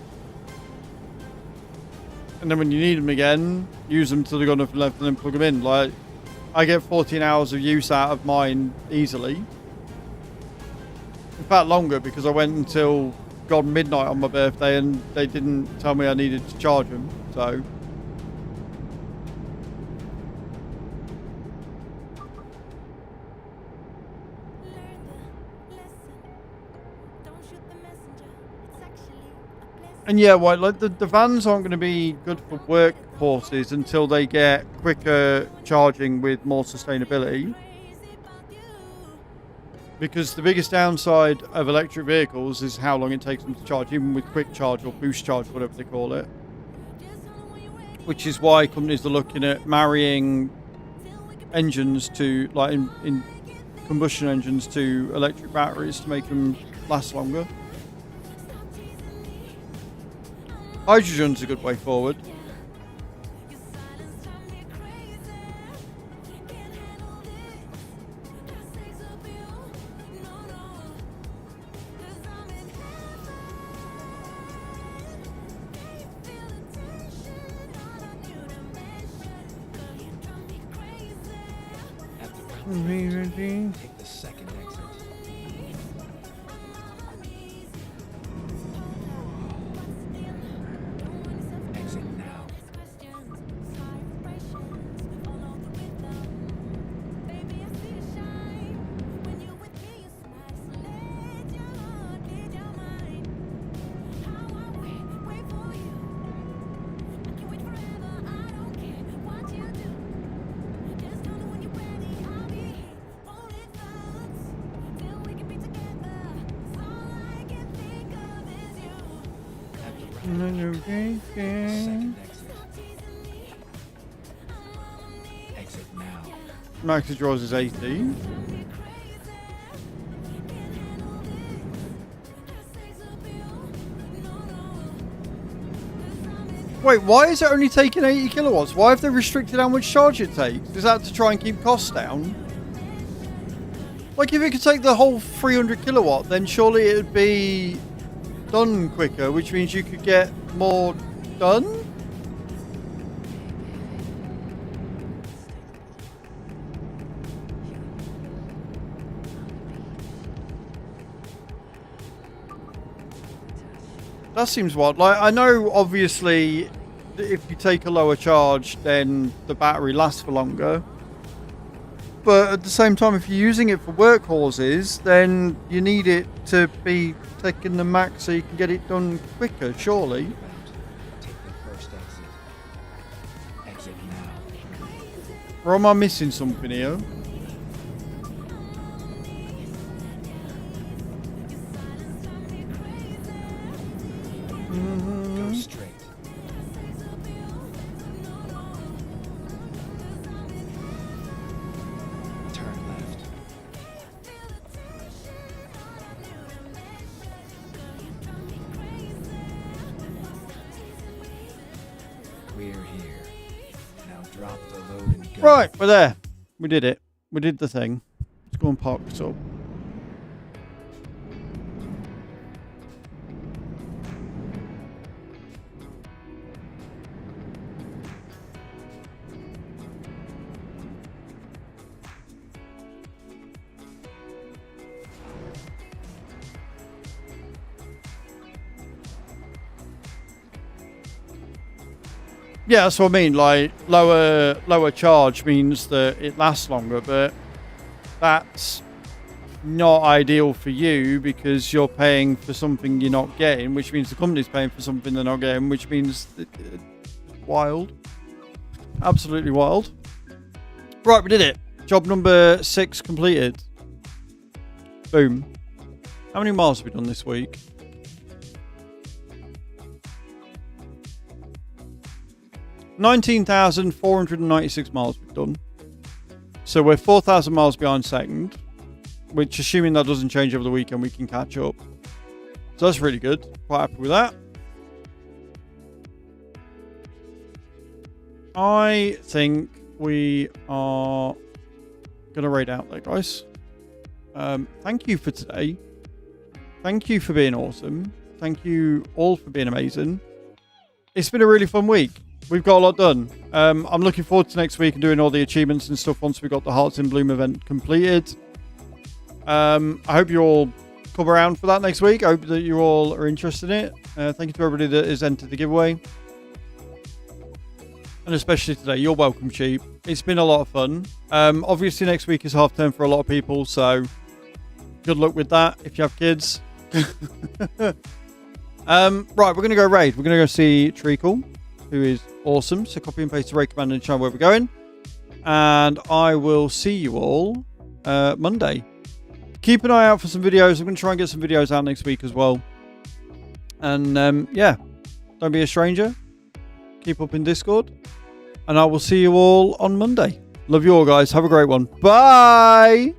And then when you need them again, use them until they've got nothing left and then plug them in. Like, I get 14 hours of use out of mine easily. In fact, longer, because I went until gone midnight on my birthday and they didn't tell me I needed to charge them. So... And yeah, well, like the vans aren't going to be good for workhorses until they get quicker charging with more sustainability. Because the biggest downside of electric vehicles is how long it takes them to charge, even with quick charge or boost charge, whatever they call it. Which is why companies are looking at marrying engines to, like in combustion engines to electric batteries to make them last longer. Hydrogen's a good way forward. Take the second exit. Exit now. Second exit. Exit now. Max draws is 80. Wait, why is it only taking 80 kilowatts? Why have they restricted how much charge it takes? Is that to try and keep costs down? Like, if it could take the whole 300 kilowatt, then surely it would be done quicker, which means you could get more done? That seems wild. Like, I know, obviously, if you take a lower charge, then the battery lasts for longer. But at the same time, if you're using it for work causes, then you need it to be taking the max so you can get it done quicker, surely. Take the first exit. Exit now. Or am I missing something here? Go straight. Turn left. We're here. Now drop the load and go. Right, we're there. We did it. We did the thing. Let's go and park this up. Yeah, that's what I mean. Like, lower charge means that it lasts longer, but that's not ideal for you because you're paying for something you're not getting, which means the company's paying for something they're not getting, which means wild. Absolutely wild. Right, we did it. Job number 6 completed. Boom. How many miles have we done this week? 19,496 miles we've done. So we're 4,000 miles behind second, which, assuming that doesn't change over the weekend, we can catch up. So that's really good. Quite happy with that. I think we are going to raid out there, guys. Thank you for today. Thank you for being awesome. Thank you all for being amazing. It's been a really fun week. We've got a lot done. I'm looking forward to next week and doing all the achievements and stuff once we've got the Hearts in Bloom event completed. I hope you all come around for that next week. I hope that you all are interested in it. Thank you to everybody that has entered the giveaway. And especially today. You're welcome, Cheap. It's been a lot of fun. Obviously, next week is half term for a lot of people, so good luck with that if you have kids. Right, we're going to go raid. We're going to go see Treacle, who is awesome. So copy and paste the raid command and show where we're going. And I will see you all Monday. Keep an eye out for some videos. I'm going to try and get some videos out next week as well. And yeah, don't be a stranger. Keep up in Discord. And I will see you all on Monday. Love you all, guys. Have a great one. Bye.